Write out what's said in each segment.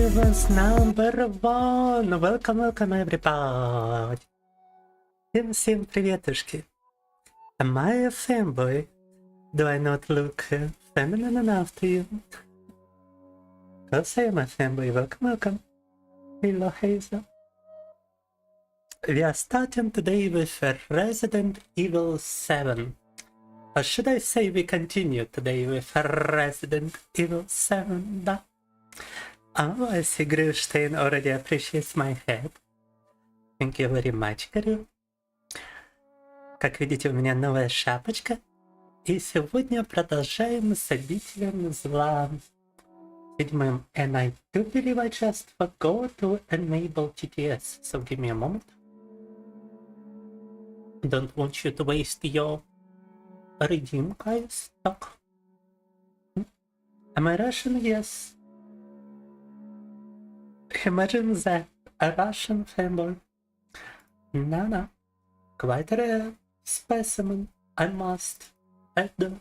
Universe #1! Welcome everybody! Всем приветушки! Am I a femboy? Do I not look feminine enough to you? Cause I am a femboy. Welcome! Hello Hazel! We are starting today with Resident Evil 7. Or should I say we continue today with Resident Evil 7? Да. Oh, I see Grillstein already appreciates my head. Thank you very much, Kirill. Как видите, у меня новая шапочка. И сегодня продолжаем с обителем зла. Седьмым. And I do believe I just forgot to enable TTS. So give me a moment. Don't want you to waste your redeem, guys. Так. Am I Russian? Yes. Imagine that, a Russian femboy. No. Quite a rare specimen, I must add.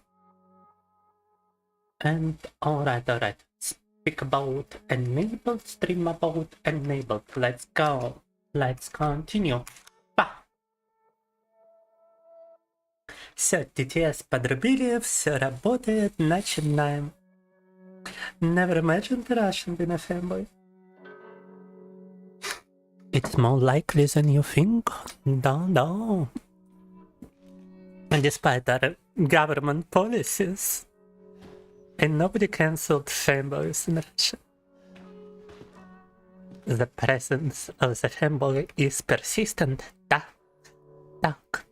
And alright. Speak about enabled, stream about enabled. Let's go. Let's continue. Все, TTS подрубили, все работает, начинаем. Never imagined Russian being a femboy. It's more likely than you think. No. And despite our government policies, and nobody cancelled femboys in Russia. The presence of the femboy is persistent. Да. Так.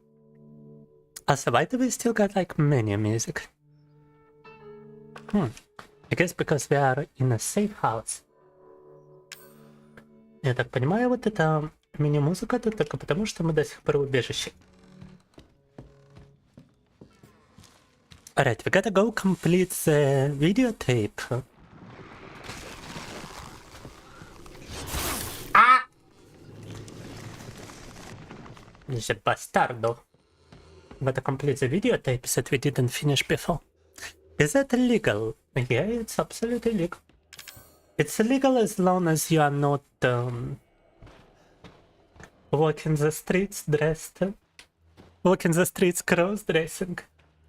Also, why do we still got like menu music? I guess because we are in a safe house. Я так понимаю, вот эта меню-музыка тут только потому, что мы до сих пор в убежище. Alright, we gotta go complete the videotape. The bastardo. We gotta complete the videotape that we didn't finish before. Is that illegal? Yeah, it's absolutely legal. It's illegal as long as you are not walking the streets dressed, walking the streets cross-dressing.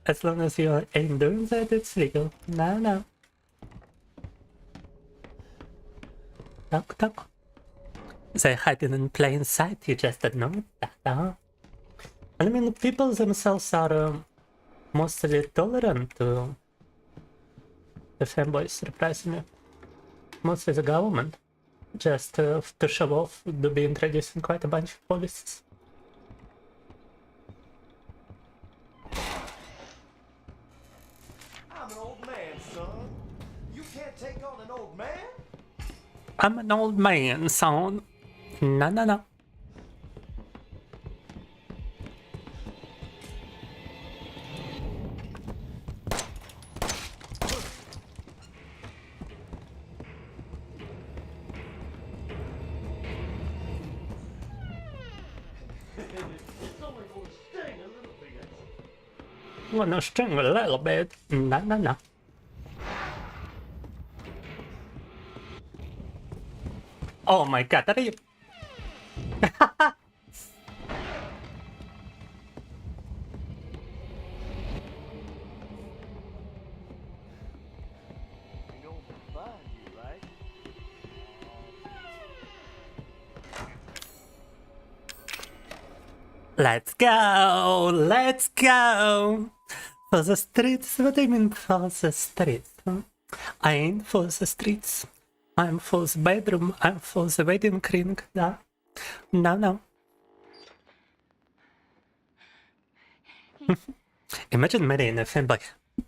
As long as you ain't doing that, it's legal. No. Так. They're hiding in plain sight, you just don't know it. I mean, people themselves are mostly tolerant to the femboys, surprisingly. Mostly the government, just to show off, do be introducing quite a bunch of policies. I'm an old man, son. You can't take on an old man? I'm an old man, son. No. Wanna sting a little bit? No. Oh my god, are you... Let's go! For the streets? What do you mean for the streets? I ain't for the streets. I'm for the bedroom, I'm for the wedding ring, да? No. Imagine marrying a femboy.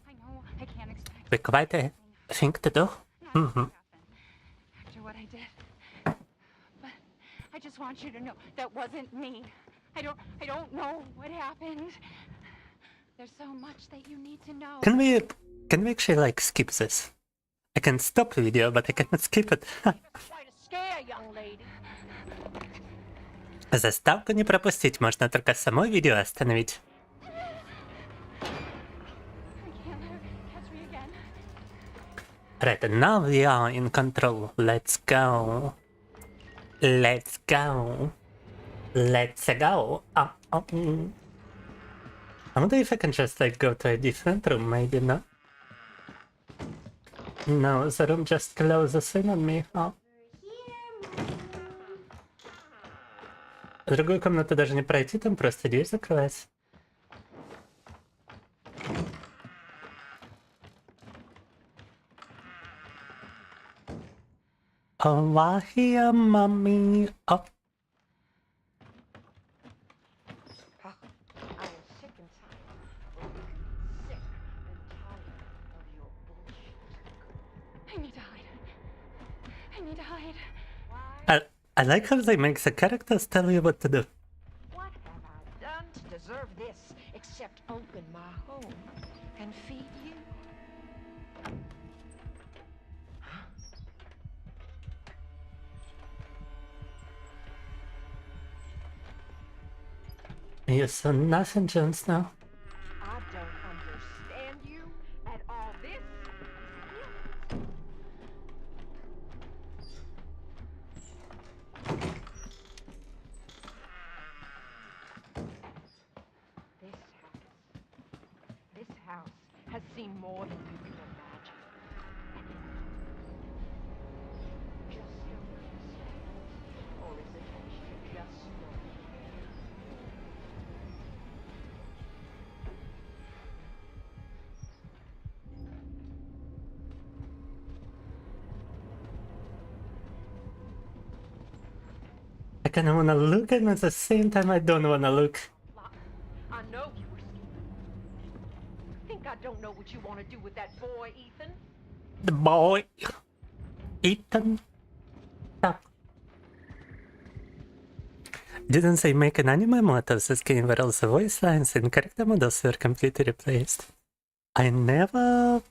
I know I can't expect. Be quite a thing to do. After what I did. But I just want you to know that wasn't me. I don't know what happened. There's so much that you need to know. Can we actually like skip this? I can stop the video, but I cannot skip it. Заставку не пропустить, можно только само видео остановить. Right, now we are in control. Let's go. Let's go. Let's go. I wonder if I can just like go to a different room, maybe no? No, the room just closes in on me. В другую комнату даже не пройти, там просто дверь закрывается. Oh, here, mommy. Oh. I am sick and tired. Sick and tired of your bullshit. I need to hide. I need to hide. Why? I like how they make the characters tell you what to do. What have I done to deserve this except open my home and feed you? You saw nothing, Jones, now. I don't understand you at all. This house has seen more than you can imagine. Just don't understand. Or is it that you just don't care? I kinda wanna look and at the same time I don't wanna look. I know you were scared. Think I don't know what you want to do with that boy, Ethan? The boy. Ethan. Stop. Didn't they make an anime mod of this game where all the voice lines and character models were completely replaced? I never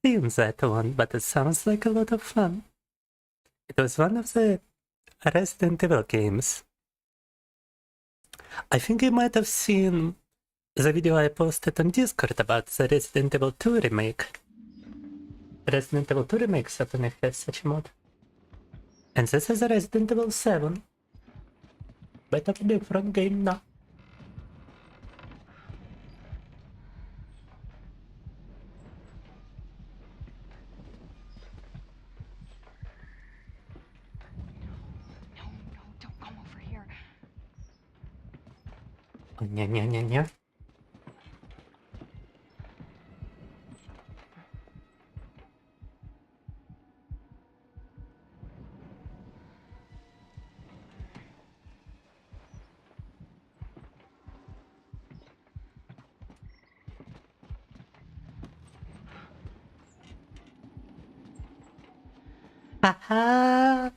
seen that one, but it sounds like a lot of fun. It was one of the Resident Evil games. I think you might have seen the video I posted on Discord about the Resident Evil 2 remake. Resident Evil 2 remake certainly has such a mod. And this is a Resident Evil 7. But of a different game now. No, don't come over here. Oh, ня-ня-ня-ня. Ха-ха!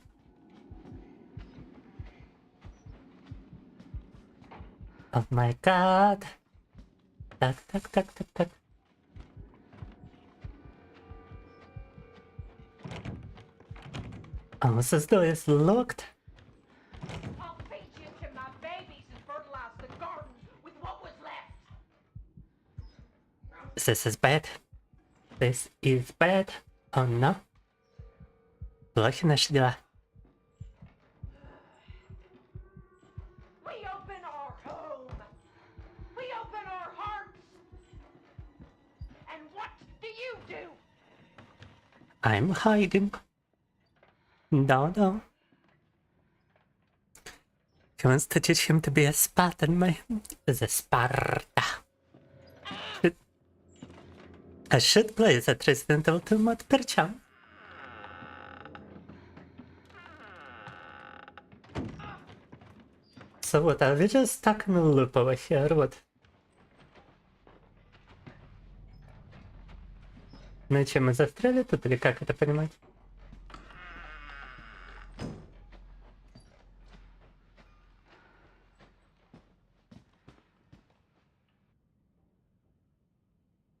Oh my god! Так. Oh, this door is locked. I'll feed you to my babies and fertilize the garden with what was left. This is bad. This is bad. Oh no. Плохи наши дела. We open our home. We open our hearts. And what do you do? I'm hiding. No. He wants to teach him to be a Spartan man. The Sparta. I should play that Resident Evil 2 mod per chance. So what, are we just stuck in a loop over here, what? Ну и чем, мы застряли тут, или как это понимать?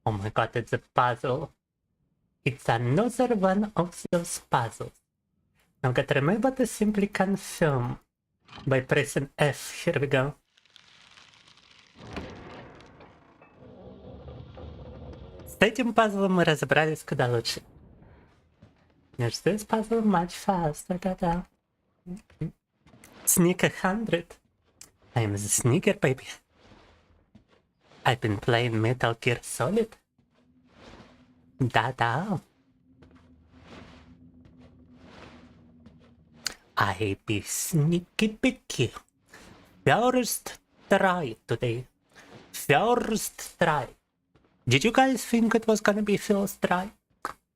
Oh my god, it's a puzzle. It's another one of those puzzles. Now gotta remember to simply confirm by pressing F. Here we go. С этим пазлом мы разобрались куда лучше. Finish this puzzle much faster. Da-da. Sneak 100. I am the sneaker, baby. I've been playing Metal Gear Solid. Da-da. I be sneaky picky. First try today. First try. Did you guys think it was gonna be first try?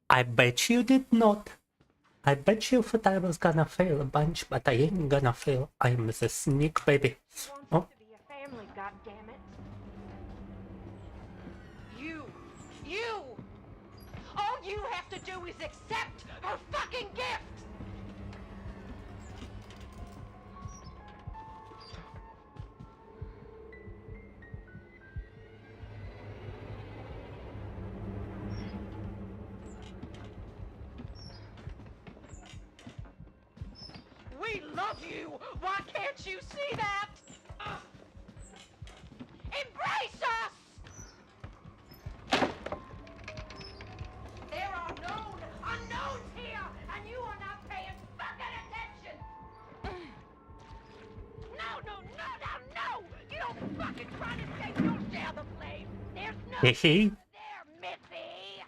I bet you did not. I bet you thought I was gonna fail a bunch, but I ain't gonna fail. I'm the sneak, baby. Wants us to be a family, goddammit. You! All you have to do is accept her fucking gift! We love you! Why can't you see that? Embrace us! There are known unknowns here, and you are not paying fucking attention! No! You don't fucking try to take your share of the flame! There's no Hehe. there, Missy!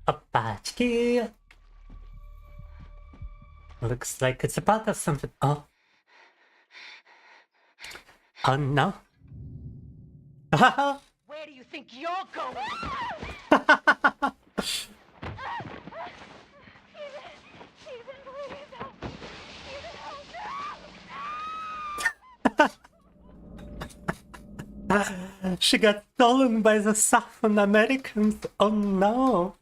Opachki. Looks like it's a part of something. Oh. Oh no. Where do you think you're going? Ethan, please help. Ethan, help. She got stolen by the South Americans. Oh no.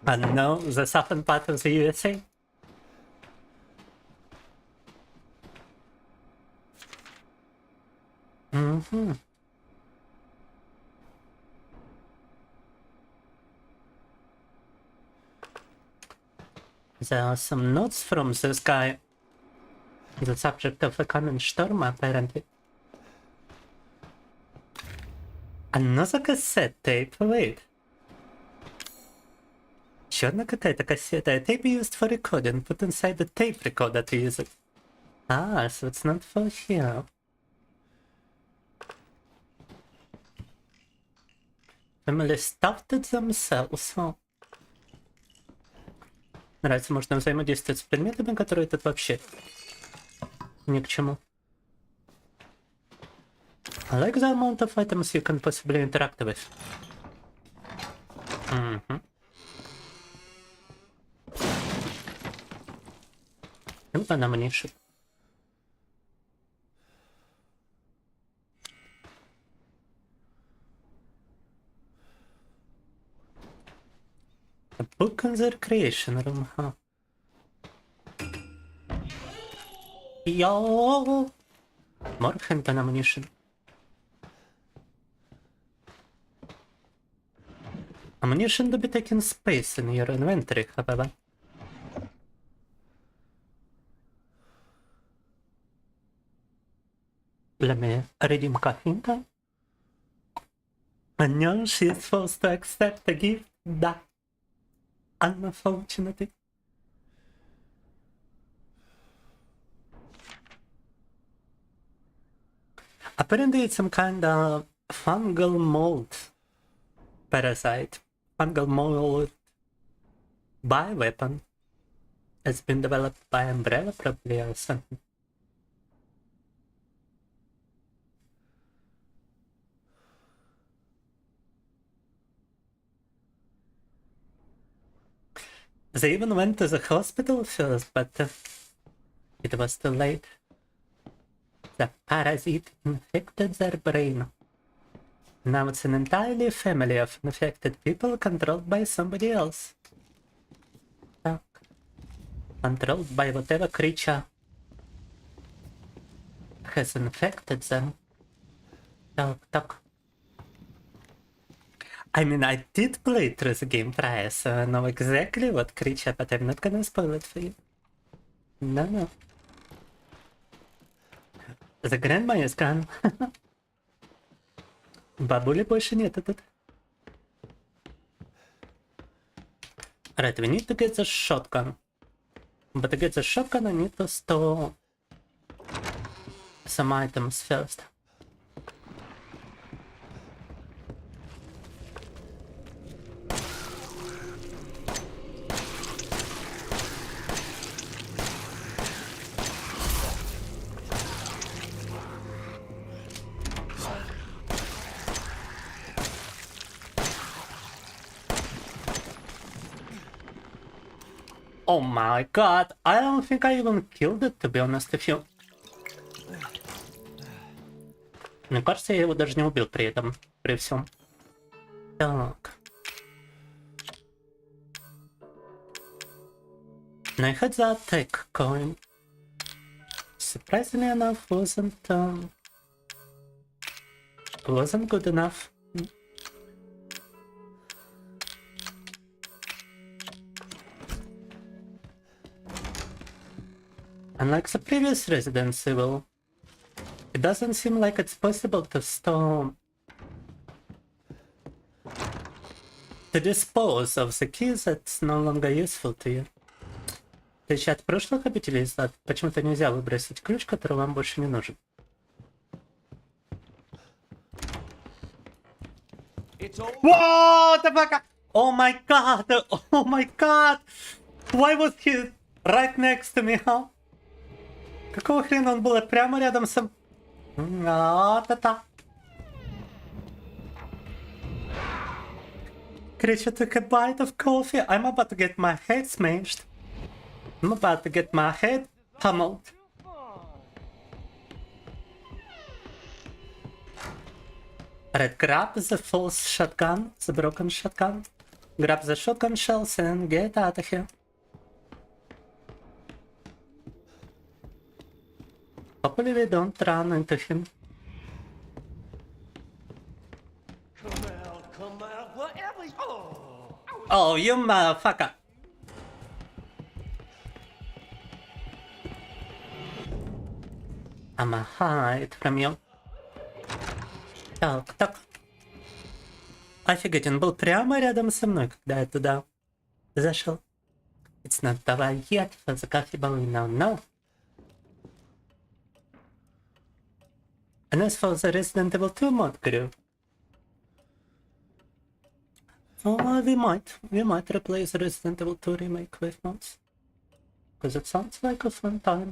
And no, the southern part of the USA. Mm-hmm. There are some notes from this guy, the subject of a common storm, apparently. Another cassette tape, wait. Еще одна какая-то кассета. A tape used for recording, put inside the tape recorder to use it. Ah, so it's not for here. Family stuffed it themselves, huh? Нравится, можно взаимодействовать с предметами, которые тут вообще ни к чему. I like the amount of items you can possibly interact with. Mm-hmm. And an ammunition. A book in the recreation room, huh? Yo! More handgun ammunition. Ammunition to be taking space in your inventory, however. Let me redeem Kahinka. I know she's supposed to accept a gift. Da. Unfortunately. Apparently it's some kind of fungal mold parasite. Fungal mold bioweapon. It's been developed by Umbrella probably or something. They even went to the hospital first, but it was too late. The parasite infected their brain. Now it's an entirely family of infected people controlled by somebody else. Controlled by whatever creature has infected them. Talk. I mean, I did play through the game prior, so I know exactly what creature, but I'm not gonna spoil it for you. No. The grandma is gone. Бабули больше нет тут. Alright, we need to get the shotgun. But to get the shotgun, I need to store some items first. Oh my god, I don't think I even killed it, to be honest with you. Мне кажется, я его даже не убил при этом, при всем. Так. And I had that tech coin. Surprisingly enough, wasn't good enough. Unlike the previous Resident Evil, it doesn't seem like it's possible to store... to dispose of the key that's no longer useful to you. В отличие от прошлых обителей зла, почему-то нельзя выбросить ключ, который вам больше не нужен. What the fuck? Oh my god! Oh my god! Why was he right next to me, huh? Какого хрена он был прямо рядом со... А-та-та. Creature took a bite of coffee. I'm about to get my head smashed. I'm about to get my head pummeled. Alright, grab the false shotgun, the broken shotgun. Grab the shotgun shells and get out of here. Hopefully we don't run into him. Come out, whatever. Oh, you motherfucker! I'ma hide from you. Так, так. Офигеть, он был прямо рядом со мной, когда я туда зашел. It's not over yet for the coffee bowl, no. And as for the Resident Evil 2 mod crew, we might replace Resident Evil 2 remake with mods, because it sounds like a fun time.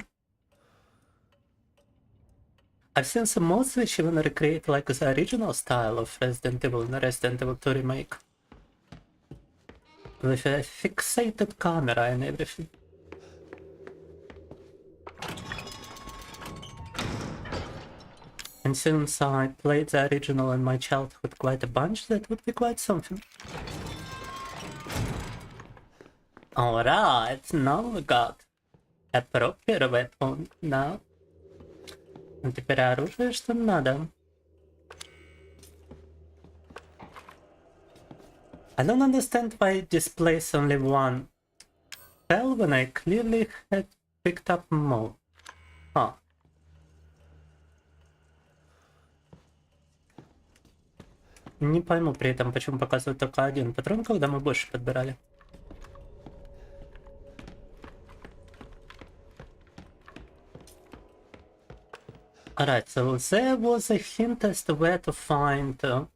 I've seen some mods which even recreate like the original style of Resident Evil in the Resident Evil 2 remake, with a fixated camera and everything. And since I played the original in my childhood quite a bunch, that would be quite something. Alright, now we got a proper weapon now. Ну теперь оружие, что надо. I don't understand why it displays only one spell when I clearly had picked up more. Huh. Не пойму при этом, почему показывает только один патрон, когда мы больше подбирали. Alright, so there was a hint as to where to find the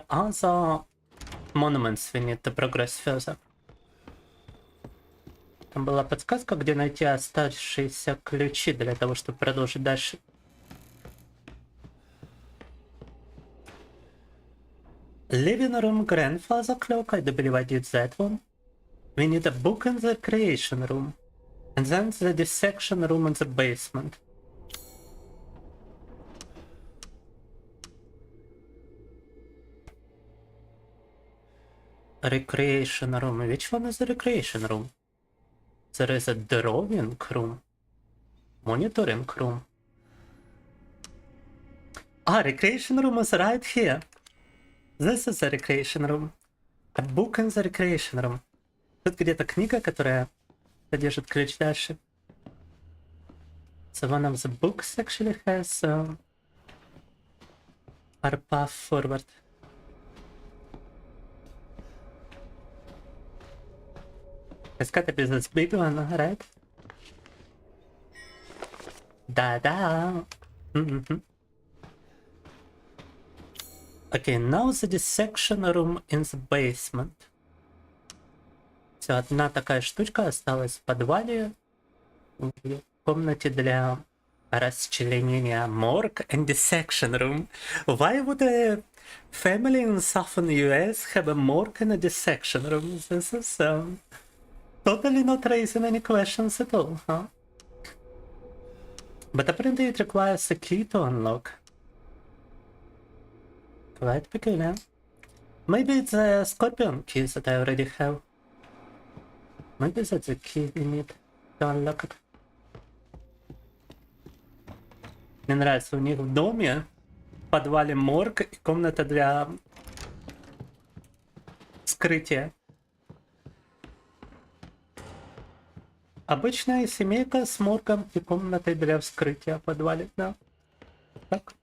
other monuments we need to progress further. Там была подсказка, где найти оставшиеся ключи для того, чтобы продолжить дальше. Living room grandfather clock, I do believe I did that one. We need a book in the creation room. And then the dissection room in the basement. Recreation room. Which one is the recreation room? There is a drawing room. Monitoring room. Ah, recreation room is right here. This is the recreation room. A book in the recreation room. Тут где-то книга, которая содержит ключ дальше. So one of the books actually has our path forward. It's gotta be this big one, right? Da-da! Okay, now the dissection room in the basement. Все, одна такая штучка осталась в подвале. В комнате для расчленения morgue and dissection room. Why would a family in southern US have a morgue and a dissection room? This is totally not raising any questions at all, huh? But apparently it requires a key to unlock. Quite peculiar. Maybe it's a scorpion key that I already have. Maybe that's the key we need to unlock it. Мне нравится, у них в доме, в подвале морг и комната для вскрытия. Обычная семейка с моргом и комнатой для вскрытия в подвале, да. Так.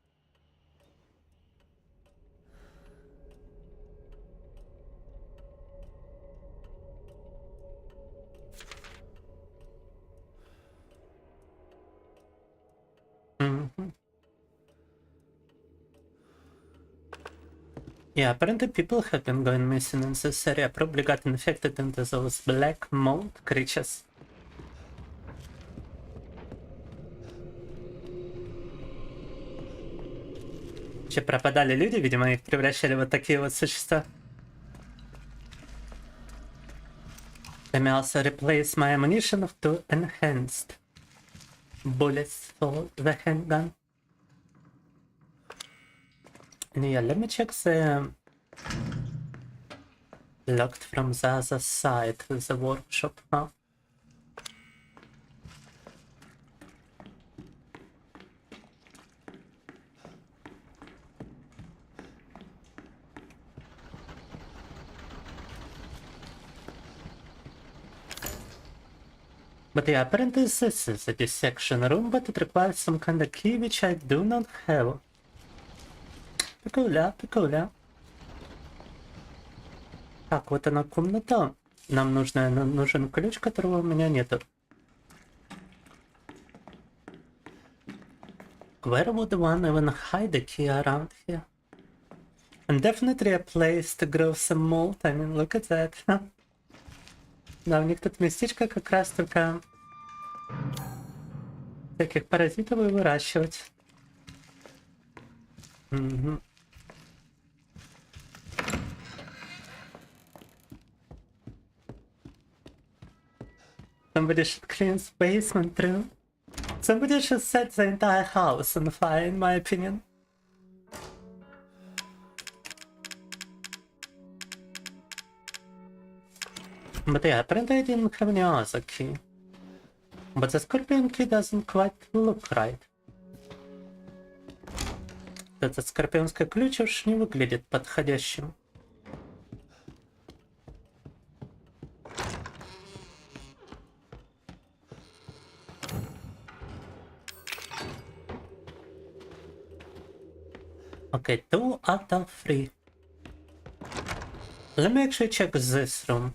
Yeah, apparently people have been going missing in this area. Probably got infected into those black mold creatures. Вообще пропадали люди, видимо, их превращали в вот такие вот существа. Let me also replace my ammunition to enhanced bullets for the handgun. And yeah, let me check the locked from the other side with the workshop, huh? But yeah, apparently this is a dissection room, but it requires some kind of key which I do not have. Прикольно, прикольно. Так, вот она комната. Нам нужен ключ, которого у меня нету. Where would one even hide a key around here? And definitely a place to grow some mold. I mean, look at that. Да, у них тут местечко как раз только всяких паразитов и выращивать. Угу. Somebody should clean the basement room. Somebody should set the entire house on fire, in my opinion. But yeah, apparently I didn't have any other key. But the scorpion key doesn't quite look right. Этот скорпионский ключ уж не выглядит подходящим. Okay, 2 out of 3. Let me actually check this room.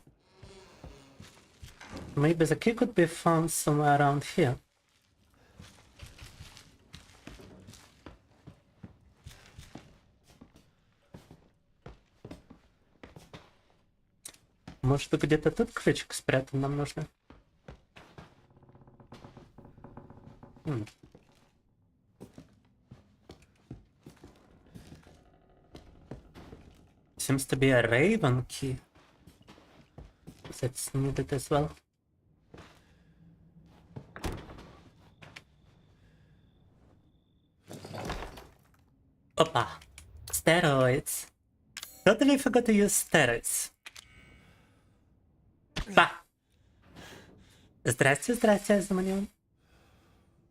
Maybe the key could be found somewhere around here. Может, где-то тут ключик спрятан, нам нужно. Seems to be a raven key. That's needed as well. Опа! Steroids. Totally forgot to use steroids. Ба! Здрасте, здрасте, Азаманион.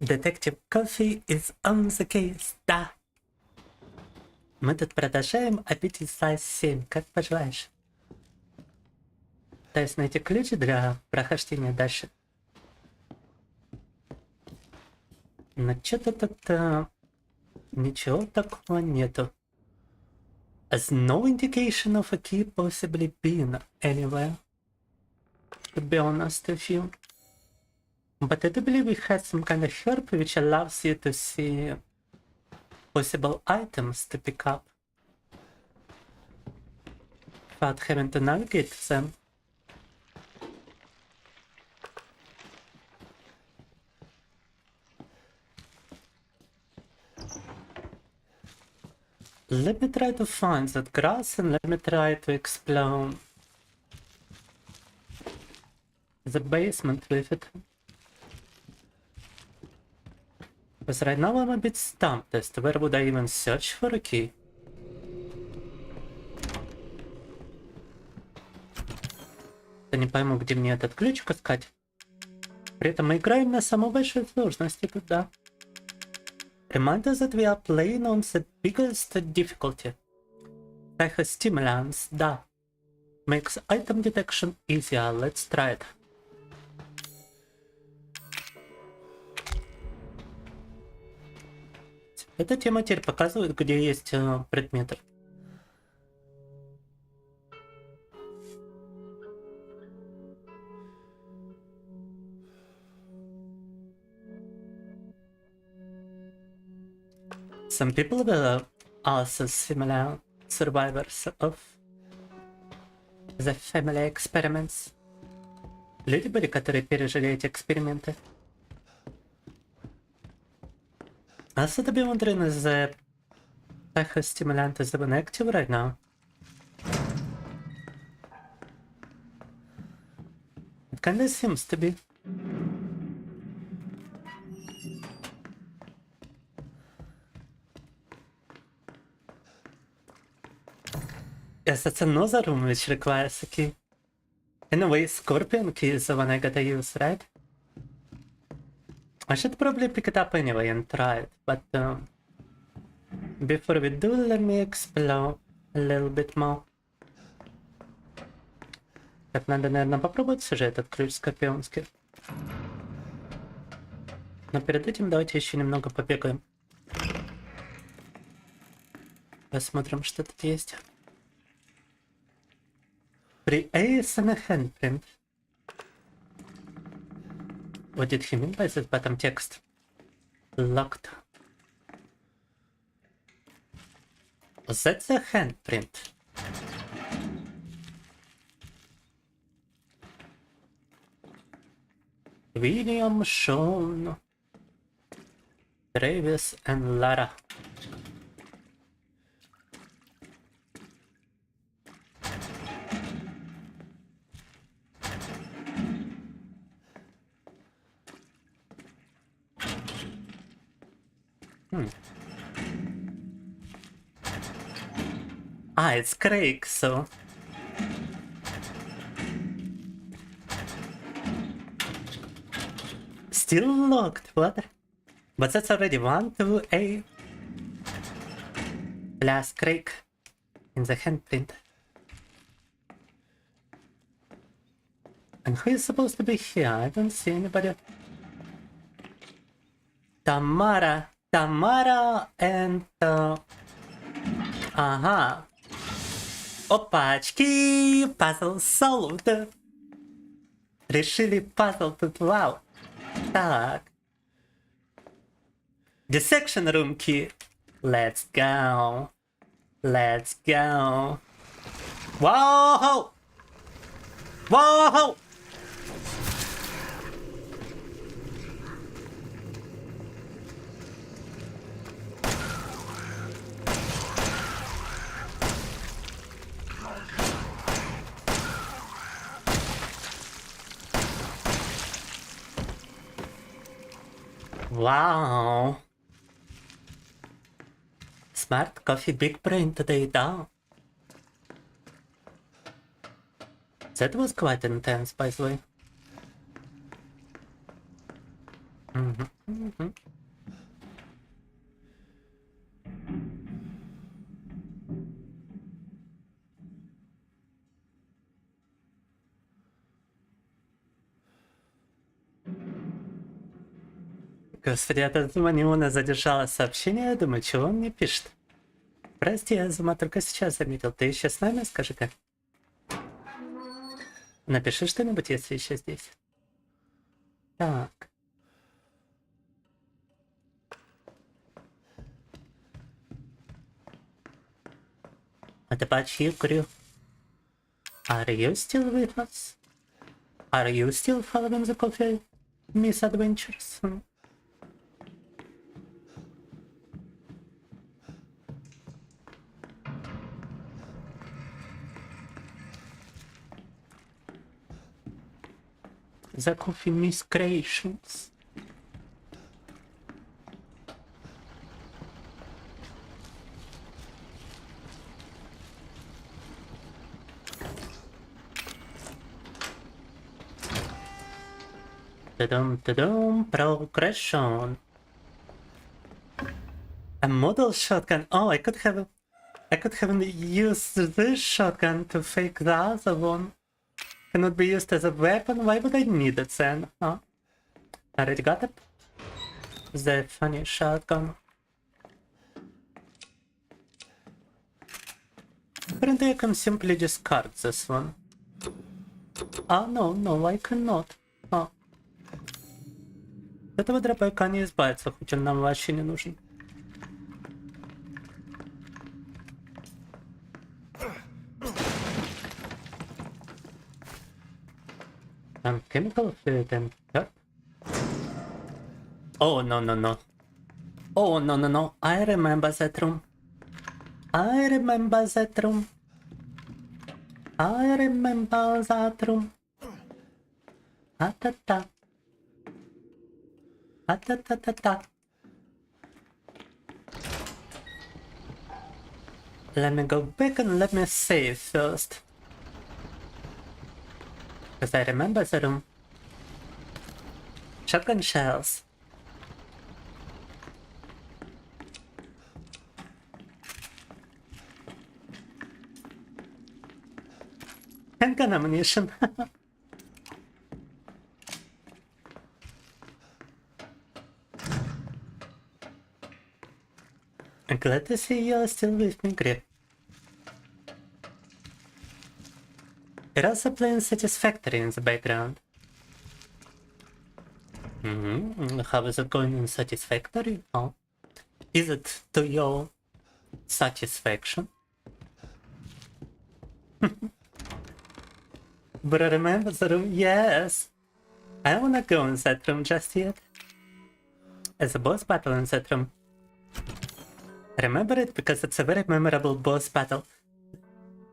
Detective Coffee is on the case, да. Мы тут продолжаем обитель сайз 7, как пожелаешь. Пытаюсь найти ключи для прохождения дальше. Но что-то тут ничего такого нету. As no indication of a key possibly being anywhere, to be honest with you. But I do believe we had some kind of herb which allows you to see possible items to pick up without having to navigate them. Let me try to find that grass and let me try to explore the basement with it. Because right now I'm a bit stumped as to where would I even search for a key. Я не пойму, где мне этот ключик искать. При этом мы играем на самой большой сложности тут, да. Remind us that we are playing on the biggest difficulty. Psychostimulants, да. Makes item detection easier. Let's try it. Эта тема теперь показывает, где есть предметы. Some people were also similar survivors of the family experiments. Люди были, которые пережили эти эксперименты. Also, to be wondering, is the psychostimulant is even active right now? It kinda seems to be. Yes, that's another room which requires a key. In a way, Scorpion key is the one I gotta use, right? I should probably pick it up anyway and try it, but before we do, let me explore a little bit more. Так, надо, наверное, попробовать все же этот ключ скорпионский. Но перед этим давайте еще немного побегаем. Посмотрим, что тут есть. Create a handprint. What did he mean by this bottom text? Locked. That's a handprint. William, Sean, Travis, and Lara. Ah, it's Craig, so... Still locked, what? But that's already 1, 2, 8. Plus Craig in the handprint. And who is supposed to be here? I don't see anybody. Tamara and... Ага. Опачки! Пазл solved! Решили пазл тут, вау! Так. Dissection room key. Let's go. Let's go. Whoa! Whoa! Wow. Smart coffee, big brain today, down. That was quite intense, by the way. Господи, я тут у него задержало сообщение, я думаю, чего он мне пишет. Прости, Азума, только сейчас заметил. Ты еще с нами, скажи-ка? Напиши что-нибудь, если еще здесь. Так. What about you, Crew? Are you still with us? Are you still following the coffee misadventures? The coffee miscreations. Ta-dum, progression. A model shotgun. Oh, I could have used this shotgun to fake the other one. Cannot be used as a weapon. Why would I need it then? Huh? Already got it. The funny shotgun. Apparently I can simply discard this one. Ah, no, I cannot. Oh. От этого дробовика не избавиться, хоть он нам вообще не нужен. Там chemical fluid and yep. Oh no. Oh no. I remember that room. I remember that room. Ta-ta-ta. Ta-ta-ta-ta-ta. Let me go back and let me save first. Because I remember the room. Shotgun shells. Handgun ammunition. I'm glad to see you're still with me, Grip. It also playing Satisfactory in the background. How is it going in Satisfactory? Oh. Is it to your satisfaction? But I remember the room. Yes! I don't wanna go in that room just yet. As a boss battle in that room. I remember it because it's a very memorable boss battle.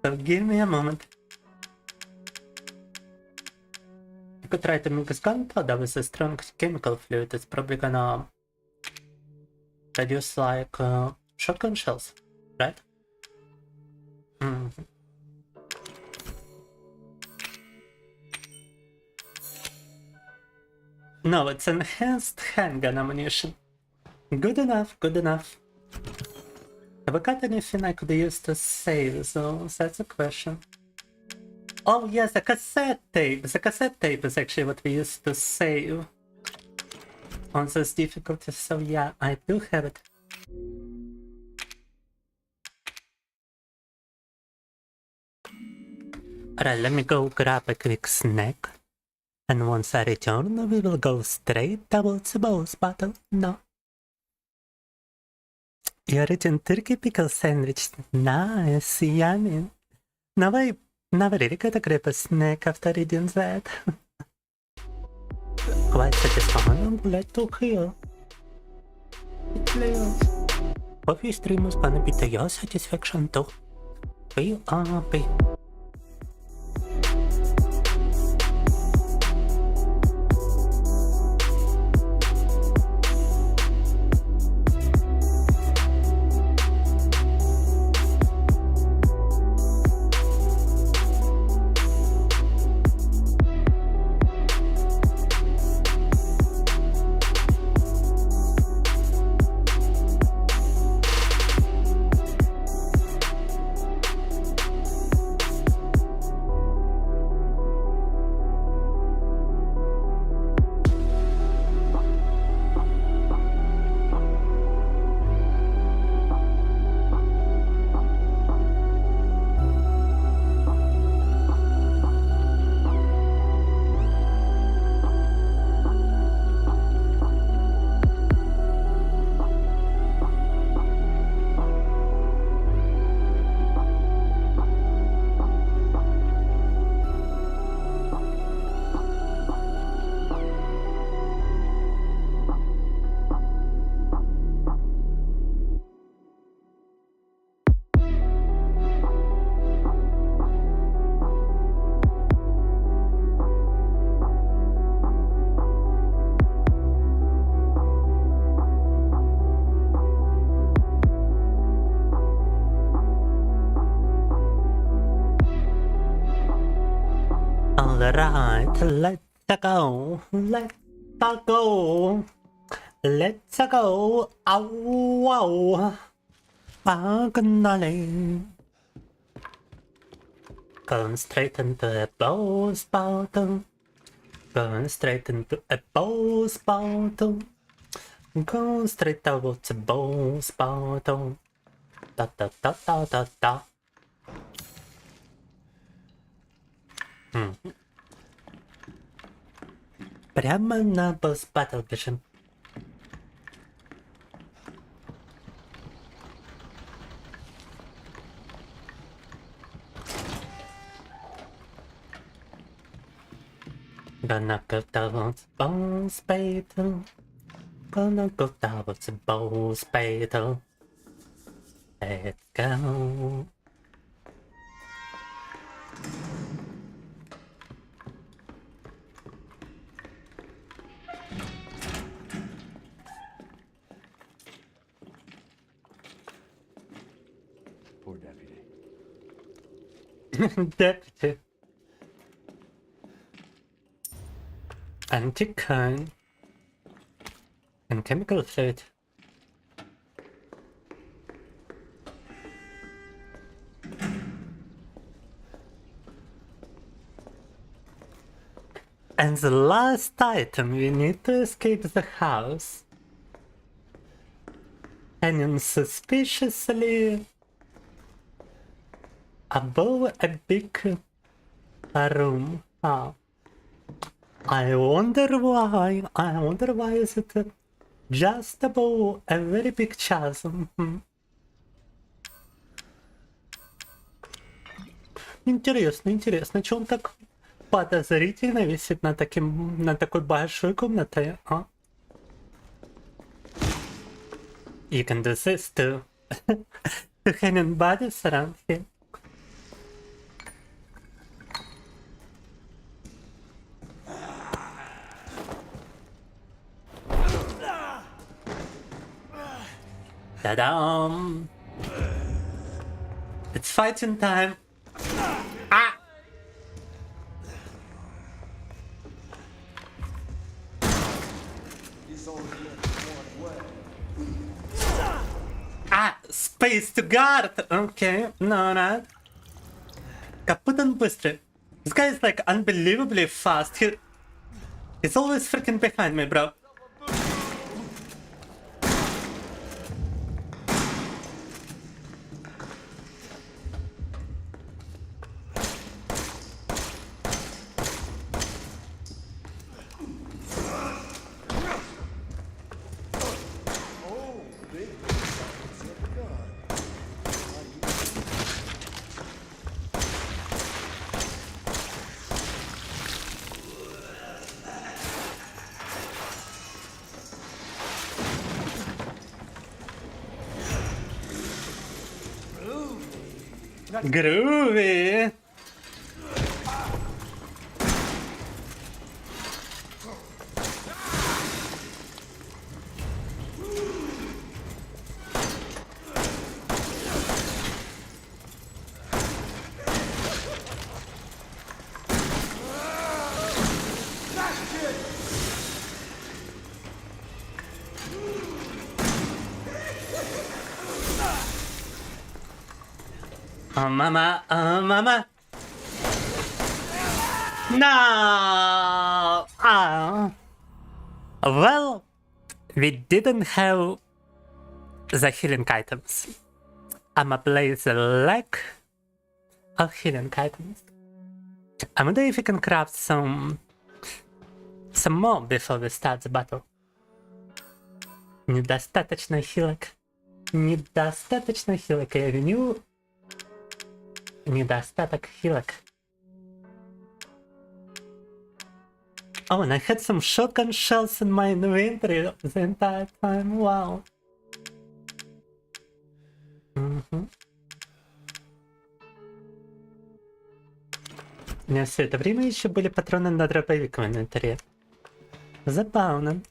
So give me a moment. You could try to make a gunpowder with a strong chemical fluid. It's probably gonna produce like shotgun shells, right? No, it's enhanced handgun ammunition. Good enough. Have I got anything I could use to save, though? That's a question. Oh yes, the cassette tape. The cassette tape is actually what we used to save on those difficulties, so yeah, I do have it. Alright, let me go grab a quick snack. And once I return, we will go straight towards the boss battle. No. You're eating turkey pickle sandwich. Nice, yummy. Now I really gotta grab a snack after eating that. Quite satisfying, I'm glad to hear. Coffee stream is gonna be to your satisfaction too. Be happy. Alright, let's go. Let's go. Let's go. Ow, ow. Agonally. Going straight into a boss bottle. Going straight into a boss bottle. Go straight towards a boss bottle. Da da da da da da. Прямо на босс батл бежим. Gonna go towards boss battle. Gonna go towards boss battle. Let's go. Poor deputy. Deputy. Anti-cone. And chemical fluid. And the last item, we need to escape the house. Hanging suspiciously above a big room. Oh. I wonder why. I wonder why is it just above a very big chasm. Интересно, интересно, что он так подозрительно висит на такой большой комнате, а? You can do this too. To hanging bodies around here. Ta-dam! It's fighting time! Ah! Ah! Space to guard! Okay, no, no. Капутан быстрый. This guy is like unbelievably fast. He's always freaking behind me, bro. Groovy! Oh mama, oh mama. No! Ah. Well, we didn't have the healing items. I'ma play the lack of healing items. I wonder if we can craft some more before we start the battle. Недостаточно хилок. Недостаточно хилок. Я виню недостаток хилок. Oh, and I had some shotgun shells in my inventory the entire time. Wow. У меня все это время еще были патроны на дробовик в инвентаре. Забавно.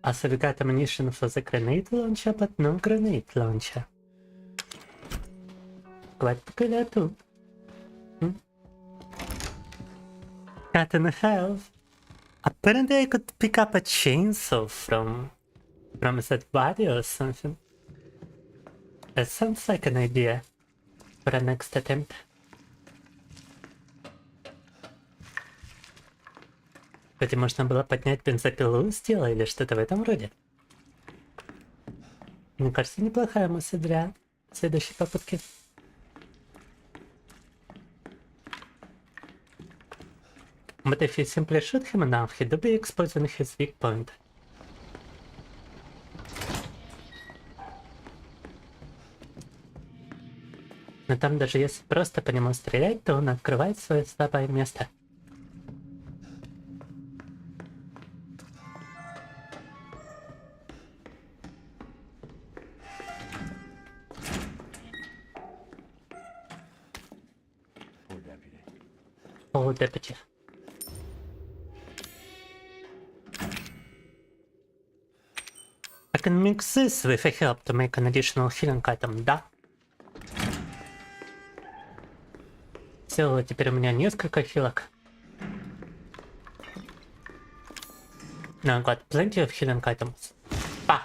Also we got ammunition for the grenade launcher, but no grenade launcher. Quite peculiar too. Cut in half. Apparently I could pick up a chainsaw from that body or something. That sounds like an idea for a next attempt. Кстати, можно было поднять бензопилу с тела или что-то в этом роде. Мне кажется, неплохая мысль для следующей попытки. But if you simply shoot him enough, he do be exposing his weak point. Но там даже если просто по нему стрелять, то он открывает свое слабое место. Oh, deputy. I can mix this with a help to make an additional healing item, да? Все, теперь у меня несколько хилок. Now I got plenty of healing items. Па!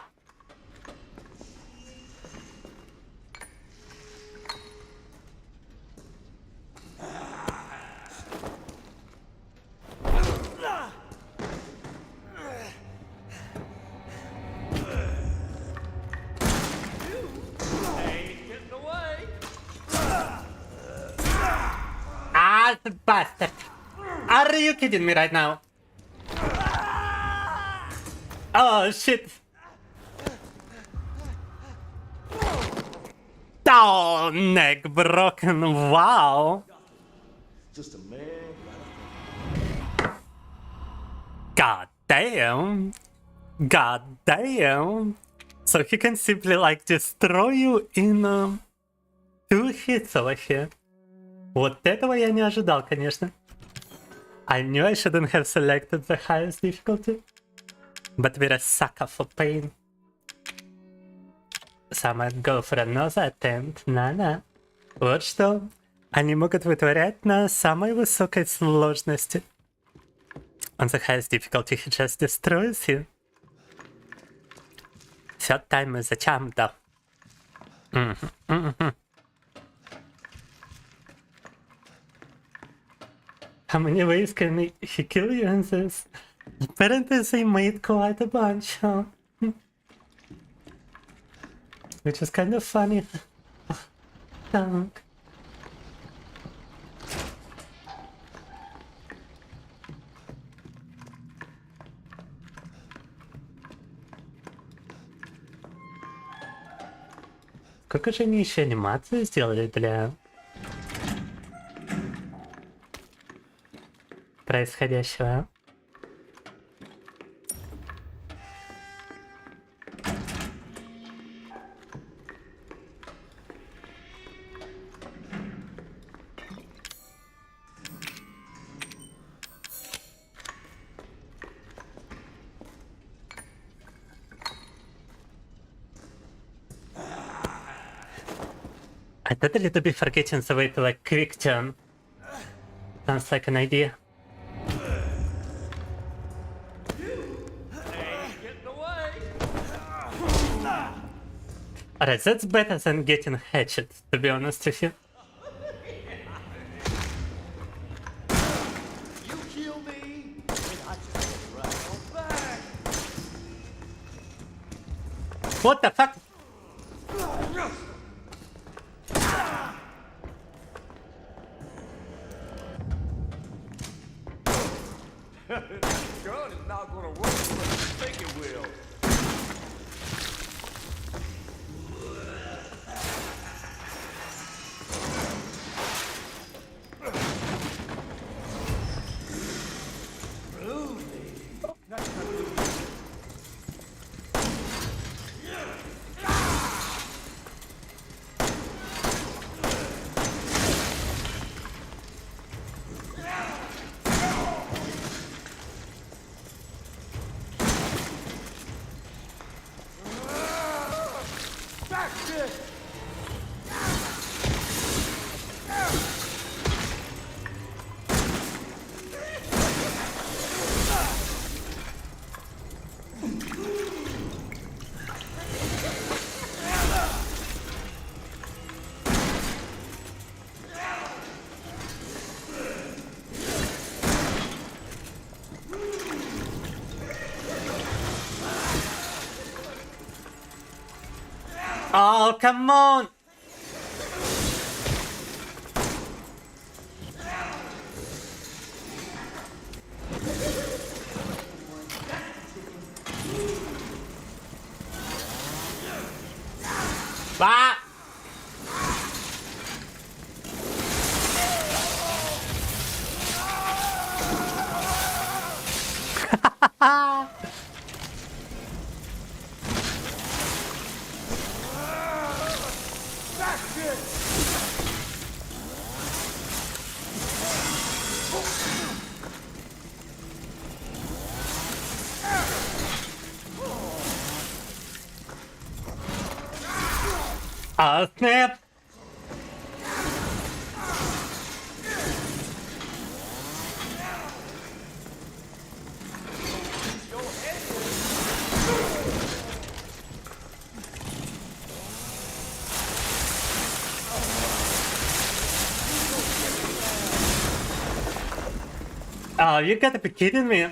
Bastard! Are you kidding me right now? Oh shit! Oh, neck broken! Wow! Just a man. God damn! God damn! So he can simply like destroy you in 2 hits over here. Вот этого я не ожидал, конечно. I knew I shouldn't have selected the highest difficulty. But we're a sucker for pain. So I'm gonna go for another attempt. На-на. Вот что они могут вытворять на самой высокой сложности. On the highest difficulty he just destroys you. Third time is a charm though. How many ways can he kill you in this? Apparently they made quite a bunch, huh? Which is kind of funny. Dunk. Сколько же они еще анимации сделали для происходящего? I totally to be forgetting the way to like quick turn. Sounds like an idea. Alright, that's better than getting hatchet, to be honest with you. You kill me, and I just go right on back. What the fuck? This gun is not gonna work the way you think it will. Oh, come on! Ah! Oh, snap! Oh, you gotta be kidding me.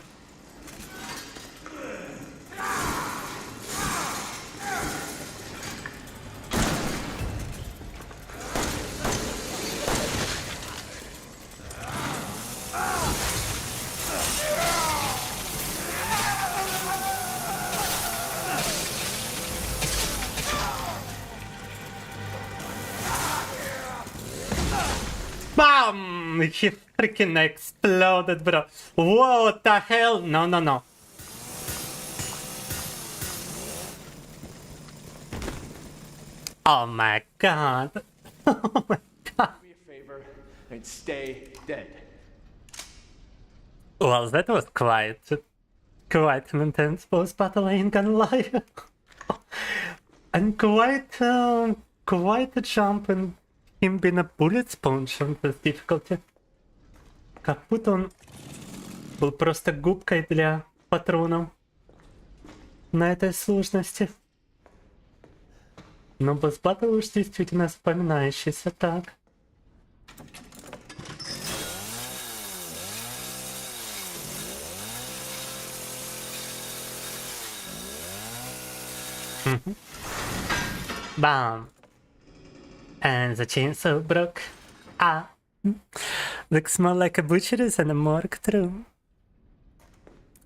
BAM! He freaking exploded, bro. Whoa, what the hell? No, no, no. Oh my god. Oh my god. Do me a favor and stay dead. Well, that was quite an intense boss battle, I ain't gonna lie. And quite a jump in him being a bullet sponge on this difficulty. Как будто он был просто губкой для патронов на этой сложности. Но босс батл уж действительно вспоминающийся так. Bam! And the chainsaw broke. Ah! Looks more like a butchery than a morgue room.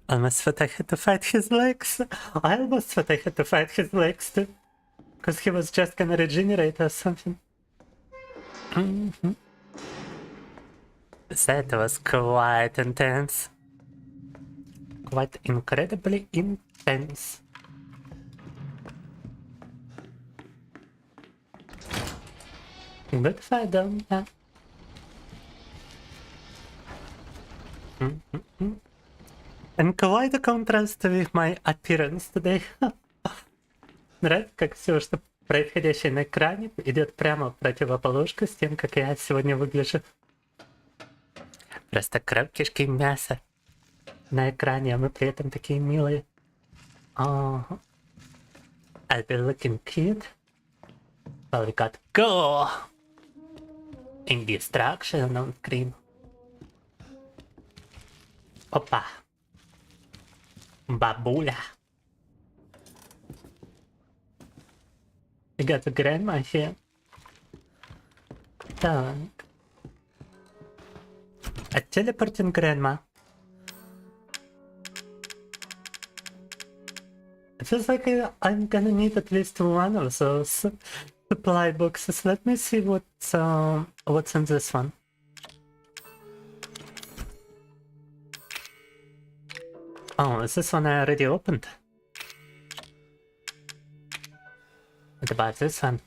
Almost thought I had to fight his legs. I almost thought I had to fight his legs too. Because he was just gonna regenerate or something. That was quite intense. Quite incredibly intense. Good fight though, yeah. And quite a contrast with my appearance today. Нравится, как все, что происходящее на экране, идет прямо в противоположку с тем, как я сегодня выгляжу. Просто кровь, кишки, мясо на экране, а мы при этом такие милые. I'll be looking cute. But we got go in destruction on screen. Опа. Бабуля. We got the grandma here. Так. A teleporting grandma. It feels like I'm gonna need at least one of those supply boxes. Let me see what's in this one. Oh, is this one I already opened? What about this one?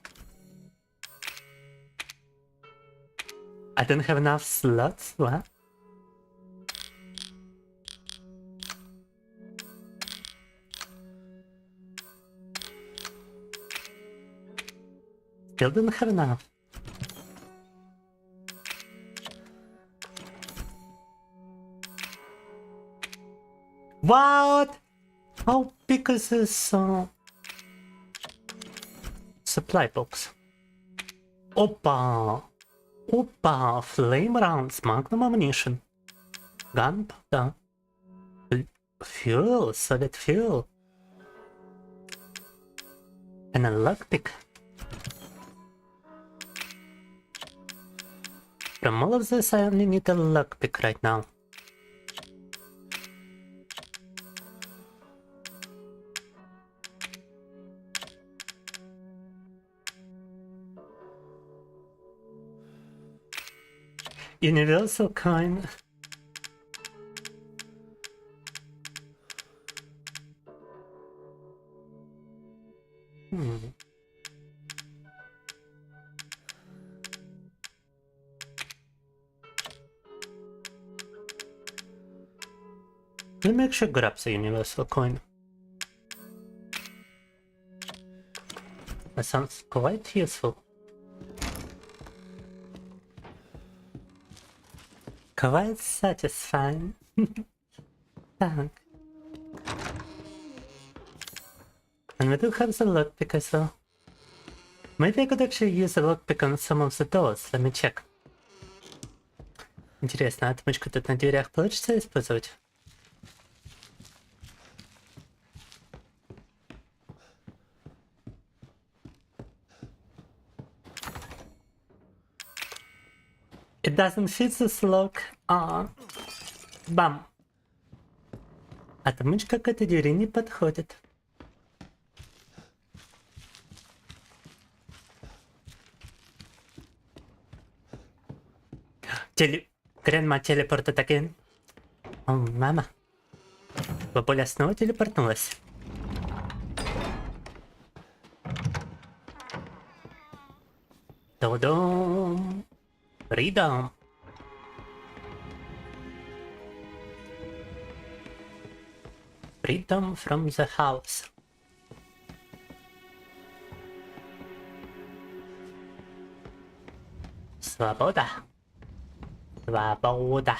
I don't have enough slots? What? Still don't have enough. What? How big is this supply box? Опа! Опа! Flame rounds, magnum ammunition, gunpowder, fuel, solid fuel, and a lockpick. From all of this, I only need a lockpick right now. Universal coin. Let me actually grab the universal coin. That sounds quite useful. Quite satisfying. Thank. And we do have the lockpick as well. Maybe I could actually use the lockpick on some of the doors. Let me check. Интересно, отмычку тут на дверях получится использовать? It doesn't fit this lock. Бам. Отмычка к этой двери не подходит. Grandma teleported again. О, мама. Бабуля снова телепортнулась. Дом. Freedom. Freedom from the house. Свобода. Свобода.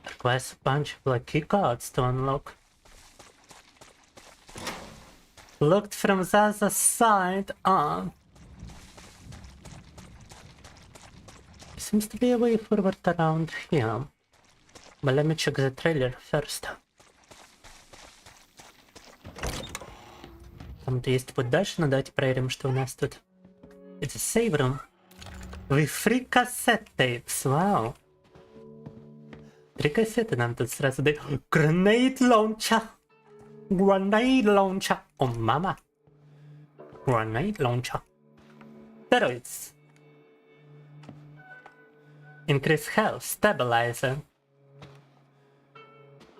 Requires a bunch of lucky cards to unlock. Looked from the other side. Seems to be a way forward around here. But let me check the trailer first. Там-то есть путь дальше, но давайте проверим, что у нас тут. It's a save room. With 3 cassette tapes. Wow. 3 кассеты нам тут сразу дают. Grenade launcher. Grenade launcher. О, мама. Grenade launcher. Steroids. Increase health. Stabilizer.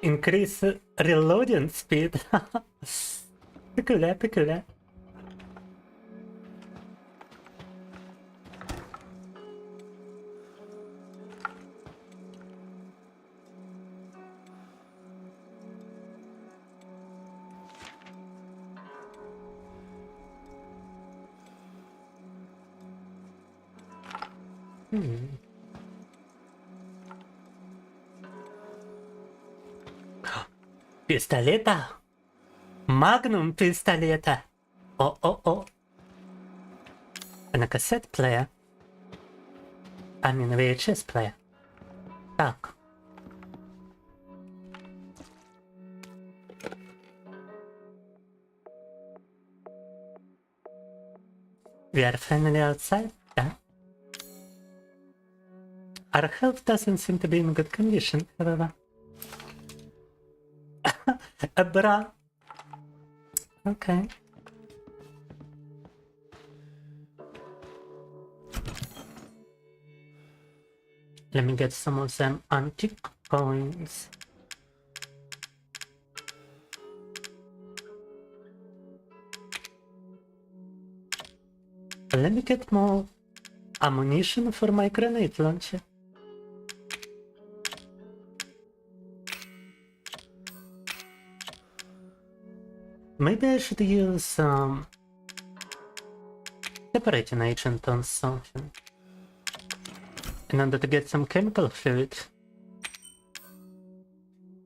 Increase reloading speed. Прикольно, прикольно. Пистолета? Магнум пистолета. О-о-о. And a cassette player. I mean VHS player. Так. We are finally outside, yeah. Our health doesn't seem to be in good condition, however. A bra. Okay. Let me get some of them antique coins. Let me get more ammunition for my grenade launcher. Maybe I should use separating agent on something in order to get some chemical fluid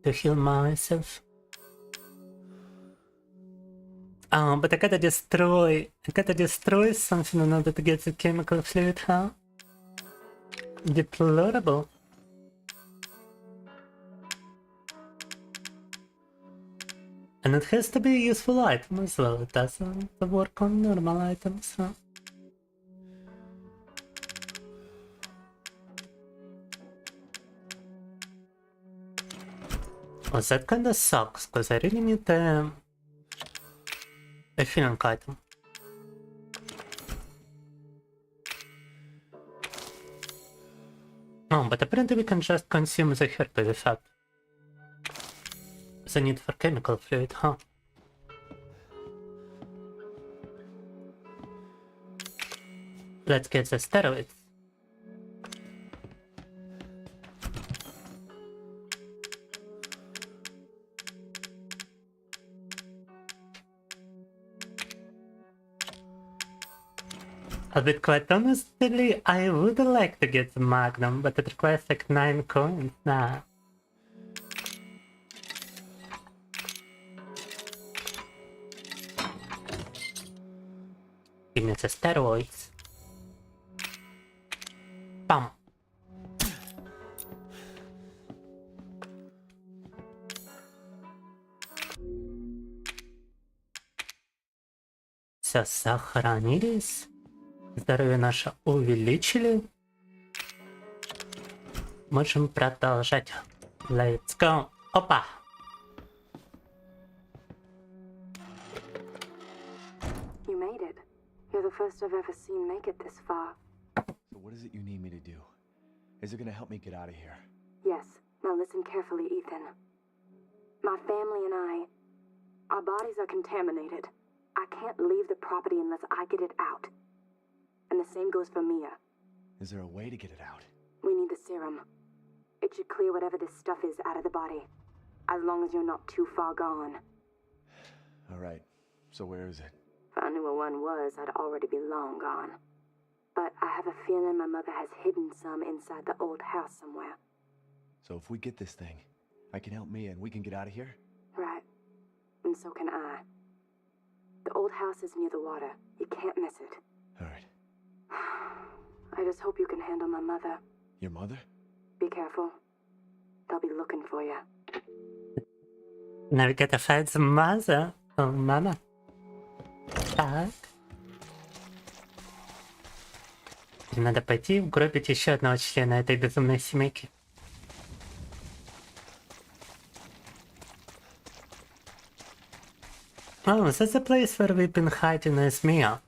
to heal myself. But I gotta destroy something in order to get the chemical fluid, huh? Deplorable. And it has to be a useful item as well. It doesn't work on normal items, huh? Oh, that kinda sucks, because I really need a healing item. Oh, but apparently we can just consume the herb without the need for chemical fluid, huh? Let's get the steroids. A bit quite honestly, I would like to get the Magnum, but it requires like 9 coins. Nah. Give me the steroids. Bam. Все сохранились. Здоровье наше увеличили. Можем продолжать. Let's go. Опа. You made it. You're the first I've ever seen make it this far. So what is it you need me to do? Is it gonna help me get out of here? Yes. Now listen carefully, Ethan. My family and our bodies are contaminated. I can't leave the property unless I get it out. And the same goes for Mia. Is there a way to get it out? We need the serum. It should clear whatever this stuff is out of the body. As long as you're not too far gone. Alright, so where is it? If I knew where one was, I'd already be long gone. But I have a feeling my mother has hidden some inside the old house somewhere. So if we get this thing, I can help Mia and we can get out of here? Right. And so can I. The old house is near the water. You can't miss it. Alright. I just hope you can handle my mother. Your mother? Be careful. They'll be looking for you. Now we gotta find the mother. Oh, mama. Так. Надо пойти угробить еще одного члена этой безумной семейки. Oh, that's the place where we've been hiding as Mia.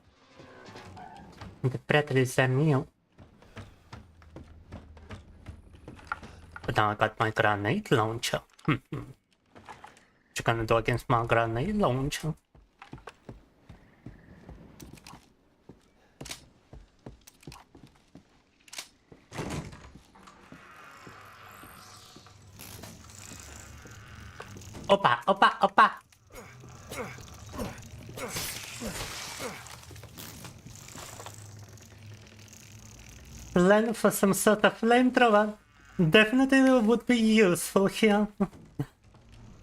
Мы прятались за Мию. But now I got my grenade launcher. What you gonna do against my grenade launcher? Опа, опа, опа! Plan for some sort of flamethrower definitely would be useful here.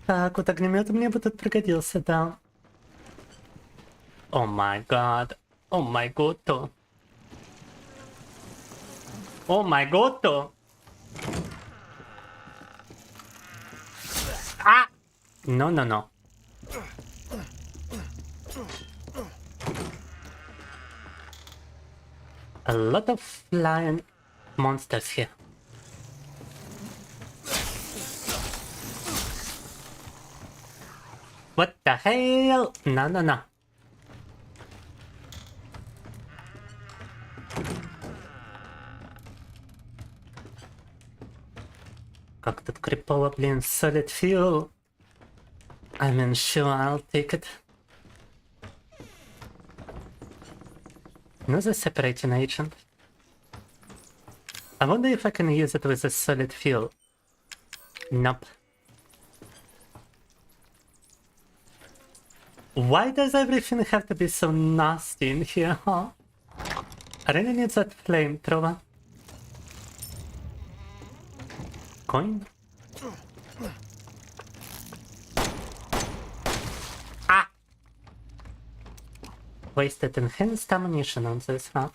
Так, вот огнемет мне бы тут пригодился, да. Oh my god. Oh my god. Oh my god. Ah! No, no, no. A lot of flying monsters here. What the hell? No, no, no. Как тут крипово, блин, solid fuel. I mean, sure, I'll take it. Another separating agent. I wonder if I can use it with a solid fuel. Nope. Why does everything have to be so nasty in here, huh? I really need that flamethrower. Coin? Ah! Wasted enhanced ammunition on this, huh?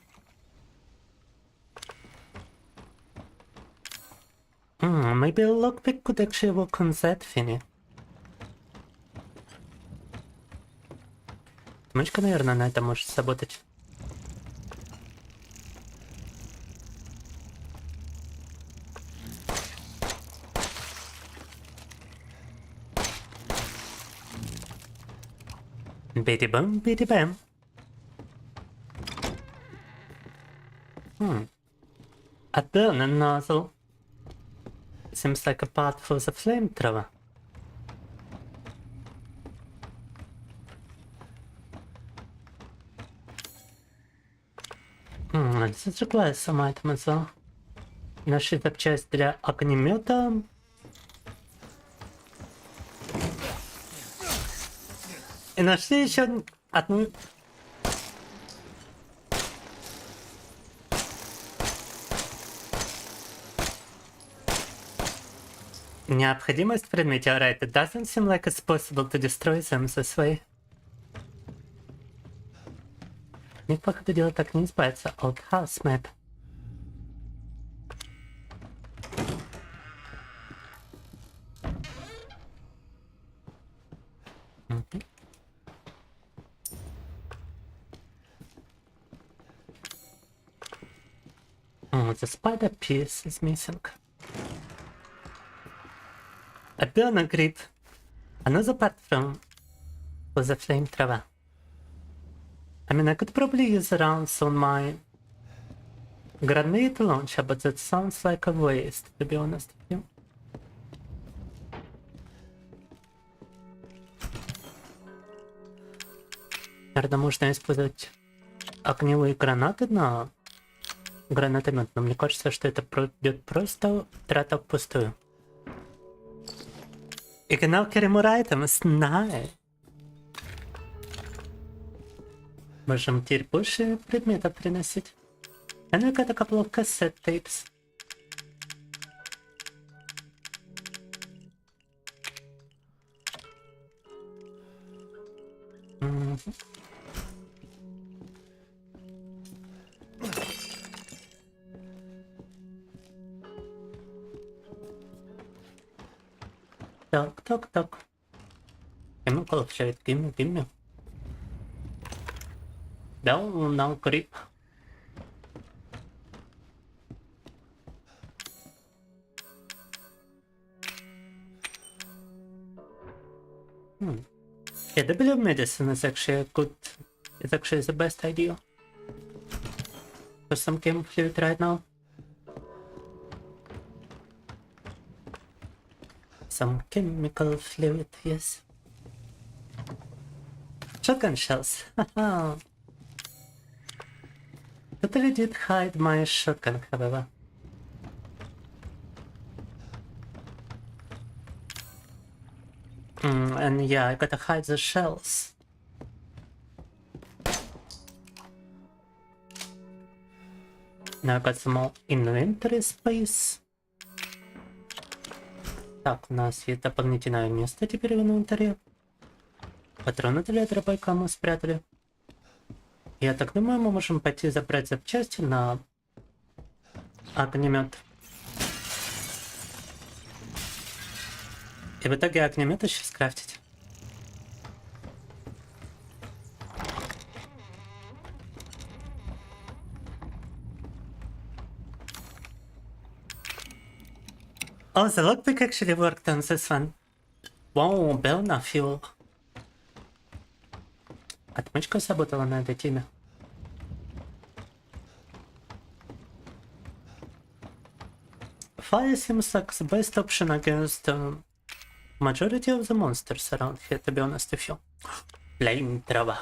Maybe a lockpick could actually work on that thingy. Мышка, наверное, на это может сработать. Бити-бам, бити-бам. A burner nozzle. Seems like a part for the flamethrower. This requires some item as well. Нашли запчасть для огнемета. И нашли еще одну... Необходимость в предмете. Alright, it doesn't seem like it's possible to destroy them this way. Них, походу, дело так не избавиться. Old house map. Oh, the spider piece is missing. A burner grip. Another part from for the flamethrower. I mean, I could probably use rounds on my grenade launcher, but that sounds like a waste, to be honest with you. Наверное, можно использовать огневые гранаты на гранатомет, но мне кажется, что это будет просто трата впустую. You can now carry more items. Nice. Можем теперь больше предметов приносить. And we got a couple of cassette tapes. Talk. Chemical fluid, give me. No grip. Yeah, the believe medicine is actually it's actually the best idea for some chemical fluid right now. Some chemical fluid, yes. Shotgun shells. Haha. Totally did hide my shotgun, however. And yeah, I gotta hide the shells. Now I got some more inventory space. Так, у нас есть дополнительное место теперь в инвентаре. Патроны для дробовика мы спрятали. Я так думаю, мы можем пойти забрать запчасти на огнемет. И в итоге огнемет еще скрафтить. Oh, the lockpick actually worked on this one. Wow, burner fuel. Отмычка сработала на этой теме. Fire seems like the best option against majority of the monsters around here, to be honest with you. Flamethrower.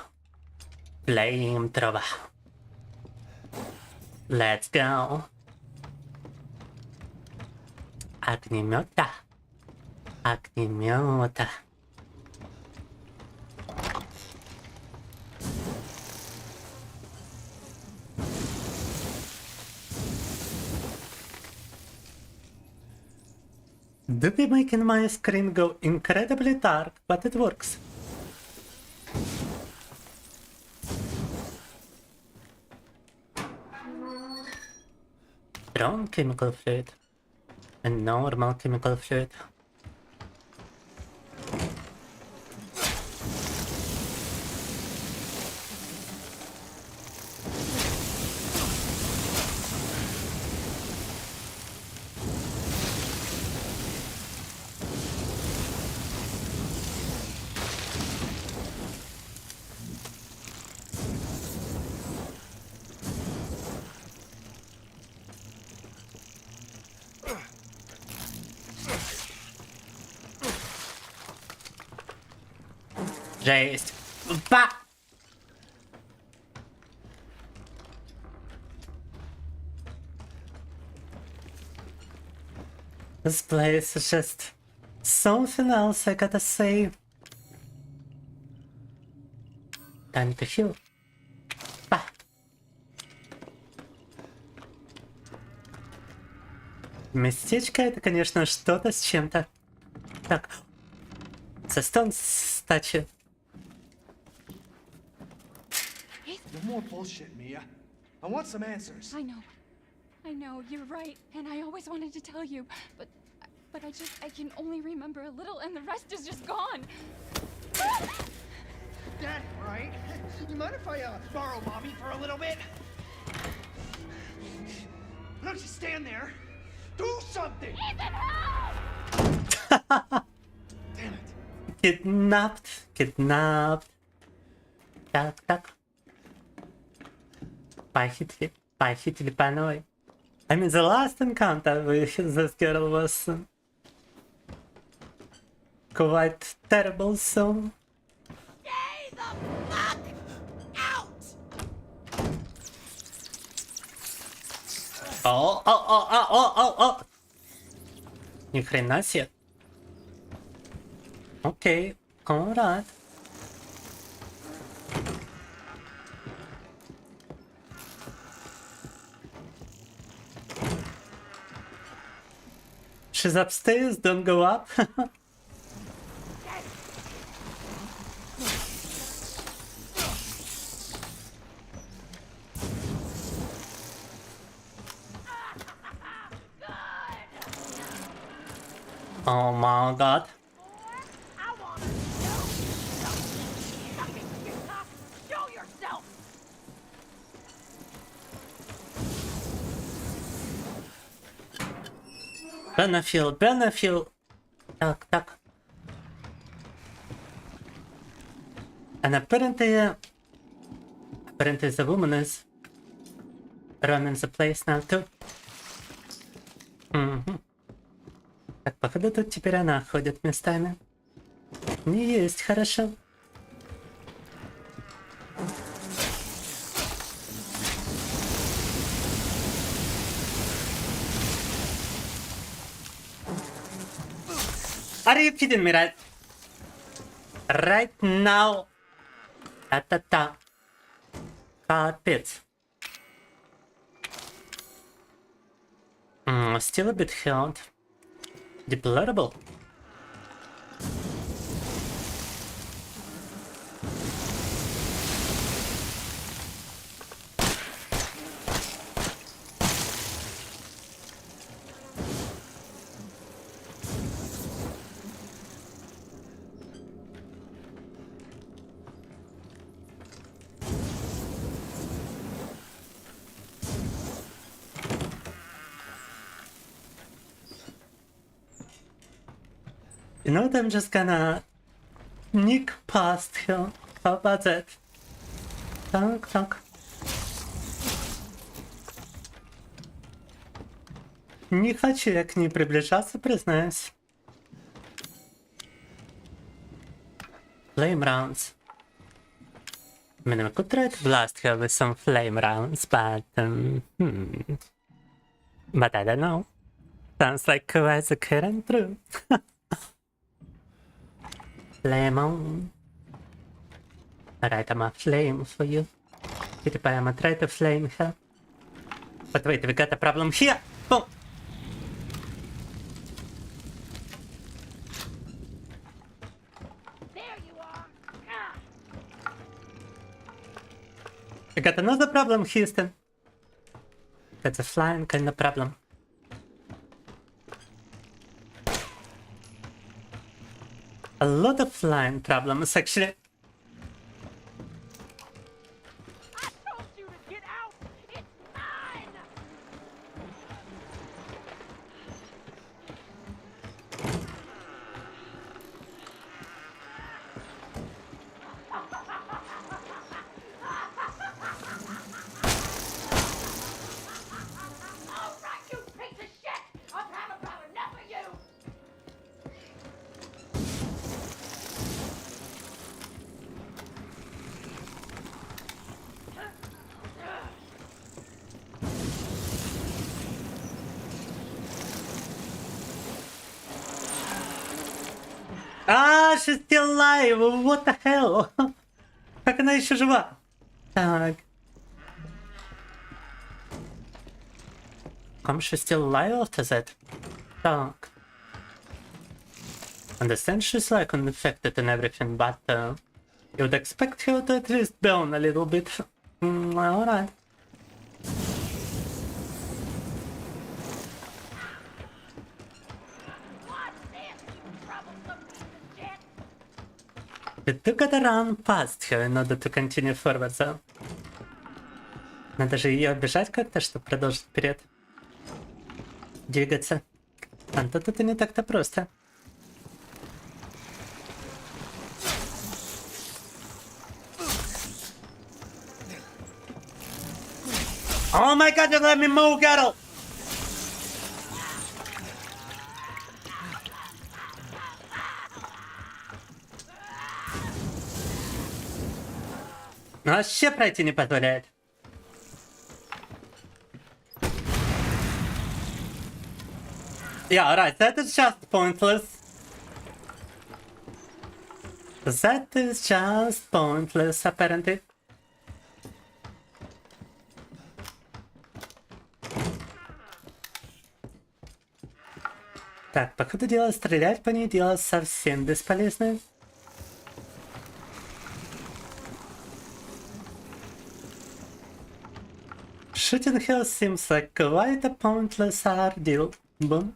Let's go. Огнемета. do be making my screen go incredibly dark, but it works. Strong chemical fluid and normal chemical fluid. Жесть. Ба! This place is just something else, I gotta say. Time to heal. Ба! Местечко это, конечно, что-то с чем-то. Так. Сестон, кстати. No more bullshit, Mia. I want some answers. I know, you're right, and I always wanted to tell you, but I can only remember a little, and the rest is just gone. That right? You mind if I borrow Mommy for a little bit? Why don't you stand there? Do something! Ethan, help! Damn it. Kidnapped. Так. Похитили по новой. I mean, the last encounter with this girl was quite terrible, so... Stay the fuck out! О! Ни хрена себе. Окей, alright. She's upstairs, don't go up. Oh my god. I want to show yourself. Benefield. Так. And apparently the woman is running the place now too. Так, походу тут теперь она ходит местами. Не есть хорошо. Are you kidding me, right now? Та-та-та. Капец. Still a bit hurt. Deplorable. You know what, I'm just gonna sneak past her. How about that? Так. Не хочу я к ней приближаться, признаюсь. Flame rounds. I mean, I could try to blast her with some flame rounds, but But I don't know. Sounds like quite the current true. Flame on. Alright, I'm a flame for you. I'm gonna try to flame her. But wait, we got a problem here! Boom! I got another problem, Houston. That's a flying kind of problem. A lot of flying problems, actually. I told you to get out! It's mine! All right, you piece of shit! I've had about enough of you! Ah, she's still alive! What the hell? Как она еще жива? Так. Come, she's still alive after that? Так. Understand she's like unaffected and everything, but you would expect her to at least burn a little bit. Alright. What's this, you troublesome piece of shit? We do gotta run past her in order to continue forward, so... Надо же ее обижать как-то, чтобы продолжить вперед. Двигаться. А тут это не так-то просто. Oh my god, you let me move, girl! Вообще пройти не позволяет. Yeah, right, that is just pointless. That is just pointless, apparently. Так, по ходу дела стрелять по ней дело совсем бесполезное. Shooting her seems like quite a pointless ordeal. Boom.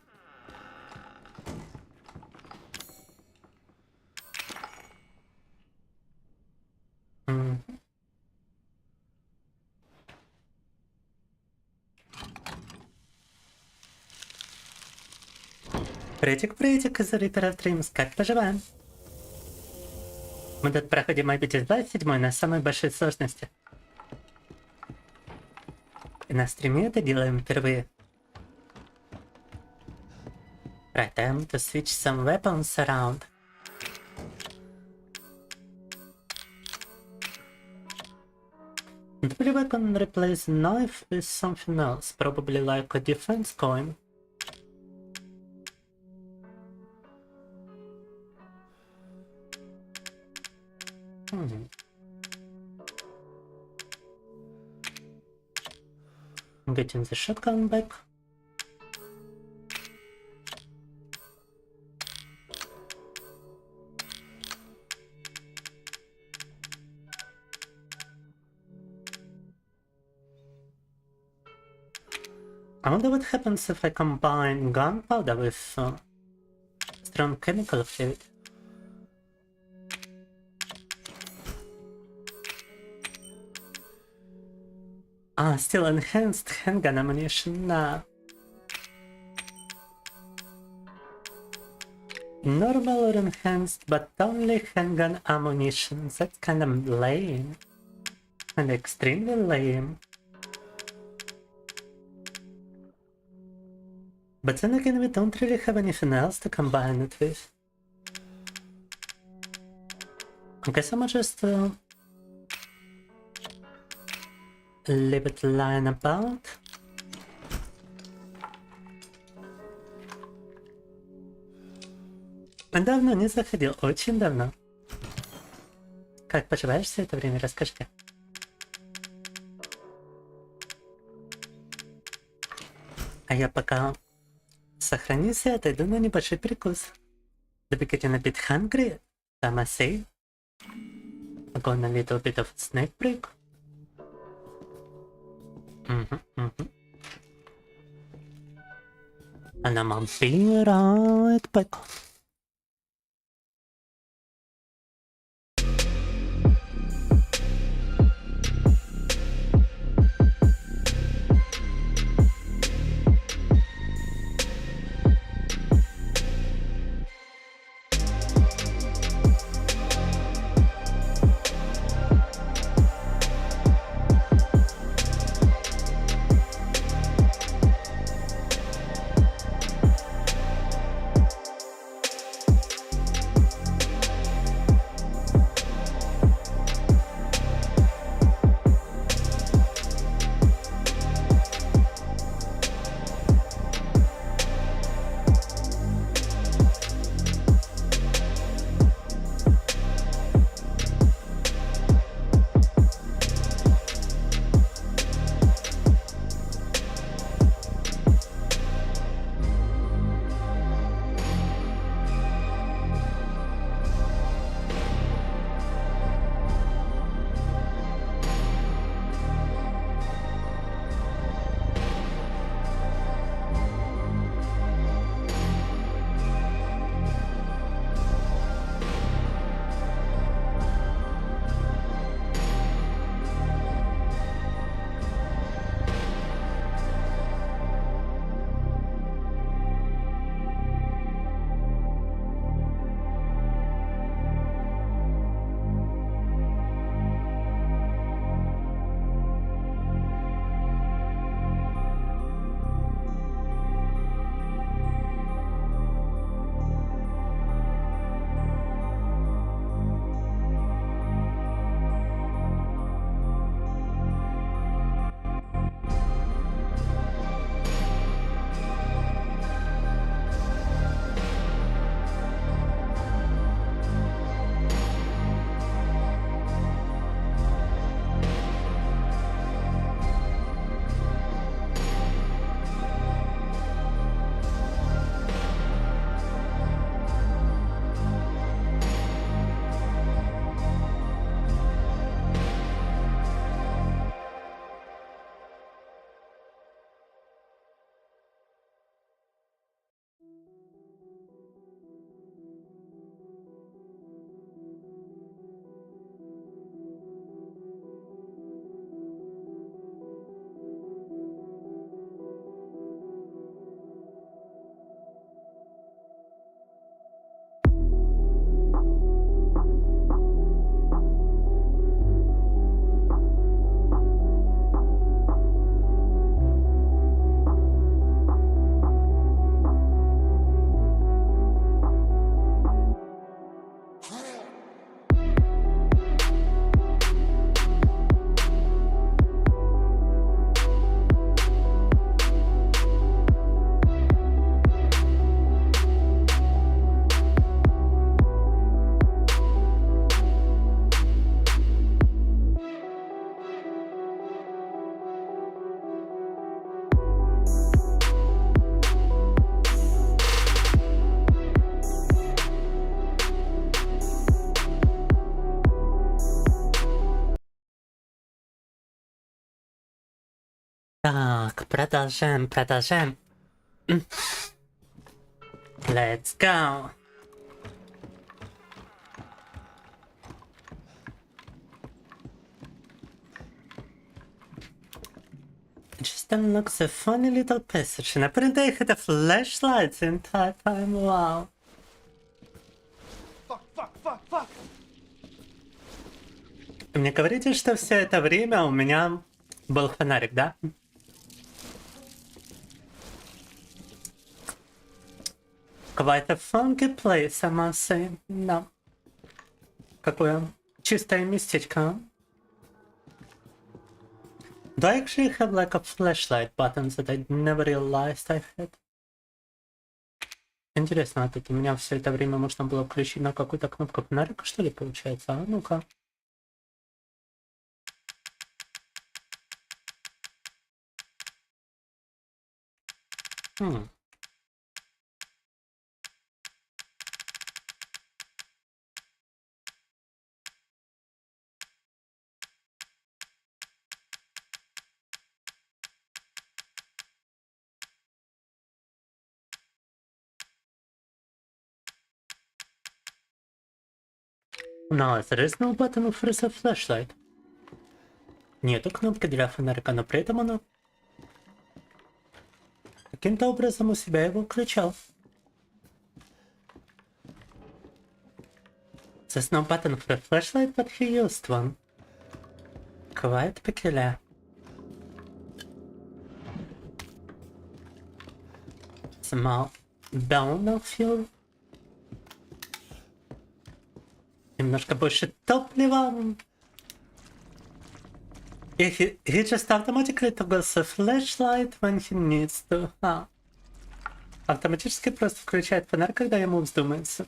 Приветик из Reaper of Dreams, как поживаем? Мы тут проходим обитель 27 на самой большой сложности. И на стриме это делаем впервые. Right, time to switch some weapons around. The weapon replace knife with something else, probably like a defense coin. I'm getting the shotgun back. I wonder what happens if I combine gunpowder with strong chemical fluid. Ah, still enhanced handgun ammunition. Nah. Normal or enhanced, but only handgun ammunition. That's kind of lame. And extremely lame. But then again, we don't really have anything else to combine it with. I guess I'm just leave it lying about. Давно не заходил, очень давно. Как поживаешь все это время, расскажи-ка. А я пока сохранюсь и отойду на небольшой перекус. To be getting a bit hungry, I must say. I got a little bit of snack break. Она мобилирует бэк. Так, продолжаем. Let's go. Just unlock the funny little passage. And apparently I had a flashlight the entire time. Wow. Fuck. Мне говорите, что все это время у меня был фонарик, да? Quite a funky place, I must say. Да. Какое чистое местечко. Do I actually have like a flashlight button that I never realized I had? Интересно, а тут у меня все это время можно было включить на какую-то кнопку фонарика, что ли, получается? А ну-ка. No, there is no button for the flashlight. Нету кнопки для фонарика, но при этом оно каким-то образом у себя его включал. There's no button for a flashlight, but he used one. Quite peculiar. Small donor fuel. Немножко больше топлива. He just automatically toggles a flashlight when he needs to. Автоматически просто включает фонарь, когда ему вздумается.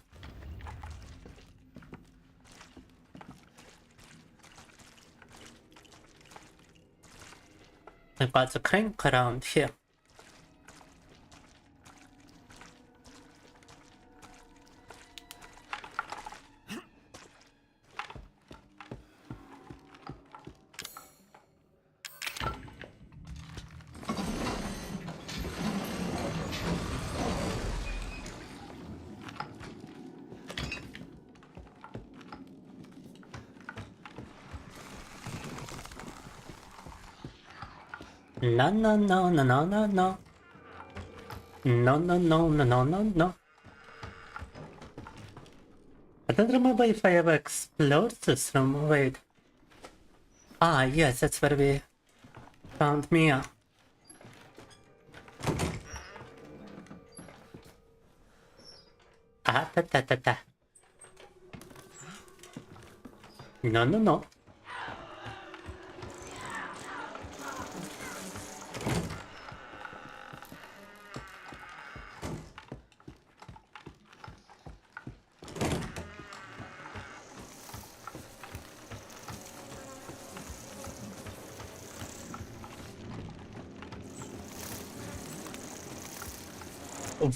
I got the crank around here. No, no, no, no, no, no, no. No, no, no, no, no, no, no. I don't remember if I ever explored this room. Wait. Yes, that's where we found Mia. Ta. No, no, no.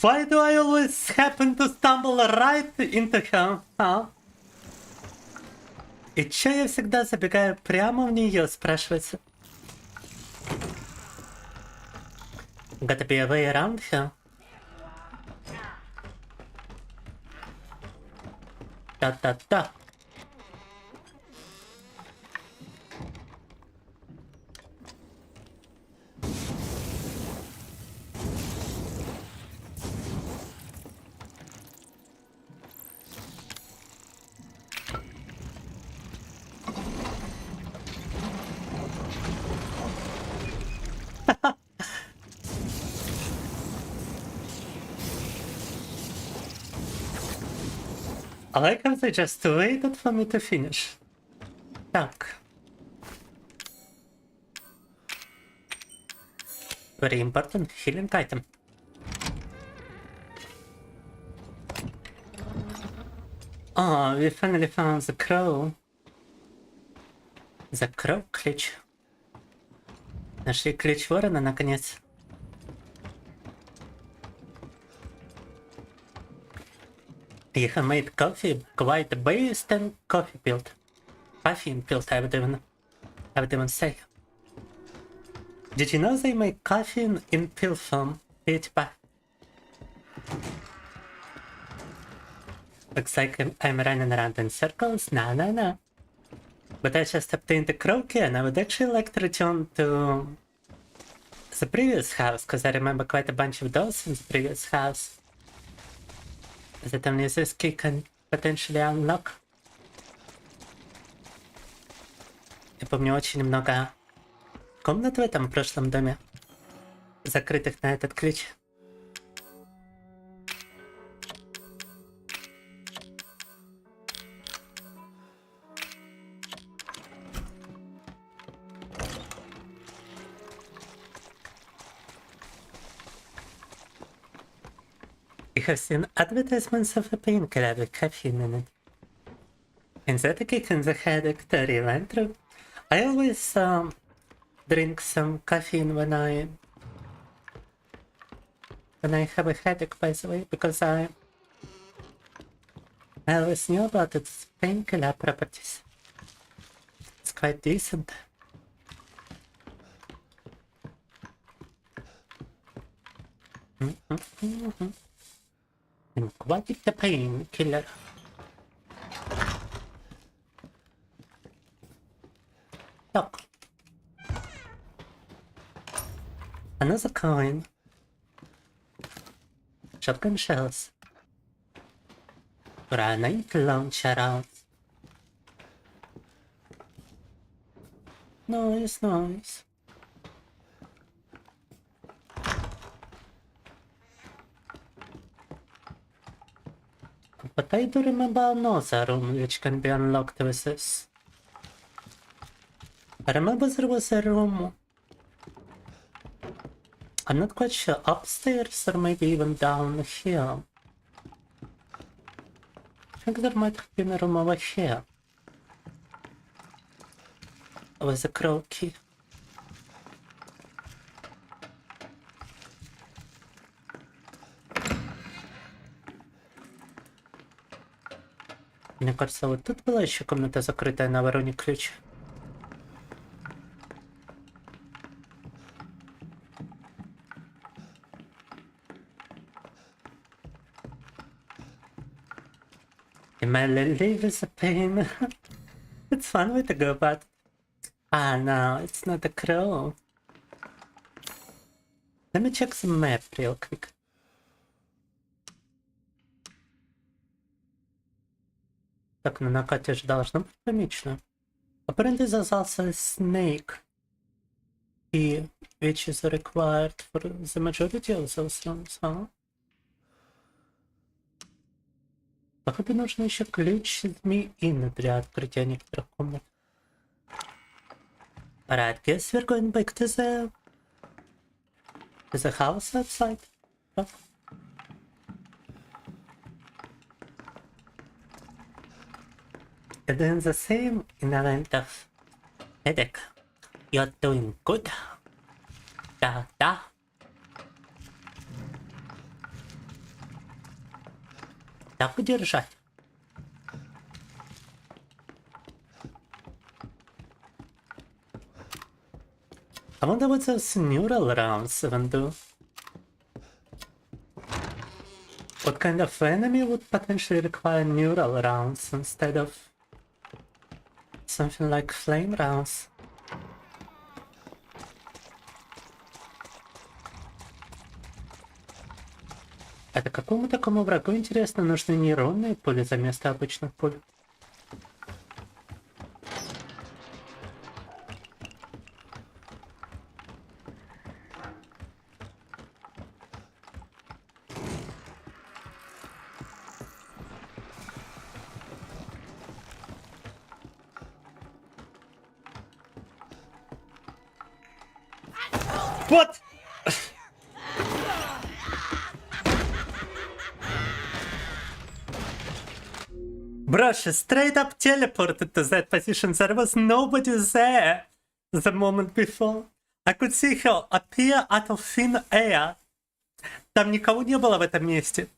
Why do I always happen to stumble right into her, huh? И чё я всегда забегаю прямо в неё, спрашивается? Gotta be a way around here. Да. I like how they just waited for me to finish. Так. Very important healing item. Oh, we finally found the crow. The crow ключ. Нашли ключ ворона, наконец. You have made coffee quite based and coffee built. Caffeine built, I would even say. Did you know they make caffeine in pill form? PewDiePie. Looks like I'm running around in circles. No. But I just obtained the crow key and I would actually like to return to the previous house, because I remember quite a bunch of those in the previous house that only this key can potentially unlock. Я помню очень много комнат в этом прошлом доме, закрытых на этот ключ. You have seen advertisements of a painkiller with caffeine in it. Is that a kick in the headache to went through? I always drink some caffeine when I have a headache, by the way, because I always knew about its painkiller properties. It's quite decent. And quite the painkiller. Another coin. Shotgun shells. Grenade launcher out. Nice, nice. But I do remember another room which can be unlocked with this. I remember there was a room. I'm not quite sure, upstairs or maybe even down here. I think there might have been a room over here. With a crow key. Мне кажется, вот тут была еще комната закрытая на вороне ключ. My life is a pain. It's fun way to go, but no, it's not a crow. Let me check the map real quick. Так, на накате же должно быть помечено. Apparently there's also a snake key, which is required for the majority of those rooms, huh? Походу нужно еще ключ змеиный для открытия некоторых комнат. Alright, guess we're going back to the house outside. Oh. You're doing the same in the event of headache. You're doing good. Да. Так удержать. I wonder what those neural rounds even do. What kind of enemy would potentially require neural rounds instead of something like flame rounds? Это какому такому врагу, интересно, нужны нейронные пули за место обычных пуль? What? Brush straight up teleported to that position. There was nobody there the moment before. I could see her appear out of thin air. Там никого не было в этом месте.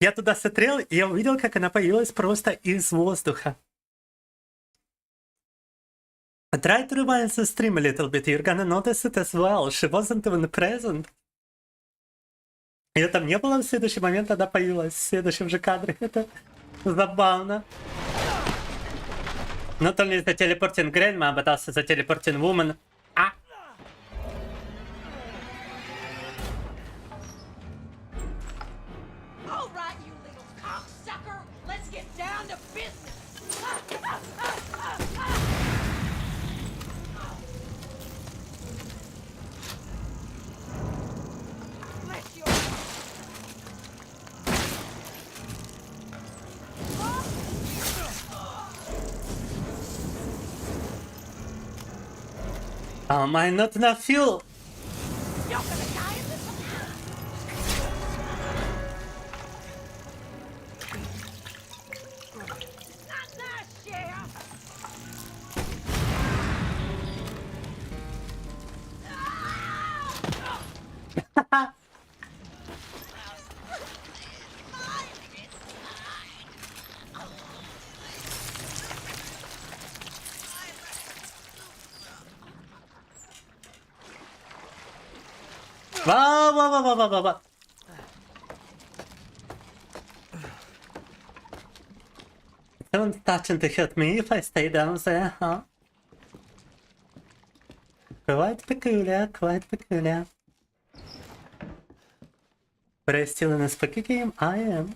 Я туда смотрел, и я увидел, как она появилась просто из воздуха. Try to rewind the stream a little bit, you're gonna notice it as well. She wasn't even present. Ее там не было в следующий момент, она появилась в следующем же кадре. Это забавно. Not only the teleporting grandma, but also the teleporting woman. All right, you little cocksucker. Let's get down to business. Bless your Oh my, not enough fuel. You're gonna die in this Not nice, yeah. Wow. Don't touch to hurt me if I stay down there, huh? Quite peculiar, quite peculiar. But I still in a spooky game? I am.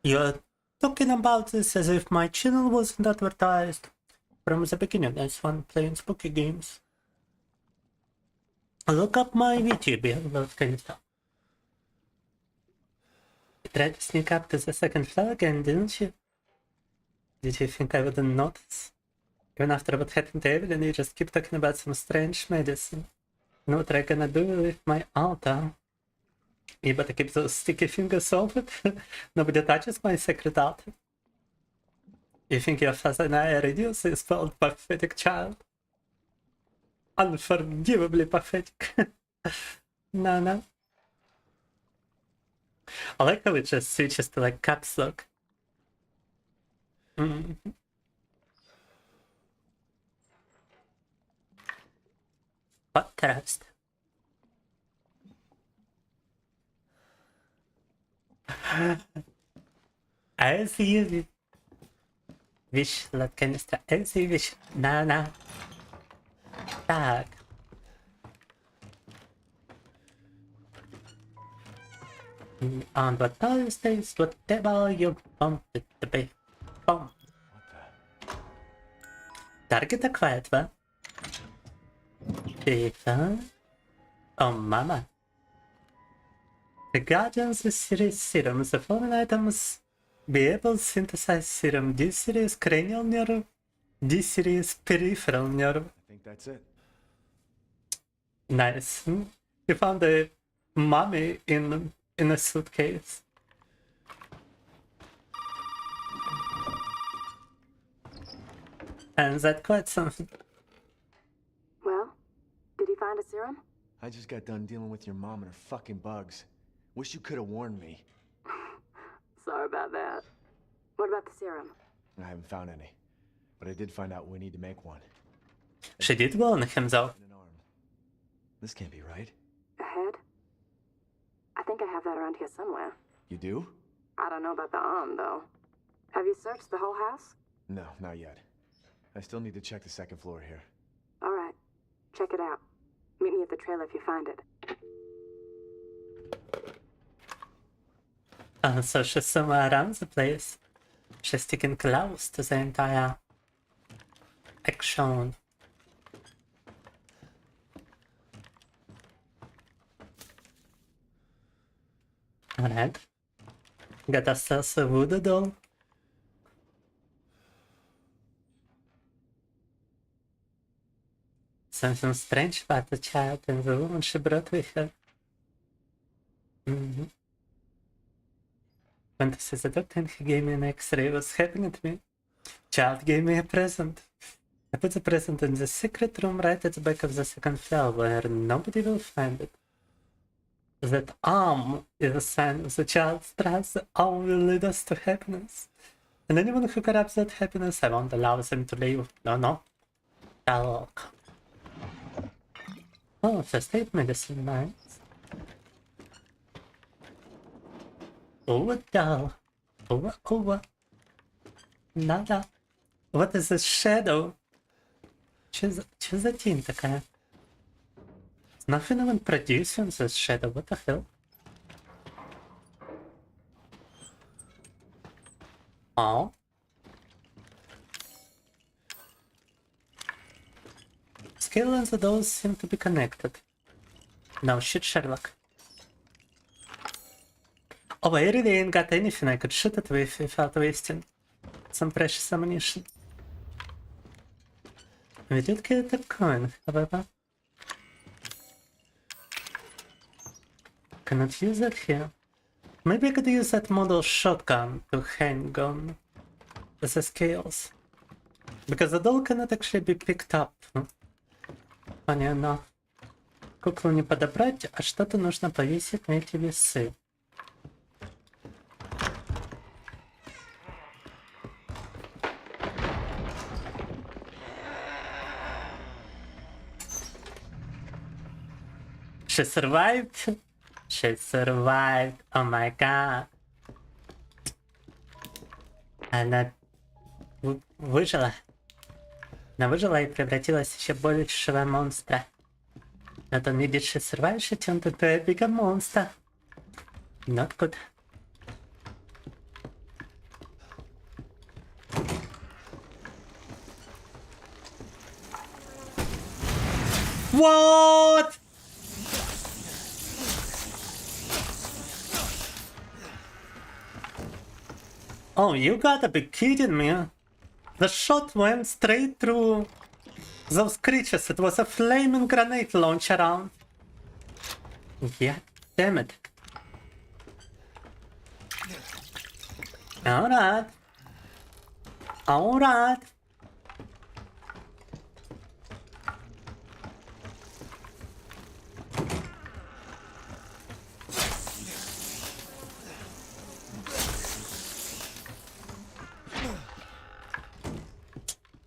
You're talking about this as if my channel wasn't advertised from the beginning as one playing spooky games. Look up my vTuber, that kind of stuff. You tried to sneak up to the second floor again, didn't you? Did you think I wouldn't notice? Even after what happened to Evelyn, you just keep talking about some strange medicine. You know what I'm gonna do with my altar? You better keep those sticky fingers off it. Nobody touches my sacred altar. You think your father and I reduce this spoiled pathetic child? Unforgivably pathetic. No. I like how it just switches to like caps lock. What trust? I see you. Wish, lad kanistra. I see wish. Na. Tak. On what Thursdays, whatever you want it to be. Boom. Target acquired, wa? Paper. Oh, mama. The Guardians series serum. The following items be able to synthesize serum. D series cranial nerve. D series peripheral nerve. I think that's it. Nice. You found a mummy in a suitcase. And that's quite something. Well, did he find a serum? I just got done dealing with your mom and her fucking bugs. Wish you could have warned me. Sorry about that. What about the serum? I haven't found any, but I did find out we need to make one. She did warn him though. In an arm. This can't be right. A head? I think I have that around here somewhere. You do? I don't know about the arm, though. Have you searched the whole house? No, not yet. I still need to check the second floor here. All right. Check it out. Meet me at the trailer if you find it. So she's somewhere around the place. She's sticking close to the entire action. Alright. Got ourselves a voodoo doll. Something strange about the child and the woman she brought with her. Went to see the doctor and he gave me an x-ray. What's happening to me? Child gave me a present. I put the present in the secret room right at the back of the second floor where nobody will find it. That arm is a sign of the child's trust. The arm will lead us to happiness. And anyone who corrupts that happiness, I won't allow them to live. No. Talk. Oh, first aid medicine, nice. Over doll. Over. Nada. What is this shadow? Что за тень такая? Nothing even producing this shadow, what the hell? Oh. Skill and the dolls seem to be connected. No shit, Sherlock. Oh, I really ain't got anything I could shoot it with without wasting some precious ammunition. We did get a coin, however. Cannot use that here. Maybe I could use that model shotgun to hang on the scales. Because the doll cannot actually be picked up. Funny enough. Куклу не подобрать, а что-то нужно повесить на эти весы. She survived. She survived. Oh my god. Она выжила. Она выжила и превратилась в еще большего монстра. Not only did she survive, she turned into a bigger monster. Not good. What? Oh, you gotta be kidding me. The shot went straight through those creatures. It was a flaming grenade launcher round. Yeah, damn it. Alright. Alright.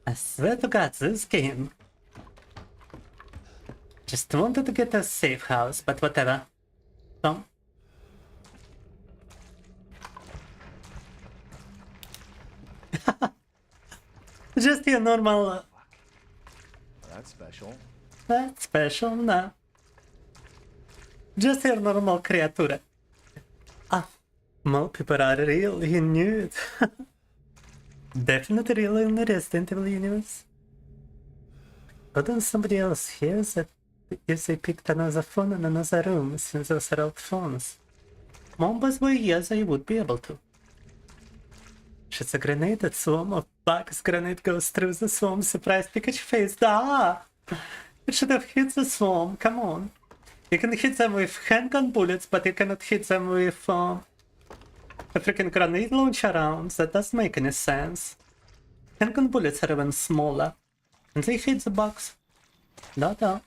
I swear to God, this game. Just wanted to get a safe house, but whatever. So. Just your normal. That's special. That's special, no. Just your normal creature. Ah, more people are really nude. Definitely really in the Resident Evil universe. Couldn't somebody else hear that if they picked another phone in another room since those are old phones? Mombas were yes, I would be able to. Shoots a grenade at swarm of bugs. Grenade goes through the swarm. Surprise Pikachu face. Ah! It should have hit the swarm. Come on. You can hit them with handgun bullets, but you cannot hit them with a freaking grenade launcher rounds. That doesn't make any sense. Handgun bullets are even smaller. And they hit the bugs. No.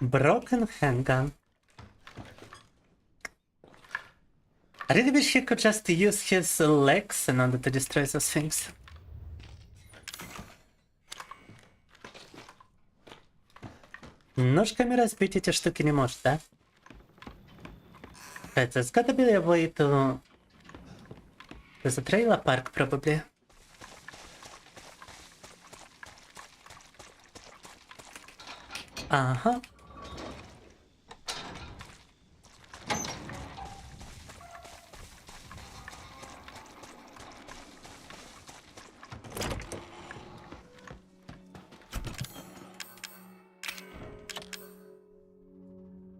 Broken handgun. I really wish he could just use his legs in order to destroy those things. Ножками разбить эти штуки не может, да? But there's gotta be a way to... There's a trailer park, probably. Uh-huh.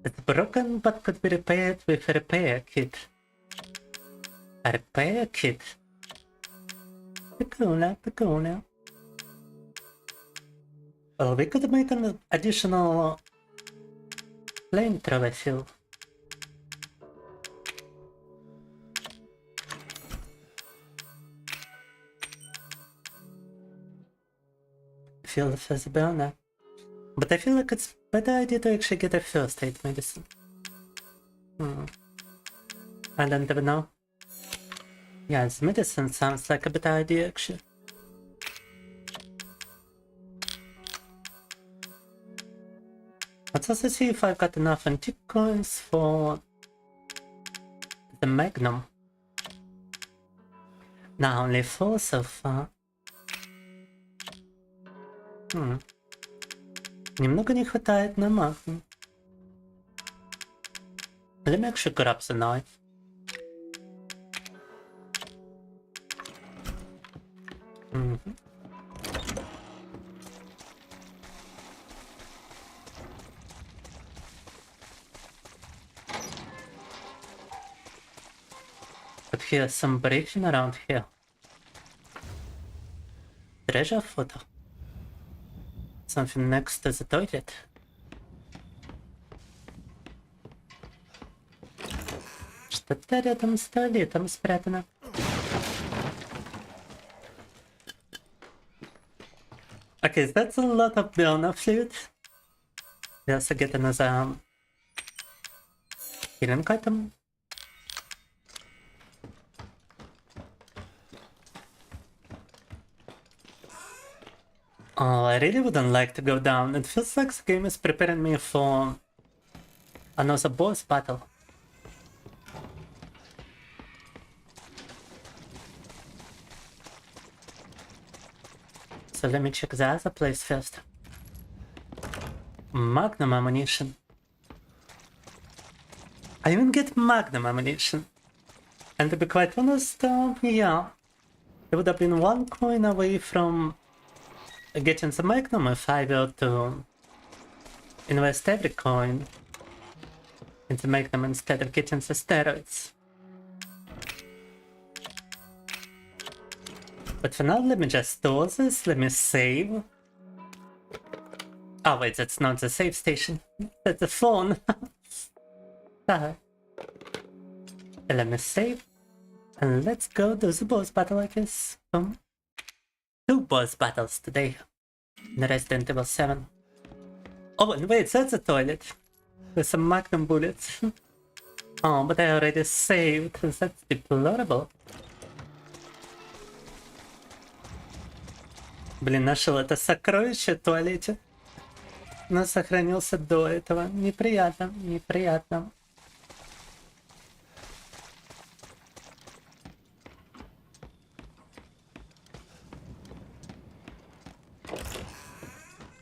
It's broken but could be repaired with a repair kit. A repair kit? Peculiar. Well, we could make an additional flamethrower field. Field as a burner. But I feel like it's a better idea to actually get a first aid medicine. I don't even know. Yeah, this medicine sounds like a better idea actually. Let's also see if I've got enough antique coins for the Magnum. Now only 4 so far. Немного не хватает на Magnum. Let me actually grab the knife. But here's some breaking around here. Treasure photo. Something next to the toilet. Что-то рядом с туалетом спрятано. Okay, that's a lot of burner fluid. We also get another healing item. Oh, I really wouldn't like to go down. It feels like the game is preparing me for another boss battle. So let me check the other place first. Magnum ammunition. I even get magnum ammunition. And to be quite honest, yeah. It would have been 1 coin away from getting the magnum if I were to invest every coin into magnum instead of getting the steroids. But for now, let me just store this, let me save. Oh wait, that's not the save station, that's the phone. Let me save, and let's go do the boss battle, I guess. 2 boss battles today in Resident Evil 7. Oh, and wait, that's a toilet with some magnum bullets. Oh, but I already saved, that's deplorable. Блин, нашел это сокровище в туалете. Но сохранился до этого. Неприятно, неприятно.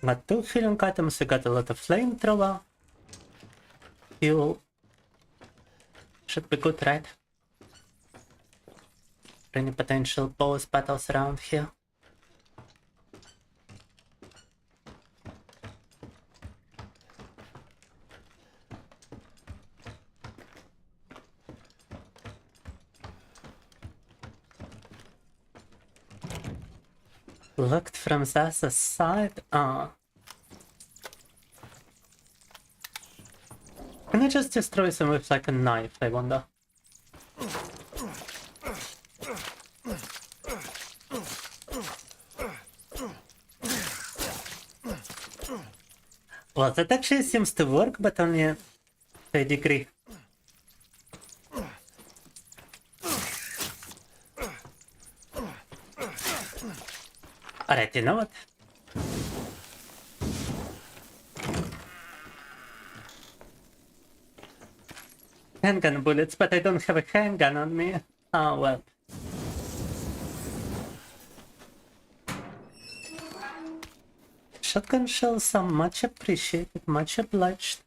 Got 2 healing items, we got a lot of flamethrower. Fuel. Should be good, right? Any potential boss battles around here? Looked from the other side. Can I just destroy them with like a knife, I wonder? Well, that actually seems to work, but only to a degree. Alright, you know what? Handgun bullets, but I don't have a handgun on me. Oh well. Shotgun shells are much appreciated, much obliged.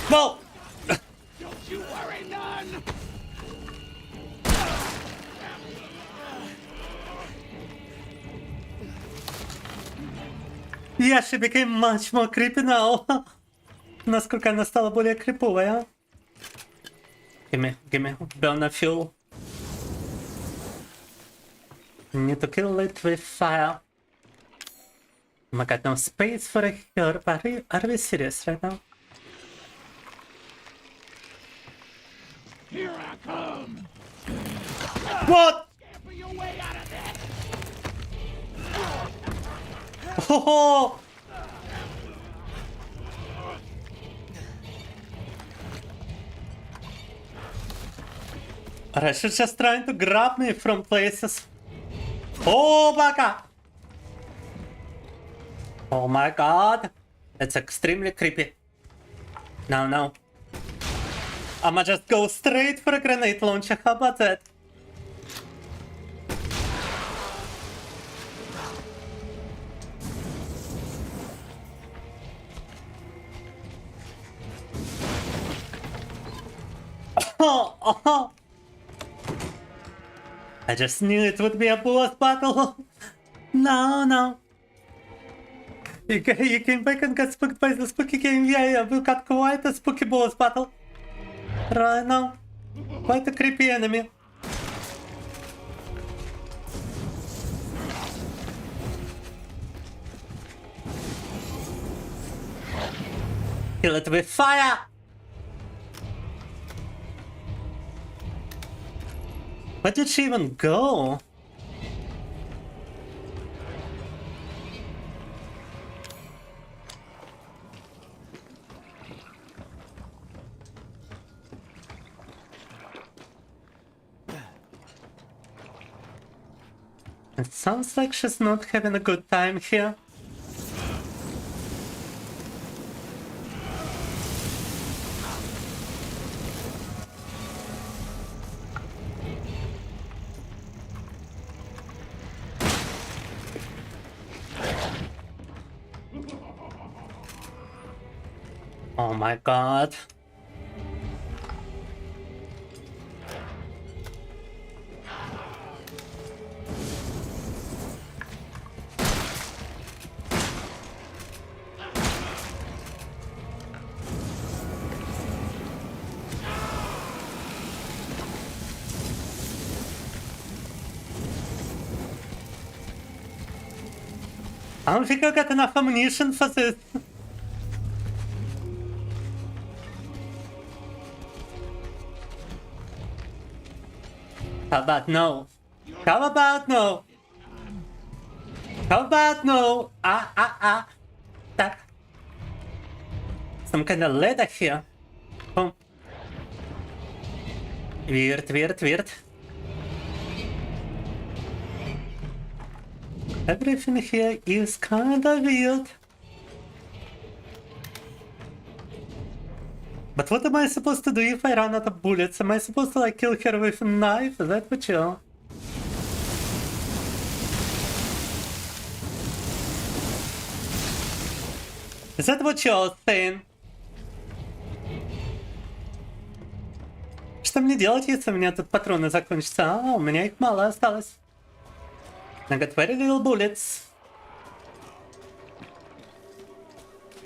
Whoa! You worry none! Yeah, she became much more creepy now. Насколько она стала более криповая. Gimme, burner fuel. Need to kill it with fire. Oh my god, no space for a herb. Are we serious right now? Here I come! What? Scamper your way out of this! Oh! Alright, she's just trying to grab me from places. Oh my god! Oh my god! That's extremely creepy. No. I'ma just go straight for a grenade launcher, how about that? Oh. I just knew it would be a boss battle. No. You came back and got spooked by the spooky game. Yeah, we got quite a spooky boss battle. Right now. Quite a creepy enemy. Kill it with fire! Where did she even go? It sounds like she's not having a good time here. Oh my god. I don't think I got enough ammunition for this. How about no? How about no? How about no? That. Some kind of leather here. Boom. Weird. Everything here is kinda weird. But what am I supposed to do if I run out of bullets? Am I supposed to like kill her with a knife? Is that what you... Is that what you're saying? Что мне делать, если у меня тут патроны закончатся? А, у меня их мало осталось. I got very little bullets.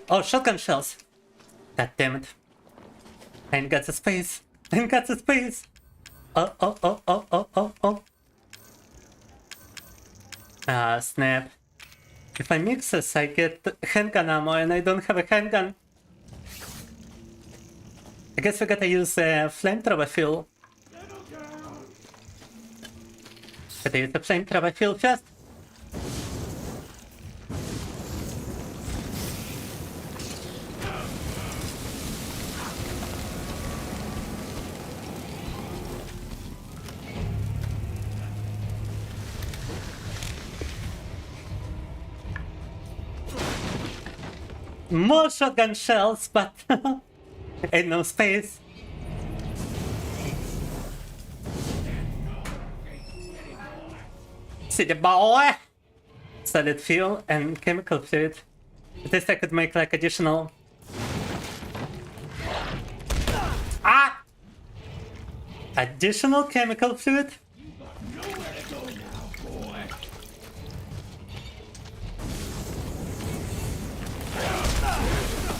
Oh, shotgun shells. God damn it. I ain't got the space. Oh. Ah, snap. If I mix this, I get handgun ammo and I don't have a handgun. I guess we gotta use flamethrower fuel. Gotta use the flamethrower fuel first. More shotgun shells, but ain't no space. See the boy! Solid fuel and chemical fluid. At least I could make like additional... Ah! Additional chemical fluid?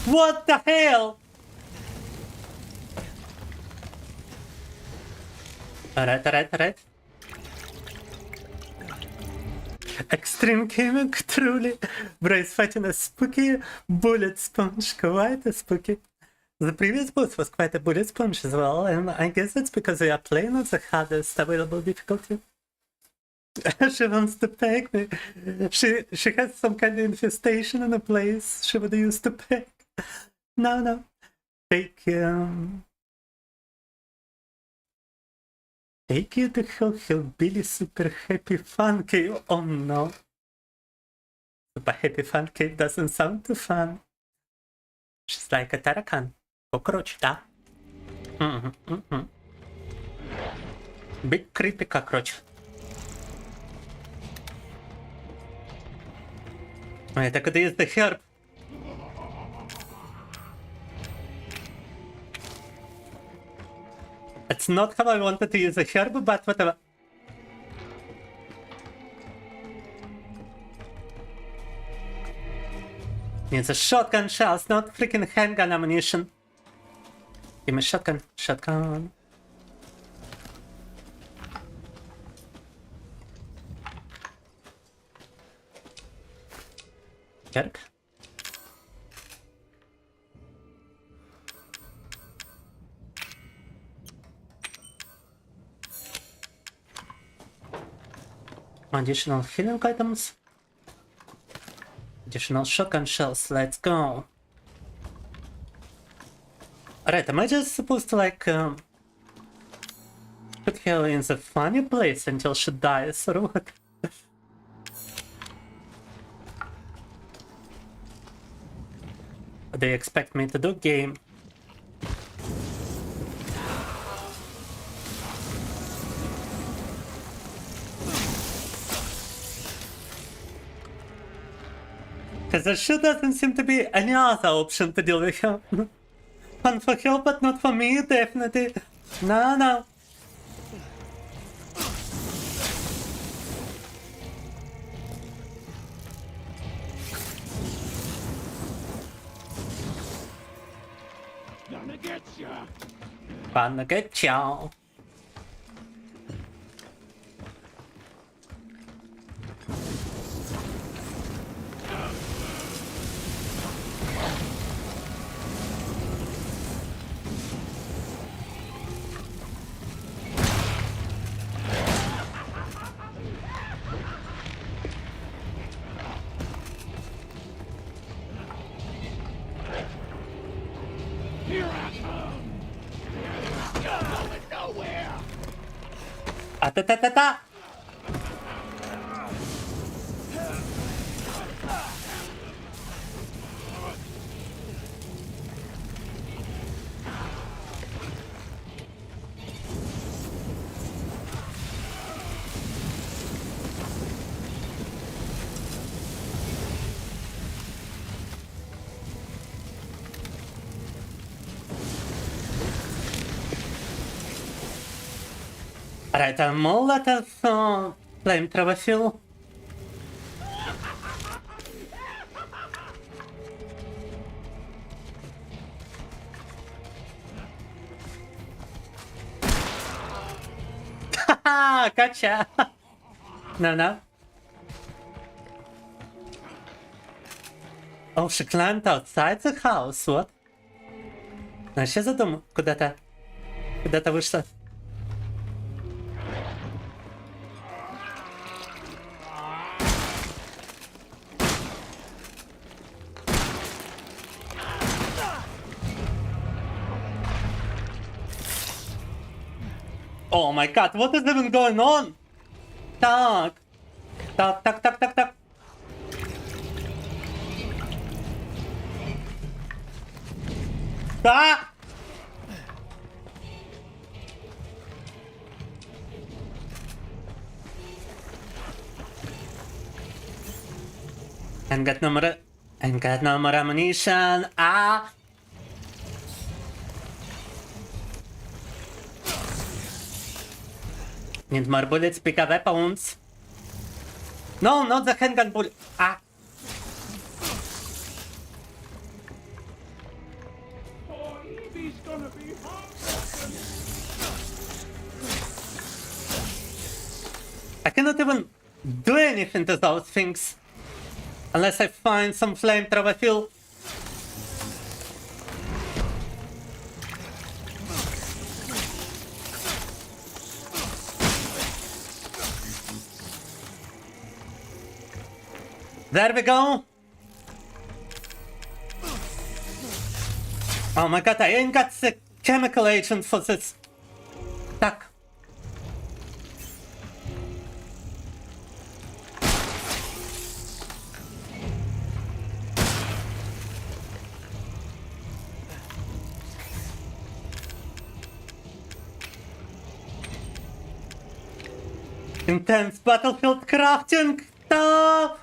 What the hell? Alright. Extreme gaming, truly. Bro is fighting a spooky bullet sponge, quite a spooky. The previous boss was quite a bullet sponge as well, and I guess it's because we are playing on the hardest available difficulty. She wants to peg me. She has some kind of infestation in a place she would use to peg. No. Take you to hell, hillbilly super happy funky. Oh no. Super happy funky doesn't sound too fun. She's like a tarakan. Cockroach, да? Big creepy cockroach. Wait, I could use the herb. It's not how I wanted to use a herb, but whatever. It's a shotgun shells, not freaking handgun ammunition. Give me shotgun. Jerk. Additional healing items. Additional shotgun shells. Let's go. Alright, am I just supposed to like put her in the funny place until she dies or what? What do you expect me to do, game? Because there sure doesn't seem to be any other option to deal with her. fun for her, but not for me, definitely. No, no. Gonna get ya. Gonna get ya. Here I come. Going nowhere. Ta-ta-ta-ta! Alright, I'm all out of flamethrower fuel. Haha, gotcha! No, no. Oh, she climbed outside the house, what? Она сейчас задумала, куда-то вышла. Oh my god, what is even going on? Так. Да! Ain't got no more ammunition. Ah! Need more bullets, pick up weapons. No, not the handgun bullet. Ah! Oh, Evie's gonna be I cannot even do anything to those things. Unless I find some flamethrower fuel. There we go. Oh my god, I ain't got the chemical agent for this. Так. Intense battlefield crafting stuff.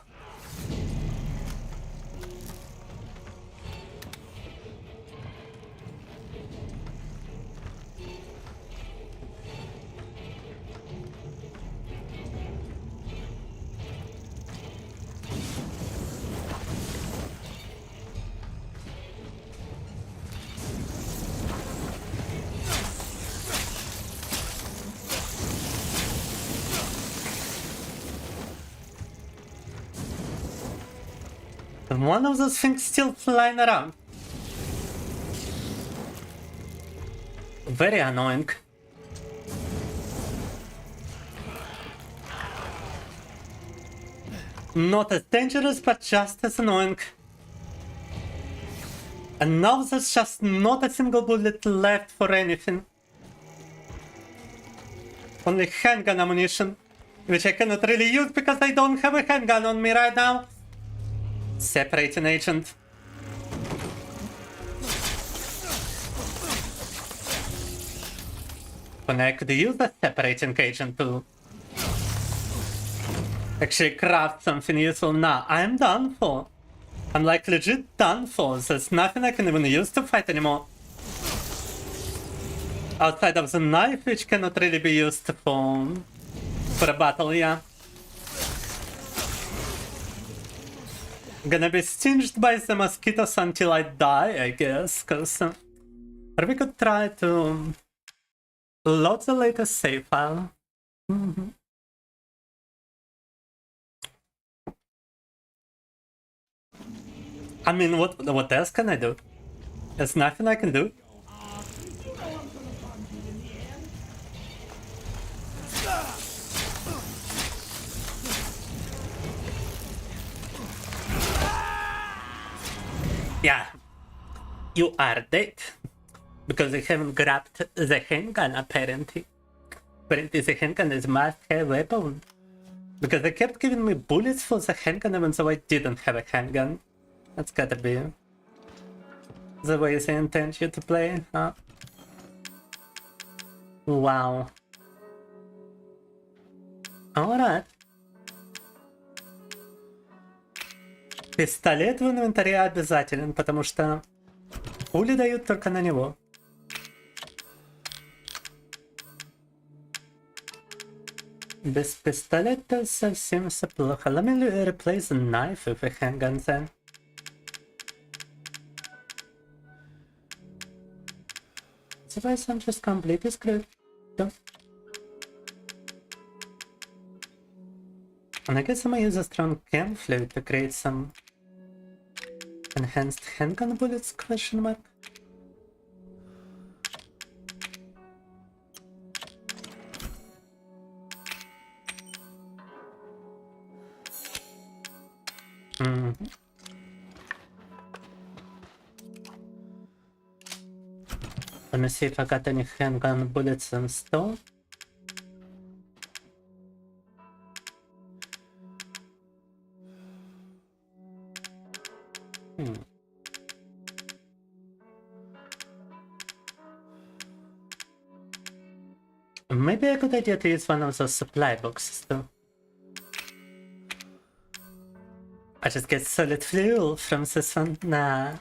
One of those things still flying around. Very annoying. Not as dangerous, but just as annoying. And now there's just not a single bullet left for anything. Only handgun ammunition, which I cannot really use because I don't have a handgun on me right now. Separating agent. When I could use the separating agent to actually craft something useful. Nah, I'm done for. I'm like legit done for. There's nothing I can even use to fight anymore. Outside of the knife, which cannot really be used for a battle, yeah. Gonna be stinged by the mosquitoes until I die, I guess, cause... or we could try to load the latest save file. I mean, what else can I do? There's nothing I can do. Yeah, you are dead. Because they haven't grabbed the handgun, apparently. Apparently the handgun is must-have weapon. Because they kept giving me bullets for the handgun even though I didn't have a handgun. That's gotta be the way they intend you to play, huh? Wow. Alright. Пистолет в инвентаре обязателен, потому что пули дают только на него. Без пистолета совсем все плохо. Let me replace the knife with a handgun then. Otherwise I'm just completely screwed. Yeah. And I guess I might use a strong cam fluid to create some enhanced handgun bullets, question mark. Let me see if I got any handgun bullets in store. Maybe a good idea to use one of those supply boxes too. I just get solid fuel from this one. Nah.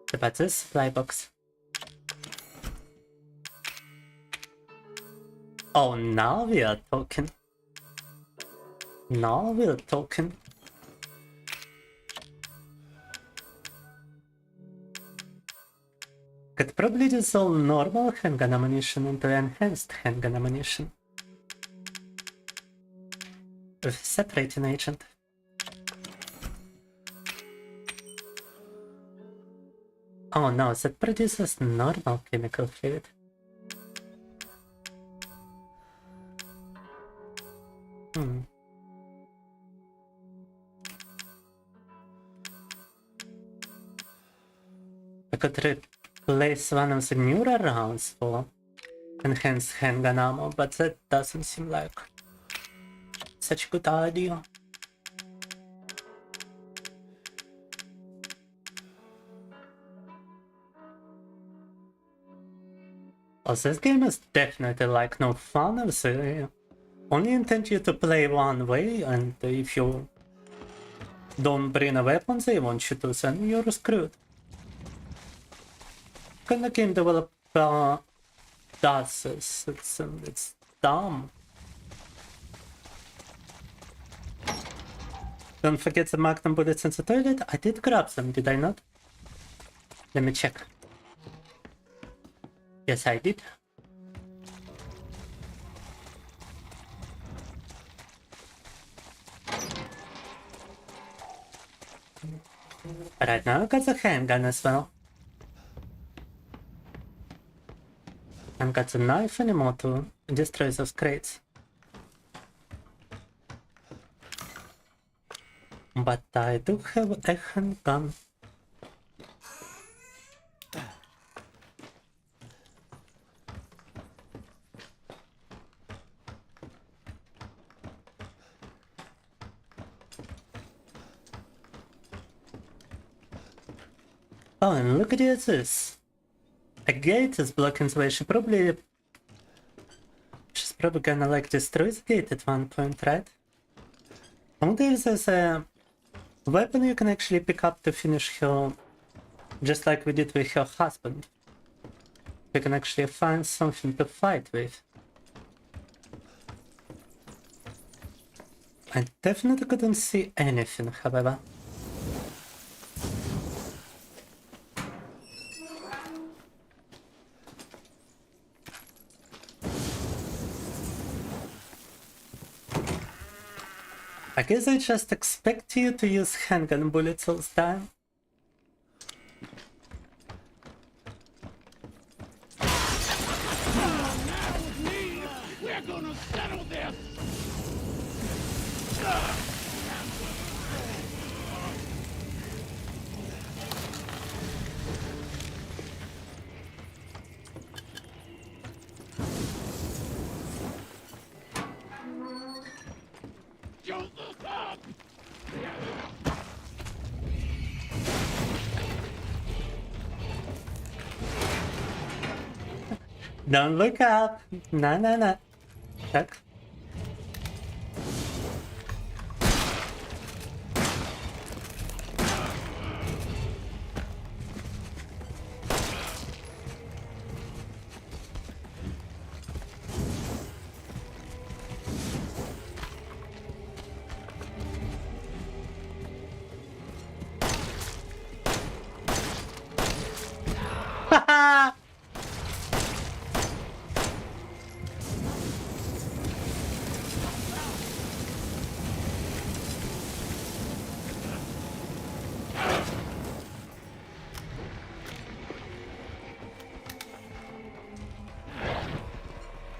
What about this supply box? Oh, now we are talking. Now we are talking. Could probably dissolve normal handgun ammunition into enhanced handgun ammunition. With a separating agent. Oh no, that produces normal chemical fluid. I could replace one of the newer rounds for enhanced handgun ammo, but that doesn't seem like such a good idea. Oh, this game is definitely like no fun. They only intend you to play one way, and if you don't bring a weapon they want you to, then you're screwed. What kind of game developer does this? It's dumb. Don't forget the magnum bullets in the toilet. I did grab them, did I not? Let me check. Yes, I did. Right now I got the handgun as well. And got the knife anymore to destroy those crates. But I do have a handgun. Oh, and look at this. A gate is blocking the way. She's probably gonna like destroy the gate at one point, right? I wonder if there's a weapon you can actually pick up to finish her Just like we did with her husband. We can actually find something to fight with. I definitely couldn't see anything, however. I guess I just expect you to use handgun bullets all the time. We're gonna settle this! Don't look up! Don't look up. No. Check. Haha!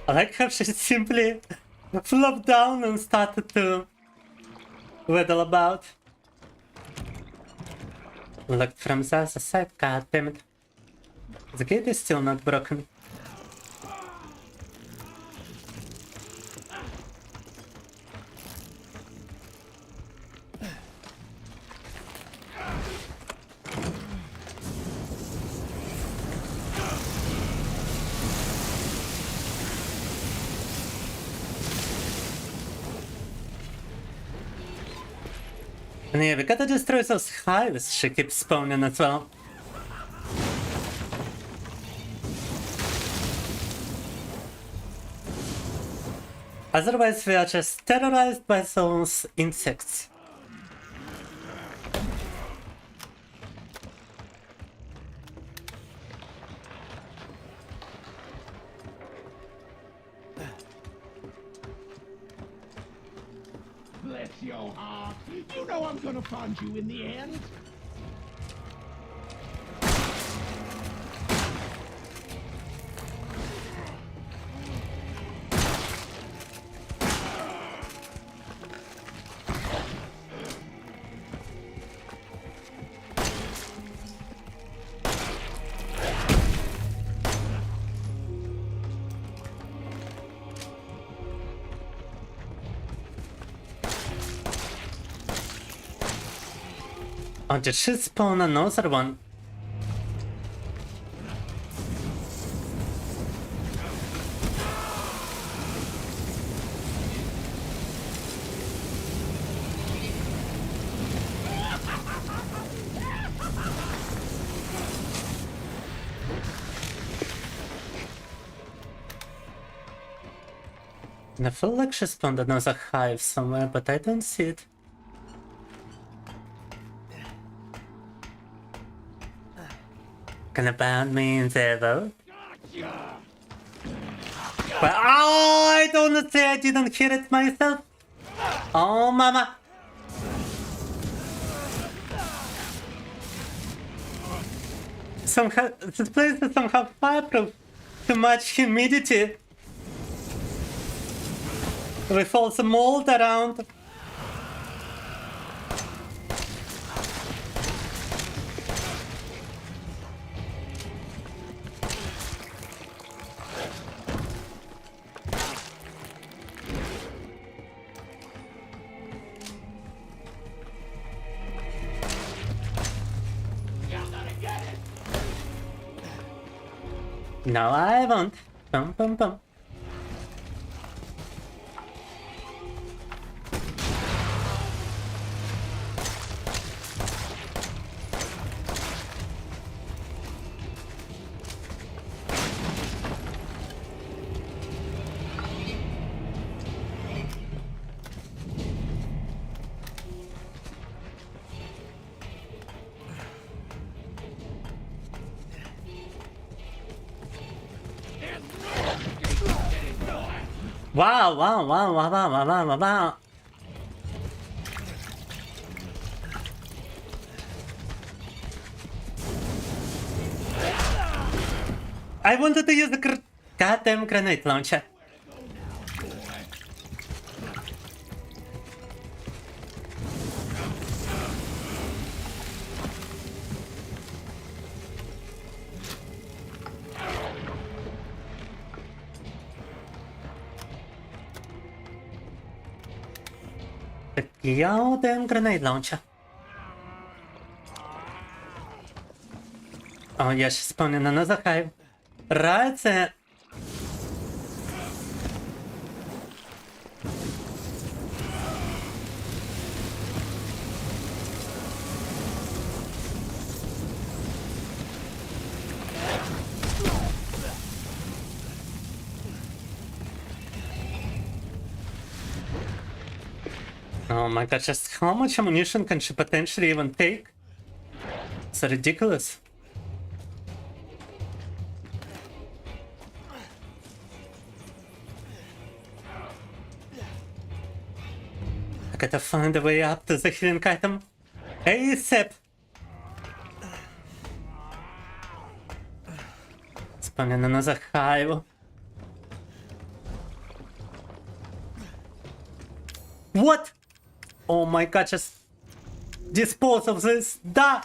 I like how she simply flopped down and started to waddle about. Looked from the other side, goddammit. The gate is still not broken. And yeah, we gotta destroy those hives she keeps spawning as well. Otherwise we are just terrorized by those insects. Bless your heart. You know I'm gonna find you in the end. Oh, did she spawn another one? And I feel like she spawned another hive somewhere, but I don't see it. Gonna bound me in there though. But oh, I don't say I didn't hear it myself. Oh mama. Somehow this place is somehow fireproof. Too much humidity. With all the mold around. No, I won't. Bum bum bum. Wow, wow, wow, wow, wow, wow, wow, wow. I wanted to use the goddamn grenade launcher. The goddamn grenade launcher. Oh yeah, she's spawning another hive. Right there. Oh my god, just how much ammunition can she potentially even take? It's ridiculous. I gotta find a way up to the healing item. ASAP! Spawning another hive. What? Oh my god, just dispose of this. Da!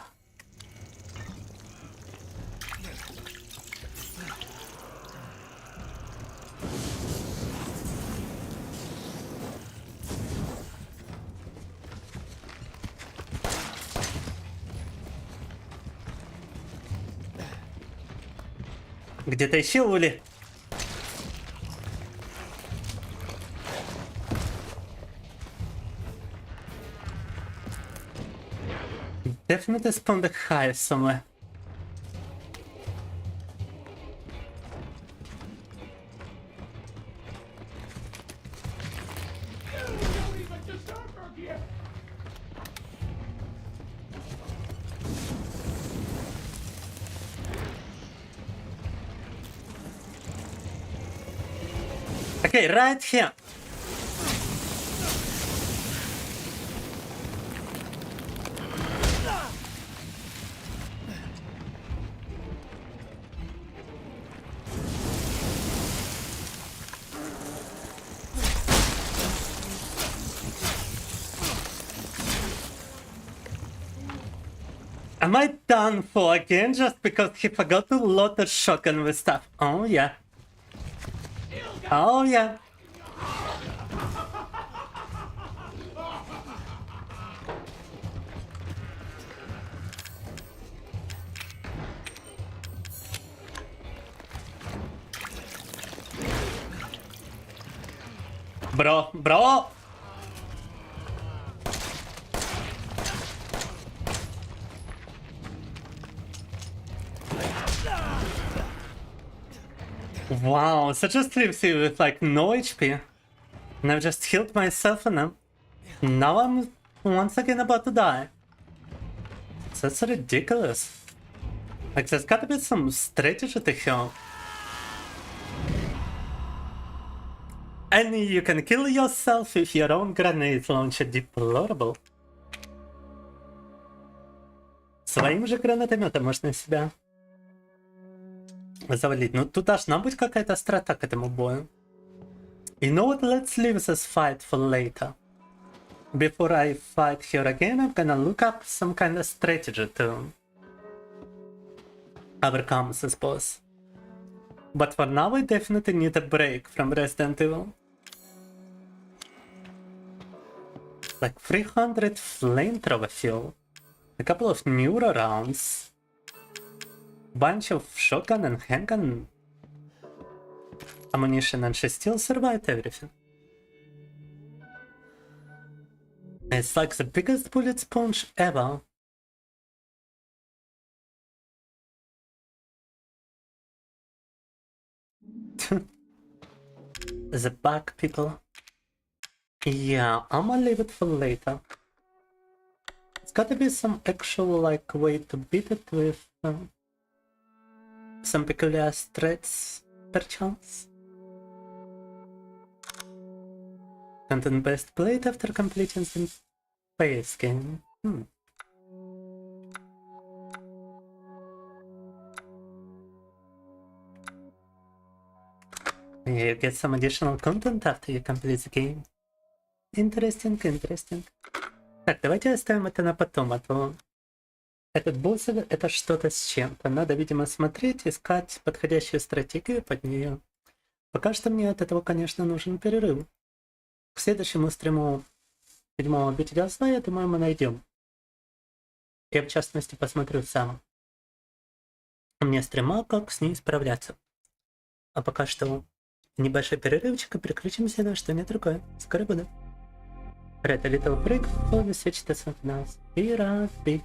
Где-то еще ули. Definitely spawned the hive somewhere. Okay, right here. Am I done for again just because he forgot to load the shotgun with stuff? Oh yeah. Oh yeah. Bro. Wow, such a sleepy with like no HP. And I've just healed myself and now I'm once again about to die. That's ridiculous. Like there's gotta be some strategy to heal. And you can kill yourself with your own grenade launcher. Deplorable. Своим же гранатометом можно себя завалить. Ну тут должна быть какая-то страта к этому бою. You know what? Let's leave this fight for later. Before I fight here again, I'm gonna look up some kind of strategy to overcome this boss. But for now, I definitely need a break from Resident Evil. Like 300 flamethrower fuel, a couple of neuro rounds, bunch of shotgun and handgun ammunition, and she still survived everything. It's like the biggest bullet sponge ever. The bug, people. Yeah, I'm gonna leave it for later. It's gotta be some actual like way to beat it with some peculiar threats, perchance. Content best played after completing the base game. You get some additional content after you complete the game. Interesting, interesting. Так, давайте оставим это на потом, а то этот босс — это что-то с чем-то. Надо, видимо, смотреть, искать подходящую стратегию под нее. Пока что мне от этого, конечно, нужен перерыв. К следующему стриму 7-го обителя зла, я думаю, мы найдем. Я, в частности, посмотрю сам. Мне стрима, как с ней справляться. А пока что небольшой перерывчик и переключимся на что-нибудь другое. Скоро буду. Red a little break before we switch to something else. Be right back.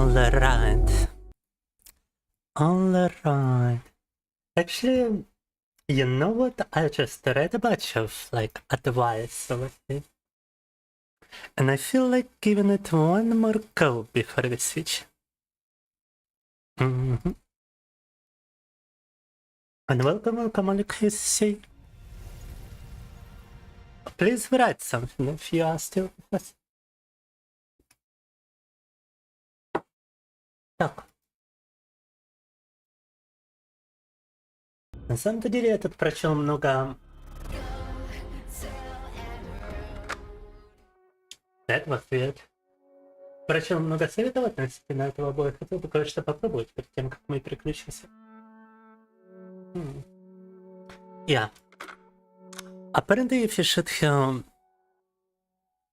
Alright. Alright. Actually, you know what? I just read a bunch of like advice over here. And I feel like giving it one more go before we switch. And welcome, Alexei. Please write something if you are still with us. Так. На самом-то деле я тут прочел много... That was weird. Прочел много советов относительно этого боя. Хотел бы кое-что попробовать перед тем, как мы переключимся. Yeah. Apparently, if you shoot her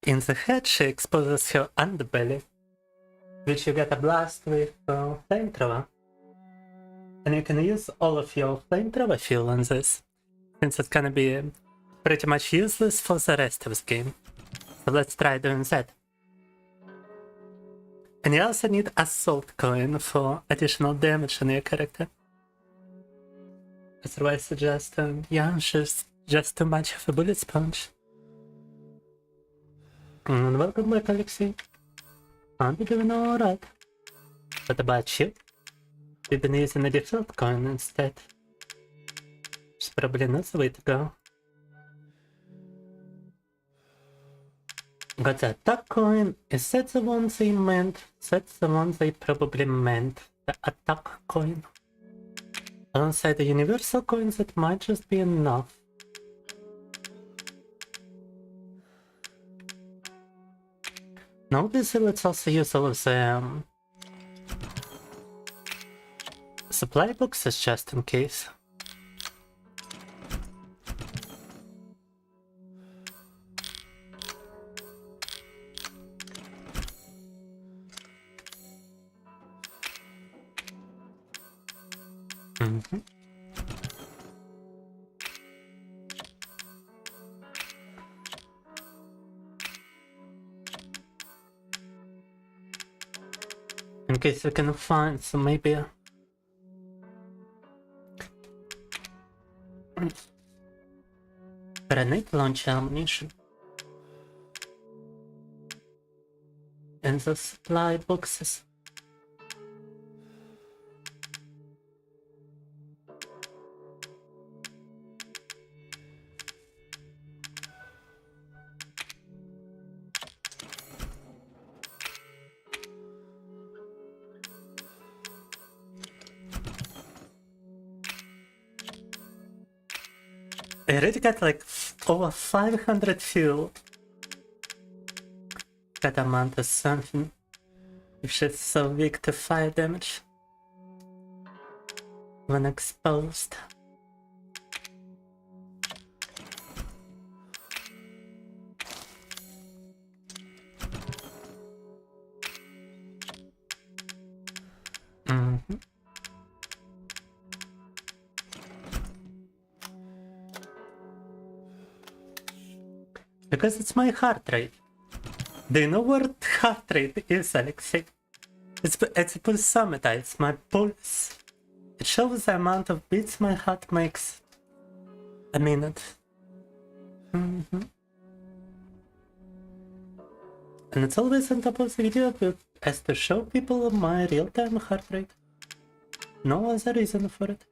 in the head, she exposes her underbelly, which you get a blast with flamethrower. And you can use all of your flamethrower fuel on this, since it's gonna be pretty much useless for the rest of the game. So let's try doing that. And you also need assault coin for additional damage on your character. Otherwise, it's just, yeah, just too much of a bullet sponge. And welcome back, Alexei. I'm doing alright. What about you? We've been using a default coin instead. It's probably not the way to go. Got the attack coin. Is that the one they meant? That's the one they probably meant. The attack coin. Alongside the universal coins, that might just be enough. Now obviously let's also use all of the supply boxes just in case. In case we can find some maybe grenade launcher ammunition in the supply boxes. I already got like over 500 fuel. That amount is something. If she's so weak to fire damage when exposed. Because it's my heart rate. Do you know what heart rate is, Alexei? It's a pulsometer, it's my pulse. It shows the amount of beats my heart makes a minute. And it's always on top of the video as to show people my real-time heart rate. No other reason for it.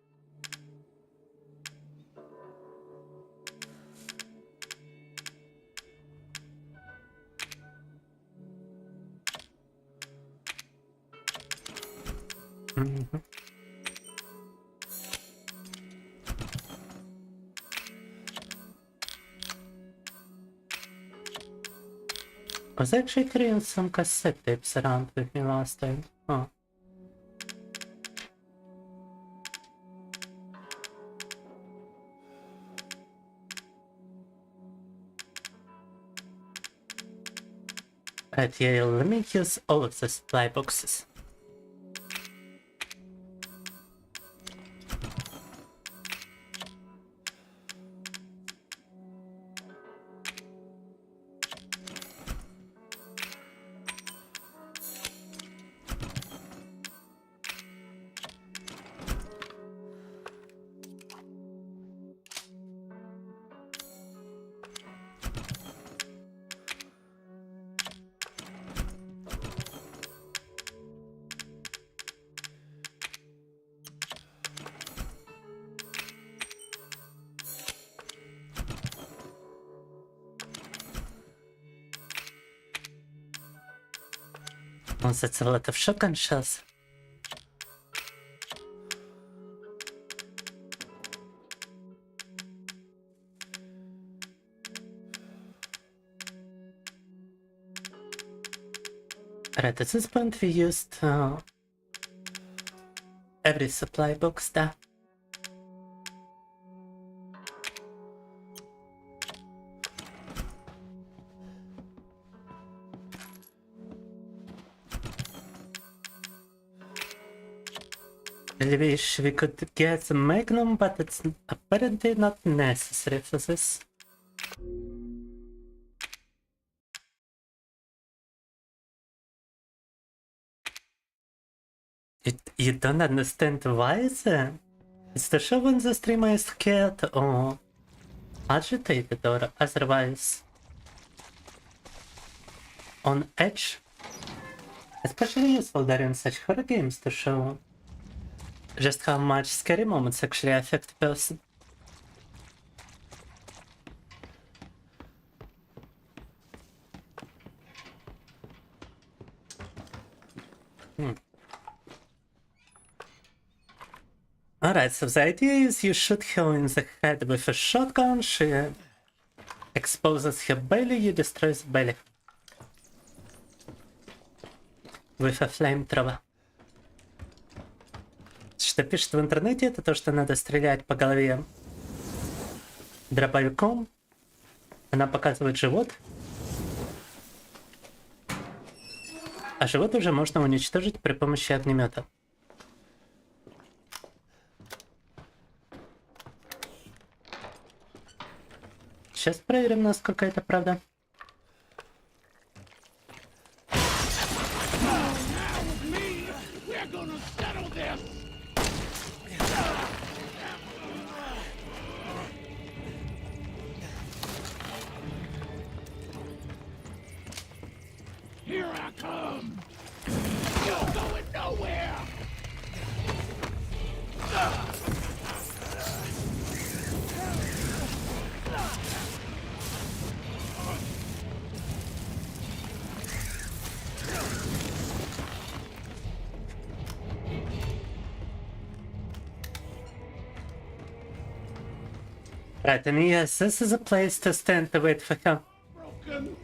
I was actually carrying some cassette tapes around with me last time. Oh. Right, yeah, let me use all of the supply boxes. Oh, that's a lot of shotgun shells. Right, at this point we used every supply box there. I wish we could get the Magnum, but it's apparently not necessary for this. You don't understand why then? It's the show when the streamer is scared or agitated or otherwise on edge. Especially useful during such horror games to show just how much scary moments actually affect a person. Alright, so the idea is you shoot her in the head with a shotgun, she exposes her belly, you destroy the belly. With a flamethrower. Что пишет в интернете, это то, что надо стрелять по голове дробовиком. Она показывает живот. А живот уже можно уничтожить при помощи огнемета. Сейчас проверим, насколько это правда. Here I come. You're going nowhere. Right, and yes, this is a place to stand to wait for her. Broken.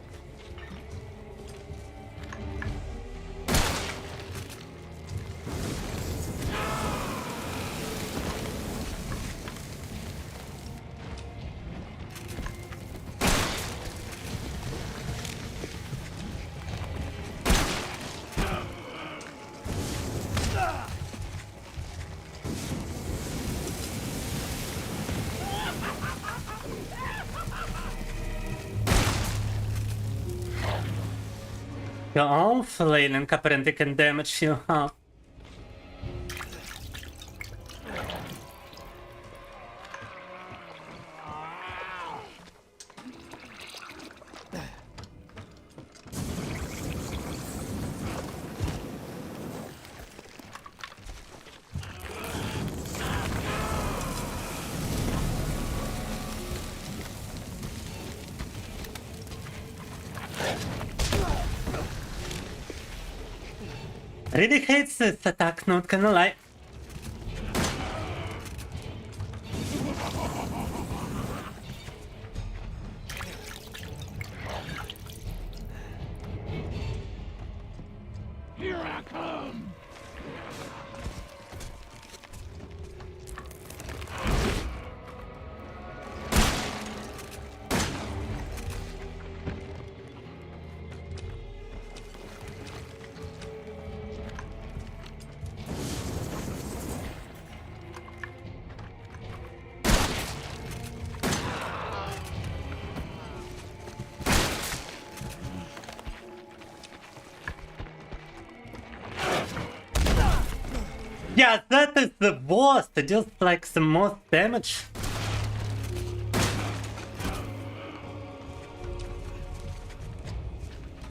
Your own flailing apparently can damage you, huh? Really hates this attack, not gonna lie. Here I come. Yeah, that is the worst. It deals like the most damage.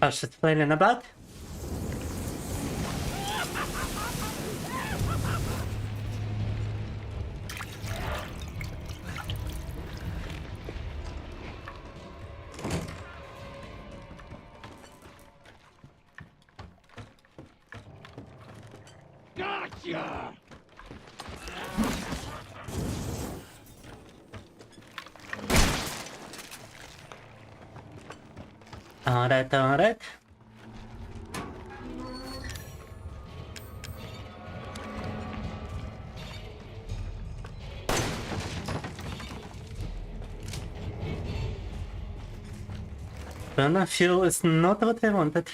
Oh, she's flailing about. Gotcha! Alright, alright. Burner fuel is not what I wanted.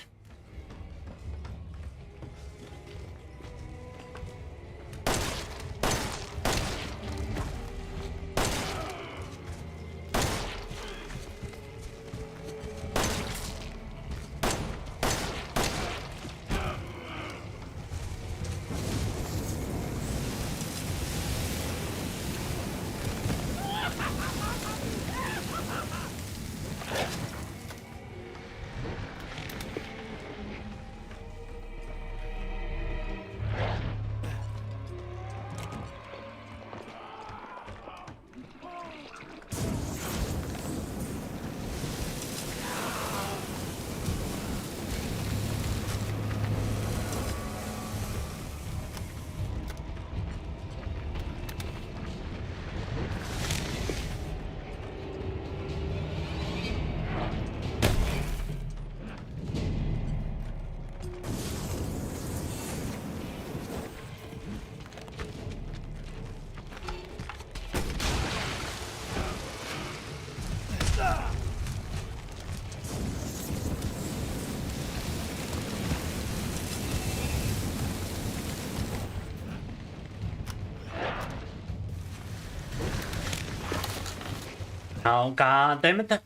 Oh god damn it.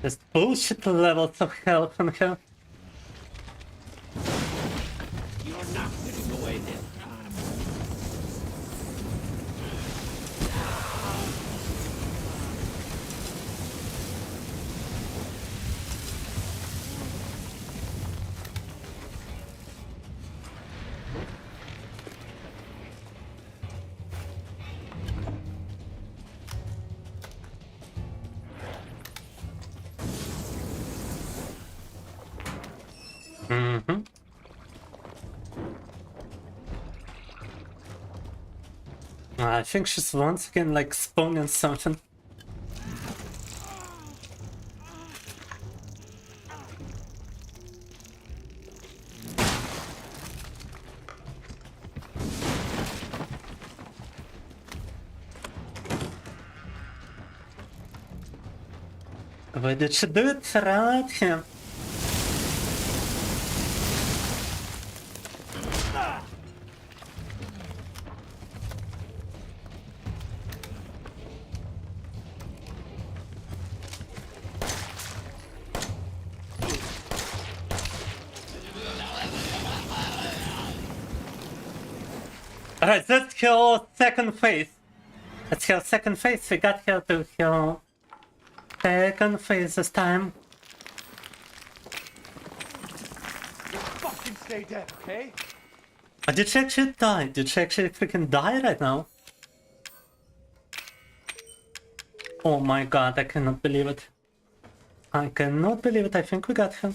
Just bullshit levels of health from here. You're not getting away this time. Mm-hmm. I think she's once again like spawning something. Why did she do it right here? Alright, that's her second phase. That's her second phase. We got her to her second phase this time. You fucking stay dead, okay? Oh, did she actually die? Did she actually freaking die right now? Oh my god, I cannot believe it. I cannot believe it. I think we got her.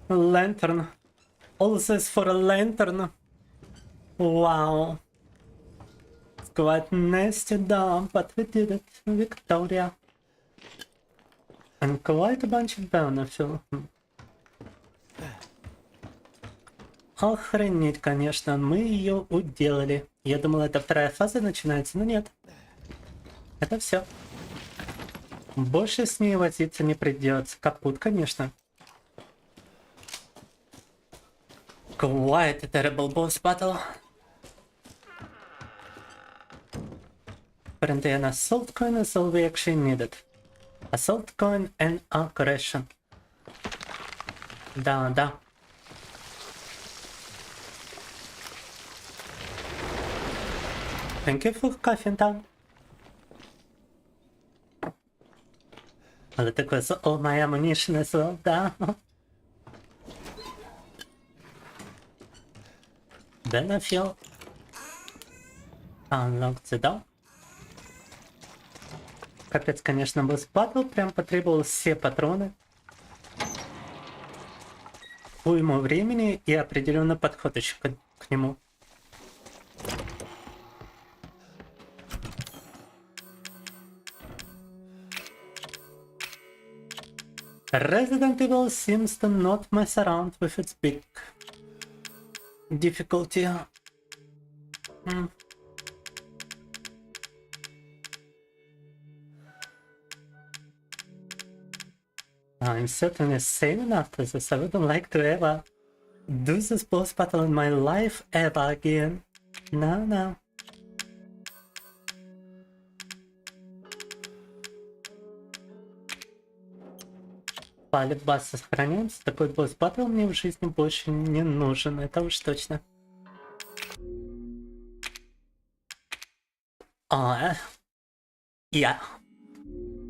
A lantern. All this for a lantern. Wow. It's quite nasty dumb, but we did it. Victoria. And quite a bunch of benefits. Охренеть, конечно, мы ее уделали. Я думал, это вторая фаза начинается, но нет. Это все. Больше с ней возиться не придется. Капут, конечно. Quite a terrible boss battle. apparently an assault coin is all we actually needed. Assault coin and aggression. Da. Thank you for coffee time. Але так was all my ammunition as well, да. Then I feel unlock the door. Капец, конечно, босс батл прям потребовал все патроны. Уйму времени и определенно подход еще к нему. Resident Evil seems to not mess around with its big difficulty. I'm certainly sane enough to this. I wouldn't like to ever do this boss battle in my life ever again. No. Палец бас сохраняется. Такой босс батл мне в жизни больше не нужен. Это уж точно. Yeah.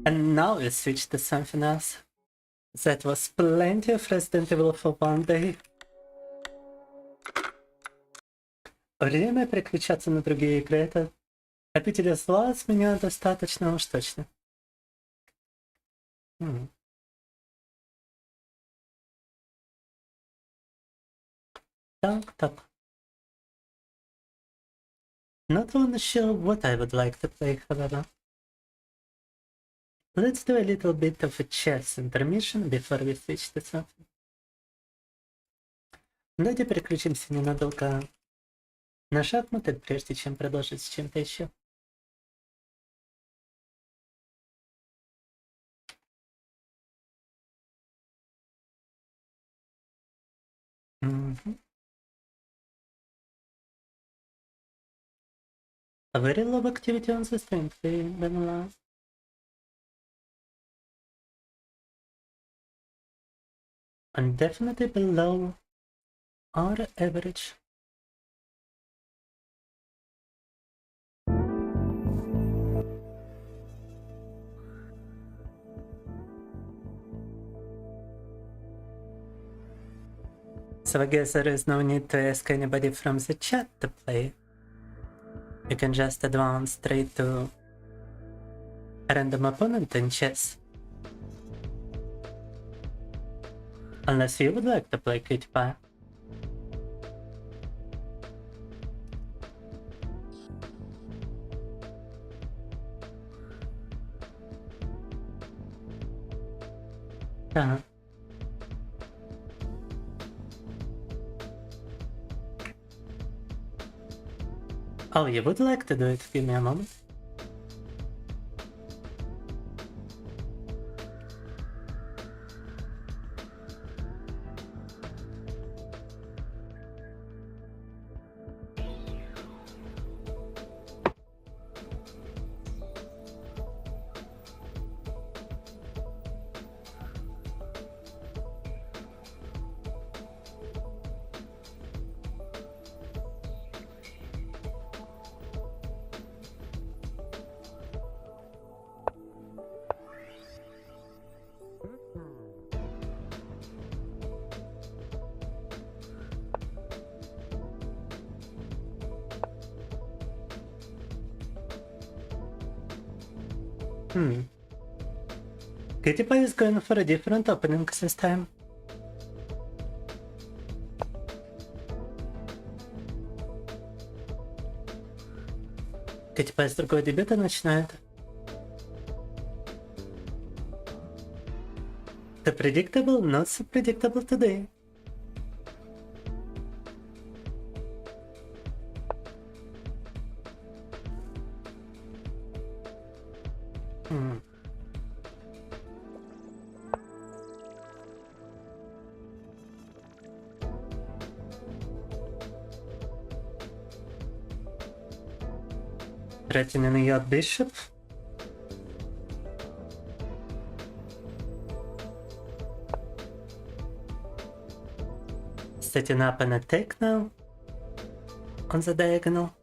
And now we switch to something else. That was plenty of Resident Evil for one day. Время переключаться на другие игры. Это обитель зла с меня достаточно уж точно. Так. Not really sure what I would like to play, however. Let's do a little bit of a chess intermission before we switch to something. Давайте переключимся ненадолго на шахматы, прежде чем продолжить с чем-то еще. A very low activity on the stream, Bilingual. And definitely below our average. So I guess there is no need to ask anybody from the chat to play. You can just advance straight to a random opponent in chess. Unless you would like to play Cutie Pie. Oh, you would like to do it? Give me a moment. Cutie Pie is going for a different opening this time. Cutie Pie с другой дебюта начинает. The predictable, not so predictable today. Threatening your bishop. Setting up an attack now on the diagonal.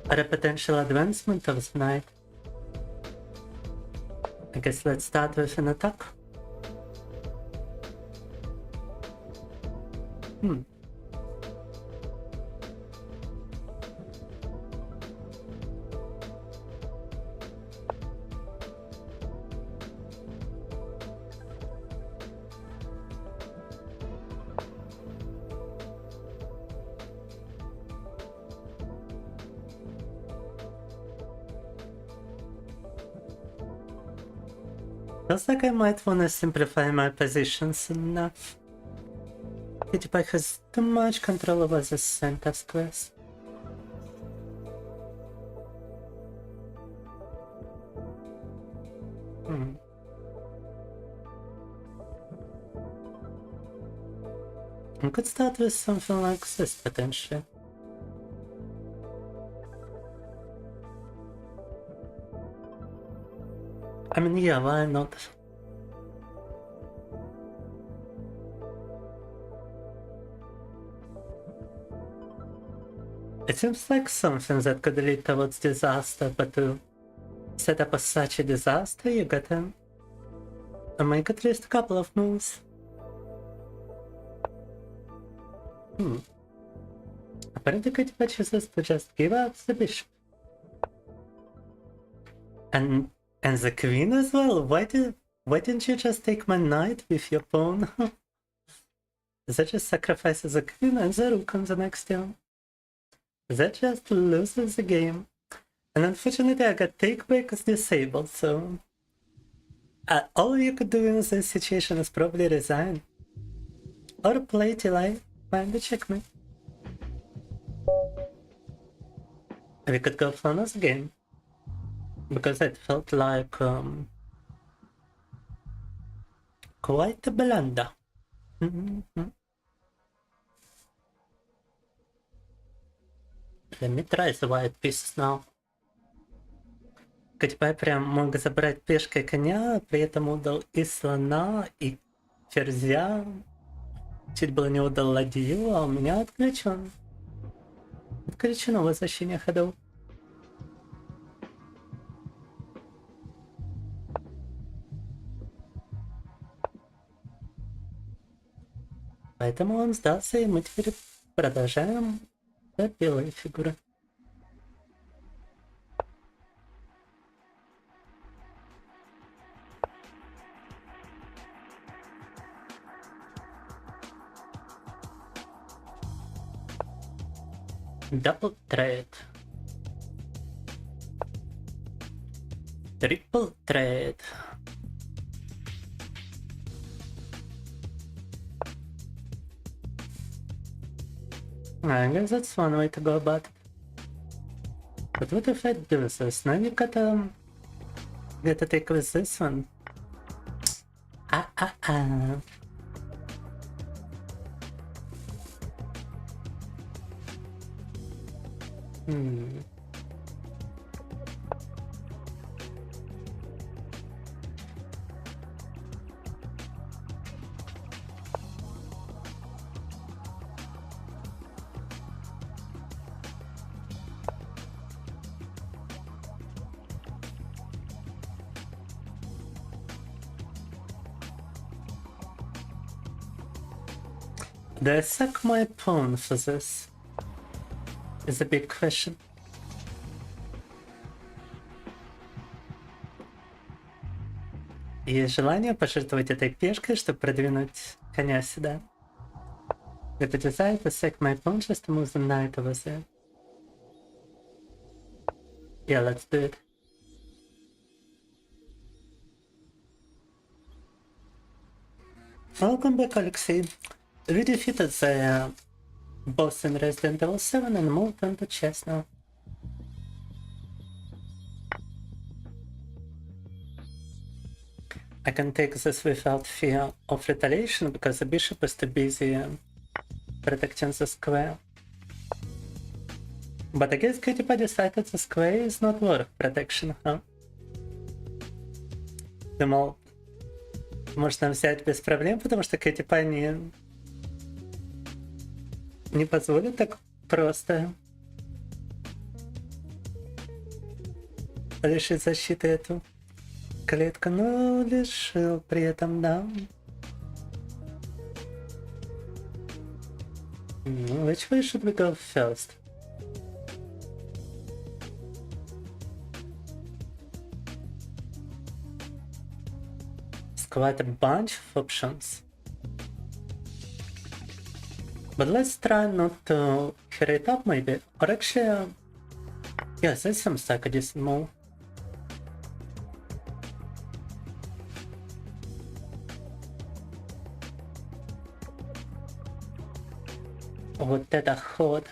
Or a potential advancement of the knight. I guess let's start with an attack. Feels like I might want to simplify my positions enough. PewDiePie has too much control over the center squares. I could start with something like this potentially. I mean, yeah, why not? It seems like something that could lead towards disaster, but to set up such a disaster, you gotta make at least a couple of moves. Apparently PewDiePie chooses to just give up the bishop. And the queen as well? Why didn't you just take my knight with your pawn? That just sacrifices the queen and the rook on the next turn. That just loses the game. And unfortunately I got take back as disabled, so... all you could do in this situation is probably resign. Or play till I find the checkmate. We could go for another game. Because it felt like quite a blunder. Let me try the white pieces now. PewDiePie прям мог забрать пешкой коня, при этом удал и слона, и ферзя. Чуть было не удал ладью, а у меня отключен. Отключено возвращение ходов. Поэтому он сдался, и мы теперь продолжаем за белые фигуры. Double trade. Triple trade. I guess that's one way to go about it. But what if I do this? Now you gotta take with this one. Do I suck my pawn for this? Is a big question. Есть желание пожертвовать этой пешкой, чтобы продвинуть коня сюда. If I decide to sack my pawn just to move the knight over there. Yeah, let's do it. Welcome back, Alexei. We defeated the boss in Resident Evil 7 and moved on to chess now. I can take this without fear of retaliation because the bishop is too busy protecting the square. But I guess Cutie Pie decided the square is not worth protection, huh? Думал, можно взять без проблем, потому что Cutie Pie не позволит так просто лишить защиты эту клетку, но лишил при этом, да. Which way should we go first? It's quite a bunch of options. But let's try not to hurry it up maybe. Or actually, yes, that seems like a decent move. Вот это ход.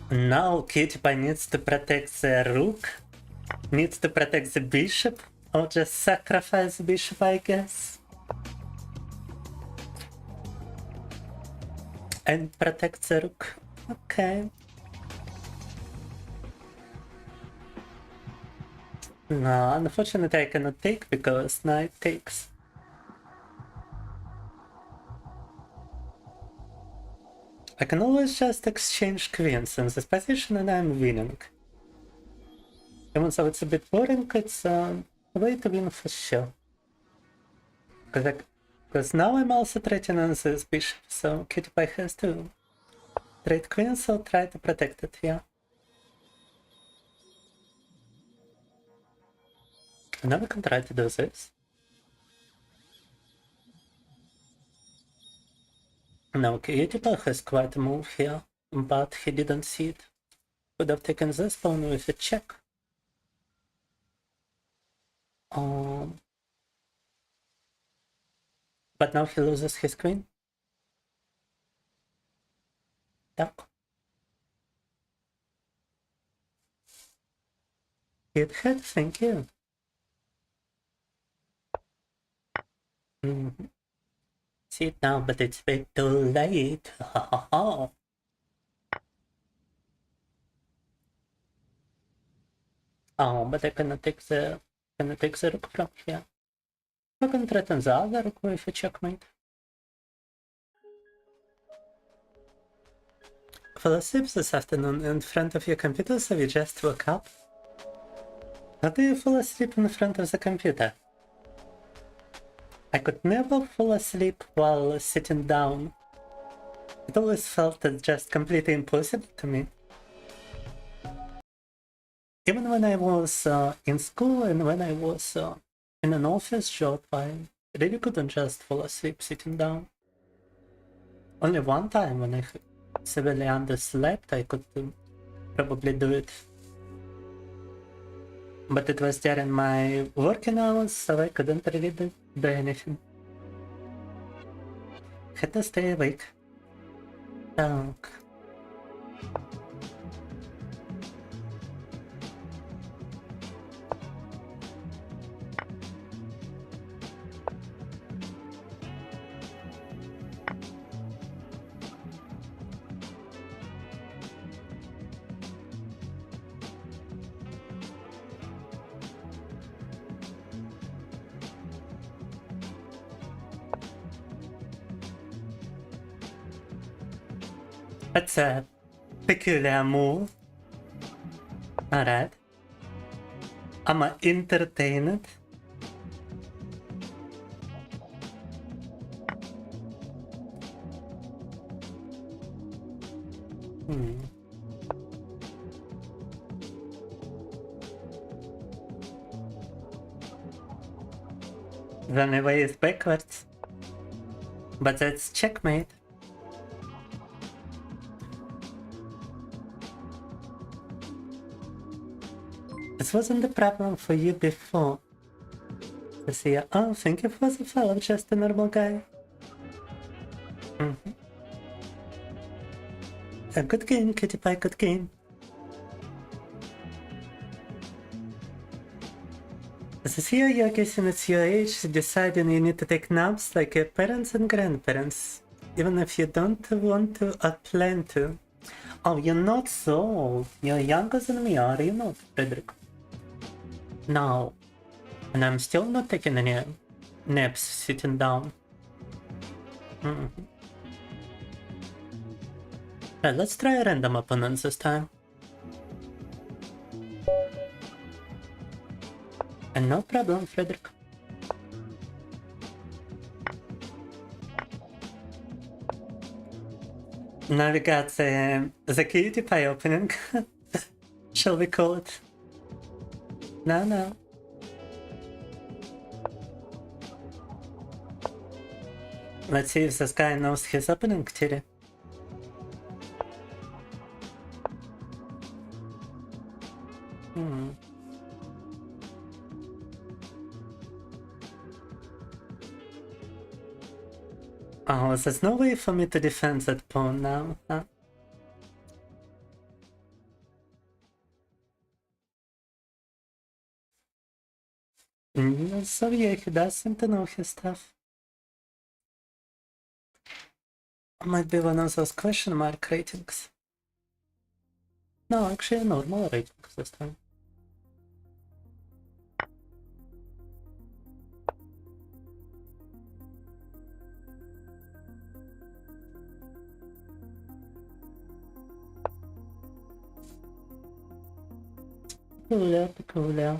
Now Cutie Pie needs to protect the rook, needs to protect the bishop, or just sacrifice the bishop, I guess. And protect the rook. Okay. No, unfortunately I cannot take because knight takes. I can always just exchange queens in this position and I'm winning. Even though it's a bit boring, it's a way to win for sure. Because now I'm also threatening this bishop, so Cutie Pie has to trade queens, so try to protect it, yeah. And now we can try to do this. Now Cutie Pie has quite a move here, but he didn't see it. Could have taken this pawn with a check. But now he loses his queen. Duck. It had, thank you. See it now, but it's way too late. Oh, but I cannot take the rook from here. I can threaten the other rook with a checkmate. Fall asleep this afternoon in front of your computer, so you just woke up? How do you fall asleep in front of the computer? I could never fall asleep while sitting down. It always felt just completely impossible to me. Even when I was in school and when I was in an office job, I really couldn't just fall asleep sitting down. Only one time when I severely underslept, I could probably do it. But it was during my working hours, so I couldn't really do anything. Had to stay awake. Так. That's a peculiar move. Alright. I'ma entertain it. Run away is backwards. But that's checkmate. This wasn't the problem for you before. To see, oh, thank you for the follow, just a normal guy. A good game, Cutie Pie, good game. This year you're guessing it's your age, deciding you need to take naps like your parents and grandparents, even if you don't want to or plan to. Oh, you're not so old. You're younger than me, are you not, Frederick? No. And I'm still not taking any naps sitting down. Right, let's try a random opponent this time. And no problem, Frederick. Now we got the cutie pie opening. Shall we call it? No. Let's see if this guy knows his opening, Tiri. Oh, there's no way for me to defend that pawn now, huh? So yeah, he does seem to know his stuff. Might be one of those question mark ratings. No, actually a normal rating this time. Cool.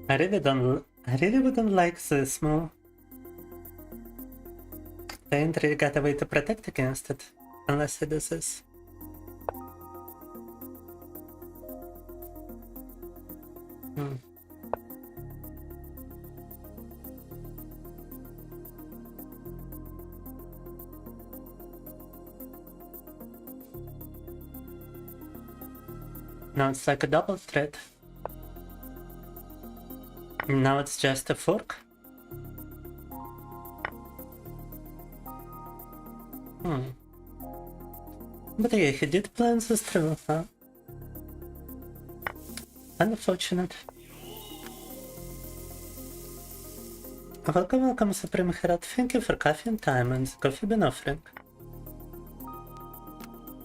I really wouldn't like this move. I ain't really got a way to protect against it, unless it is this. Now it's like a double threat. Now it's just a fork. But yeah, he did plan this through, huh? Unfortunate. Welcome, Supreme Herald. Thank you for coffee and time and the coffee been offering.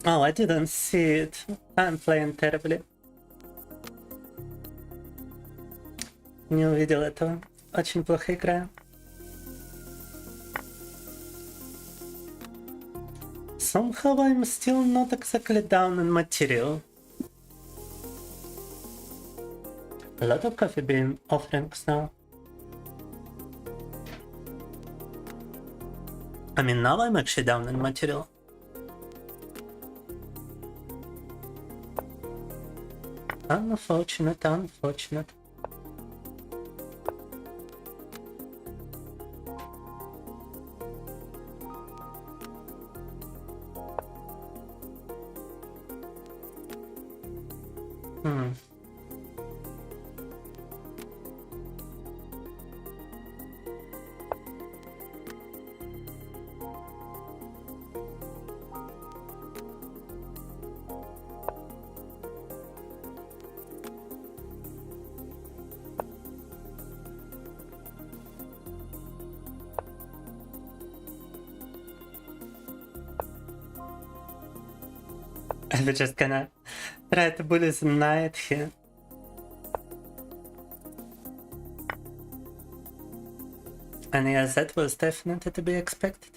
Oh, I didn't see it. I'm playing terribly. Не увидел этого. Очень плохо играю. Somehow I'm still not exactly down on material. A lot of coffee bean offerings now. I mean, now I'm actually down in material. Unfortunate. We're just gonna try to bully the knight here. And yes, that was definitely to be expected.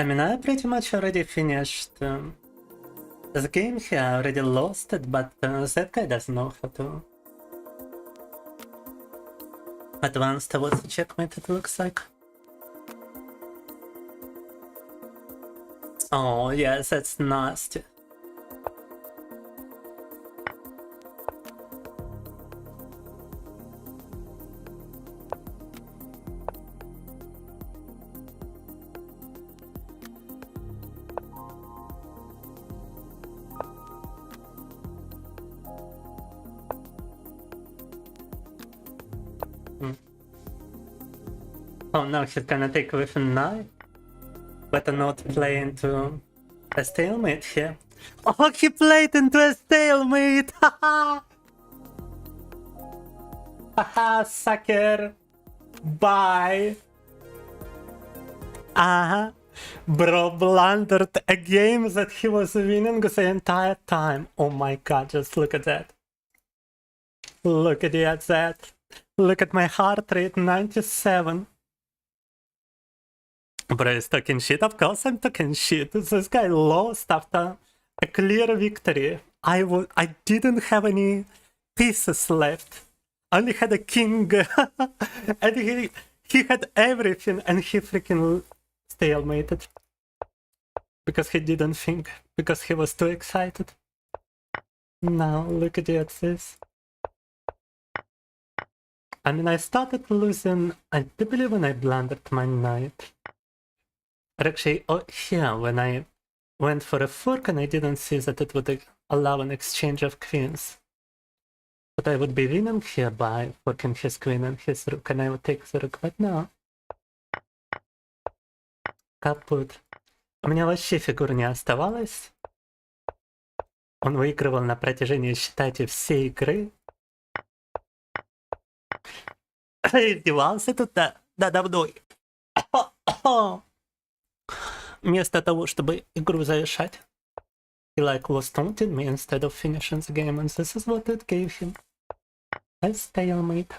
I mean, I pretty much already finished the game here. I already lost it, but that guy doesn't know how to advance towards the checkmate, it looks like. Oh, yes, that's nasty. Oh no, he's gonna take with a knife. Better not play into a stalemate here. Oh, he played into a stalemate! Haha! Haha, sucker! Bye! Bro blundered a game that he was winning the entire time. Oh my god, just look at that. Look at that. Look at my heart rate, 97. Bro is talking shit. Of course I'm talking shit. This guy lost after a clear victory. I didn't have any pieces left. I only had a king. And he had everything and he freaking stalemated. Because he didn't think. Because he was too excited. Now look at this. I mean, I started losing, I do believe, when I blundered my knight. But actually, here, when I went for a fork and I didn't see that it would allow an exchange of queens. But I would be winning here by forking his queen and his rook, and I would take the rook, but no. Капут. У меня вообще фигур не оставалось. Он выигрывал на протяжении, считайте, всей игры. Издевался тут надо мной. Вместо того, чтобы игру завершать. He like was taunting me instead of finishing the game, and this is what it gave him. A stalemate.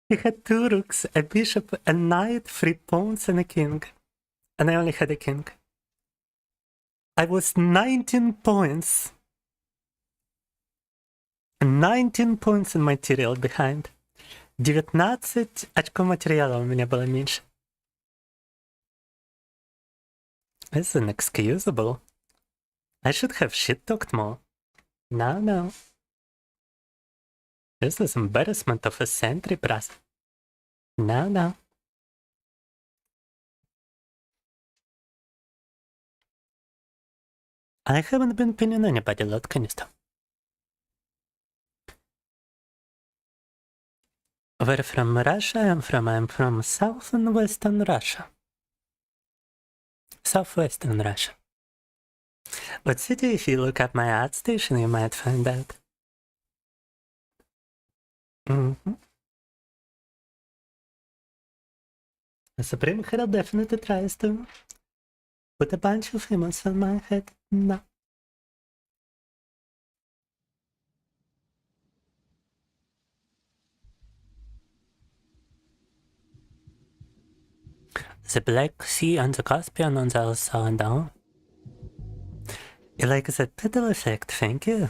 He had 2 rooks, a bishop, a knight, 3 pawns, and a king. And I only had a king. I was 19 points. 19 points in material behind. 19 очков материала у меня было меньше. This is inexcusable. I should have shit-talked more. No. This is embarrassment of a century, bras. No. I haven't been pinning anybody, Lord Canister. Where from Russia I'm from South and Western Russia. Southwestern Russia. What city, if you look up my art station, you might find out. The Supreme Hero definitely tries to put a bunch of humans on my head. No. The Black Sea and the Caspian on the other side down. You like that pedal effect, thank you.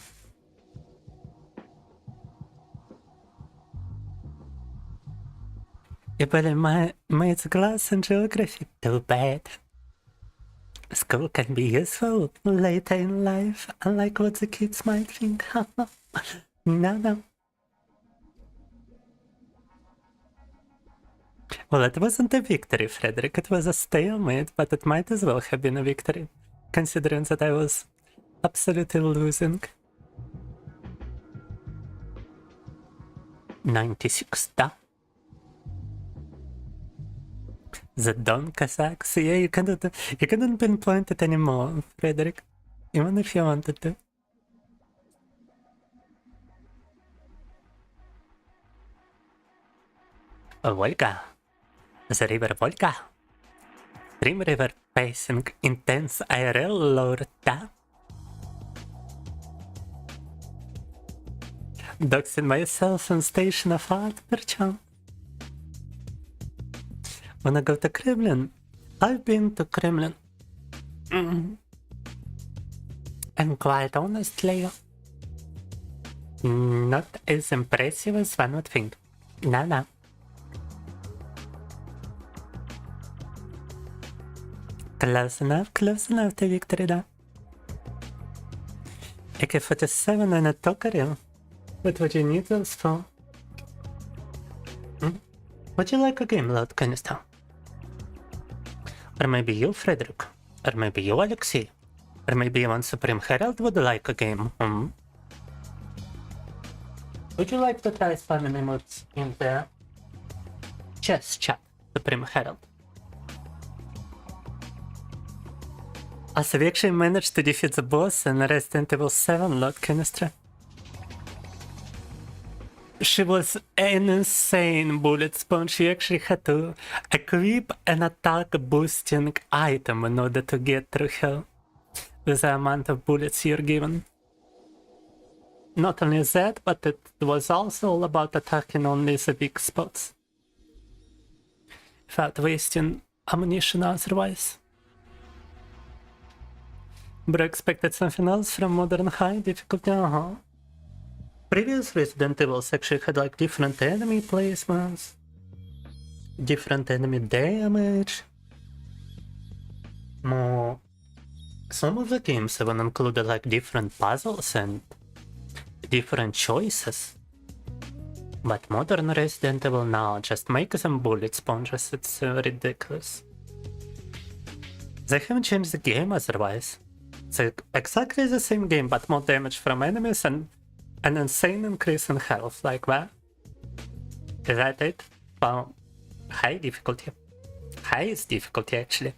You better mate's glass in geography, too bad. School can be useful later in life, unlike what the kids might think. No. Well, it wasn't a victory, Frederick. It was a stalemate, but it might as well have been a victory, considering that I was absolutely losing. 96, da. The Don Cossacks. Yeah, you couldn't pinpoint it anymore, Frederick, even if you wanted to. Volga. The river Volga. Stream river pacing intense IRL lord, da. Doxing myself on station of art, perchance. Wanna go to Kremlin? I've been to Kremlin. And quite honestly, not as impressive as one would think. No. Close enough to victory, да. AK-47 and a Tokarev. What would you need those for? Would you like a game load, Canister? Or maybe you, Frederick? Or maybe you, Alexei? Or maybe even Supreme Herald would like a game? Would you like to try spamming emotes in the chess chat, Supreme Herald? Also, we actually managed to defeat the boss in Resident Evil 7, Lord Canistra. She was an insane bullet sponge. You actually had to equip an attack boosting item in order to get through her with the amount of bullets you're given. Not only that, but it was also all about attacking only the weak spots, without wasting ammunition otherwise. Bro expected something else from Modern High difficulty? Previous Resident Evils actually had like different enemy placements, different enemy damage. Some of the games even included like different puzzles and different choices. But modern Resident Evil now just make some bullet sponges. It's ridiculous. They haven't changed the game otherwise. It's exactly the same game, but more damage from enemies and an insane increase in health. Like that? Is that it? Well, high difficulty. Highest difficulty, actually.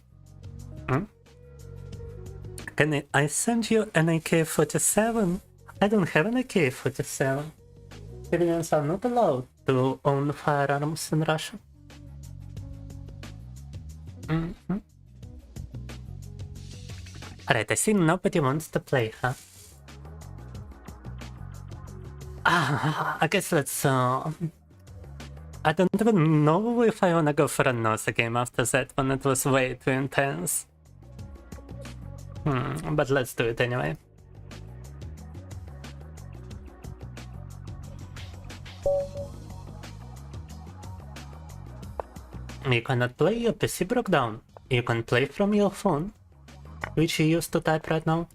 Can I send you an AK-47? I don't have an AK-47. Civilians are not allowed to own firearms in Russia. Alright, I see nobody wants to play, huh? I guess let's... I don't even know if I wanna go for another game after that one. It was way too intense. But let's do it anyway. You cannot play, your PC broke down. You can play from your phone, which you use to type right now.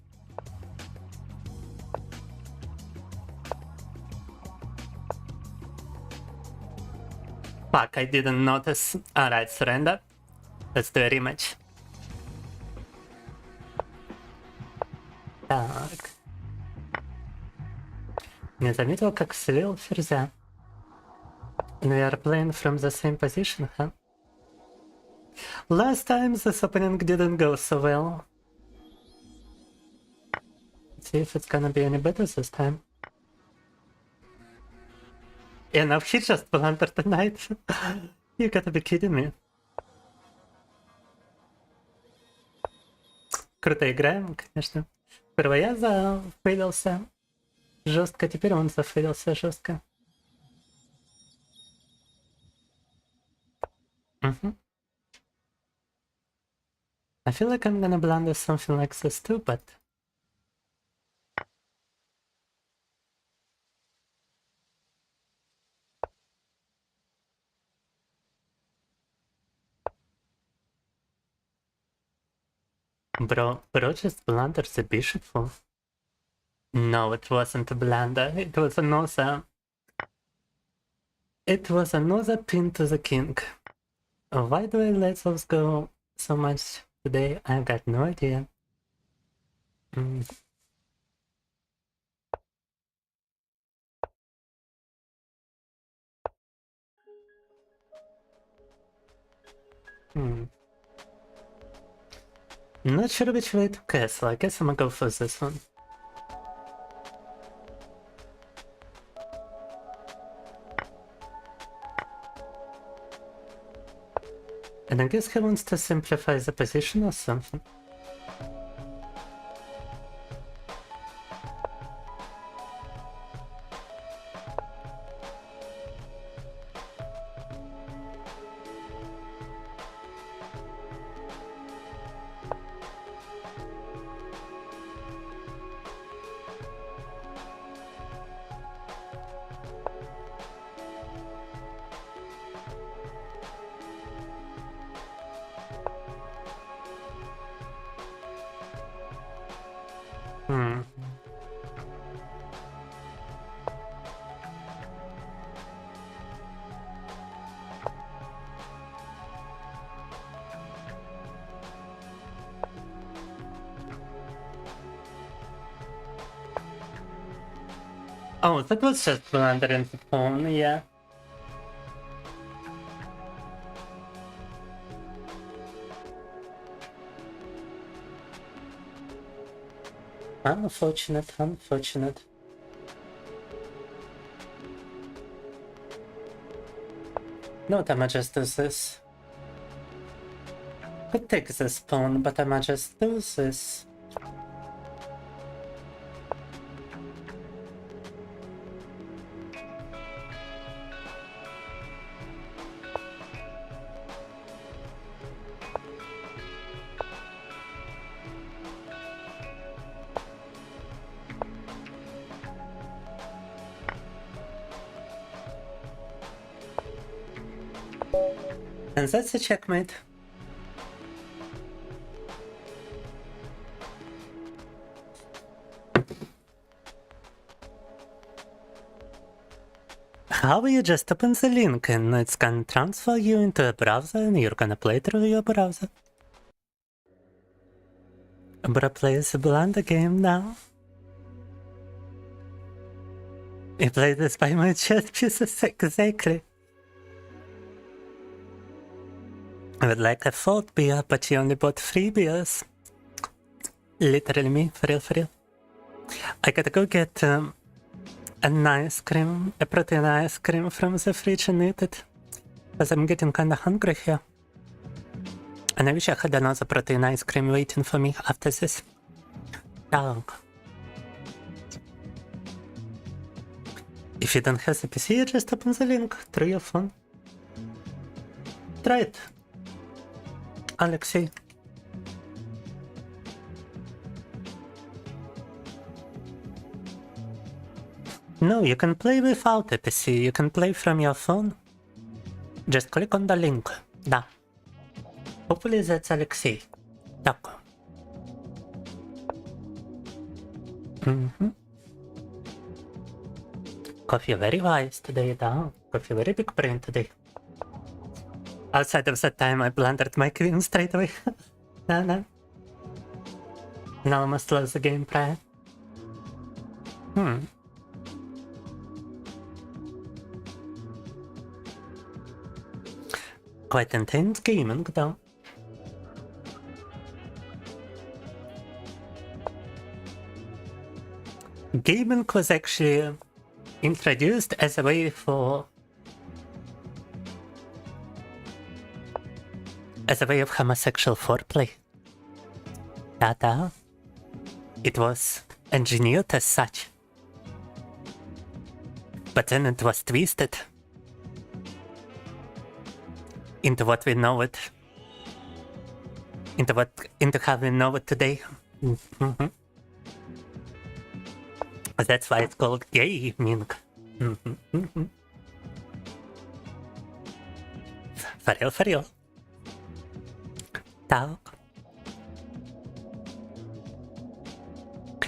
Fuck, I didn't notice. Alright, surrender. Let's do a rematch. Так. Не заметил, как слил ферзя. And we are playing from the same position, huh? Last time this opening didn't go so well. Let's see if it's gonna be any better this time. Yeah, now he just blundered the knight. You gotta be kidding me. Круто играем, конечно. Сперва я зафейлился жестко, теперь он зафейлился жестко. I feel like I'm gonna blunder something like this too, but... Bro just blundered the bishop. No, it wasn't a blunder. It was another... It was another pin to the king. Why do I let those go so much today? I've got no idea. Not sure which way to castle. I guess I'm gonna go for this one. And I guess he wants to simplify the position or something. Oh, that was just blundering the phone, yeah. Unfortunate, unfortunate. No, I might just do this. Could take this pawn, but I might just do this. And that's a checkmate. How you just open the link and it's gonna transfer you into a browser and you're gonna play through your browser. Bro plays a blunder game now. You play this by my chess pieces exactly. I would like a 4th beer, but you only bought 3 beers. Literally me, for real, for real. I gotta go get an ice cream, a protein ice cream from the fridge and eat it. Because I'm getting kinda hungry here. And I wish I had another protein ice cream waiting for me after this. Dog. If you don't have the PC, just open the link through your phone. Try it. Alexei. No, you can play without a PC, you can play from your phone. Just click on the link. Da. Hopefully that's Alexei. Так. Coffee very wise today, da. Coffee very big brain today. Outside of that time, I blundered my queen straight away. No. Now I must lose the game prior. Quite intense gaming, though. Gaming was actually introduced as a way for... as a way of homosexual foreplay. It was engineered as such. But then it was twisted into what we know it. Into how we know it today. That's why it's called gaming. For real, for real.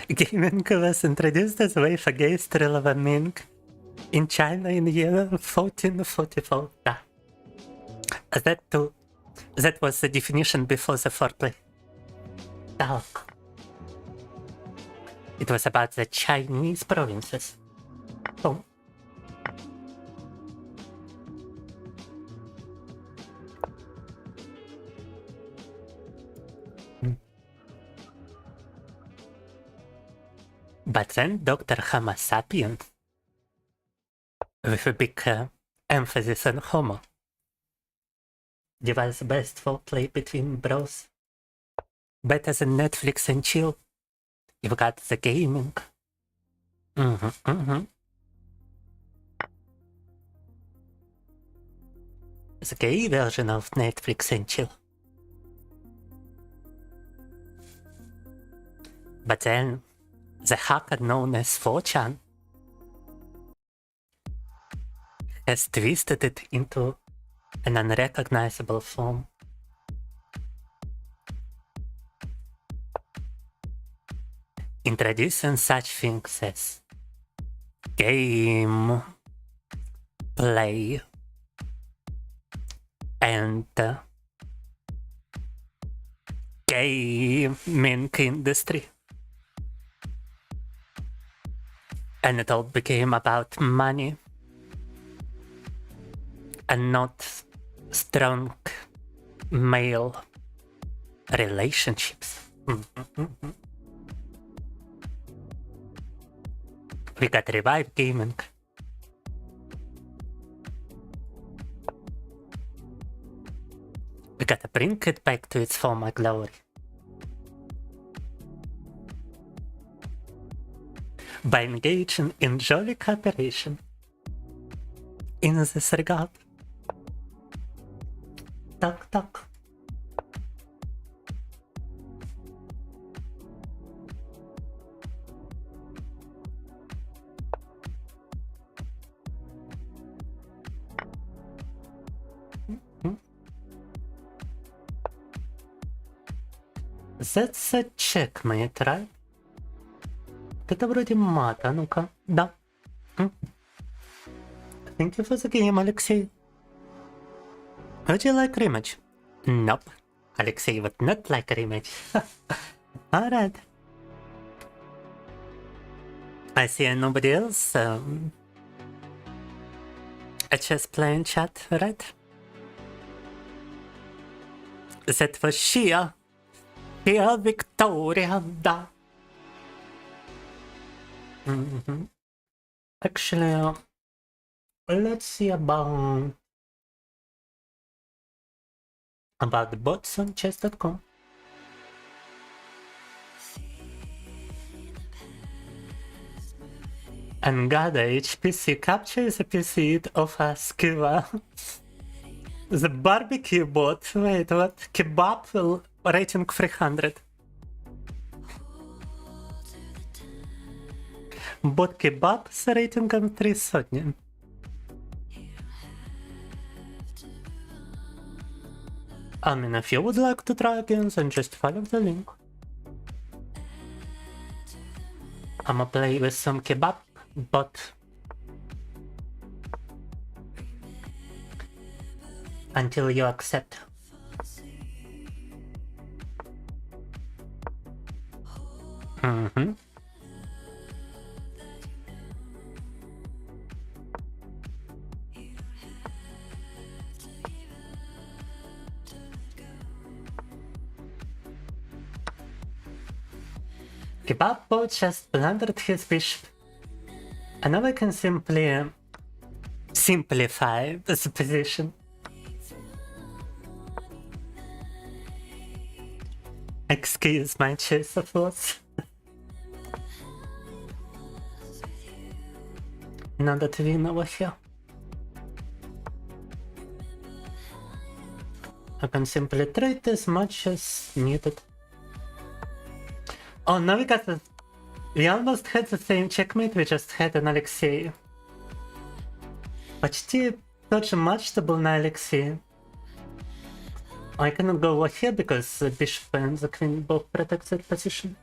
Gaming was introduced as a way for gays to live a ming in China in the year 1444. That was the definition before the foreplay. It was about the Chinese provinces. Oh. But then Dr. Homo sapiens, with a big emphasis on homo, devised the best foreplay between bros. Better than Netflix and chill. You've got the gaming. The gay version of Netflix and chill. But then, the hacker known as 4chan has twisted it into an unrecognizable form. introducing such things as game play and gaming industry. And it all became about money and not strong male relationships. We got revived gaming. We gotta bring it back to its former glory. By engaging in jolly cooperation in this regard. Talk, talk. That's a checkmate, right? Это вроде мата, ну-ка, да. Thank you for the game, Alexei. Would you like rematch? Nope. Alexei would not like a rematch. Alright. I see nobody else. A chess playing chat, right? That was sheer Victoria, da. Actually, let's see about the bots on chess.com. And God, HPC capture is a PC of a skiver. The barbecue bot, wait, what? Kebab rating 300. Bot kebab с рейтингом 300. I mean, if you would like to try again, then just follow the link. I'ma play with some kebab bot. Until you accept. Kebab bot just blundered his bishop. And now I can simply simplify the position. Excuse my choice of words. Надо twin over here. I can simply trade as much as needed. Oh, now we almost had the same checkmate we just had on Alexei. Почти тот же матч, что был на Алексее. I cannot go over here because the bishop and the queen both protect that position.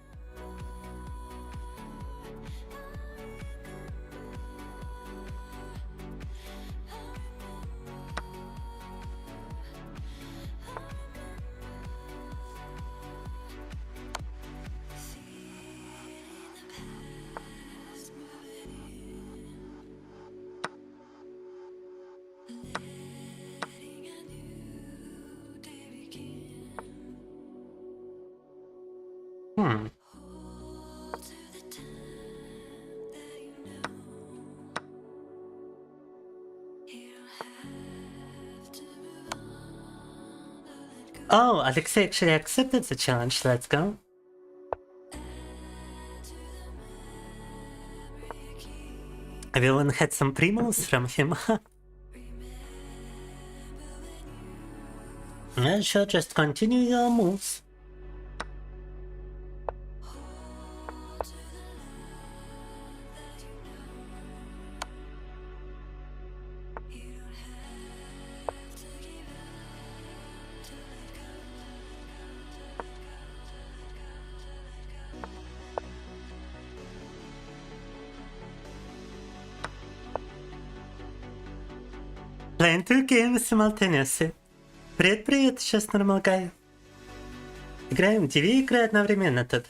Oh, Alexei actually accepted the challenge, let's go. Everyone had some premos from him. Yeah, sure, just continue your moves. Playing two games simultaneously. Привет, сейчас нормал гай. Играем 2 игры одновременно тут.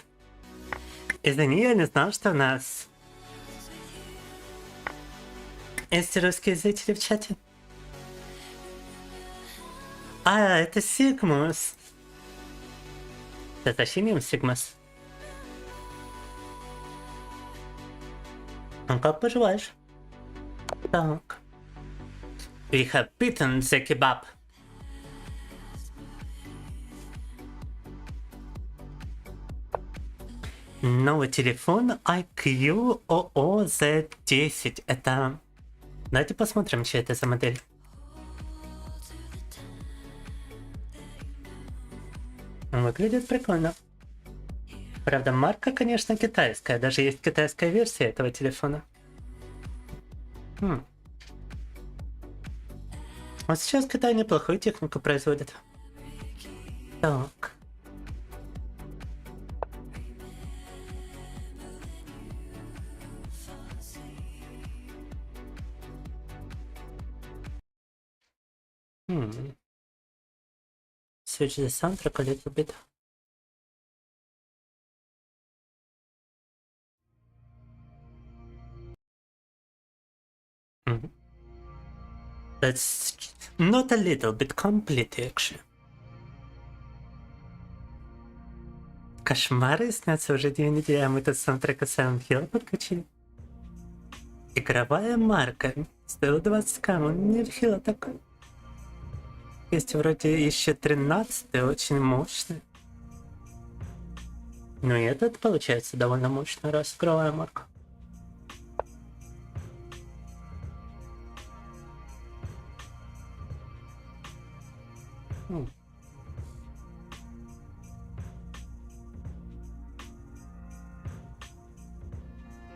Извини, я не знал, что у нас есть русские зрители в чате. А, это Сигмус. Затащим Сигмус. Ну как поживаешь? Так. We have beaten the kebab. Новый телефон HOG-7 Это... Давайте посмотрим, что это за модель. Выглядит прикольно. Правда, марка, конечно, китайская. Даже есть китайская версия этого телефона. Вот сейчас Китай неплохую технику производит. Так. Switch the soundtrack a little bit. That's not a little bit, completely actually. Кошмары снятся уже 2 недели, а мы тут саундтрек Silent Hill подкачали. Игровая марка. Стоила 20к, но не Hill такой. Есть вроде еще 13, очень мощный. Ну и этот получается довольно мощный, раз игровая марка.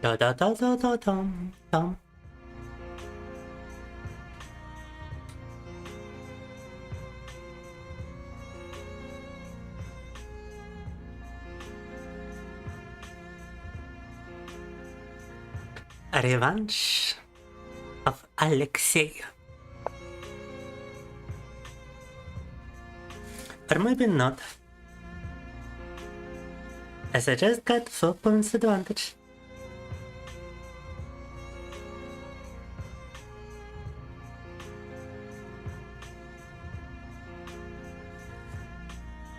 Да-да-да-да-да-там. Revenge of Alexei. Or maybe not. As I just got 4 points advantage.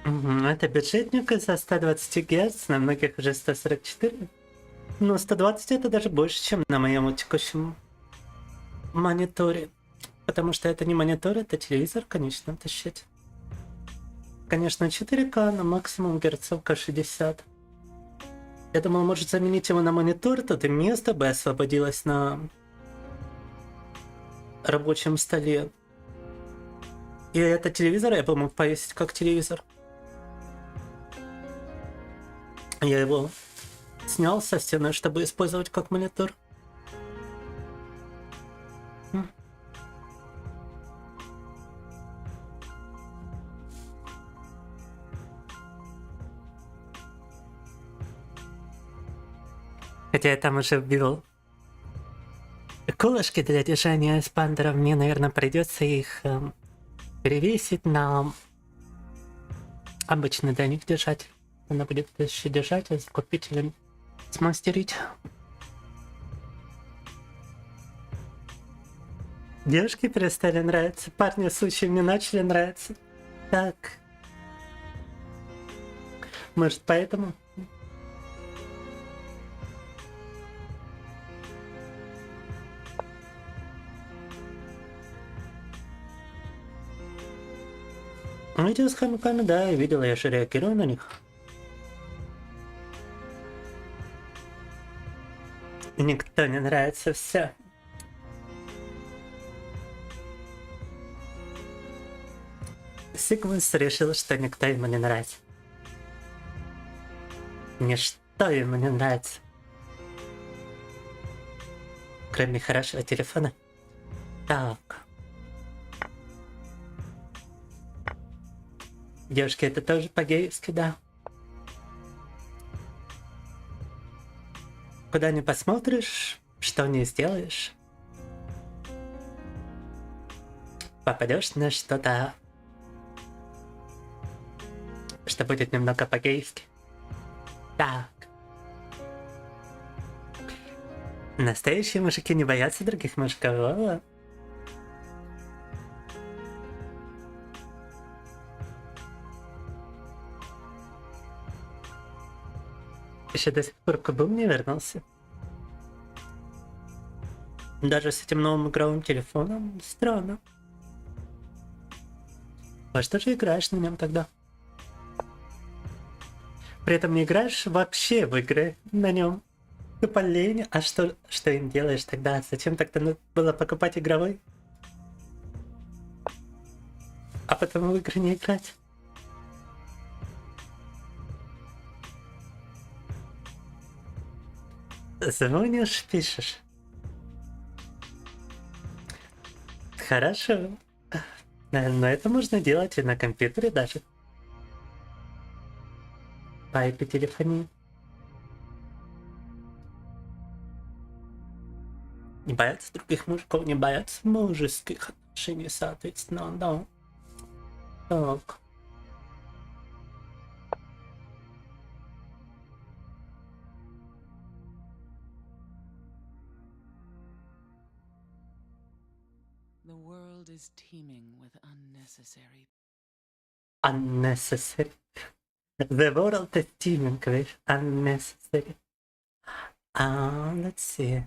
Это бюджетник из-за 120 Гц, на многих уже 144. Но 120 это даже больше, чем на моем текущем мониторе. Потому что это не монитор, это телевизор, конечно, тащить. Конечно, 4К, но максимум герцовка 60. Я думал, может заменить его на монитор, тут и место бы освободилось на рабочем столе. И это телевизор я бы мог повесить как телевизор. Я его снял со стены, чтобы использовать как монитор. Хотя я там уже вбил колышки для держания эспандеров, мне, наверное, придется их перевесить на обычный для них держатель. Она будет еще держатель с купителем смастерить. Девушки перестали нравиться, парни случаи мне начали нравиться. Так. Может, поэтому? Видео с хомяками, да, я видел, я же реагирую на них. Никто не нравится, все. Сигмус решил, что никто ему не нравится. Ничто ему не нравится. Кроме хорошего телефона. Так. Девушки, это тоже по-гейски, да. Куда не посмотришь, что не сделаешь. попадешь на что-то, что будет немного по-гейски. Так. Настоящие мужики не боятся других мужиков. О. Еще до сих пор Кубум не вернулся. Даже с этим новым игровым телефоном странно. Во что же играешь на нем тогда? При этом не играешь вообще в игры на нем. Тупо лень. А что им делаешь тогда? Зачем тогда надо было покупать игровой? А потом в игры не играть? Звонишь, пишешь. Хорошо. Но это можно делать и на компьютере даже. По IP-телефонии. Не боятся других мужиков, не боятся мужеских отношений, соответственно, да. Так. The world is teeming with unnecessary. Unnecessary. The world is teeming with unnecessary. Let's see.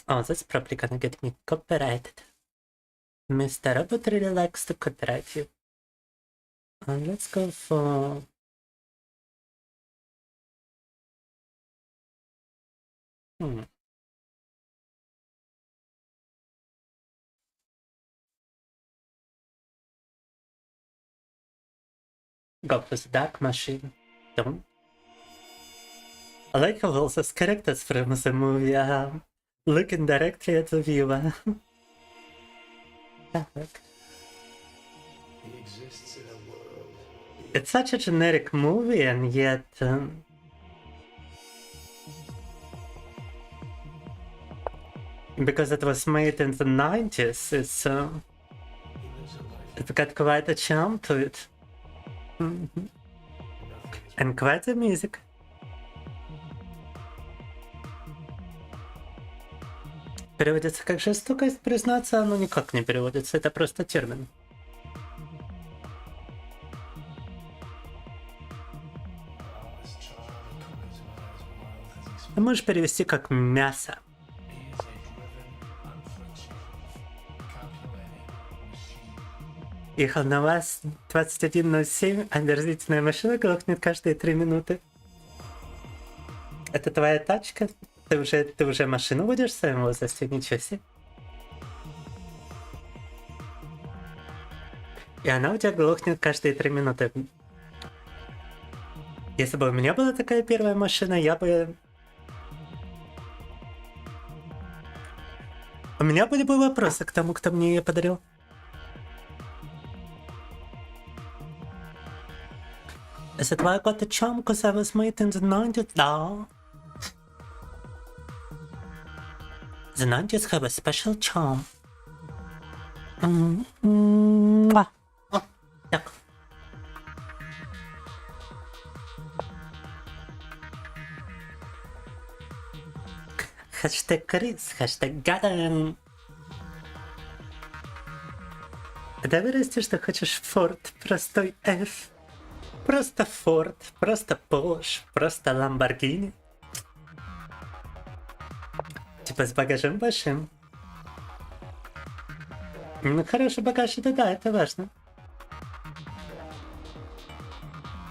Oh, that's probably gonna get me copyrighted. Mr. Robot really likes to copyright you. Let's go for... Go for the dark machine. Don't. I like how all those characters from the movie are looking directly at the viewer. It's such a generic movie, and yet because it was made in the 90s, it's got quite a charm to it. And quite the music. Переводится как жестокость, признаться, оно никак не переводится, это просто термин. Ты можешь перевести как мясо. Ехал на вас 21:07, а омерзительная машина глохнет каждые 3 минуты. Это твоя тачка? Ты уже машину водишь в своем возрасте? Ничего себе. И она у тебя глохнет каждые 3 минуты. Если бы у меня была такая первая машина, я бы... У меня были бы вопросы к тому, кто мне ее подарил. Is it why I got the charm? Because I was made in the 90s? No. The 90s have a special charm. Так. Хэштег Крис, хэштег Гаден. Да вырасти, что хочешь Форд, простой F. Просто Форд, просто Porsche, просто Lamborghini. Типа с багажем большим. Ну, хороший багаж, это да, это важно.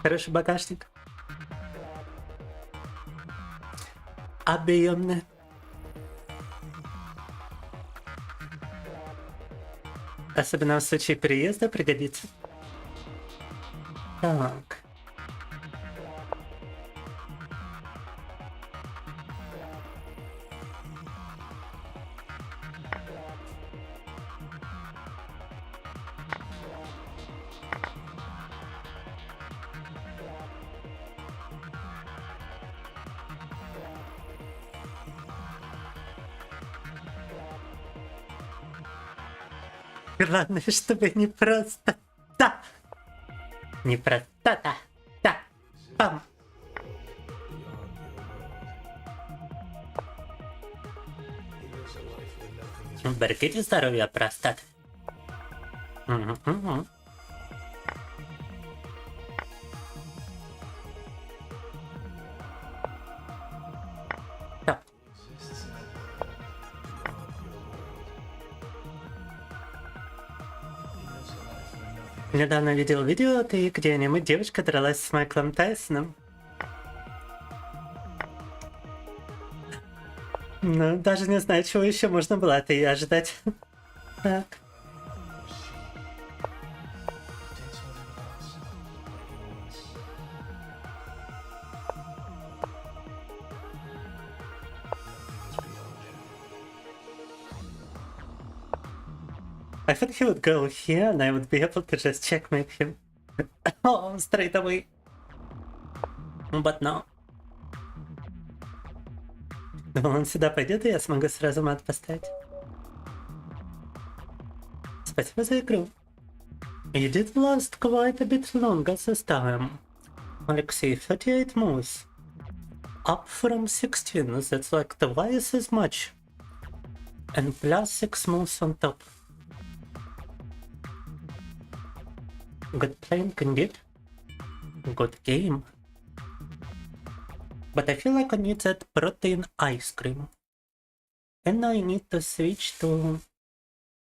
Хороший багажник. Объемный. Особенно в случае переезда пригодится. Так. Главное, чтобы не просто да. Не просто да. Да. Пам. Берегите здоровья простаты. Угу. Да. Недавно видел видео, где девочка дралась с Майклом Тайсоном. Ну, даже не знаю, чего еще можно было от ее ожидать. Так. I thought he would go here and I would be able to just checkmate him. Oh, straight away. But no. Думал, он сюда пойдет, и я смогу сразу мат поставить. Спасибо за игру. You did last quite a bit longer this time. Alexei, 38 moves. Up from 16, that's like twice as much. And plus 6 moves on top. Good playing indeed. Good game. But I feel like I need that protein ice cream. And I need to switch to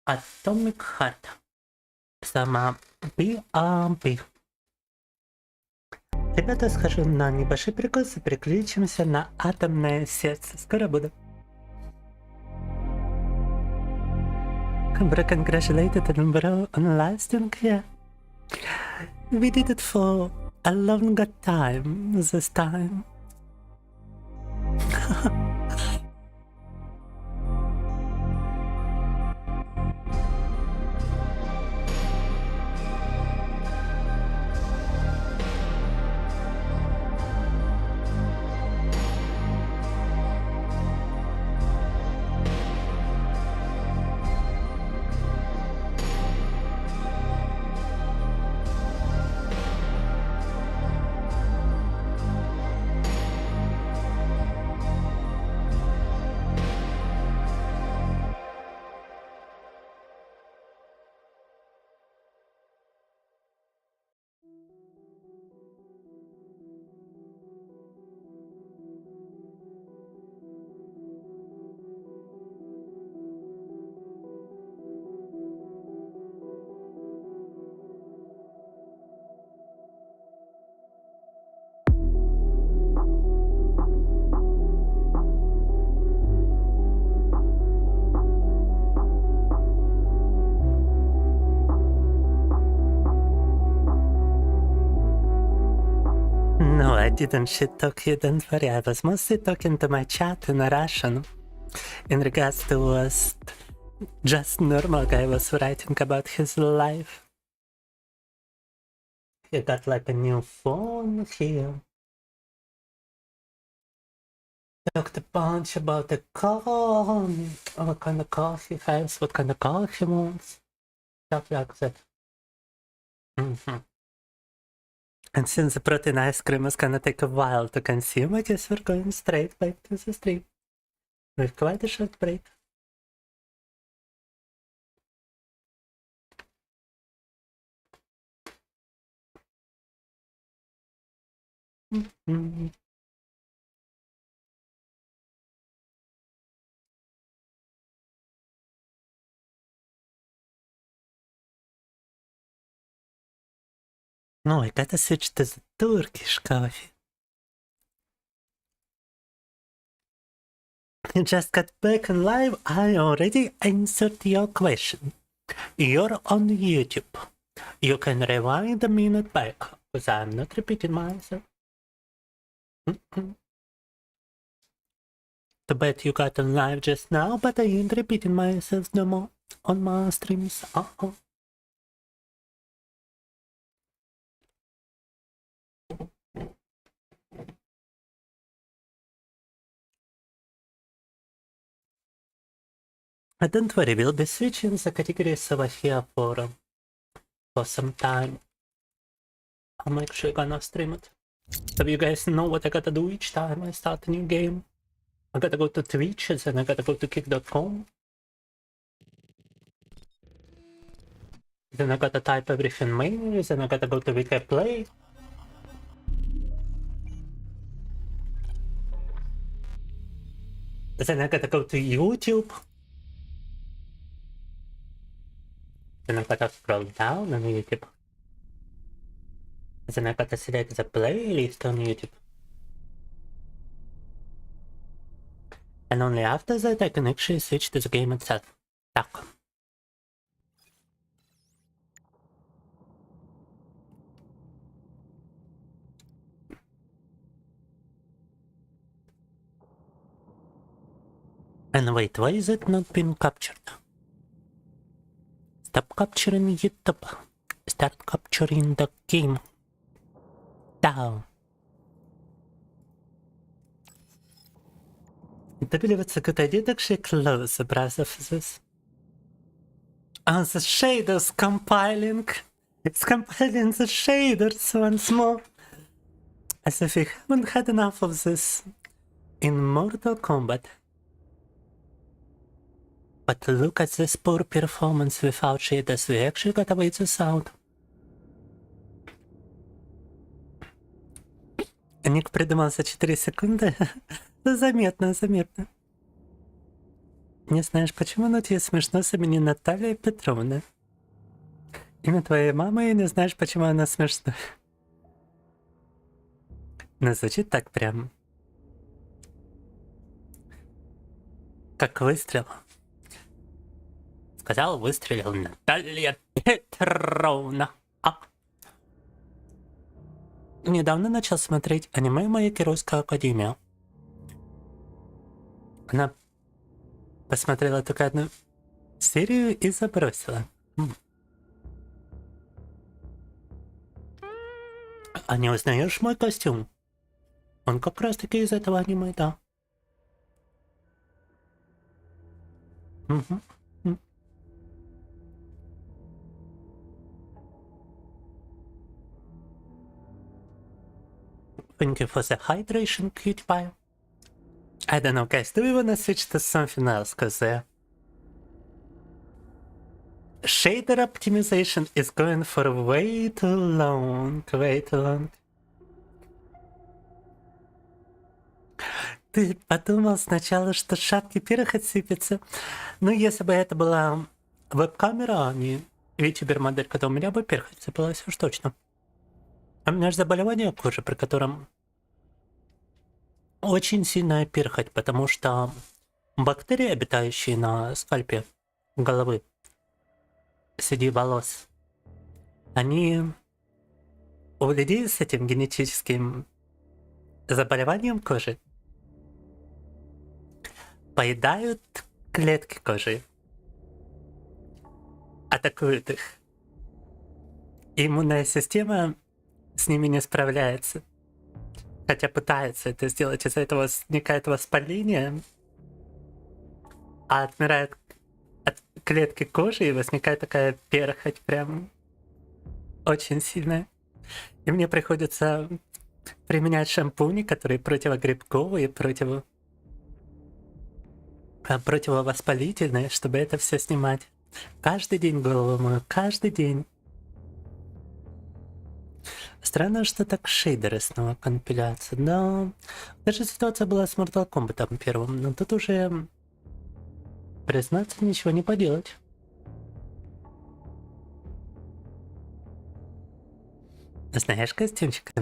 Atomic Heart. Сама BRB. Ребята, схожу на небольшой перекус и переключимся на атомное сердце. Скоро буду. Bro, congratulated bro on livestream, yeah. We did it for a longer time this time. No, I didn't shit talk you, don't worry. I was mostly talking to my chat in Russian. In regards to was just normal guy was writing about his life. He got like a new phone, he talked a bunch about the car, what kind of car he has, what kind of car he wants, stuff like that. And since the protein ice cream is gonna take a while to consume, I guess we're going straight back to the stream. With quite a short break. No, I gotta switch to the Turkish coffee. You just got back in live. I already answered your question. You're on YouTube. You can rewind a minute back, because I'm not repeating myself. To bet you got on live just now, but I ain't repeating myself no more on my streams. Don't worry, we'll be switching the categories over here for some time. I'm actually gonna stream it, so you guys know what I gotta do each time I start a new game. I gotta go to Twitch, then I gotta go to kick.com. Then I gotta type everything manually, then I gotta go to Wiki Play. Then I gotta go to YouTube. Then I gotta scroll down on YouTube. Then I gotta select the playlist on YouTube. And only after that I can actually switch to the game itself. Так. And wait, why is it not being captured? Stop capturing YouTube. Start capturing the game. Down. I believe it's a good idea to actually close the browser for this. Oh, the shaders compiling. It's compiling the shaders once more. As if we haven't had enough of this in Mortal Kombat. But look at this poor performance without shaders. We actually gotta wait this out. Ник придумал за 4 секунды. Заметно, заметно. Не знаешь почему, но тебе смешно с имени Наталья Петровна. Имя твоей мамы, и не знаешь, почему она смешна. Но звучит так прям. Как выстрел. Сказал, выстрелил Наталья Петровна. Недавно начал смотреть аниме «Моя геройская академия». Она посмотрела только одну серию и забросила. А не узнаешь мой костюм? Он как раз таки из этого аниме, да. Угу. Thank you for the hydration, cutie pie. I don't know, guys, do we wanna switch to something else? Cause shader optimization is going for way too long, way too long. Ты подумал сначала, что шапки пирог отсыпятся? Ну, если бы это была веб-камера, а не vTuber-модель, когда у меня бы пирог отсыпалась уж точно. У меня же заболевание кожи, при котором очень сильная перхоть, потому что бактерии, обитающие на скальпе головы, среди волос, они у людей с этим генетическим заболеванием кожи поедают клетки кожи, атакуют их. Иммунная система с ними не справляется. Хотя пытается это сделать, из-за этого возникает воспаление, а отмирают от клетки кожи и возникает такая перхоть прям очень сильная. И мне приходится применять шампуни, которые противогрибковые, противовоспалительные, чтобы это все снимать. Каждый день голову мою, каждый день. Странно, что так шейдеры снова компиляются, но даже ситуация была с Mortal Kombat первым, но тут уже, признаться, ничего не поделать. Знаешь, костюмчик?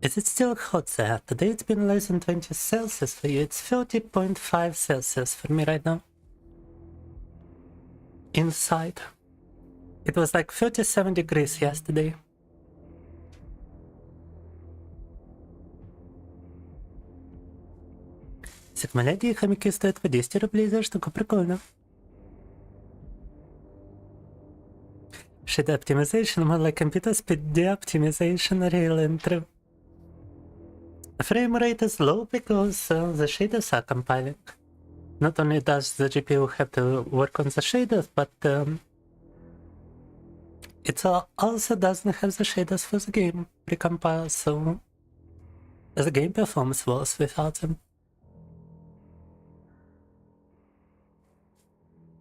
Is it still hot there? Today it's been less than 20 Celsius for you. It's 30.5 Celsius for me right now. Inside. It was like 37 degrees yesterday. Секмоляди и хомяки стоят по 10 рублей за штуку, прикольно. Shit optimization, more like computer speed de-optimization, real and true. Frame rate is low because the shaders are compiling. not only does the GPU have to work on the shaders, but it also doesn't have the shaders for the game precompiled, so the game performs worse without them.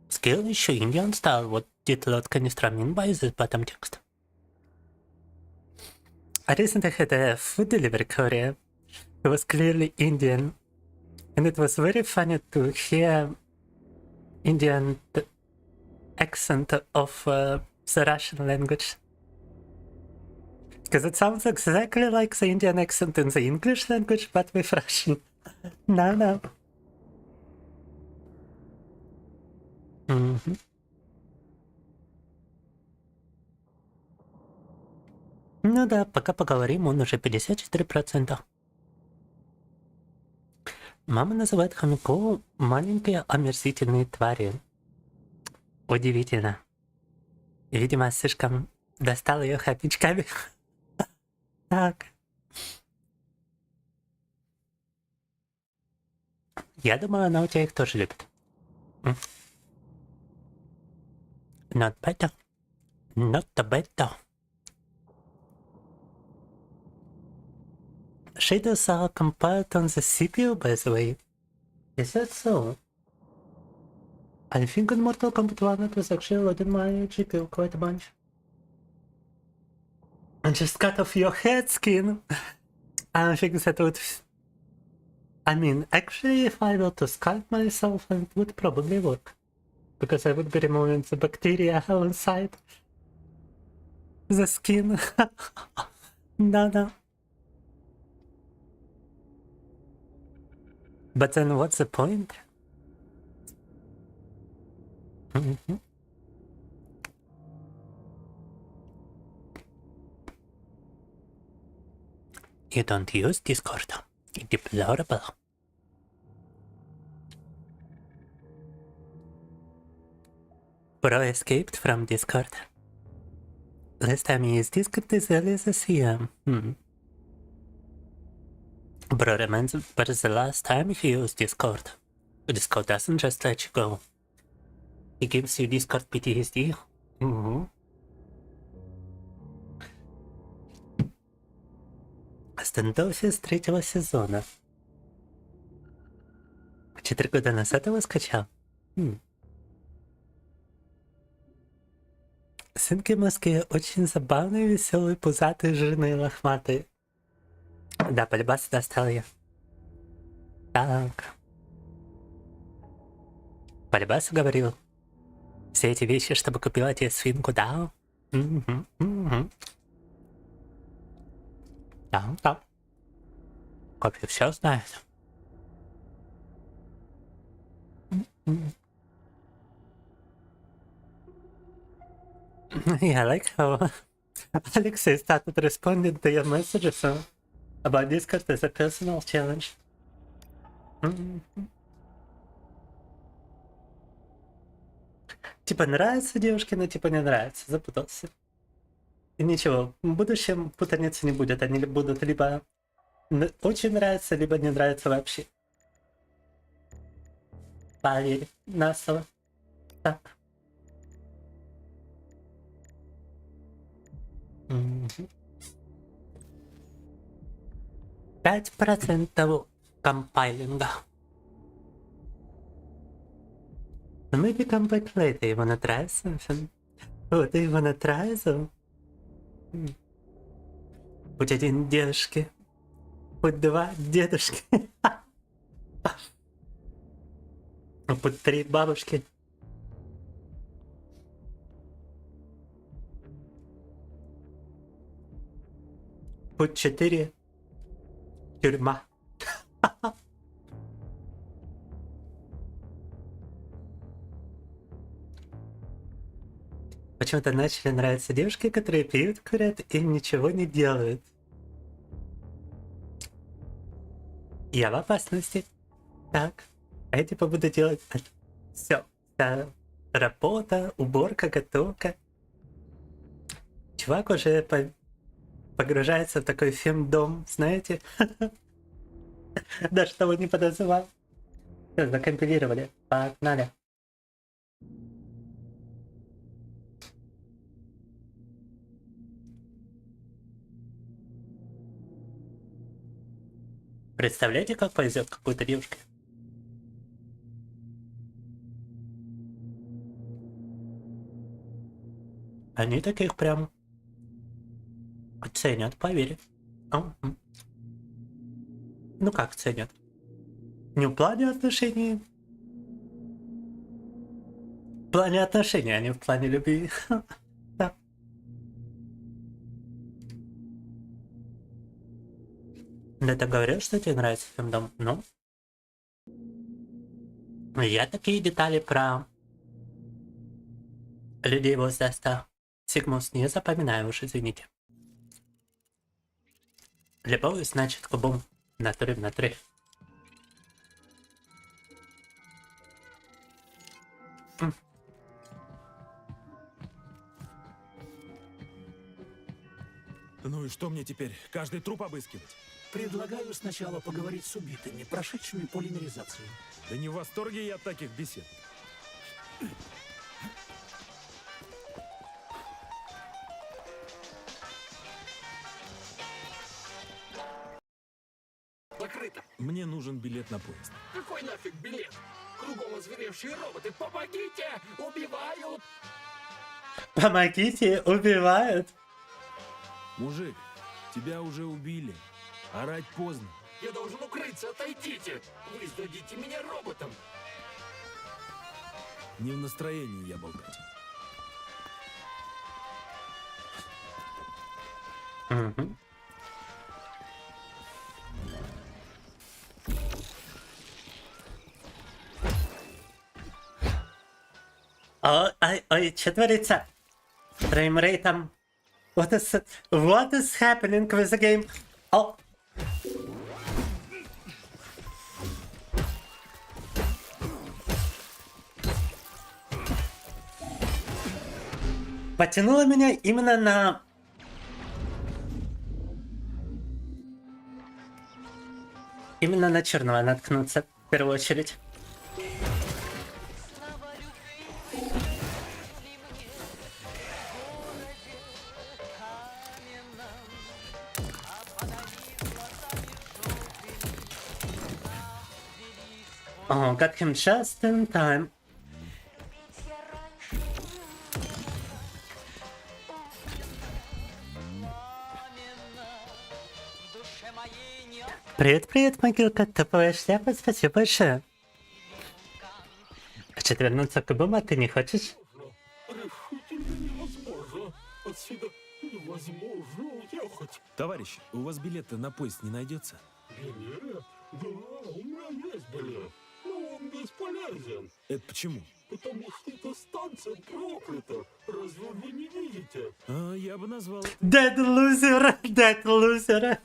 Skill issue Indian style. What did Lord Canistra mean by this bottom text? I recently had a food delivery courier who was clearly Indian, and it was very funny to hear Indian accent of the Russian language. Because it sounds exactly like the Indian accent in the English language, but with Russian. No. Ну да, пока поговорим, он уже 54%. Мама называет хомяков маленькие омерзительные твари. Удивительно. Видимо, слишком достал ее хомячками. Так. Я думаю, она у тебя их тоже любит. Not better. Not better. Shaders are compiled on the CPU, by the way. Is that so? I think in Mortal Kombat 1 it was actually loading my GPU quite a bunch. And just cut off your head skin. I think that would... I mean, actually, if I were to sculpt myself, it would probably work. Because I would be removing the bacteria inside the skin. No. But then what's the point? You don't use Discord. Deplorable. Bro escaped from Discord. Last time he used Discord is early this year. Bro remembers the last time he used Discord. Discord doesn't just let you go. He gives you Discord PTSD. Стендофис 3-го сезона. 4 года назад его скачал. Сынки Москвы очень забавные, веселые, пузатые, жирные, лохматые. Да, полюбас достал я. Так. Полюбас говорил. Все эти вещи, чтобы купила тебе свинку, да? Да. Кофе все знает. Yeah, I like how Alexei started responding to your messages about Discord as a personal challenge. Типа нравится девушке, но типа не нравится, запутался. И ничего, в будущем путаницы не будет, они будут либо очень нравиться, либо не нравится вообще. Поверь, на слово. Так. 5% компайлинга. Maybe come back later. You wanna try something? Oh, do you wanna try some? Путь один дедушки. Путь два дедушки. Путь три бабушки. Путь 4 тюрьма. Почему-то начали нравиться девушки, которые пьют, курят и ничего не делают. Я в опасности. Так, а я типа буду делать все. Вся работа, уборка, готовка. Чувак уже погружается в такой фемдом, знаете? Даже того не подозревал. Все, закомпилировали. Погнали. Представляете, как повезет какой-то девушке? Они таких прям ценят, поверь. Ну как ценят? Не в плане отношений. В плане отношений, а не в плане любви. Да. Да ты говорил, что тебе нравится фемдом? Ну? Я такие детали про людей возраста Сигмус не запоминаю уж, извините. Любовь значит кубом натуре в натуре. Ну и что мне теперь? Каждый труп обыскивать? Предлагаю сначала поговорить с убитыми, прошедшими полимеризацию. Да не в восторге я от таких бесед. Закрыто. Мне нужен билет на поезд. Какой нафиг билет? Кругом озверевшие роботы. Помогите! Убивают! Помогите, убивают. Мужик, тебя уже убили. Орать поздно. Я должен укрыться, отойдите! Вы сдадите меня роботам! Не в настроении я болтать. Угу. Ой, что творится? Фреймрейтом. What is happening with the game? О! Потянуло меня именно на... Именно на черного наткнуться в первую очередь. Oh, got him just in time. Привет, могилка, топовая шляпа, спасибо большое. Хочет вернуться к кубам, а ты не хочешь? Решительно невозможно. Отсюда невозможно уехать. Товарищ, у вас билета на поезд не найдется? Билет? Да, у меня есть билет. Но он бесполезен. Это почему? Потому что эта станция проклята. Разве вы не видите? А, я бы назвал это... Dead loser, dead loser.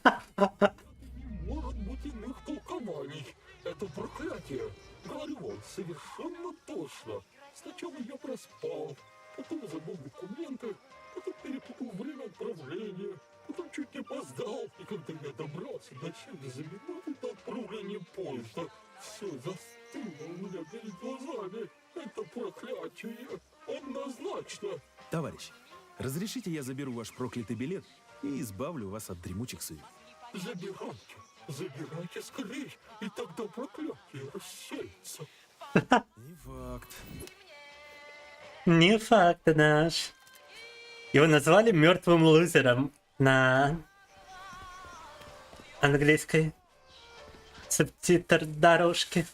Может быть иных толкований. Это проклятие. Говорю вам совершенно точно. Сначала я проспал, потом забыл документы, потом перепутал время отправления, потом чуть не опоздал. И когда я добрался до чека за минуту до отправления поезда, все застыло у меня перед глазами. Это проклятие. Однозначно. Товарищ, разрешите я заберу ваш проклятый билет и избавлю вас от дремучих сует? Забирайте. Забирайте скорей, и тогда проклятие рассеется. Не факт. Не факт наш. Его назвали мертвым лузером на английской субтитр дорожки.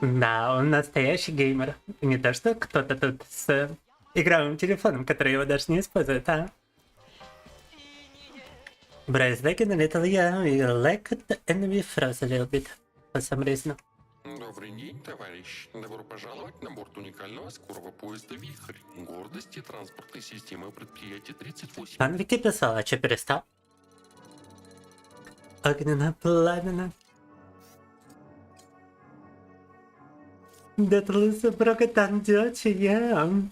Да, он настоящий геймер. Не то, что кто-то тут с игровым телефоном, который его даже не использует, а? Bryce Dagan, a little yeah, we like the enemy froze a little bit for some reason. Добрый день, товарищ. Добро пожаловать на борт уникального скорого поезда «Вихрь». Гордости транспортной системы предприятия 38. Он Вики писал, а че перестал? Огненно-пламенно. That was broke down dirty, yeah.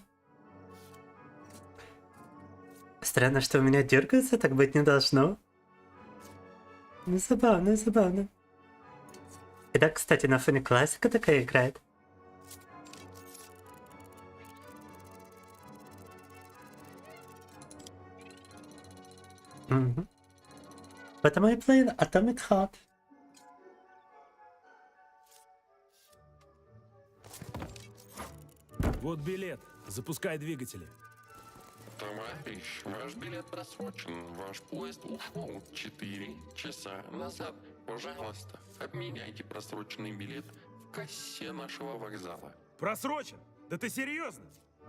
Странно, что у меня дергается, так быть не должно. Ну, забавно, забавно. И да, кстати, на фоне классика такая играет. Угу. Потому и playing Atomic Heart. Вот билет. Запускай двигатели. Товарищ, ваш билет просрочен. Ваш поезд ушел 4 часа назад. Пожалуйста, обменяйте просроченный билет в кассе нашего вокзала. Просрочен? Да ты серьезно?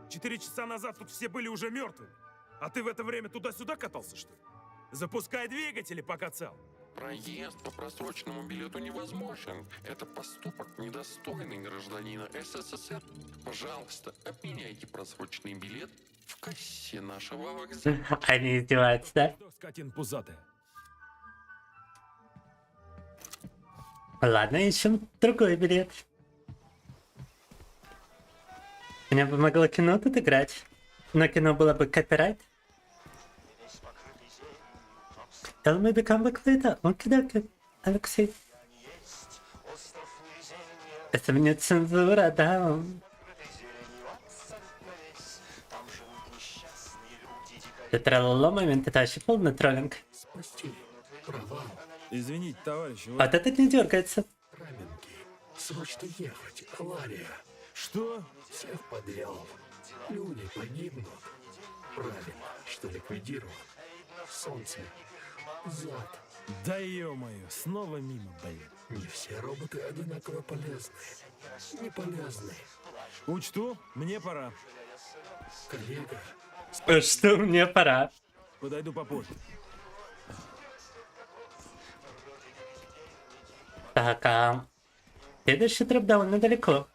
4 часа назад тут все были уже мертвыми. А ты в это время туда-сюда катался, что ли? Запускай двигатели, пока цел. Проезд по просроченному билету невозможен. Это поступок, недостойный гражданина СССР. Пожалуйста, обменяйте просроченный билет в кассе нашего вокзала. Они издеваются, да? Что, скотин пузатая? Ладно, ищем другой билет. Мне помогло кино тут играть. Но кино было бы копирайт. Tell me become back later. Окей-доки, Алексей. Это мне цензура, да? Это тролло момент, это вообще полный троллинг. Спасти. Провал. Извините, товарищ. Вы... Вот этот не дергается. Раменки. Срочно ехать. Авария. Что? Всех подвел. Люди погибнут. Правильно, что ликвидирован. Солнце. Зад. Да ё-моё, снова мимо, блин. Не все роботы одинаково полезны. Не полезны. Учту, мне пора. Коллега. Что мне пора? Подойду попозже. Так, а... Следующий трэп довольно далеко.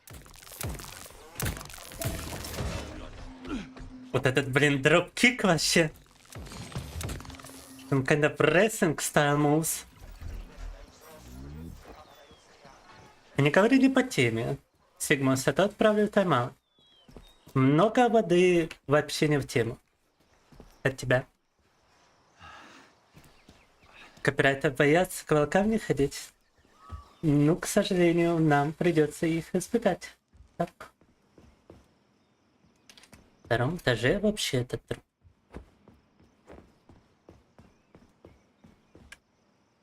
Вот этот, блин, дроп-кик вообще. Some kind of wrestling style moves. Они говорили по теме. Сигмус, а то отправлю в тайм-аут. Много воды вообще не в тему. От тебя. Копирайтеры боятся к волкам не ходить. Ну, к сожалению, нам придется их избегать. Так. В втором этаже вообще этот труп.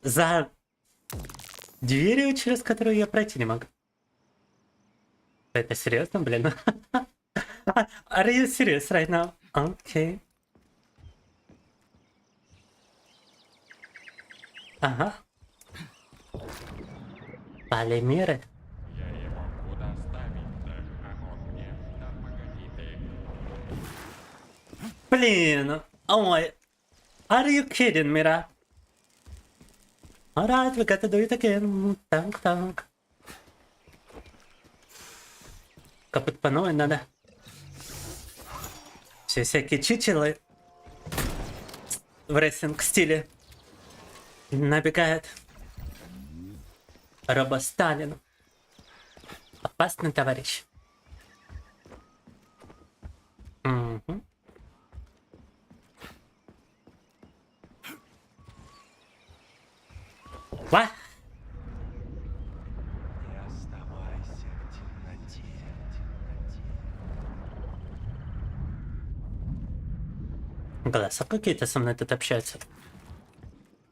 За дверью, через которую я пройти не могу. Это серьезно, блин? Are you serious right now? Окей. Ага. Полимеры. Я его куда ставить-то? А он мне да погоди ты. Блин. Ой. Are you kidding me, right? Alright, we gotta do it again. Так. Капут по новой надо. Все всякие чучелы в рейсинг стиле набегают. Робо-Сталин. Опасный товарищ. Угу. Ва! Не оставайся в темноте. Голоса какие-то со мной тут общаются.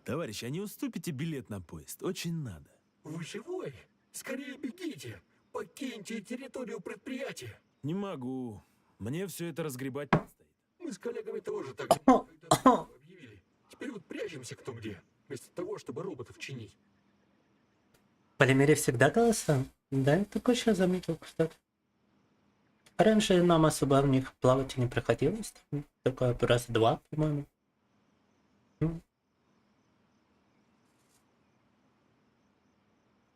Товарищ, а не уступите билет на поезд? Очень надо. Вы живой? Скорее бегите. Покиньте территорию предприятия. Не могу. Мне все это разгребать предстоит. Мы с коллегами тоже так объявили. Теперь вот прячемся кто где, вместо того, чтобы роботов чинить. В полимере всегда голоса? Да, я такой сейчас заметил, кстати. Раньше нам особо в них плавать и не приходилось. Только раз два, по-моему.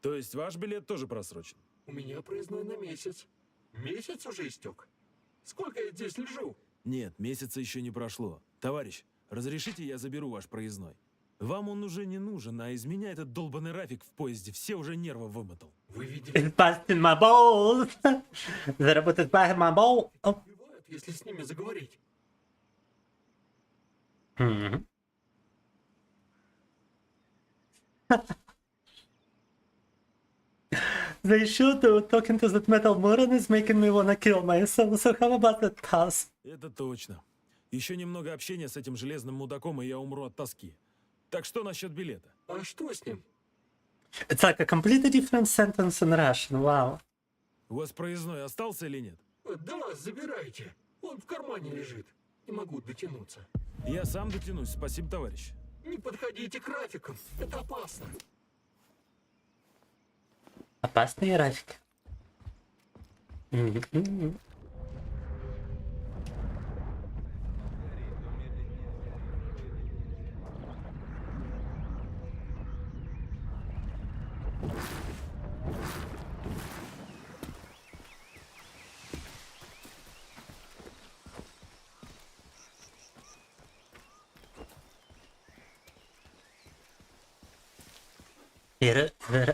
То есть ваш билет тоже просрочен? У меня проездной на месяц. Месяц уже истек. Сколько я здесь лежу? Нет, месяца еще не прошло. Товарищ, разрешите я заберу ваш проездной? Вам он уже не нужен, а из меня этот долбаный Рафик в поезде все уже нервы вымотал. Вы видели, It's busting my balls. Заработать by my ball. Оп. убивают, если с ними заговорить. Мгм. The issue to talking to that metal moron is making me wanna kill myself, so how about that task? Это точно. Еще немного общения с этим железным мудаком, и я умру от тоски. Так что насчет билета? А что с ним? It's like a completely different sentence in Russian, wow. У вас проездной остался или нет? Да, забирайте. Он в кармане лежит. Не могу дотянуться. Я сам дотянусь, спасибо, товарищ. Не подходите к Рафикам. Это опасно. Опасные Рафики. Мгм.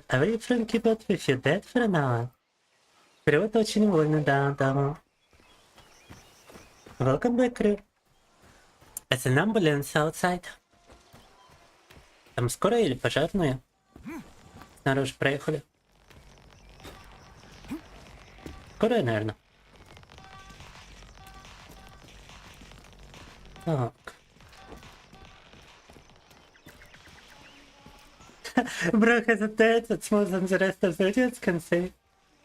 Are you Frankie but with your dad for an hour? Вперед очень больно, да. Welcome back, crew. It's an ambulance outside. Там скорая или пожарные? Снаружи проехали. Скорая, наверное. Так. Bro has a dad that's more than the rest of the audience can say.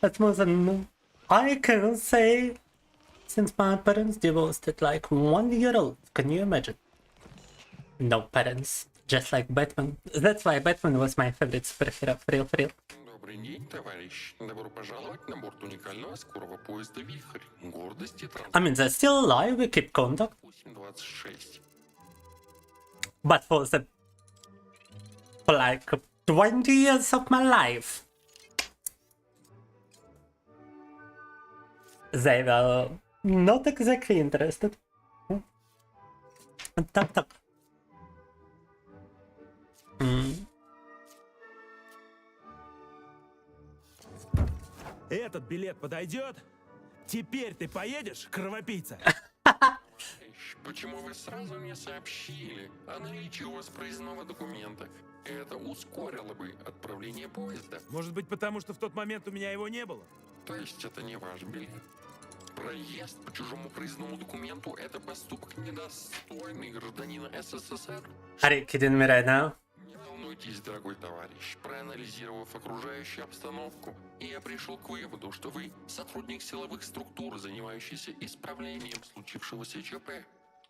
That's more than I can say. Since my parents divorced at like 1 year old. Can you imagine? No parents. Just like Batman. That's why Batman was my favorite superhero. For real. Добрый день, товарищ. Добро пожаловать на борт уникального скорого поезда «Вихрь». Гордости I mean, they're still alive. We keep contact. 826. But for the like 20 years of my life, they were not exactly interested. Так. Этот билет подойдет? Теперь ты поедешь, кровопийца? Почему вы сразу не сообщили о наличии у вас проездного документа? Это ускорило бы отправление поезда. Может быть, потому что в тот момент у меня его не было? То есть это не ваш билет? Проезд по чужому проездному документу – это поступок недостойный гражданина СССР. Are you kidding me right now? Не волнуйтесь, дорогой товарищ. Проанализировав окружающую обстановку, я пришел к выводу, что вы сотрудник силовых структур, занимающийся исправлением случившегося ЧП.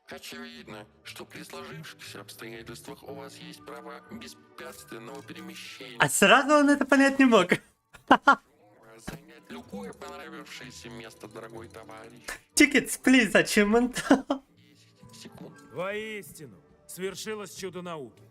Очевидно, что при сложившихся обстоятельствах у вас есть право беспрепятственного перемещения. А сразу он это понять не мог. Занять любое понравившееся место, дорогой товарищ. Tickets, please, achievement. 10 секунд. Воистину, свершилось чудо науки.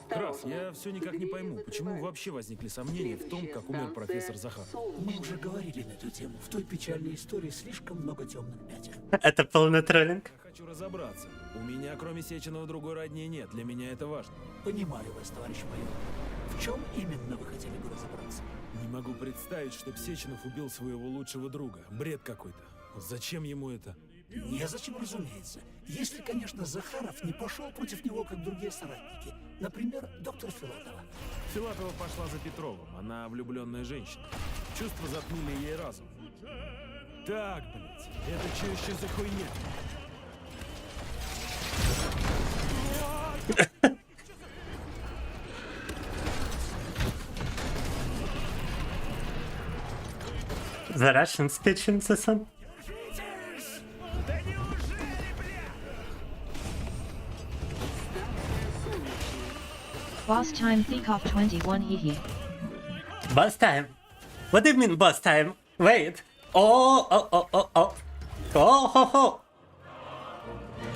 Крас, я все никак не пойму, почему вообще возникли сомнения в том, как умер профессор Захар. Мы уже говорили на эту тему. В той печальной истории слишком много темных пятен. Это полный троллинг. Я хочу разобраться. У меня, кроме Сеченова, другой родни нет. Для меня это важно. Понимаю вас, товарищ майор. В чем именно вы хотели бы разобраться? Не могу представить, чтоб Сеченов убил своего лучшего друга. Бред какой-то. Зачем ему это? Незачем, разумеется. Если, конечно, Захаров не пошел против него, как другие соратники. Например, доктор Филатова. Филатова пошла за Петровым. Она влюбленная женщина. Чувства затмили ей разум. Так, блядь, это что еще за хуйня? The Russian speech in the sun. Boss time Thekov 21 hee. Boss time? What do you mean boss time? Wait. Oh. О-хо-хо.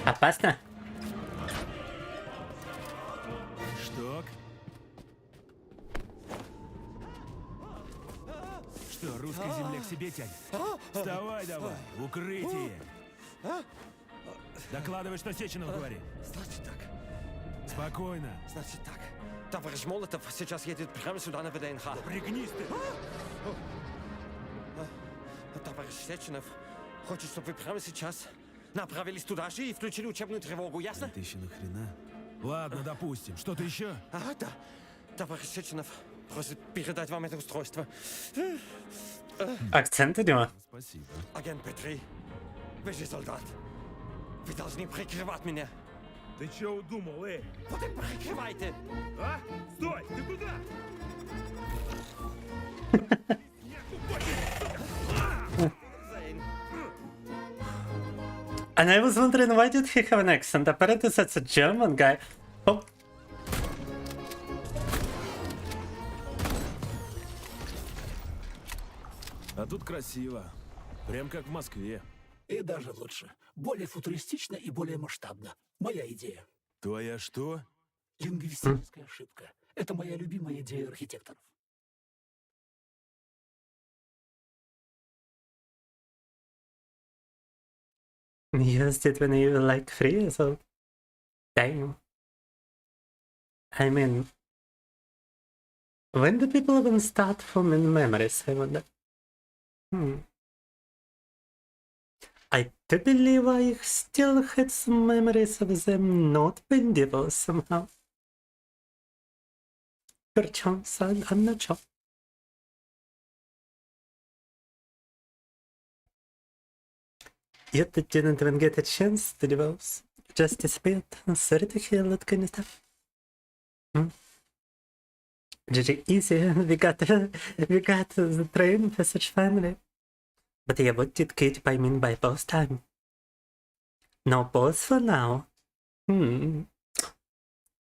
Опасно. Что? Что, русская земля к себе тянет? Вставай давай, укрытие. Докладывай, что Сеченов говорит. Значит так. Спокойно. Значит так. Товарищ Молотов сейчас едет прямо сюда на ВДНХ. Пригнись ты. Товарищ Сеченов хочет, чтобы вы прямо сейчас направились туда же и включили учебную тревогу, ясно? Это еще нахрена? Ладно, допустим. Что-то еще? Да. Товарищ Сеченов просит передать вам это устройство. Акцент у него. Спасибо. Агент Петри, вы же солдат. Вы должны прикрывать меня. Ты что удумал, эй? Вот и прикрывайте. А? Стой! Ты куда? And I was wondering, why did he have an accent? Apparently that's a German guy. Oh. А тут красиво. Прям как в Москве. И даже лучше. Более футуристично и более масштабно. Моя идея. Твоя что? Лингвистическая ошибка. Это моя любимая идея архитекторов. Used it when you were like 3 years old. Damn. I mean, when do people even start forming memories? I wonder. I do believe I still had some memories of them not being devils somehow. Perchance, I'm not sure. Yet it didn't even get a chance to develop. Just disappeared. Sorry to hear that kind of stuff. GG, easy. We got the train for such family. But yeah, what did Katie mean by pause time? No pause for now.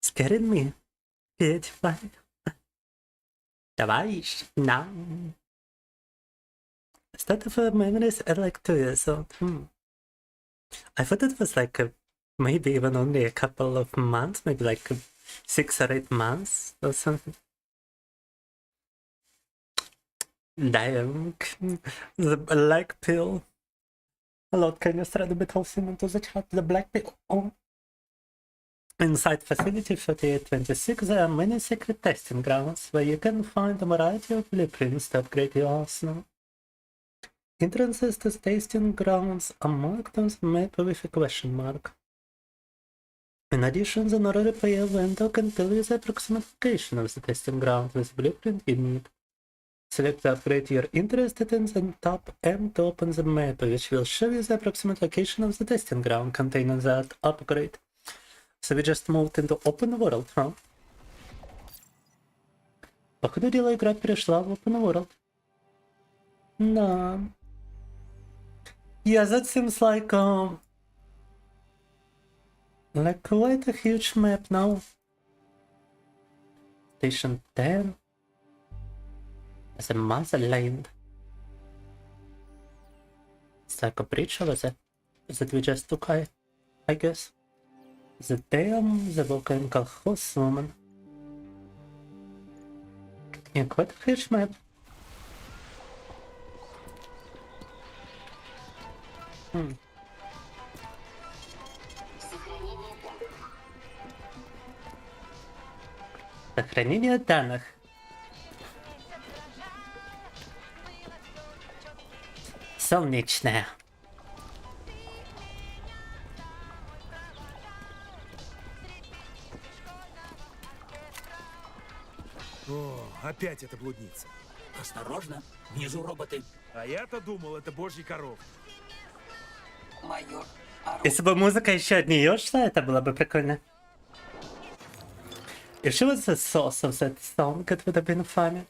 Scaring me. Katie Pie. Товарищ, now. Start of memories at like 2 years old. I thought it was like maybe even only a couple of months, maybe like 6 or 8 months or something. Damn, the black pill. Lord, can you thread a bit of into the chat? The black pill. Oh. Inside facility 3826, there are many secret testing grounds where you can find a variety of blueprints to upgrade your arsenal. Entrances to testing grounds are marked on the map with a question mark. In addition, the Nora repair window can tell you the approximate location of the testing ground with blueprint you need. Select the upgrade you're interested in, then tap M to open the map, which will show you the approximate location of the testing ground containing that upgrade. So we just moved into open world, huh? По ходу дела игра перешла в open world. Да. Yeah, that seems like quite a huge map now. Station 10. As a motherland. It's like a bridge over there that we just took, I guess. The dam, the volcanic horsewoman. Yeah, quite a huge map. Сохранение данных. Солнечная. О, опять эта блудница. Осторожно, внизу роботы. А я-то думал, это божьи коров. Майор. Если бы музыка еще от нее шла, это было бы прикольно. If she was the source of that song, it would have been funny.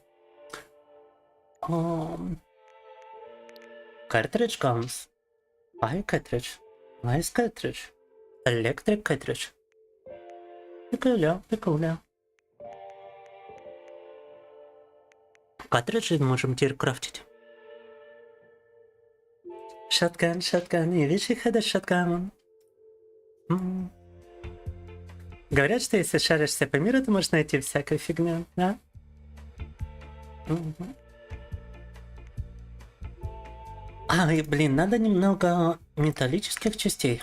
Cartridge guns. Fire cartridge. Nice cartridge. Electric cartridge. Прикольно. Картриджи можем теперь крафтить. Shotgun. You wish you had a shotgun. Говорят, что если шаришься по миру, то можно найти всякую фигню, да? Ай, блин, надо немного металлических частей.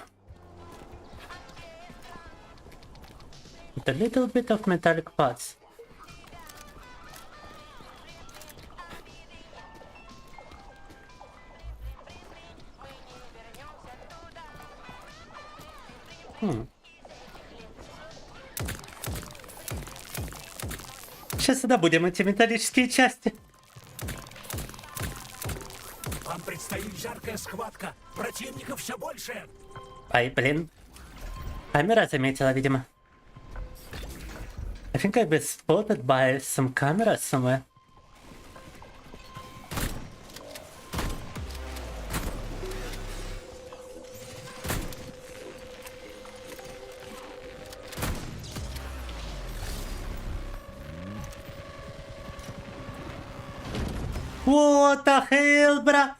with a little bit of metallic parts. Сейчас добудем эти металлические части. Вам предстоит жаркая схватка. Противников все больше. Ай, блин. Камера заметила, видимо. I think I've been spotted by some cameras somewhere. What the hell, бра?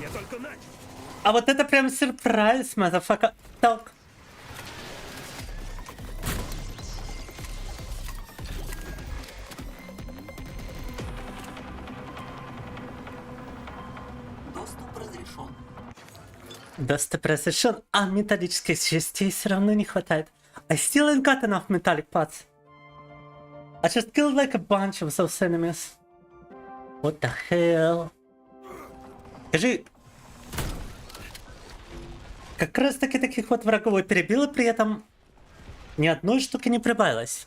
Я только начал. А вот это прям сюрприз, мазафака. Так. Доступ разрешен, а металлических частей все равно не хватает. I still ain't got enough metallic parts. I just killed like a bunch of those enemies. What the hell? Скажи, как раз таки таких вот врагов и перебил, и при этом ни одной штуки не прибавилось.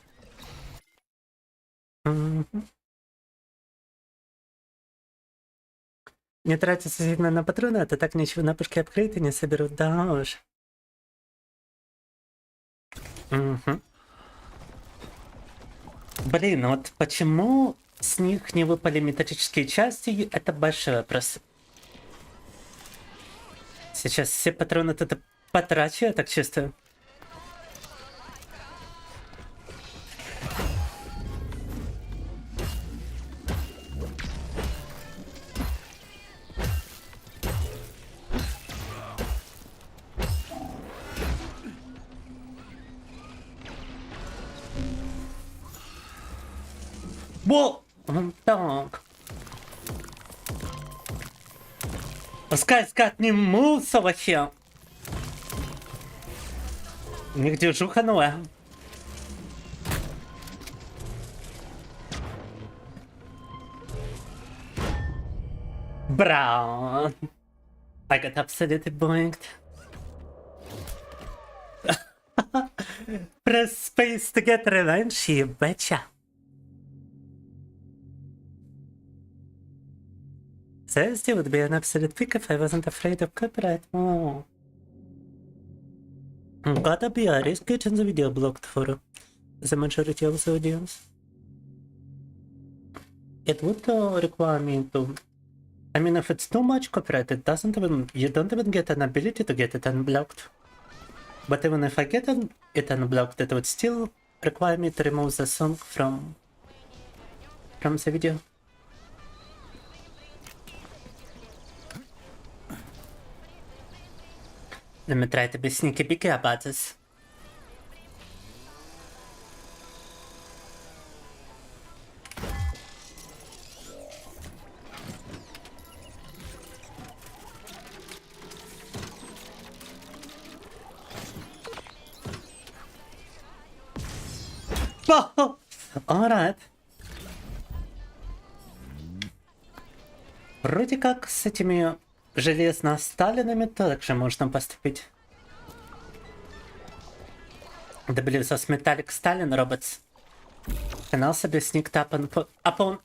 Не тратиться сильно на патроны, а то так ничего на пушке апгрейды не соберут, да уж. Блин, ну вот почему с них не выпали металлические части, это большой вопрос. Сейчас все патроны тут потрачу, я так чувствую. Во! Так. Пускай скат не мылся вообще. Нигде жуханула. Браун. I got absolutely boinked. Press space to get revenge, you betcha. Thursday would be an absolute pick if I wasn't afraid of copyright. Oh. Gotta be a risk getting the video blocked for the majority of the audience. It would require me to... I mean, if it's too much copyright, it doesn't even... You don't even get an ability to get it unblocked. But even if I get it unblocked, it would still require me to remove the song from the video. Let me try to be sneaky beaky about this. Oh, alright. Вроде как с этими железно-сталинами также можно поступить. The beliefs of metallic Stalin robots can also be sneaked up upon.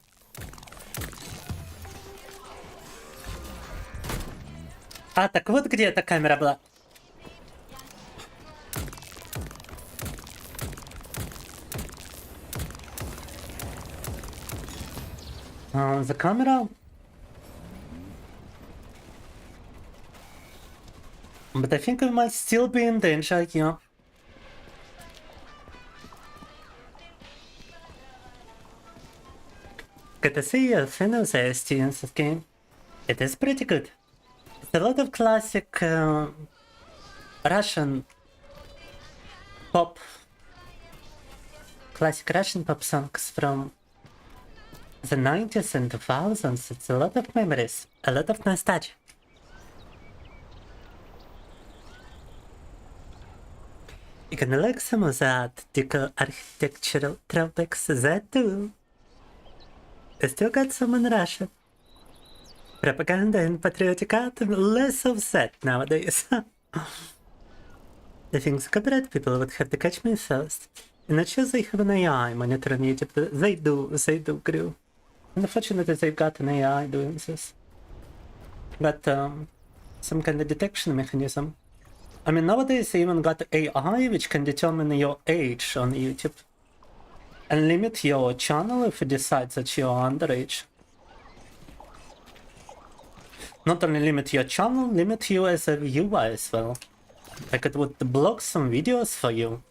А, так вот где эта камера была. The camera. But I think we might still be in danger here. Good to see a fan of the ST in this game. It is pretty good. It's a lot of classic Russian pop. Classic Russian pop songs from the 90s and 2000s, it's a lot of memories, a lot of nostalgia. You can like some of that deco architectural throwbacks, that too. I still got some in Russia. Propaganda and patriotic art, less of that nowadays. The things copyright people would have to catch me first. And not sure they have an AI monitoring Egypt. They do, Grew. Unfortunately, they've got an AI doing this. Got some kind of detection mechanism. I mean, nowadays they even got AI which can determine your age on YouTube. And limit your channel if it decides that you're underage. Not only limit your channel, limit you as a viewer as well. Like it would block some videos for you.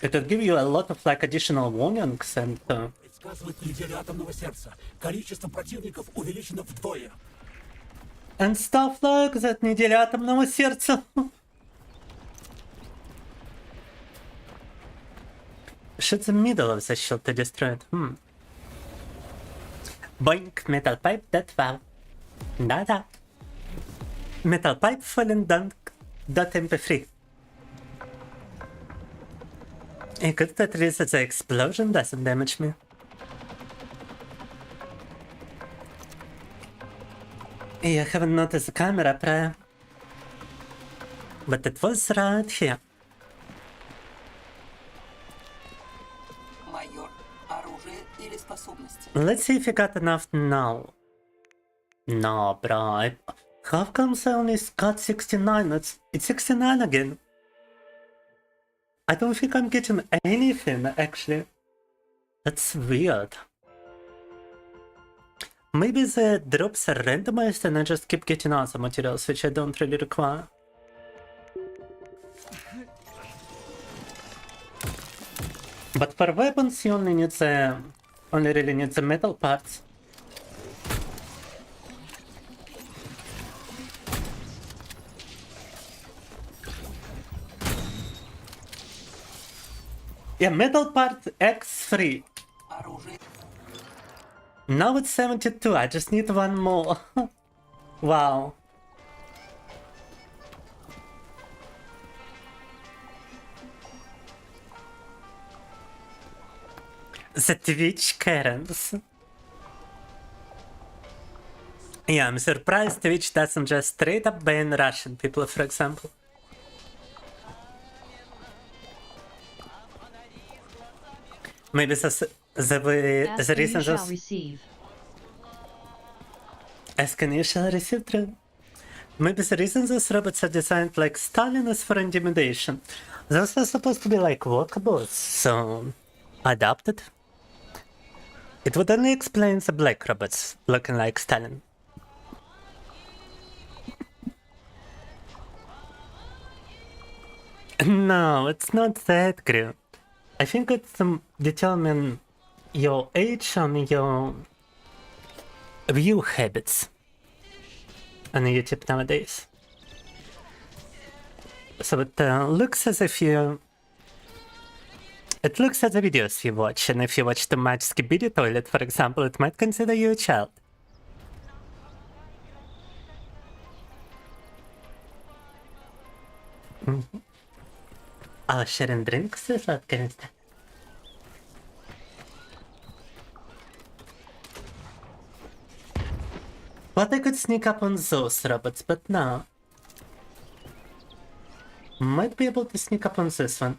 It would give you a lot of like additional warnings and and stuff like that. Неделя атомного сердца. Shoot the middle of the shield to destroy it. Boink, metal pipe, that wow. Да-да. Metal pipe fallen down. .mp3. I good that at least the explosion doesn't damage me. I haven't noticed the camera prior. But it was right here. Let's see if you got enough now. No, bro. How comes I only got 69? It's 69 again. I don't think I'm getting anything, actually. That's weird. Maybe the drops are randomized and I just keep getting other materials, which I don't really require. But for weapons, you only need the... only really need the metal parts. Yeah, metal part X3. Now it's 72, I just need one more. Wow. The Twitch Karens. Yeah, I'm surprised Twitch doesn't just straight up ban Russian people, for example. Maybe the reason those... Ask and you shall receive, true. Maybe the reason those robots are designed like Stalin is for intimidation. Those are supposed to be like walkables, so... adapted. It would only explain the black robots looking like Stalin. No, it's not that great. I think it's determine your age on your view habits on YouTube nowadays. So it looks as if you... It looks at the videos you watch, and if you watch too much Skibidi Toilet, for example, it might consider you a child. Oh, sharing drinks is that kind of stuff. But I could sneak up on those robots, but no. Might be able to sneak up on this one.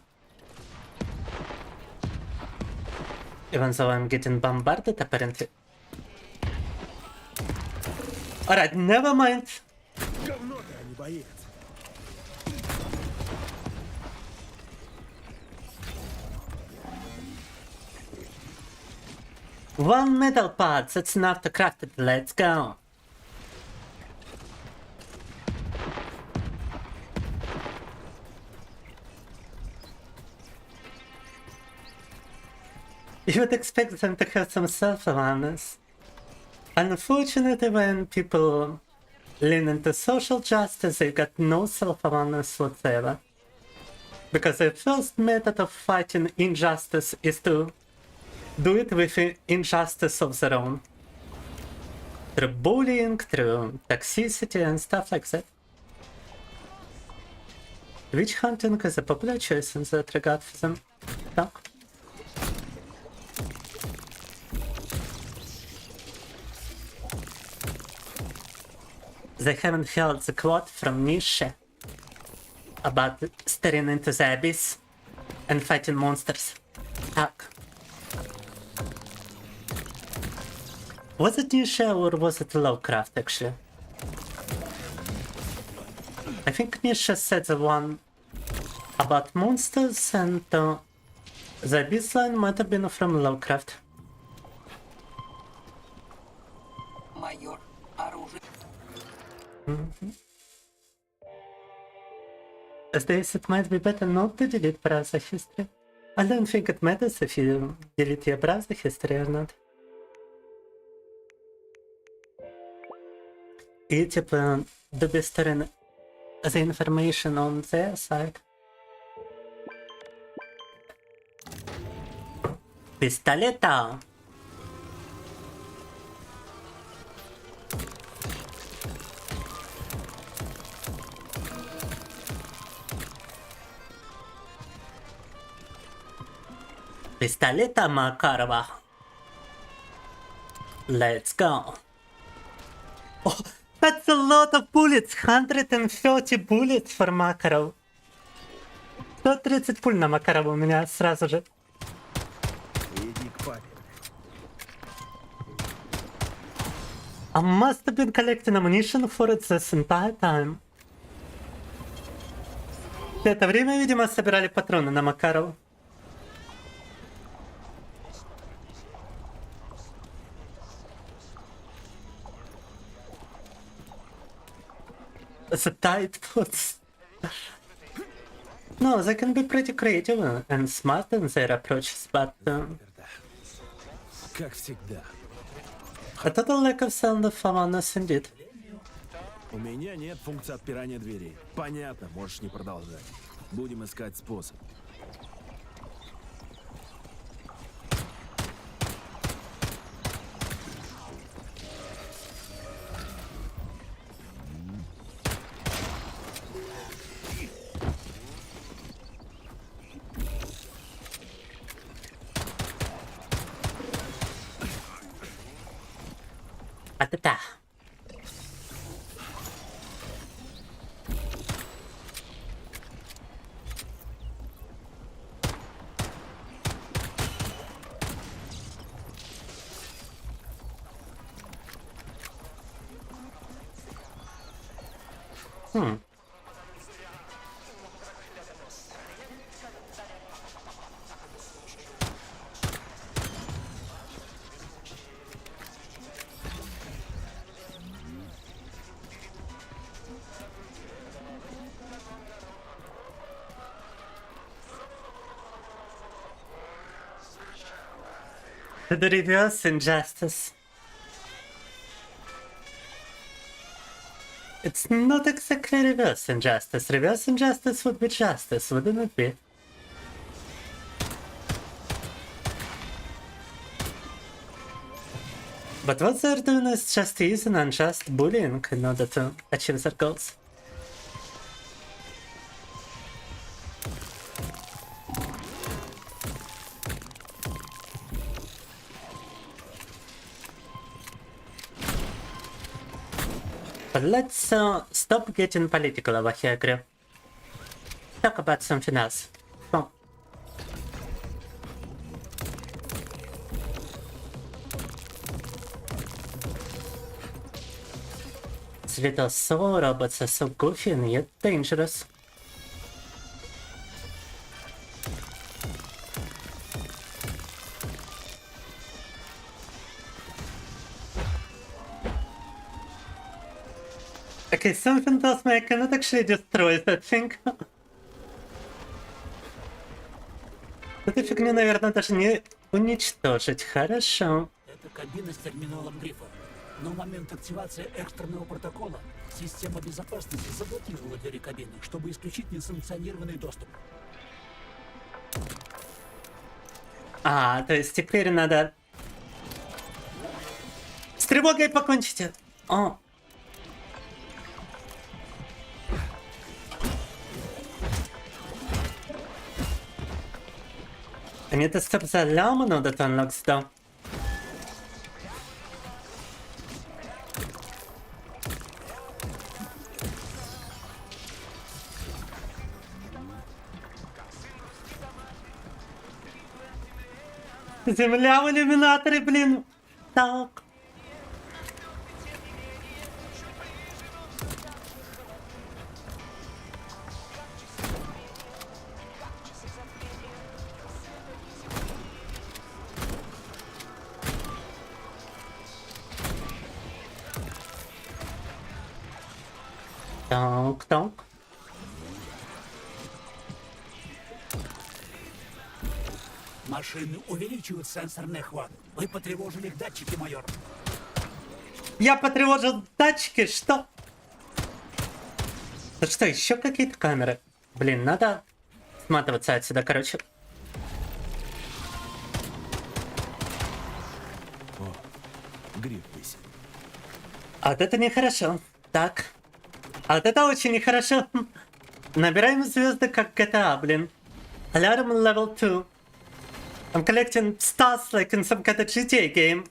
Even though I'm getting bombarded, apparently. Alright, never mind. One metal part, that's enough to craft it. Let's go. You would expect them to have some self-awareness. Unfortunately, when people lean into social justice, they've got no self-awareness whatsoever. Because the first method of fighting injustice is to do it with injustice of their own. Through bullying, through toxicity and stuff like that. Witch hunting is a popular choice in that regard for them. No. They haven't heard the quote from Nietzsche about staring into the abyss and fighting monsters. Fuck. Was it Nietzsche or was it Lovecraft actually? I think Nietzsche said the one about monsters, and the abyss line might have been from Lovecraft. As days, it might be better not to delete browser history. I don't think it matters if you delete your browser history or not. И типа до storing the information on their side. Пистолета! Пистолета Макарова. Let's go. Oh, that's a lot of bullets. 130 bullets for Makarov. 130 пуль на Макарова у меня сразу же. Иди к папе. I must have been collecting ammunition for it this entire time. В это время, видимо, собирали патроны на Макарова. The tight puts. No, they can be pretty creative and smart in their approaches, but Как всегда. a total lack of sound of awareness indeed. У меня нет функции отпирания дверей. Понятно, можешь не продолжать. Будем искать способ. А-та-та. The reverse injustice. It's not exactly reverse injustice. Reverse injustice would be justice, wouldn't it be? But what they're doing is just using unjust bullying in order to achieve their goals. But let's stop getting political over here, Grim. Talk about something else. Come on. These little soul robots are so goofy and yet dangerous. Okay, something tells me I cannot actually destroy that thing. Эту фигню, наверное, даже не уничтожить. Хорошо. Это кабина с терминалом грифа. Но в момент активации экстренного протокола система безопасности заблокировала двери кабины, чтобы исключить несанкционированный доступ. А, то есть теперь надо с тревогой покончить. О. Они это специально до тонлокс, да. Земля в иллюминаторе, блин. Так. Так, так. Машины увеличивают сенсорный охват. Вы потревожили их датчики, майор. Я потревожил датчики, что? Да что, еще какие-то камеры? Блин, надо сматываться отсюда, короче. О, гриб висит. А вот это нехорошо. Так. А вот это очень нехорошо. Набираем звезды как GTA, блин. Alarm level 2. I'm collecting stars like in some kind of GTA game.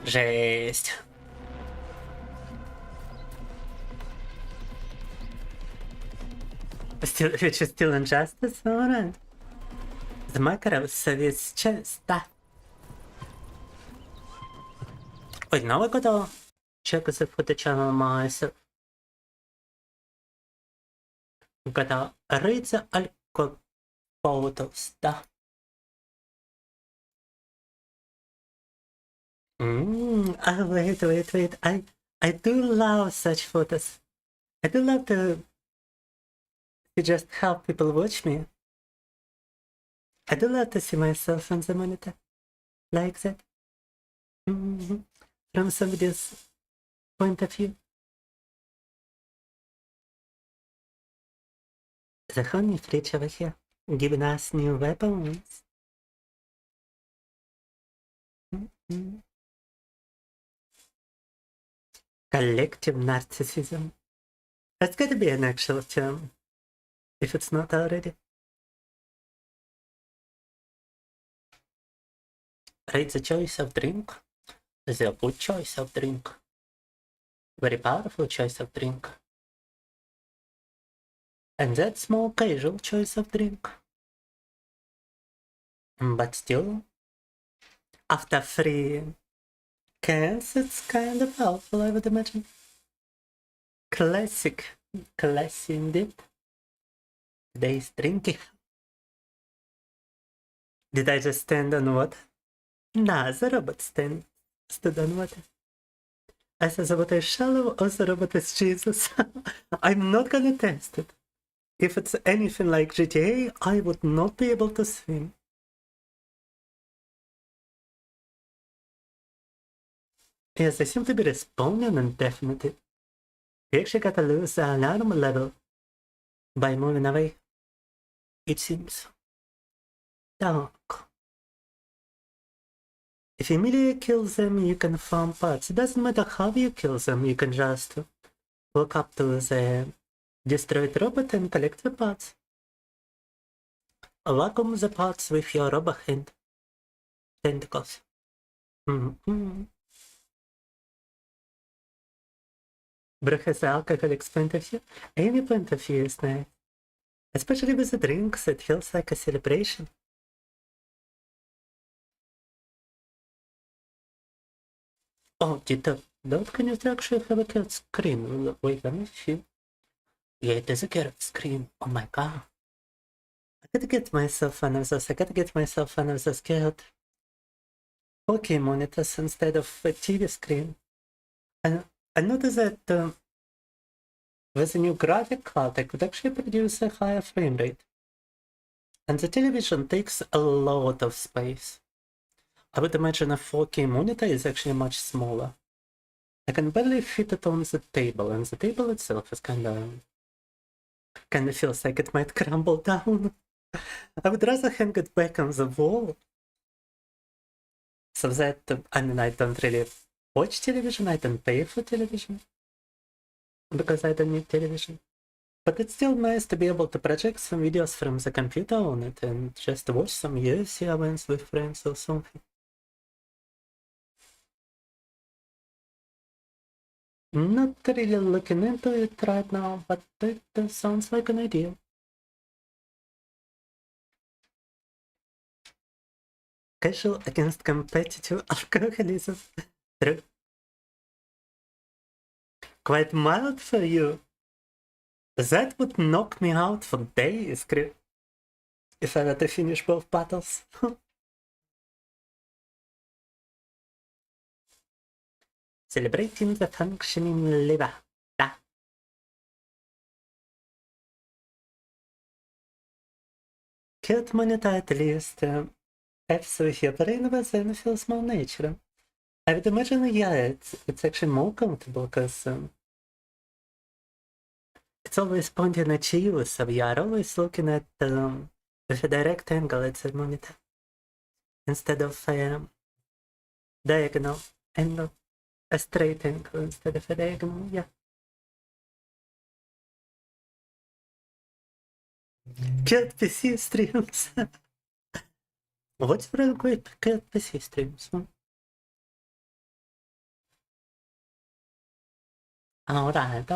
Жесть. Still injustice? Alright. The Marguerite service chest. Да. Ой, now I gotta check the footage on myself. Gotta read the alcohol photos. Да. Wait. I do love such photos. I do love to just have people watch me. I do love to see myself on the monitor. Like that. From somebody's point of view. The honey fridge over here, giving us new weapons. Collective narcissism. That's gotta be an actual term, if it's not already. Rate the choice of drink. The good choice of drink. Very powerful choice of drink. And that's more casual choice of drink. But still, after 3 cans, it's kind of helpful, I would imagine. Classy indeed. Today's drinking. Did I just stand on water? Nah, the robot stood on water. Either the water is shallow or the robot is Jesus. I'm not gonna test it. If it's anything like GTA, I would not be able to swim. Yes, they seem to be respawning indefinitely. We actually gotta lose the alarm level by moving away, it seems. Так. If you immediately kill them, you can farm parts. It doesn't matter how you kill them, you can just walk up to the destroyed robot and collect the parts. Vacuum the parts with your robot hand. Tentacles. Bro has the alcoholic's point of view. Any point of view is nice. Especially with the drinks, it feels like a celebration. Oh, don't can you actually have a cat scream? Wait, let me see. Yeah, it is a cat scream. Oh my god. I gotta get myself one of those. I gotta get myself one of those good 4K monitors instead of a TV screen. And I noticed that with a new graphic card, I could actually produce a higher frame rate. And the television takes a lot of space. I would imagine a 4K monitor is actually much smaller. I can barely fit it on the table, and the table itself is kinda feels like it might crumble down. I would rather hang it back on the wall. So that, I mean, I don't really watch television, I don't pay for television. Because I don't need television. But it's still nice to be able to project some videos from the computer on it and just watch some UFC events with friends or something. Not really looking into it right now, but that sounds like an idea. Casual against competitive alcoholism. True. Quite mild for you. That would knock me out for days, if I were to finish both battles. Celebrating the functioning liver. Ah. Cute monitor at least have the brain within feels more natural. I would imagine, yeah, it's actually more comfortable because it's always pointing at you, so you are always looking at with a direct angle at the monitor instead of a diagonal angle, a straight angle instead of a diagonal, yeah. Cute PC streams. What's wrong with cute PC streams? Alright.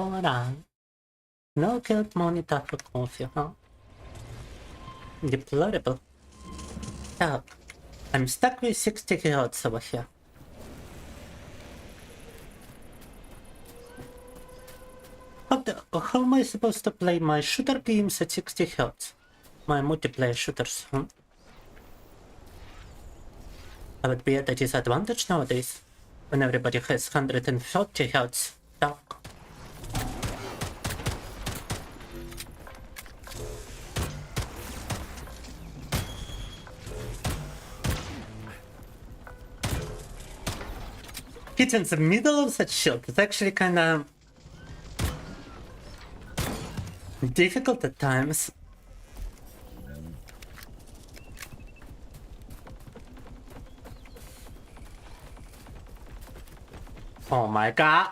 No cute monitor for coffee, huh? Deplorable. Oh, I'm stuck with 60 Hz over here. How am I supposed to play my shooter games at 60 Hz? My multiplayer shooters, huh? I would be at a disadvantage nowadays, when everybody has 130 Hz. Talk. Hit in the middle of that shield is actually kinda difficult at times. Oh my god.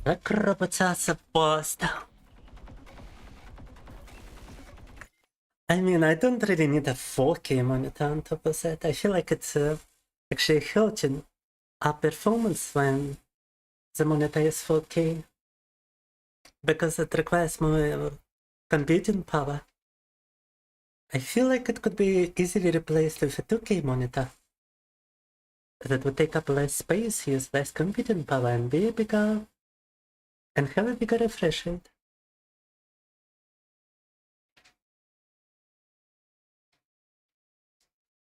Акробататься просто. I mean, I don't really need a 4K monitor on top of that. I feel like it's actually hurting our performance when the monitor is 4K. Because it requires more computing power. I feel like it could be easily replaced with a 2K monitor. That would take up less space, use less computing power, and be bigger. And have a bigger refresh rate.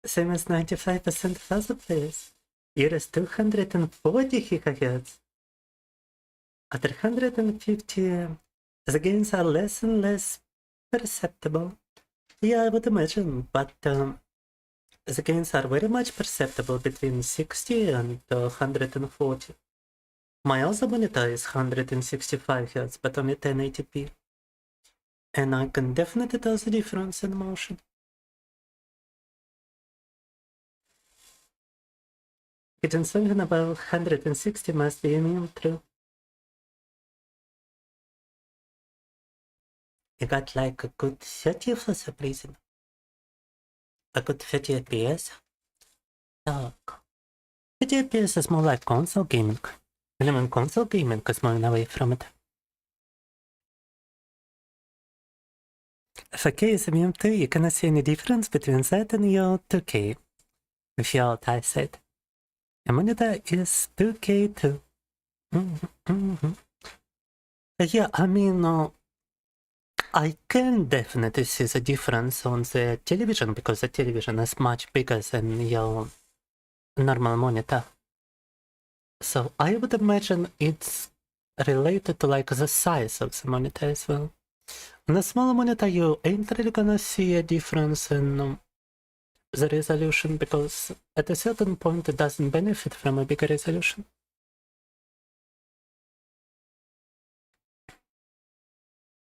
Same as 95% of other players. Here is 240 GHz. At 150, the gains are less and less perceptible. Yeah, I would imagine, but the gains are very much perceptible between 60 and 140. My other monitor is 165 Hz, but only 1080p. And I can definitely tell the difference in motion. Getting something about 160 must be immune too. You got like a good 30 for some reason. A good 30 FPS. Так. 30 FPS is more like console gaming. And even console gaming is moving away from it. 4K is immune too. You cannot see any difference between that and your 2K. With your alt eyesight. Your monitor is 2K too. Yeah, I mean, I can definitely see the difference on the television because the television is much bigger than your normal monitor. So I would imagine it's related to like the size of the monitor as well. On a smaller monitor you ain't really gonna see a difference in the resolution because at a certain point it doesn't benefit from a bigger resolution.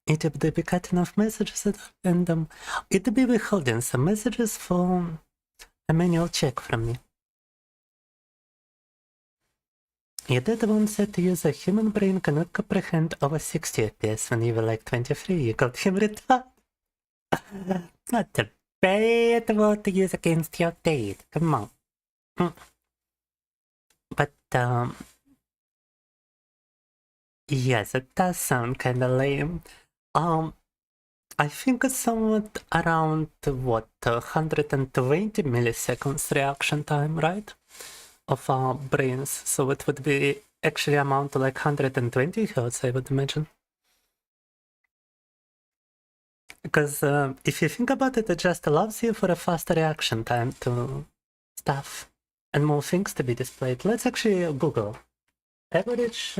It would be cutting off messages and it would be withholding some messages for a manual check from me. You did once said to use a human brain cannot comprehend over 60 FPS when you were like 23. You called him retard. Not a bad word to use against your date. Come on. But yes, it does sound kind of lame. I think it's somewhat around what 120 milliseconds reaction time, right? Of our brains, so it would be actually amount to like 120 hertz, I would imagine. Because if you think about it, it just allows you for a faster reaction time to stuff and more things to be displayed. Let's actually Google average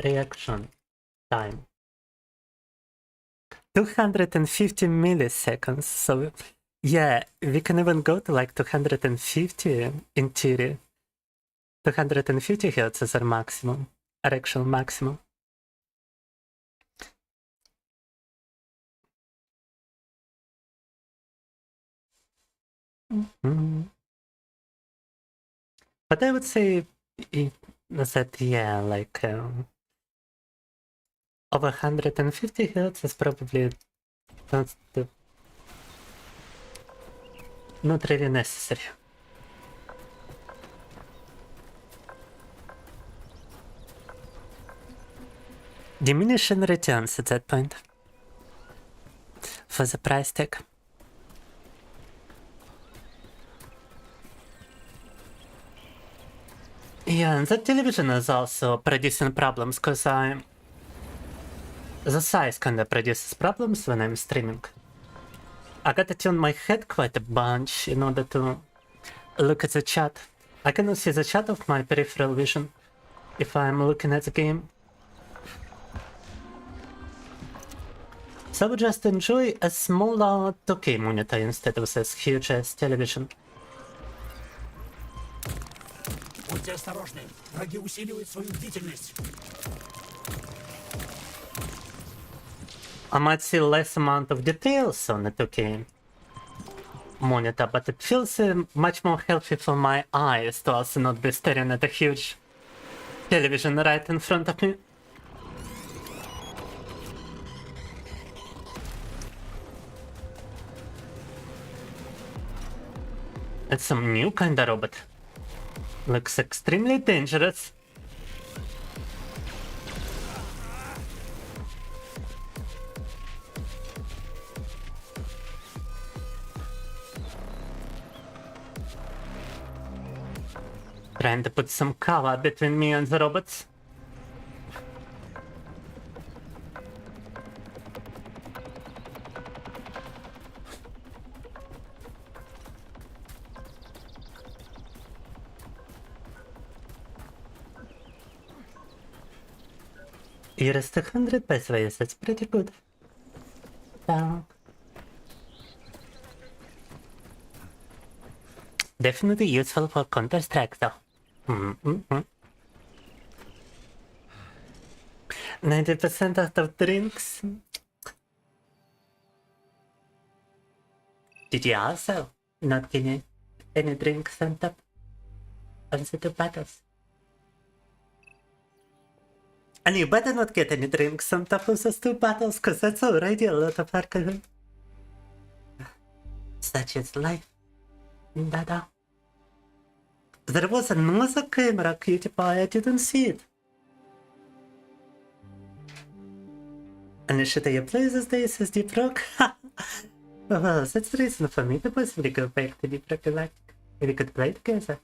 reaction time. 250 milliseconds. So yeah, we can even go to like 250 in theory. 250 hertz is our maximum, our actual maximum. But I would say that, yeah, like over 150 hertz is probably not really necessary. Diminishing returns at that point for the price tag. Yeah, and the television is also producing problems because the size kinda produces problems when I'm streaming. I gotta tune my head quite a bunch in order to look at the chat. I cannot see the chat of my peripheral vision if I'm looking at the game. So I would just enjoy a smaller 2K monitor instead of this huge ass television. Будьте осторожны, враги усиливают свою бдительность. I might see less amount of details on the 2K monitor, but it feels much more healthy for my eyes to also not be staring at a huge television right in front of me. It's some new kind of robot. Looks extremely dangerous. Trying to put some cover between me and the robots. You're 200 pesos, that's pretty good. Definitely useful for Counter-Strike though. 90% out of drinks. Did you also not get any drinks on top of the two battles? And you better not get any drinks on top of those 2 bottles, cause that's already a lot of alcohol. Such is life. Da-da. There was another camera, cutie pie, I didn't see it. And should I play these days as Deep Rock? Well, that's the reason for me to possibly go back to Deep Rock Galactic. We could play together.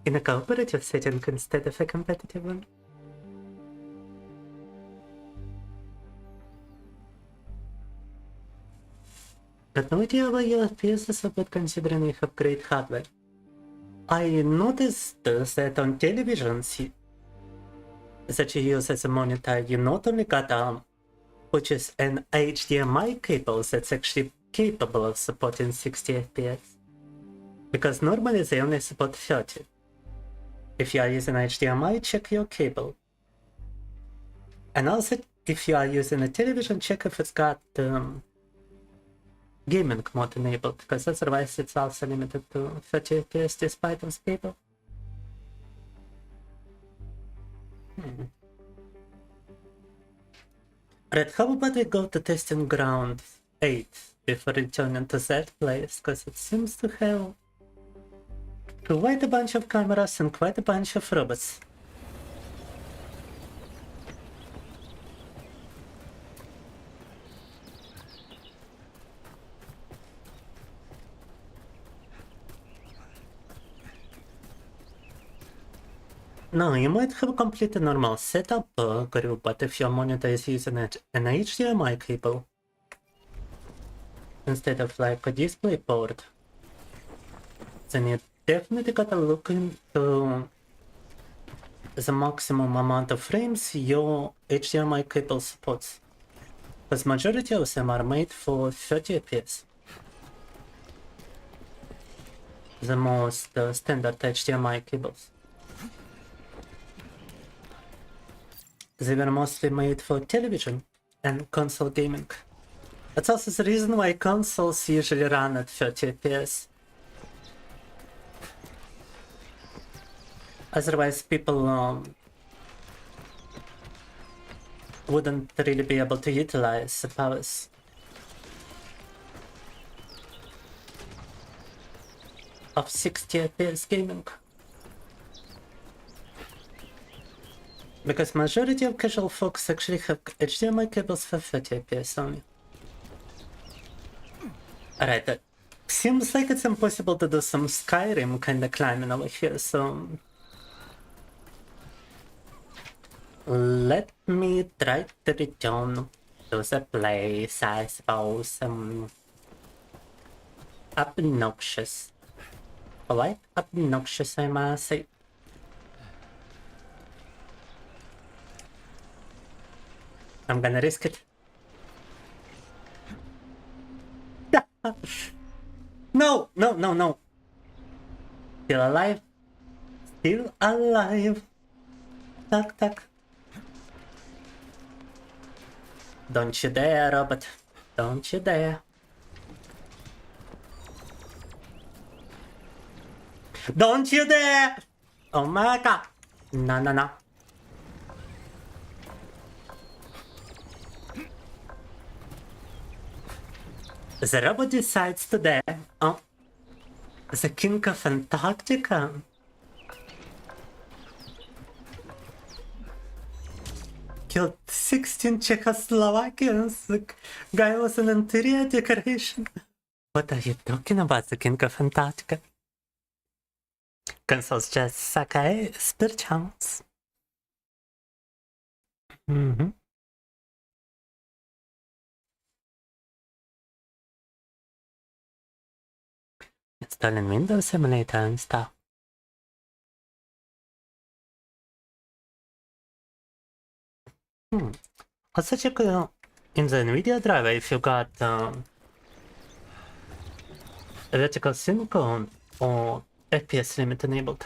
In a cooperative setting instead of a competitive one. Got no idea why your FPS is so bad considering you have great hardware. I noticed that on television that you use as a monitor, you not only got which is an HDMI cable that's actually capable of supporting 60 FPS. Because normally they only support 30. If you are using HDMI, check your cable. And also, if you are using a television, check if it's got gaming mode enabled, because otherwise it's also limited to 30 FPS despite this cable. Right, how about we go to testing ground 8 before returning to that place, because it seems to have quite a bunch of cameras and quite a bunch of robots. No, you might have a completely normal setup group, but if your monitor is using an HDMI cable instead of like a display port, then you definitely gotta look into the maximum amount of frames your HDMI cable supports. Because majority of them are made for 30 FPS. The most standard HDMI cables. They were mostly made for television and console gaming. That's also the reason why consoles usually run at 30 FPS. Otherwise people wouldn't really be able to utilize the powers of 60 FPS gaming. Because majority of casual folks actually have HDMI cables for 30 FPS only. Alright, that seems like it's impossible to do some Skyrim kinda climbing over here, so let me try to return to the place, I suppose. Obnoxious. Quite obnoxious, I must say. I'm gonna risk it. No, no, no, no. Still alive. Still alive. Tuck, tuck. Don't you dare, Robert. Don't you dare. Don't you dare! Oh my god. No, no, no. The robot decides today, oh, the King of Antarctica. Killed 16 Czechoslovakians. The guy was an interior decoration. What are you talking about, the King of Antarctica? Consoles just suck, eh? Spare chance. Installing Windows Simulator and stuff. Also check in the NVIDIA driver if you got vertical sync on or FPS limit enabled.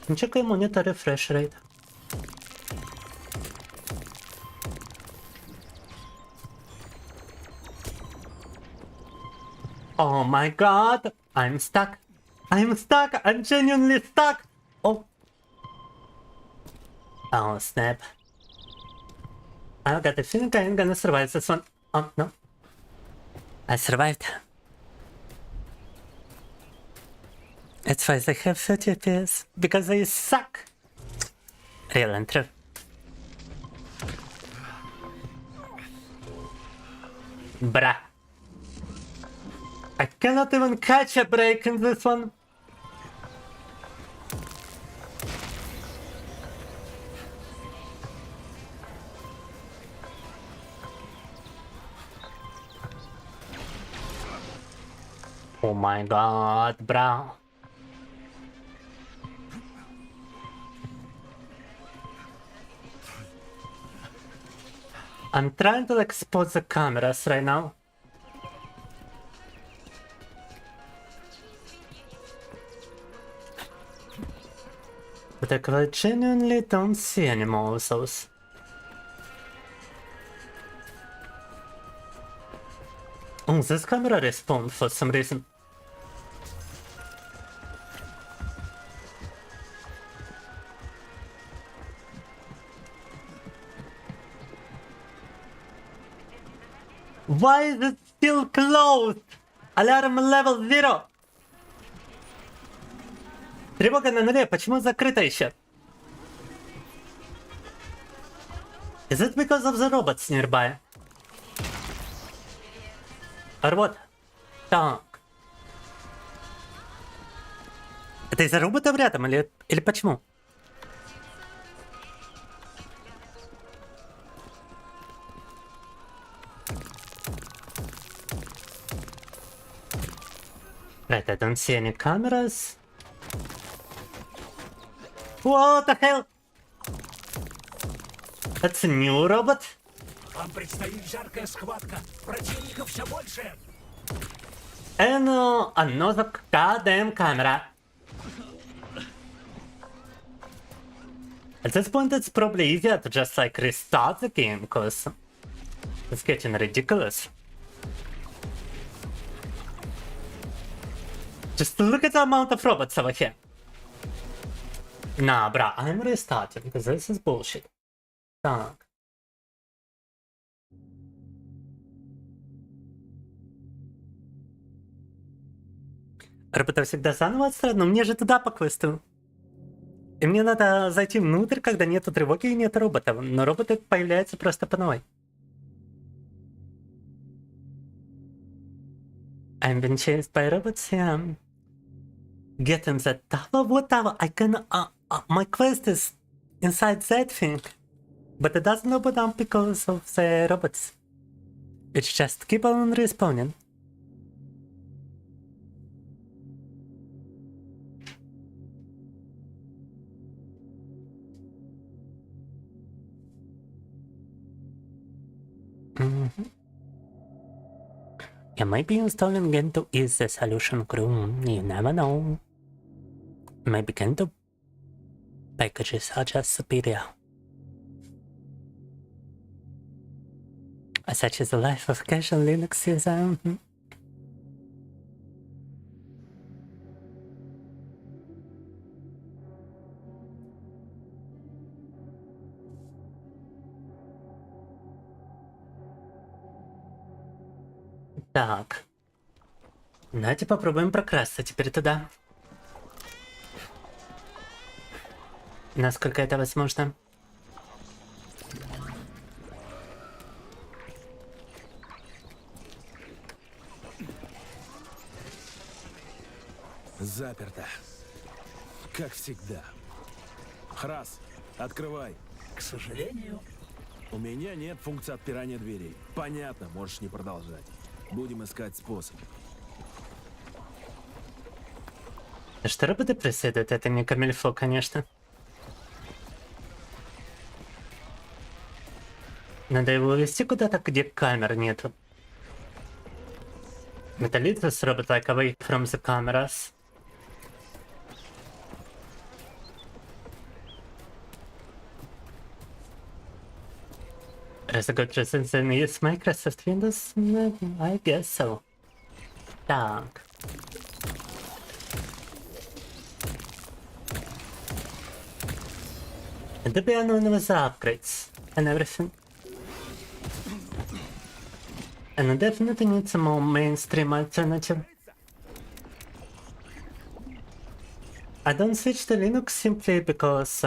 And check your monitor refresh rate. Oh my god, I'm stuck. I'm stuck. I'm genuinely stuck. Oh, Oh, snap. I've got a feeling I'm gonna survive this one. Oh, no. I survived. It's why they have 30 FPS. Because they suck. Real and true. Bruh. I cannot even catch a break in this one. Oh my god, bro. I'm trying to expose the cameras right now. But I genuinely don't see any more of those. Oh, this camera respawned for some reason. Why is it still closed? Alarm level 0. Тревога на нуле, почему закрыто еще? Is it because of the robots nearby? Or what? Так. Это из-за роботов рядом или почему? Right, I don't see any cameras. What the hell? That's a new robot? Вам предстоит жаркая схватка. Противников все больше. And another goddamn camera. At this point, it's probably easier to just like restart the game, because it's getting ridiculous. Just look at the amount of robots over here. Nah, bruh, I'm restarting, because this is bullshit. Так. Робота всегда заново отстраивать, но мне же туда по квесту. И мне надо зайти внутрь, когда нету тревоги и нет роботов. Но роботы появляются просто по новой. I'm been chased by robots, yeah. Get in that tower? What tower? I can... my quest is inside that thing. But it doesn't open up because of the robots. It's just keep on respawning. You might be installing Gento is the solution, crew. You never know. Maybe Gento packages are just superior. Such is the life of casual Linux user. Так. Давайте попробуем прокрасться теперь туда. Насколько это возможно. Заперто. Как всегда. Храс, открывай. К сожалению. У меня нет функции отпирания дверей. Понятно, можешь не продолжать. Будем искать способ. Что роботы преследуют? Это не камильфо, конечно. Надо его увезти куда-то, где камер нету. Это лица с робот like away from the cameras. As a good reason to use Microsoft Windows? I guess so. Так. And to be anonymous upgrades and everything. And I definitely need some more mainstream alternative. I don't switch to Linux simply because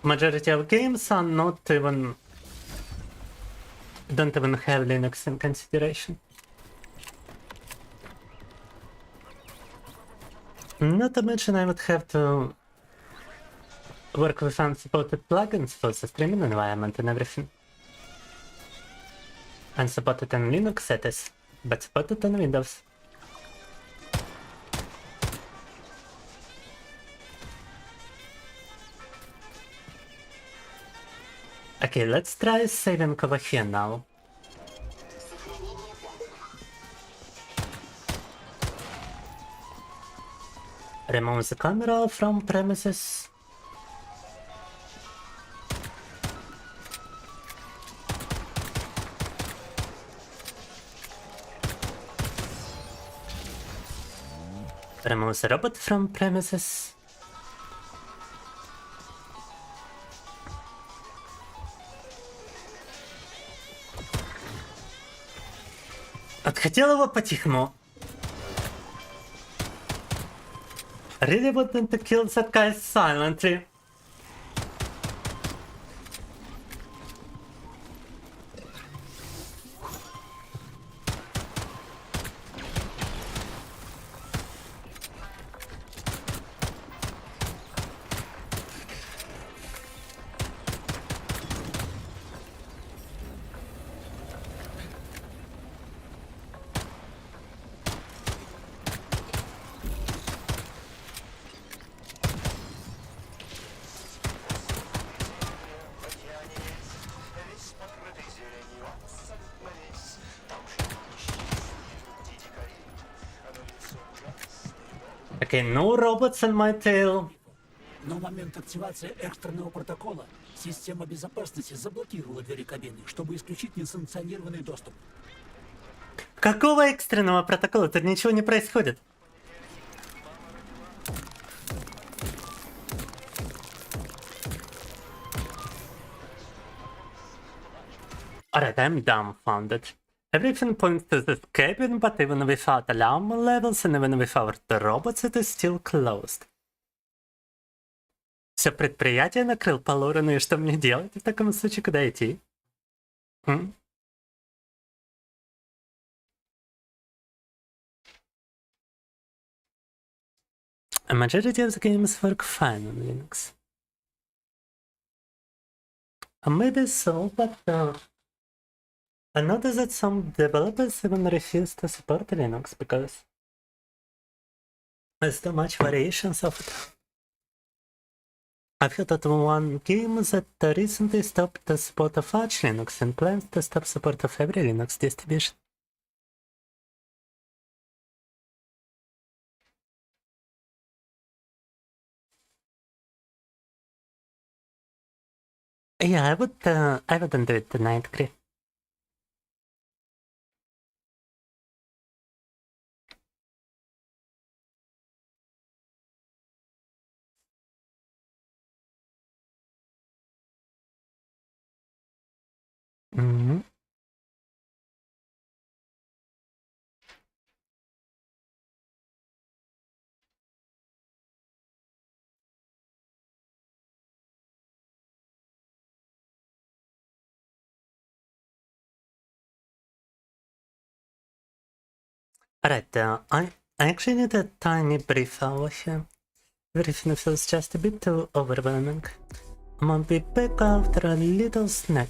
majority of games are not even don't even have Linux in consideration. Not to mention I would have to work with unsupported plugins for the streaming environment and everything. Unsupported on Linux it is, but supported on Windows. Okay, let's try saving over here now. Remove the camera from premises. Remove the robot from premises. Отхотел его по-тихому. Really wanted to kill that guy silently. Okay, no robots on my tail. Но в момент активации экстренного протокола система безопасности заблокировала двери кабины, чтобы исключить несанкционированный доступ. Какого экстренного протокола? Тут ничего не происходит. Alright, I'm dumbfounded. Everything points to this cabin, but even without alarm levels and even without the robots, it is still closed. Все предприятие накрыл полуру, и что мне делать в таком случае, куда идти? A majority of the games work fine on Linux. Maybe so, but I noticed that some developers even refuse to support Linux because there's too much variations of it. I've heard that one game that recently stopped the support of Arch Linux and plans to stop support of every Linux distribution. Yeah, I wouldn't do it tonight, Gri. Alright, I actually need a tiny brief hour here. Everything feels just a bit too overwhelming. I'm gonna be back after a little snack.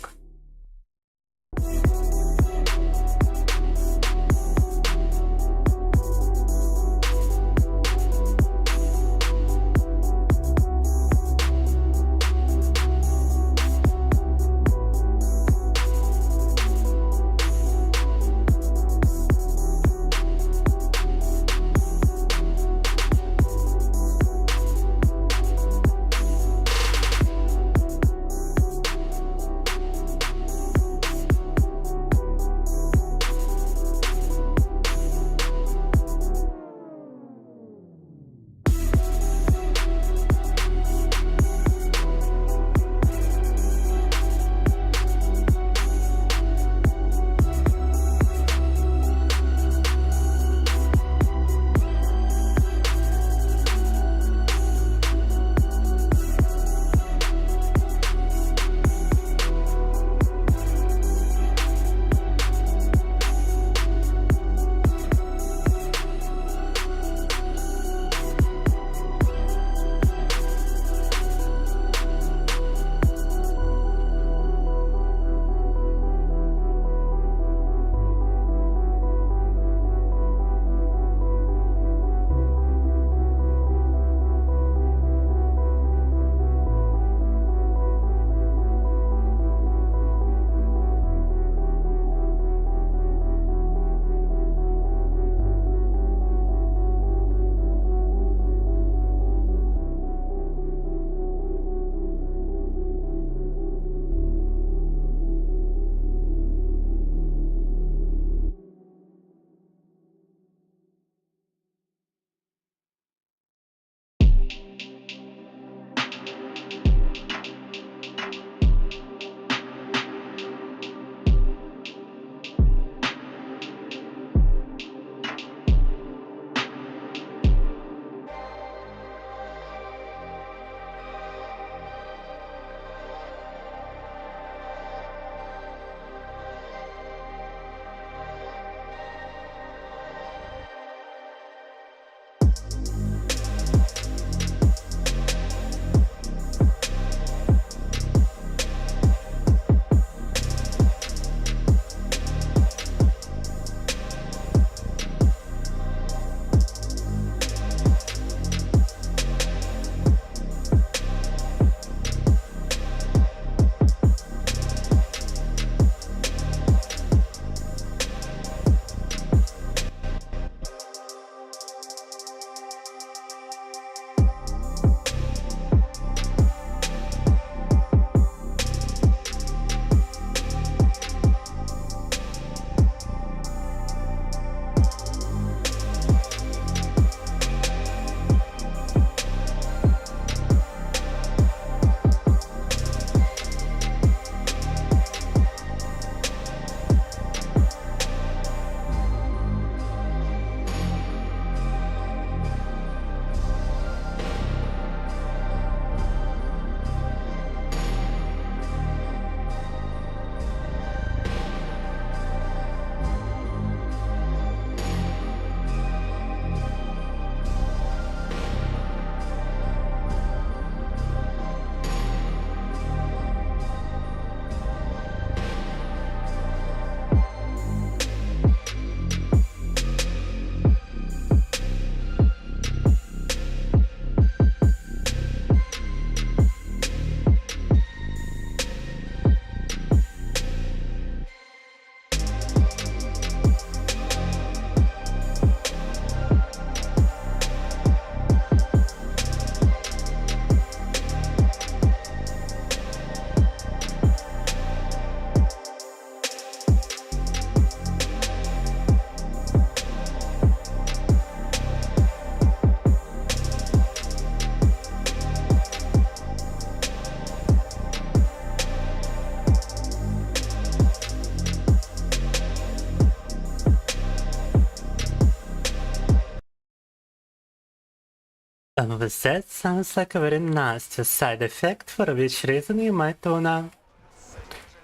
That sounds like a very nasty side effect for which reason you might wanna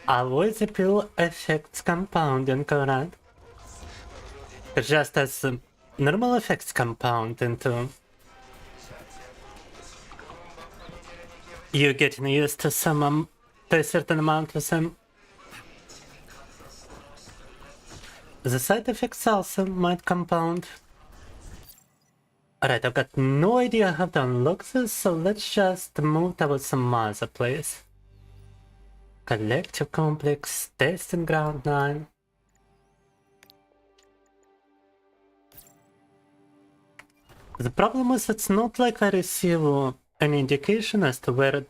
avoid the pill effects compounding, correct? Just as normal effects compound into you getting used to to a certain amount of them. The side effects also might compound. Alright, I've got no idea how to unlock this, so let's just move towards some other place. Collective Complex, Testing Ground 9. The problem is it's not like I receive any indication as to where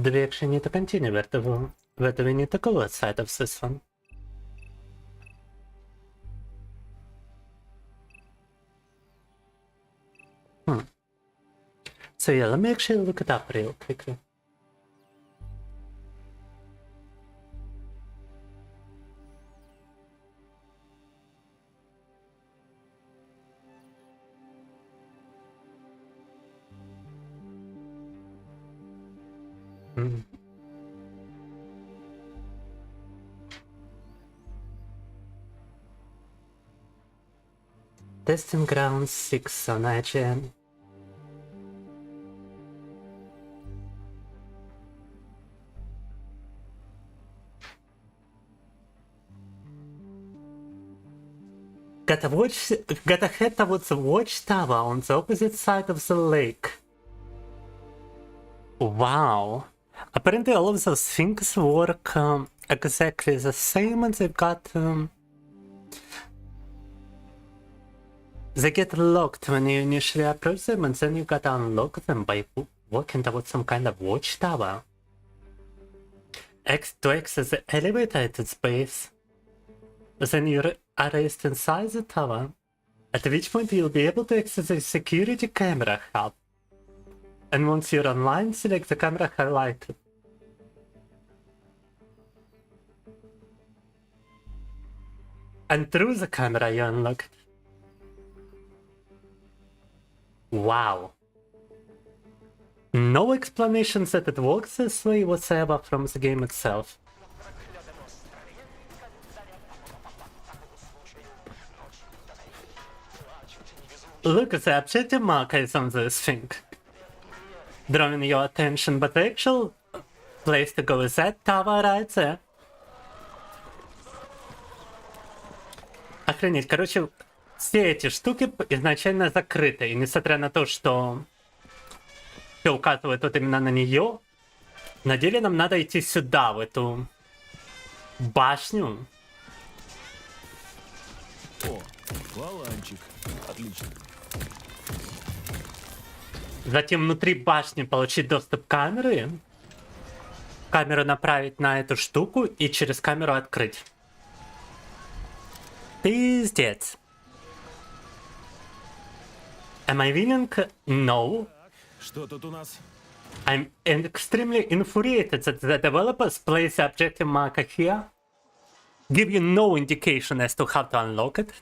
do we actually need to continue, where do we need to go outside of this one. So yeah, let me actually look it up real quickly. Testing Ground 6 on IGN. Gotta head towards the watchtower on the opposite side of the lake. Wow. Apparently all of those things work exactly the same, and they've got they get locked when you initially approach them, and then you gotta unlock them by walking towards some kind of watchtower. To access the elevated space. Then you are raised inside the tower, at which point you'll be able to access the security camera hub. And once you're online, select the camera highlighted. And through the camera you unlock it. Wow. No explanations that it works this way whatsoever from the game itself. Look at the objective markers on this thing, drawing your attention, but the actual place to go is that tower right there. Охренеть, короче, все эти штуки изначально закрыты, и несмотря на то, что все указывает вот именно на нее, на деле нам надо идти сюда, в эту башню. О, валанчик, отлично. Затем внутри башни получить доступ к камере, камеру направить на эту штуку и через камеру открыть. Пиздец. Am I winning? No. Что тут у нас? I'm extremely infuriated that the developers place the objective marker here, give you no indication as to how to unlock it,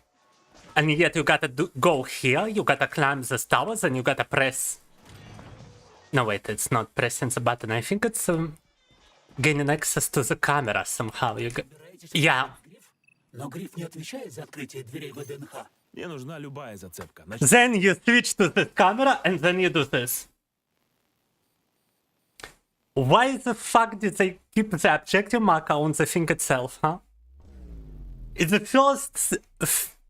and yet you gotta go here, you gotta climb the towers, and you gotta press... No wait, it's not pressing the button, I think it's gaining access to the camera somehow. Yeah. Но Гриф не отвечает за открытие дверей ВДНХ. Мне нужна любая зацепка. Then you switch to the camera and then you do this. Why the fuck did they keep the objective marker on the thing itself, huh? It's the first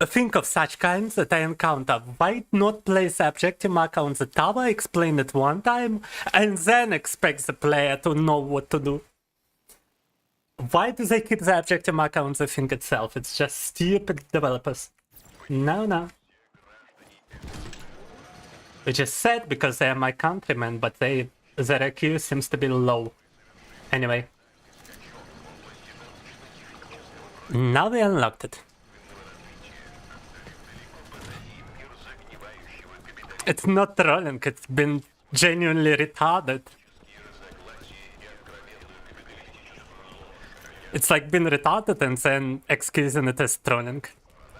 thing of such kinds that I encounter. Why not place the objective marker on the tower, explain it one time, and then expect the player to know what to do? Why do they keep the objective marker on the thing itself? It's just stupid developers. No. Which is sad because they are my countrymen, but their IQ seems to be low. Anyway. Now we unlocked it. It's not trolling, it's been genuinely retarded. It's like being retarded and then excusing it as trolling.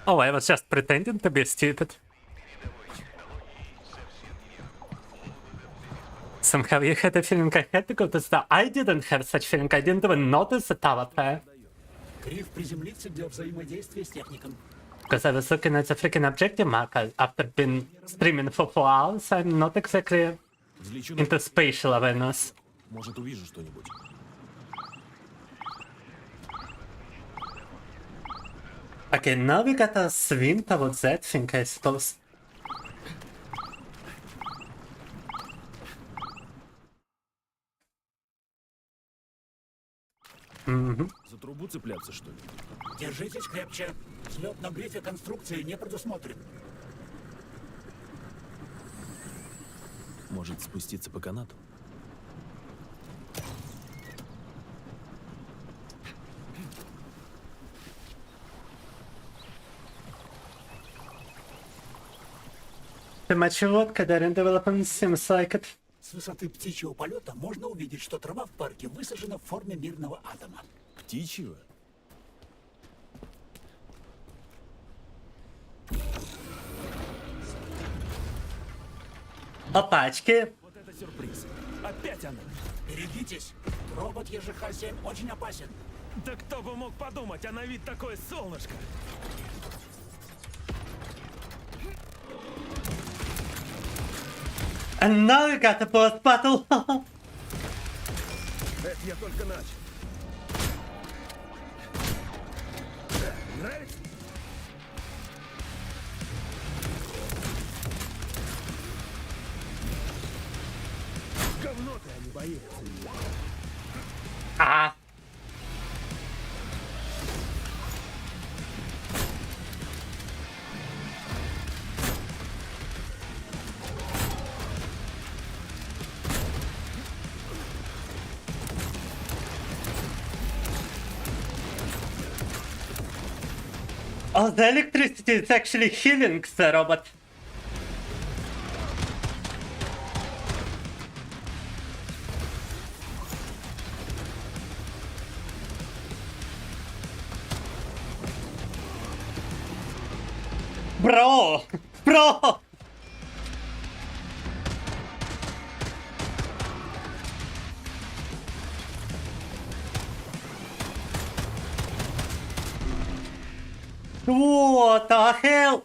Oh, I was just pretending to be stupid. Somehow you had a feeling I had to go to the... I didn't have such feeling. I didn't even notice the avatar. Крив приземлиться для взаимодействия с техником. Because I was looking at the freaking objective marker after being streaming for 4 hours. I'm not exactly into spatial awareness. Может, увижу что-нибудь. Okay, now we gotta swim towards that thing, I suppose. За трубу цепляться, что ли? Держитесь крепче. Взлет на грифе конструкции не предусмотрен. Может, спуститься по канату? Too much work, current development seems like it. С высоты птичьего полета можно увидеть, что трава в парке высажена в форме мирного атома. Птичьего? Опачки. Вот это сюрприз. Опять она. Берегитесь. Робот HOG-7 очень опасен. Да кто бы мог подумать, а на вид такое солнышко. And now we got the boss battle. Это я только начал. Нравится? Говно ты, а не боец. Ah. Oh, the electricity is actually healing the robot. Bro! Bro! What the hell?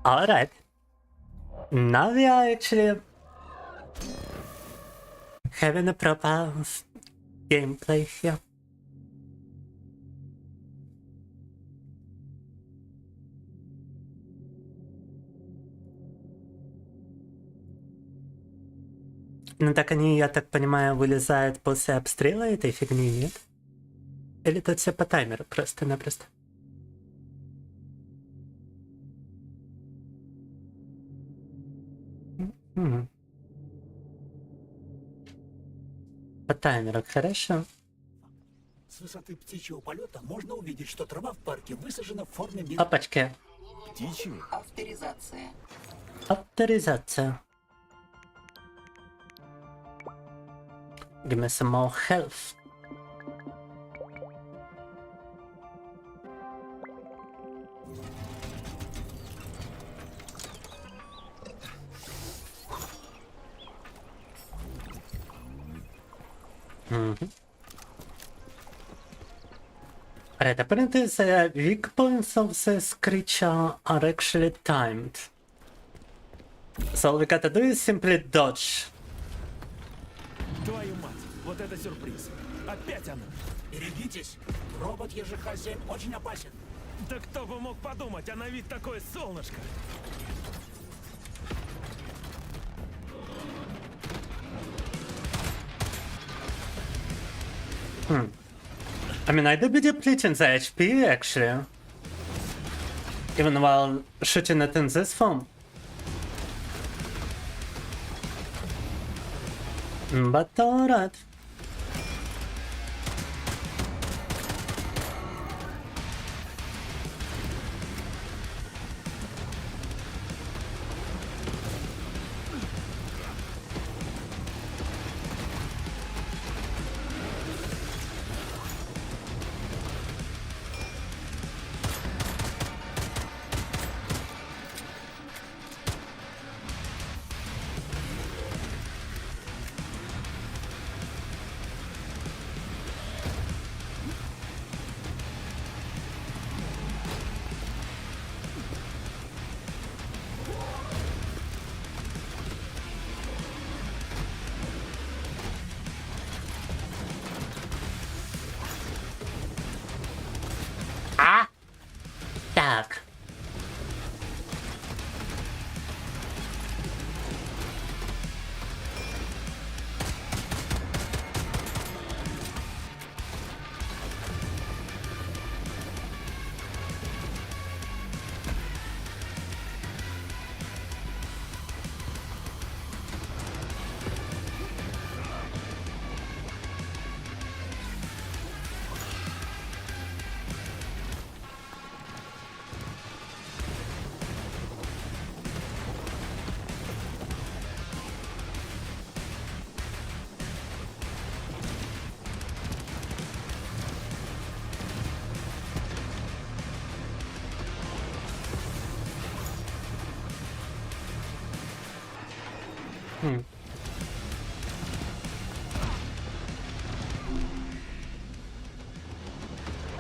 Alright. Now we are actually having a proper gameplay here. Ну так они, я так понимаю, вылезают после обстрела этой фигни, нет? Или тут все по таймеру просто-напросто? По таймеру, хорошо. С высоты птичьего полета можно увидеть, что трава в парке высажена в форме мира. Опачки. Птичьего? Авторизация. Авторизация. Give me some more health. Right, apparently the weak points of this creature are actually timed. So all we gotta do is simply dodge. Твою мать, вот это сюрприз. Опять она. Берегитесь. Робот HOG-7 очень опасен. Да кто бы мог подумать, а на вид такое солнышко. I mean, I do be depleting the HP actually. Even while shooting it in this form. But alright.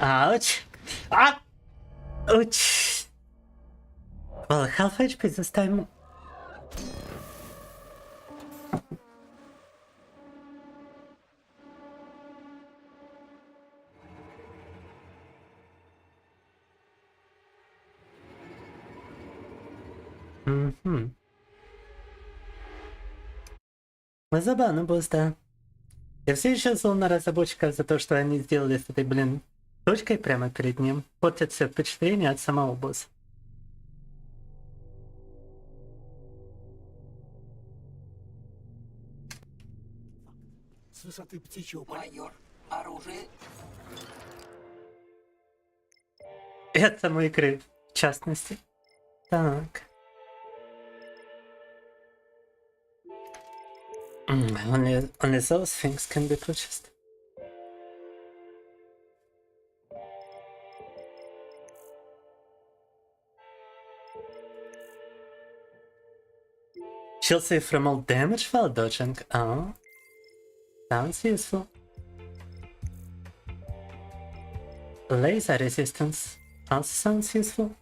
Ouch! Ah! Ouch! Well, half HP this time. Забавно босс, да. Я все еще зол на разработчиков за то, что они сделали с этой, блин, точкой прямо перед ним. Портят все впечатление от самого босса. С высоты птичьего майор. Оружие. И от самой игры, в частности. Так. Only those things can be purchased. Shield save from all damage while dodging. Oh. Sounds useful. Laser resistance also sounds useful.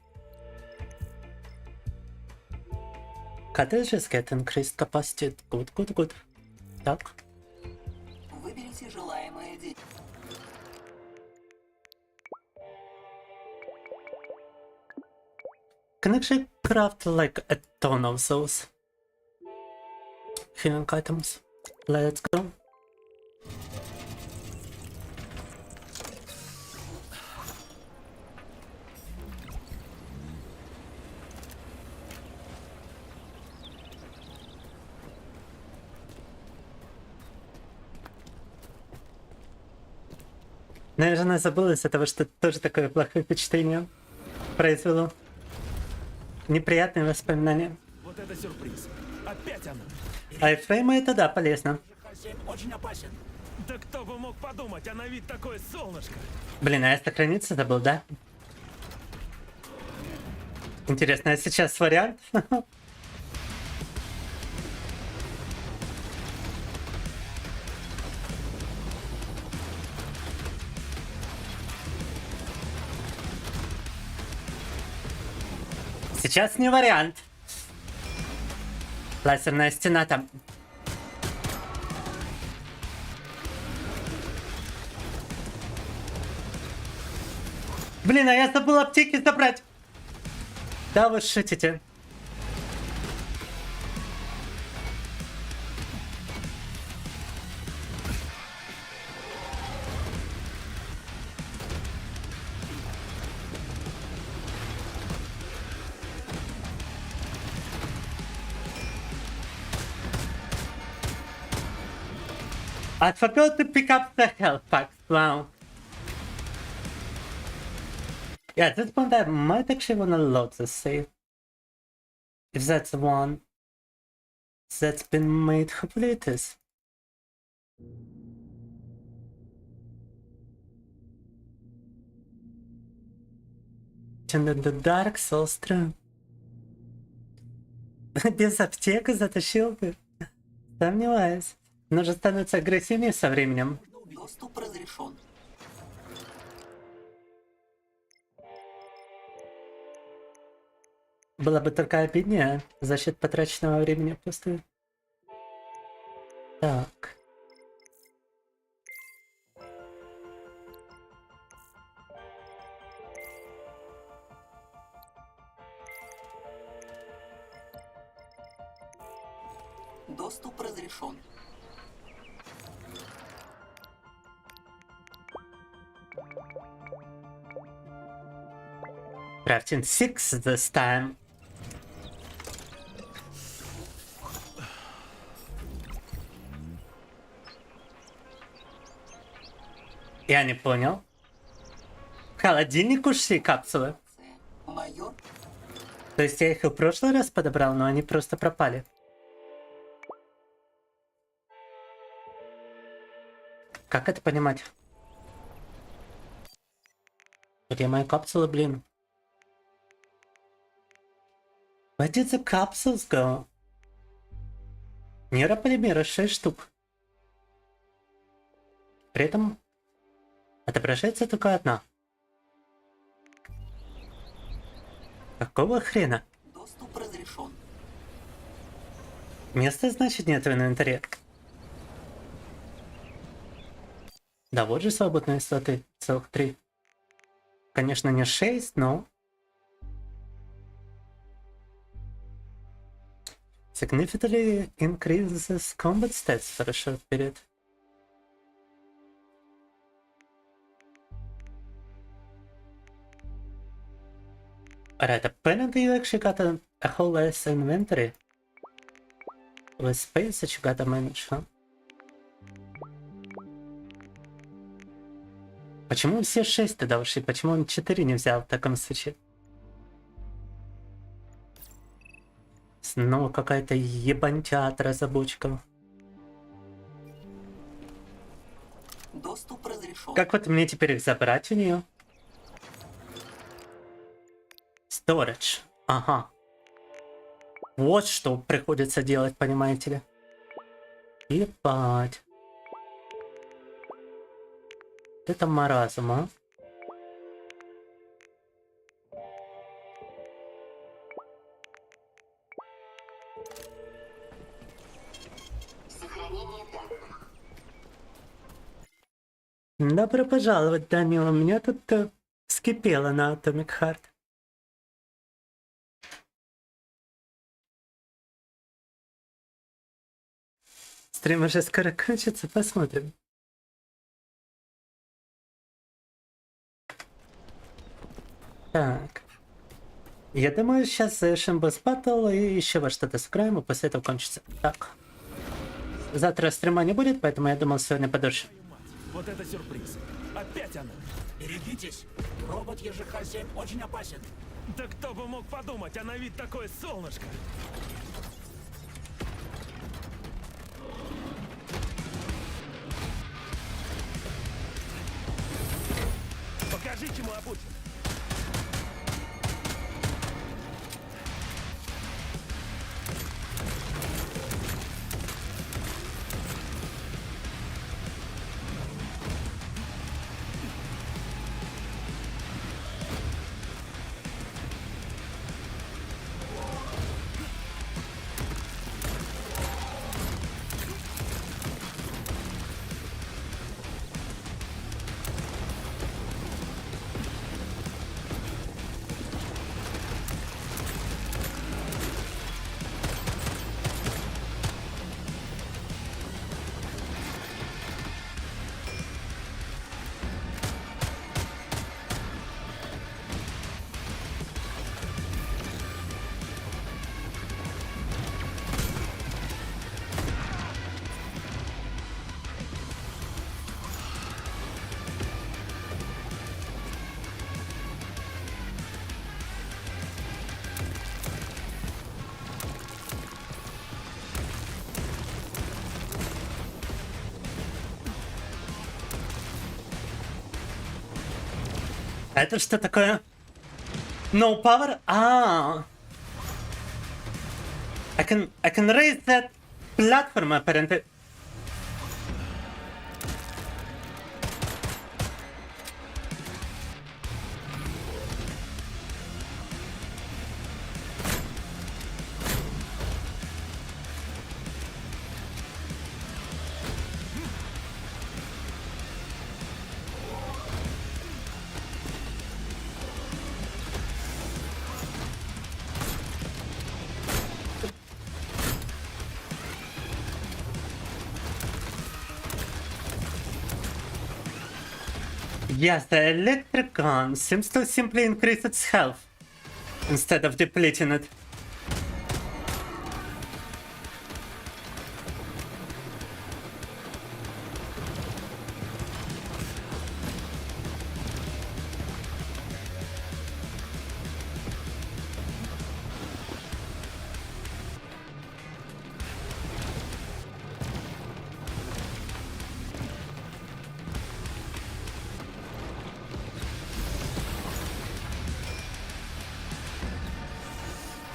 Cartridges get increased capacity. Good, good, good. Так. Выберите желаемое действие. Can actually craft like a ton of those healing items. Let's go. Наверное, забыл из-за того, что тоже такое плохое впечатление произвело. Неприятные воспоминания. Вот это сюрприз. Опять она. Айфреймы это да, полезно. Очень опасен. Да кто бы мог подумать, а на вид такое солнышко. Блин, а я сохраниться забыл, да? Интересно, а сейчас вариант? Сейчас не вариант. Лазерная стена там. Блин, а я забыл аптеки забрать. Да вы шутите. I forgot to pick up the health packs. Wow. Yeah, at this point I might actually want to load the save. If that's the one that's been made, hopefully it is. And then the Dark Souls 3. Без аптеки затащил бы. Сомневаюсь. Но же становится агрессивнее со временем. Доступ разрешен. Было бы только обиднее за счет потраченного времени пустую. Так. Доступ разрешен. Crafting 6 this time. Я не понял. В холодильник ушли капсулы. Майор. То есть я их и в прошлый раз подобрал, но они просто пропали. Как это понимать? Где мои капсулы, блин? Where did the capsules go? Нейрополимера 6 штук. При этом отображается только одна. Какого хрена? Доступ разрешен. Места, значит, нет в инвентаре. Да, вот же свободные слоты. Целых 3. Конечно, не 6, но... Significantly increases combat stats for a short period. Alright, apparently you actually got a whole less inventory. With space that you gotta manage, huh? Почему все 6 тогда ушли? Почему он 4 не взял в таком случае? Снова какая-то ебантя от разработчиков. Доступ разрешен. Как вот мне теперь их забрать у нее? Storage. Ага. Вот что приходится делать, понимаете ли. Ебать. Это маразм, а? Добро пожаловать, Данила. Меня тут вскипело на Atomic Heart. Стрим уже скоро кончится, посмотрим. Так. Я думаю, сейчас завершим босс баттл и еще во что-то сыграем, и после этого кончится. Так. Завтра стрима не будет, поэтому я думал сегодня подольше. Вот это сюрприз. Опять она. Берегитесь. Робот HOG-7 очень опасен. Да кто бы мог подумать, а на вид такое солнышко. Покажи, чему обучен. А это что такое? No power? Ah. I can raise that platform apparently. Yes, the electric gun seems to simply increase its health instead of depleting it.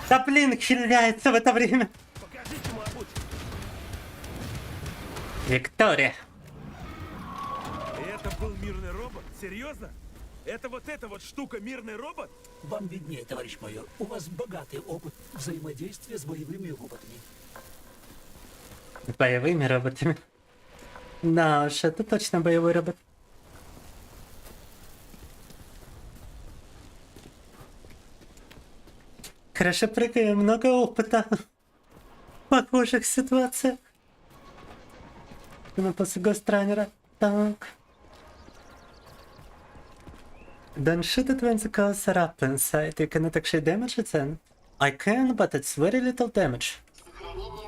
Да блин, хиляется в это время. Покажи, чему обучен. Виктория. Это был мирный робот? Серьезно? Это вот эта вот штука мирный робот? Вам виднее, товарищ майор. У вас богатый опыт взаимодействия с боевыми роботами. С боевыми роботами. Да уж, это точно боевой робот. Хорошо прыгаю, много опыта в похожих ситуациях. Ну, после гостранера. Так. Don't shoot it when the cows are up inside. You cannot actually damage it then. I can, but it's very little damage.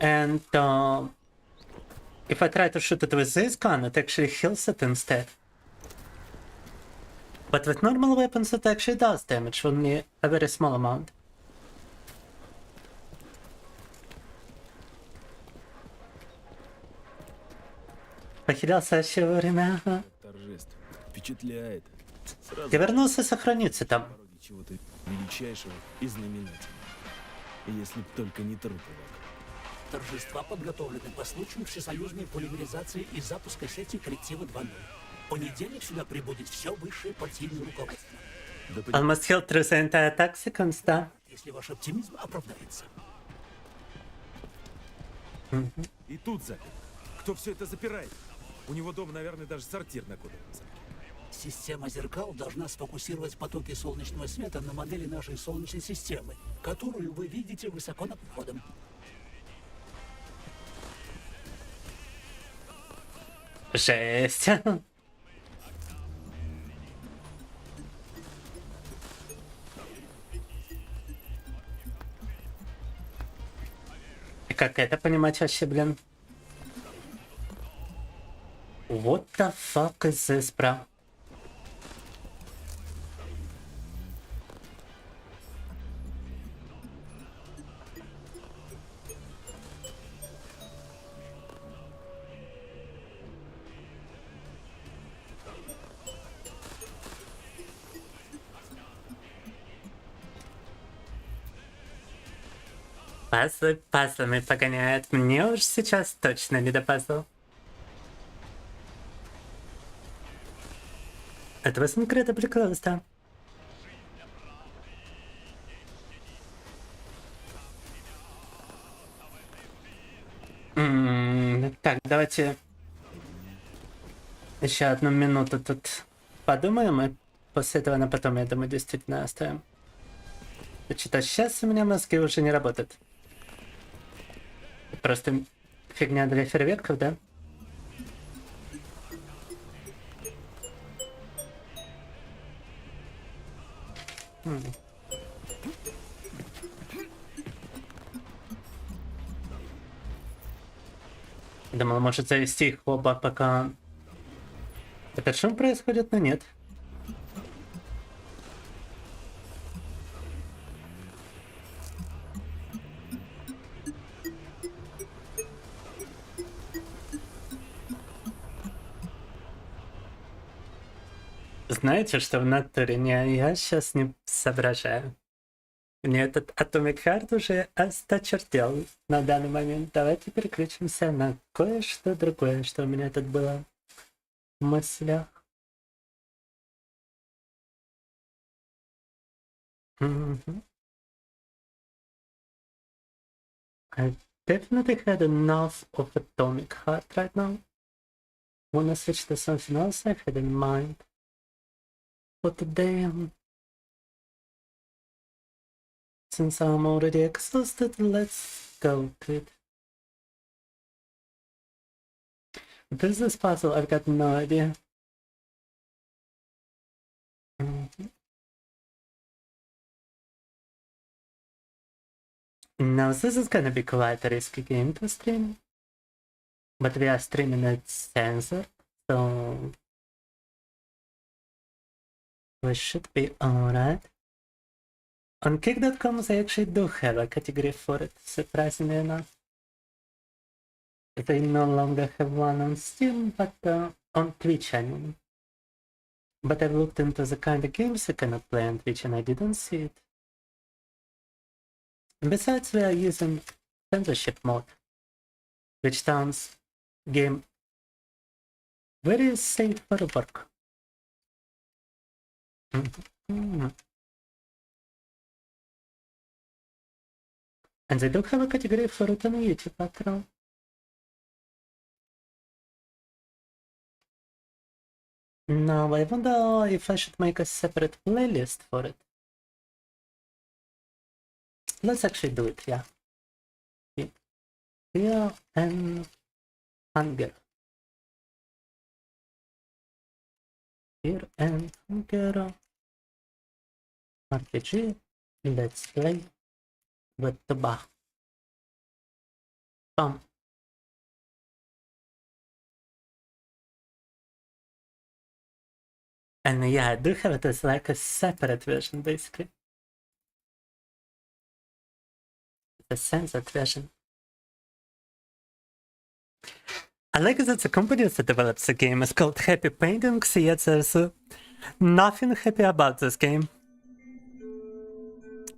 And if I try to shoot it with this gun, it actually heals it instead. But with normal weapons, it actually does damage, only a very small amount. Похилялся вообще вовремя. Торжество. Впечатляет. Ты вернулся сохраниться там. Чего-то величайшего и знаменательного. Если б только не трупы. Торжества подготовлены по случаю всесоюзной полимеризации и запуска сети коллектива 2.0. В понедельник сюда прибудет все высшее партийное руководство. Almost healed through the entire attack sequence, да? Если ваш оптимизм оправдается. И тут запер. Кто все это запирает? У него дома, наверное, даже сортир на кодовом замке. Система зеркал должна сфокусировать потоки солнечного света на модели нашей Солнечной системы, которую вы видите высоко над входом. Жесть. И как это понимать вообще, блин? What the fuck is this, bro? Пазлы пазлами погоняют. Мне уж сейчас точно не до пазлов. Это was incredibly close, да? Так, давайте еще одну минуту тут подумаем, и после этого на потом, я думаю, действительно оставим. Что-то сейчас у меня мозги уже не работают. Просто фигня для фейерверков, да? Думал, может завести их оба, пока этот шум происходит, но нет. Знаете, что в натуре я сейчас не соображаю. Мне этот Atomic Heart уже осточертел на данный момент. Давайте переключимся на кое-что другое, что у меня тут было в мыслях. I definitely had enough of Atomic Heart right now. Wanna switch to something else I had in mind for today. Since I'm already exhausted, let's go to it. What is this puzzle? I've got no idea. Now this is gonna be quite a risky game to stream. But we are streaming it censored, so we should be alright. On kick.com they actually do have a category for it, surprisingly enough. They no longer have one on Steam, but on Twitch, I mean. But I've looked into the kind of games you cannot play on Twitch and I didn't see it. Besides, we are using censorship mode, which turns game very safe for work. And they do have a category for continuity patrol. No, I wonder if I should make a separate playlist for it. Let's actually do it, yeah. Fear and hunger. Fear and hunger. RPG. Let's play with the bar. Come. And yeah, I do have it as like a separate version, basically. The censored version. I like that the company that develops the game is called Happy Paintings, yet there's nothing happy about this game.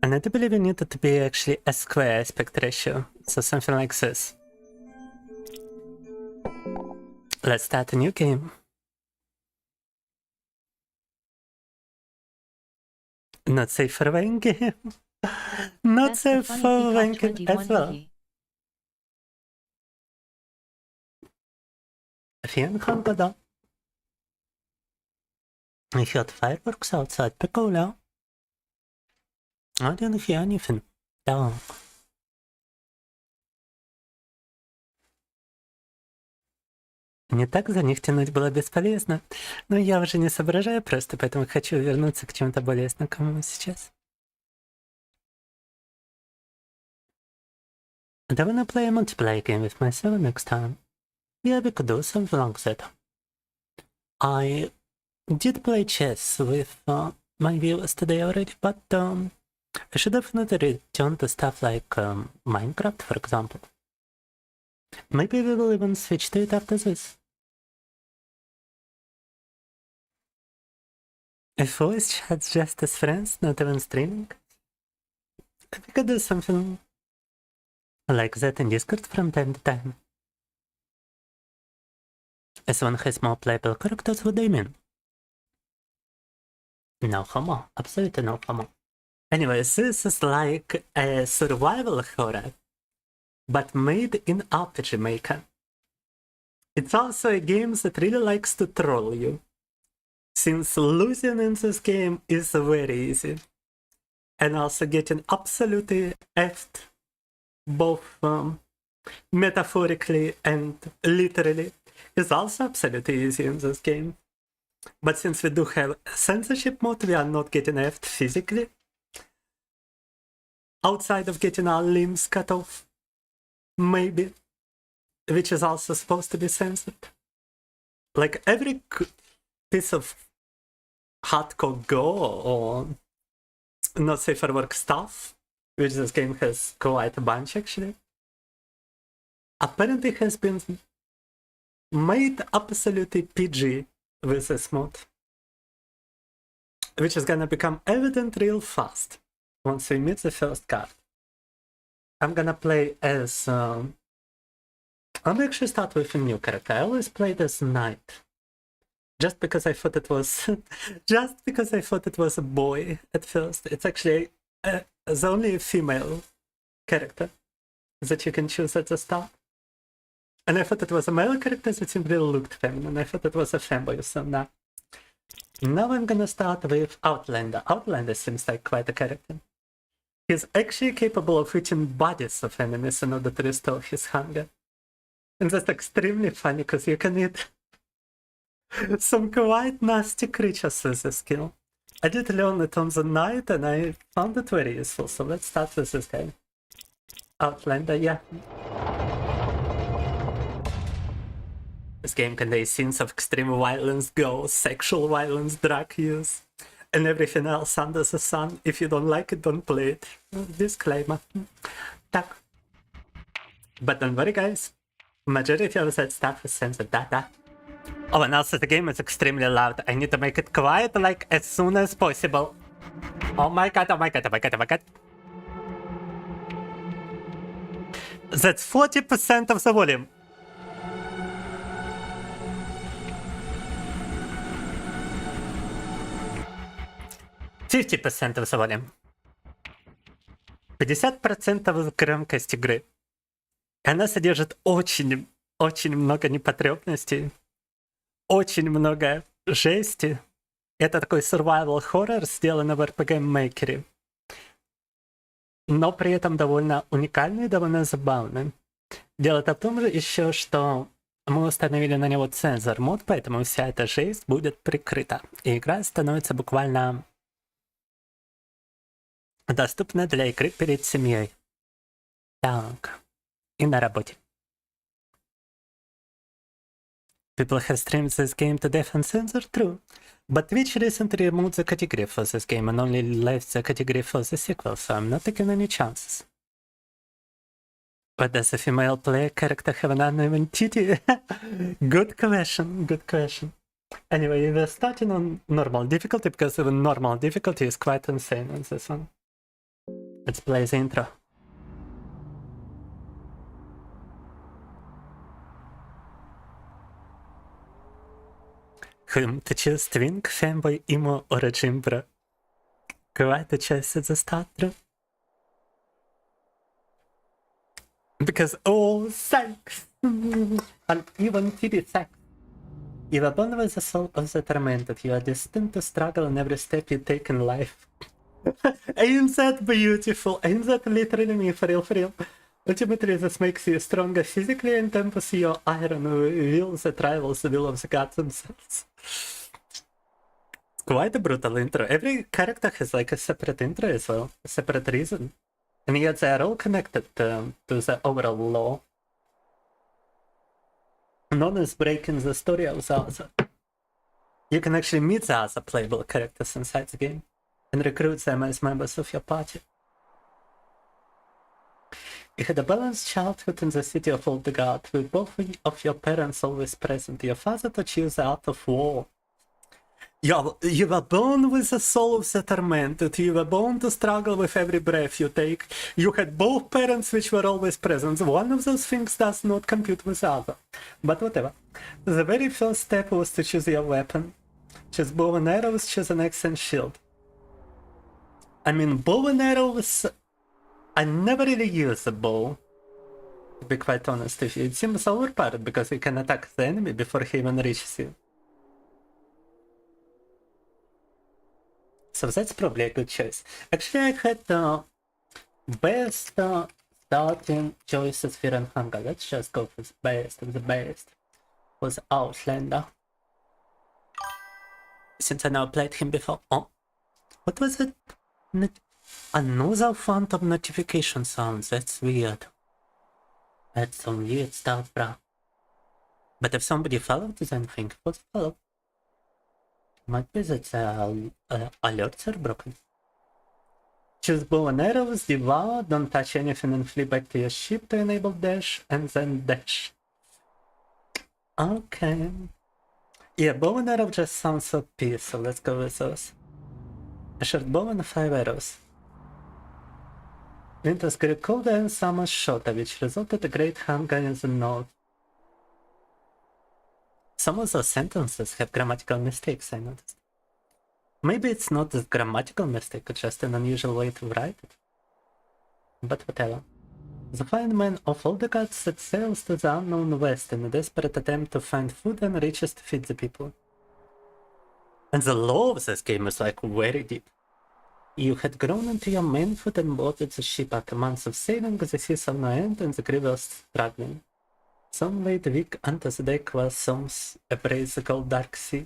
And I do believe you need it to be actually a square aspect ratio, so something like this. Let's start a new game. Not safe for wanking. Not safe for wanking as well. Hunger, да. I heard fireworks outside. Peculiar. I didn't hear anything. Dark. Не так за них тянуть было бесполезно, но я уже не соображаю просто, поэтому хочу вернуться к чему-то более знакомому сейчас. I wanna play a multiplayer game with myself next time. Yeah, we could do something like that. I did play chess with my viewers today already, but I should definitely return to stuff like Minecraft, for example. Maybe we will even switch to it after this. If voice chat's just as friends, not even streaming, we could do something like that in Discord from time to time. As one has more playable characters, what do you mean? No homo, absolutely no homo. Anyways, this is like a survival horror, but made in RPG Maker. It's also a game that really likes to troll you, since losing in this game is very easy, and also getting absolutely effed, both metaphorically and literally, is also absolutely easy in this game. But since we do have censorship mode, we are not getting effed physically, outside of getting our limbs cut off, maybe, which is also supposed to be censored. Like every piece of hardcore gore or not safe for work stuff, which this game has quite a bunch actually, apparently has been made absolutely PG with this mod, which is gonna become evident real fast once we meet the first card. I'm gonna play as I'll actually start with a new character. I always played as Knight, just because I thought it was a boy at first. It's actually the only female character that you can choose at the start. And I thought it was a male character that simply looked feminine. I thought it was a Femboy, so now I'm gonna start with Outlander. Outlander seems like quite a character. He's actually capable of eating bodies of enemies in order to restore his hunger. And that's extremely funny, because you can eat some quite nasty creatures with this skill. I did learn it on the night, and I found it very useful, so let's start with this guy. Outlander, yeah. This game contains scenes of extreme violence, gore, sexual violence, drug use, and everything else under the sun. If you don't like it, don't play it. Disclaimer. Tak. But don't worry, guys. Majority of that stuff is censored. Oh, and also the game is extremely loud. I need to make it quiet, like, as soon as possible. Oh my god, oh my god, oh my god, oh my god. That's 40% of the volume. 50% of the volume. 50% громкость игры. Она содержит очень много непотребностей, очень много жести. Это такой survival horror, сделанный в RPG Maker. Но при этом довольно уникальный, довольно забавный. Дело-то в том же еще, что мы установили на него цензор мод, поэтому вся эта жесть будет прикрыта. И игра становится буквально доступна для игры перед семьей. Так. И на работе. People have streamed this game to death uncensored, true. But Twitch recently removed the category for this game and only left the category for the sequel, so I'm not taking any chances. But does a female player character have an uneven titty? Good question, good question. Anyway, we're starting on normal difficulty, because even normal difficulty is quite insane on this one. Let's play the intro. Whom to choose Twink, Femboy, Emo, or a Jimbra? Quite a choice at the start, though. Because all sex, and even titty sex. If a born with the soul of the tormented, you are destined to struggle in every step you take in life. Ain't that beautiful? Ain't that literally me? For real, for real. Ultimately, this makes you stronger physically and tempers your iron will that rivals the will of the gods themselves. It's quite a brutal intro. Every character has like a separate intro as well, a separate reason. And yet they are all connected to the overall law. None is breaking the story of the other. You can actually meet the other playable characters inside the game and recruit them as members of your party. You had a balanced childhood in the city of Oldegard, with both of your parents always present. Your father taught you the art of war. You were born with the soul of the tormented. You were born to struggle with every breath you take. You had both parents which were always present. One of those things does not compute with the other. But whatever. The very first step was to choose your weapon. Choose bow and arrows, choose an axe and shield. I mean, bow and arrows... I never really use a bow, to be quite honest with you. It seems overpowered because you can attack the enemy before he even reaches you. So that's probably a good choice. Actually, I had the best starting choices here in Hanga. Let's just go for the best of the best. Was Outlander. Since I now played him before. Oh, what was it? Another phantom notification sounds. That's weird. That's some weird stuff, bro. But if somebody followed, then think what's follow. Might be that alerts are broken. Choose bow and arrows, devour, don't touch anything and flee back to your ship to enable dash, and then dash. Okay. Yeah, bow and arrow just sounds OP, so let's go with those. A short bow and 5 arrows. Winter's great cold and summer's shorter, which resulted in a great hunger in the north. Some of those sentences have grammatical mistakes, I noticed. Maybe it's not a grammatical mistake, it's just an unusual way to write it. But whatever. The fine man of Oldegard set sails to the unknown west in a desperate attempt to find food and riches to feed the people. And the lore of this game is like very deep. You had grown into your manhood and boarded the ship after months of sailing, the sea saw no end and the crew was struggling. Some laid weak unto the deck while some embraced the cold dark sea.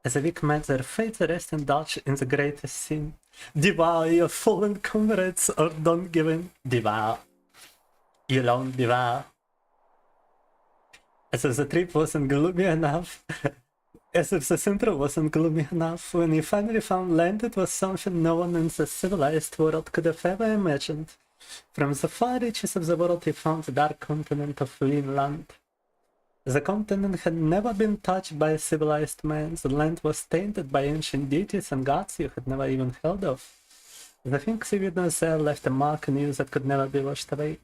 As the weak met their fate, the rest indulged in the greatest sin. Devour your fallen comrades or don't give in. Devour. You alone devour. As if the trip wasn't gloomy enough, as if the intro wasn't gloomy enough, when you finally found land, it was something no one in the civilized world could have ever imagined. From the far reaches of the world, you found the dark continent of Vinland. The continent had never been touched by civilized man. The land was tainted by ancient deities and gods you had never even heard of. The things you witnessed there left a mark in you that could never be washed away.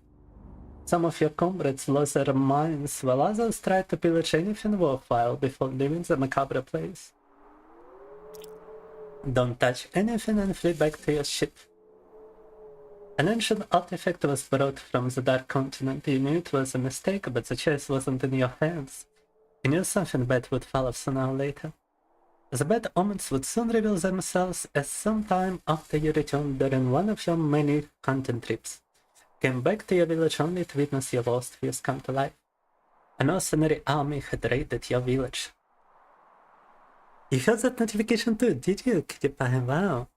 Some of your comrades lost their minds, while others tried to pillage anything worthwhile before leaving the macabre place. Don't touch anything and flee back to your ship. An ancient artifact was brought from the Dark Continent. You knew it was a mistake, but the choice wasn't in your hands. You knew something bad would follow sooner or later. The bad omens would soon reveal themselves as sometime after you returned during one of your many hunting trips. Came back to your village only to witness your lost fears come to life. A mercenary army had raided your village. You heard that notification too, did you, Kitty Pie? Wow.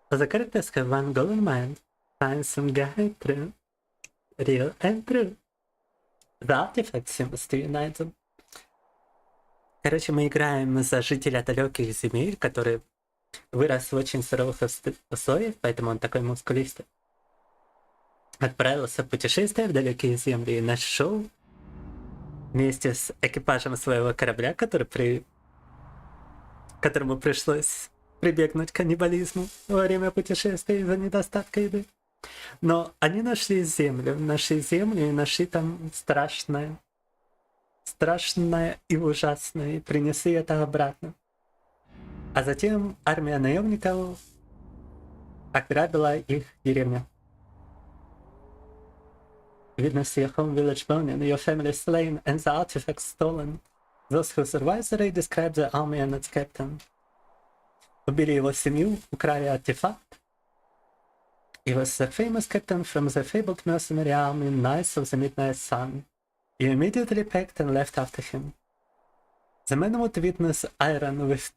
The characters have one goal in mind. Find some guy true. Real and true. The artifact seems to unite them. Короче, мы играем за жителя далеких земель, который вырос в очень суровых условиях, поэтому он такой мускулистый. Отправился в путешествие в далекие земли и нашел вместе с экипажем своего корабля, которому пришлось прибегнуть к каннибализму во время путешествия из-за недостатка еды. Но они нашли землю и нашли там страшное и ужасное, и принесли это обратно. А затем армия наемников ограбила их деревню. Witness your home village burning, your family slain, and the artifacts stolen. Those who survived the raid describe the army and its captain. Убили его семью, украли артефакт. He was the famous captain from the fabled mercenary army, Knights of the Midnight Sun. You immediately packed and left after him. The man would witness iron with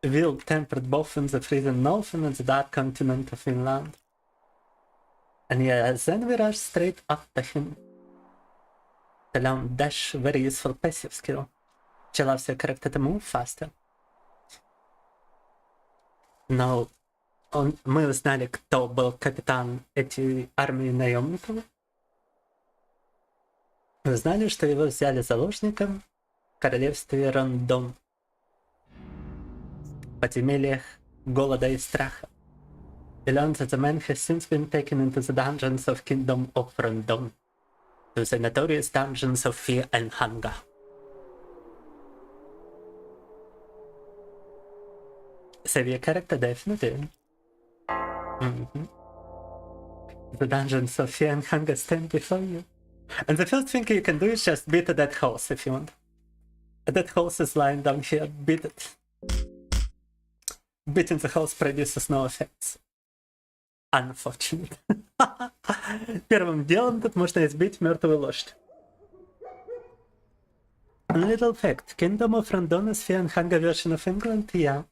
will tempered both in the freezing north and in the dark continent of Finland. And yeah, then we rushed straight after him. To learn dash, very useful passive skill. Which allows your character to move faster. Но мы узнали, кто был капитан этой армии наемников. Мы узнали, что его взяли заложником в королевстве Рандон. В подземельях голода и страха. We learned that the man has since been taken into the dungeons of Kingdom of Randon. To the notorious dungeons of fear and hunger. Save your character, definitely. The dungeons of fear and hunger stand before you. And the first thing you can do is just beat a dead horse if you want. A dead horse is lying down here, beat it. Beating the horse produces no effects. Unfortunate. Первым делом тут можно избить мертвую лошадь. A little fact, Kingdom of Randon is fear and hunger version of England, yeah.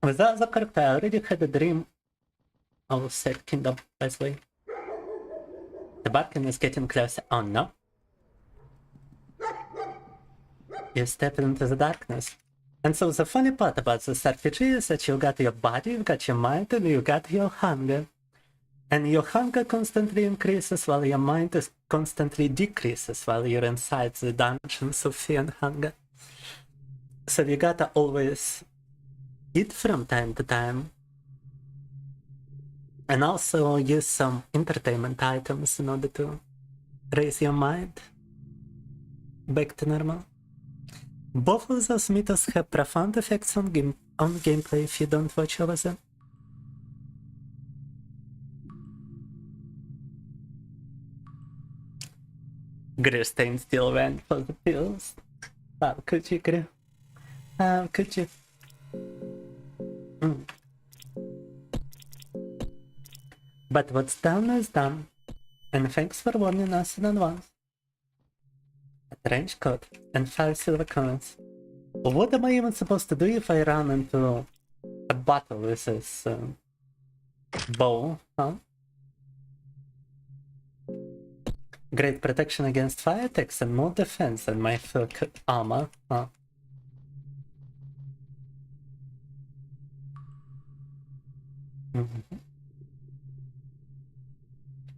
With that other character, I already had a dream of said kingdom, by the way. The barking is getting closer. Oh no. You step into the darkness. And so the funny part about this RPG is that you got your body, you got your mind, and you got your hunger. And your hunger constantly increases while your mind is constantly decreases while you're inside the dungeons of fear and hunger. So you gotta always eat from time to time. And also use some entertainment items in order to raise your mind back to normal. Both of those methods have profound effects on gameplay if you don't watch over them. Gristain still went for the pills. How could you, Gru? How could you? But what's done is done. And thanks for warning us in advance. A trench coat and 5 silver coins. What am I even supposed to do if I run into a battle with this bow, huh? Great protection against fire attacks and more defense than my full armor, huh?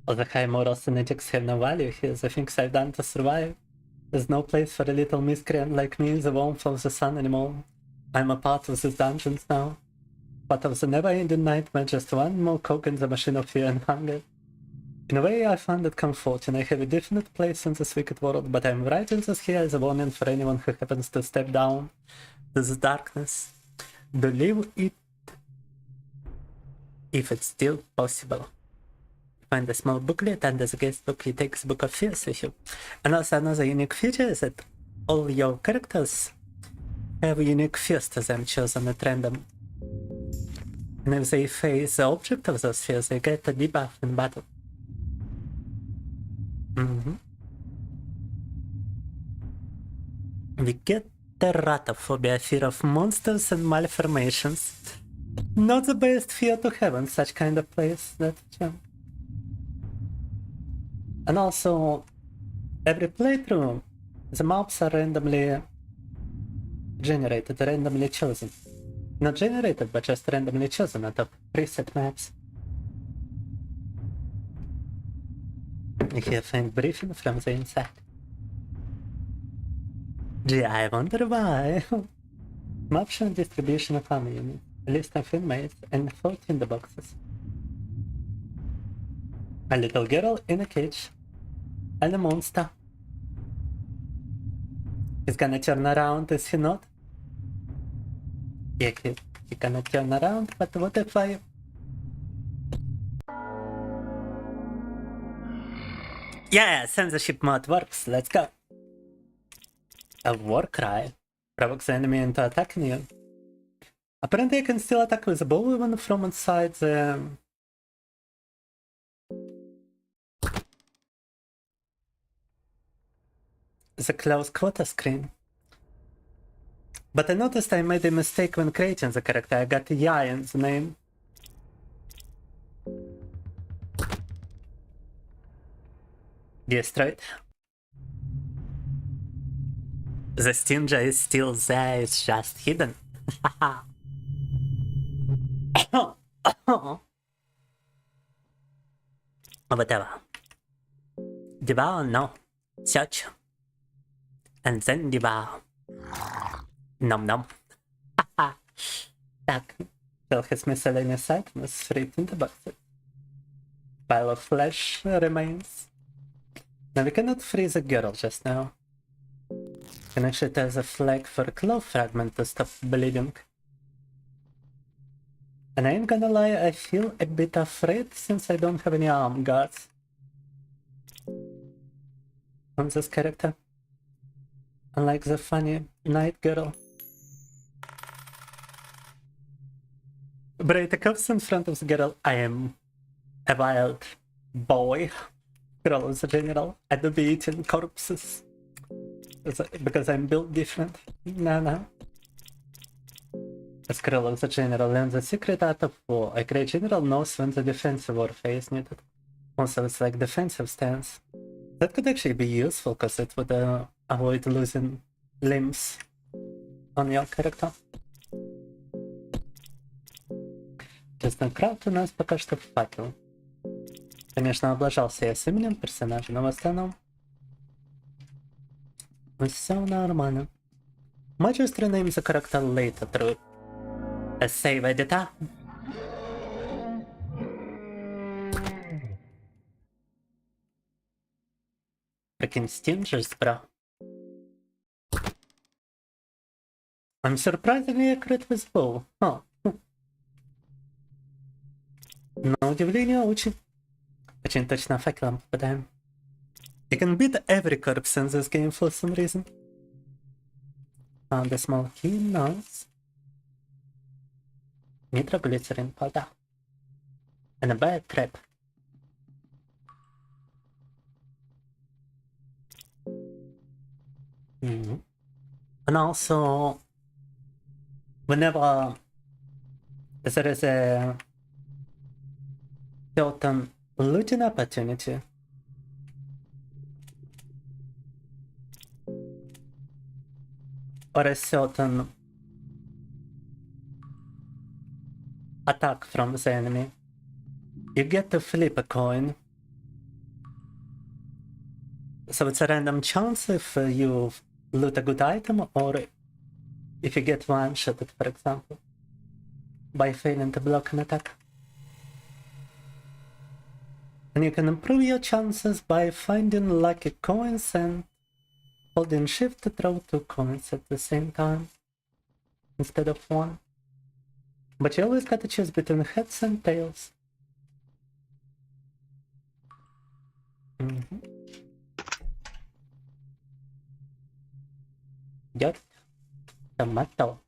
All the high moral synetics have no value here. The things I've done to survive. There's no place for a little miscreant like me in the warmth of the sun anymore. I'm a part of these dungeons now. Part of the never-ending nightmare, just one more cog in the machine of fear and hunger. In a way, I found it comforting. I have a definite place in this wicked world, but I'm writing this here as a warning for anyone who happens to step down to this darkness. believe it if it's still possible. Find a small booklet under the guest book. He takes Book of Fears with you. And also another unique feature is that all your characters have unique fears to them chosen at random. And if they face the object of those fears, they get a debuff in battle. We get teratophobia, fear of monsters and malformations. Not the best fear to have in such kind of place, that's true. And also, every playthrough, the maps are randomly generated, randomly chosen. Not generated, but just randomly chosen out of preset maps. You hear a faint breathing from the inside. Gee, I wonder why. Map showing distribution of army units, list of inmates, and 14 the boxes. A little girl in a cage, and a monster. He's gonna turn around, is he not? Yeah, he gonna turn around, but what if I... Yeah, censorship mod works, let's go. A war cry provokes the enemy into attacking you. Apparently I can still attack with a bow even from inside the... the close quota screen. But I noticed I made a mistake when creating the character. I got Yai in the name. Destroyed. The Stinger is still there, it's just hidden. Whatever. Devour? No. Search. And then devour. Nom nom. Так. Tell his miscellaneous items straight in the boxes. Pile of flesh remains. Now we cannot freeze a girl just now. Can actually tell the flag for a claw fragment to stop bleeding. And I ain't gonna lie, I feel a bit afraid since I don't have any arm guards on this character. Unlike the funny night girl. Break the cuffs in front of the girl. I am a wild boy. Girl is a general. I do be eating corpses. Because I'm built different. No. A scroll of the general learns the secret art of war. A great general knows when the defensive warfare is needed. Also, it's like defensive stance. That could actually be useful because it would avoid losing limbs on your character. Честно, Крауд у нас пока что факел. Конечно, облажался я с именем персонажа, но в остальном все нормально. Might just rename the character later through a save editor. Freaking stingers, bro. I'm surprisingly accurate with bow. Huh. На удивление, очень точно факелом попадаем. You can beat every corpse in this game for some reason. Found a small key, nice. Nitroglycerin powder. And a bad trap. And also, whenever there is a certain looting opportunity, or a certain attack from the enemy, you get to flip a coin. So it's a random chance if you loot a good item or if you get one-shotted, for example, by failing to block an attack. And you can improve your chances by finding lucky coins and holding shift to throw 2 coins at the same time instead of 1. But you always gotta choose between heads and tails. Dirt, tomato,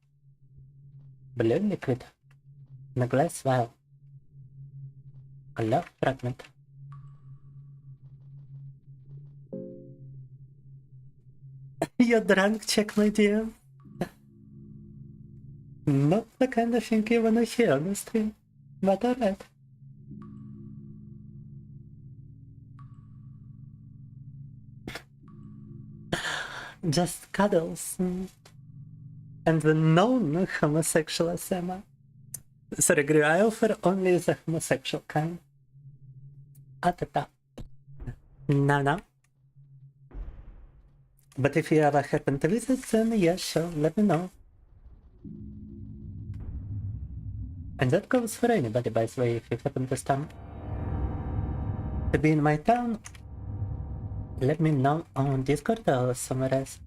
blue liquid, in a glass vial, a love fragment. You're drunk, check my dear. Not the kind of thing you wanna hear on the stream, but alright. Just cuddles. And the non-homosexual SMR. Sorry, Gru, I offer only the homosexual kind. Atata. No. But if you ever happen to visit, then yeah, sure, let me know. And that goes for anybody, by the way, if you happen to be in my town, let me know on Discord or somewhere else,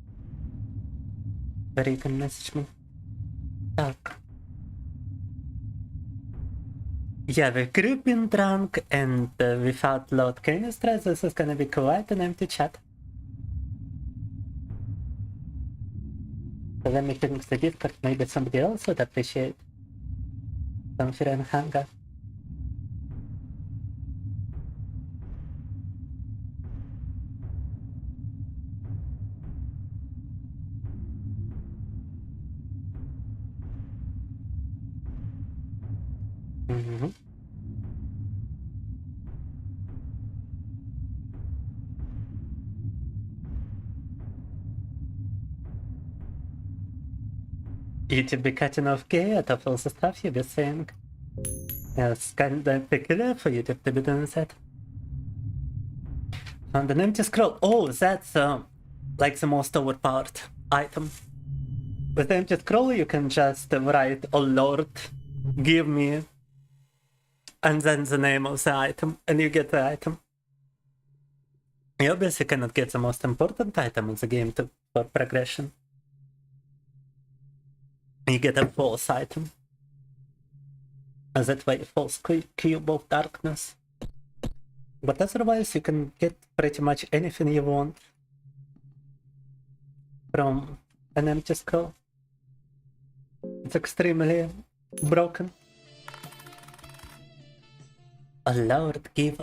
where you can message me. Talk. Yeah, we've group been drunk and without load chemistry, this is gonna be quite an empty chat. So let me think the Discord, maybe somebody else would appreciate some fear and hunger. YouTube be cutting off gay out of all the stuff you be saying. Yeah, it's kinda peculiar for YouTube to be doing that. And an empty scroll. Oh, that's like the most overpowered item. With the empty scroll you can just write, "Oh Lord, give me," and then the name of the item, and you get the item. You obviously cannot get the most important item in the game for progression. You get a false item. And that way, false cube of darkness. But otherwise, you can get pretty much anything you want from an empty scroll. It's extremely broken. Oh Lord, give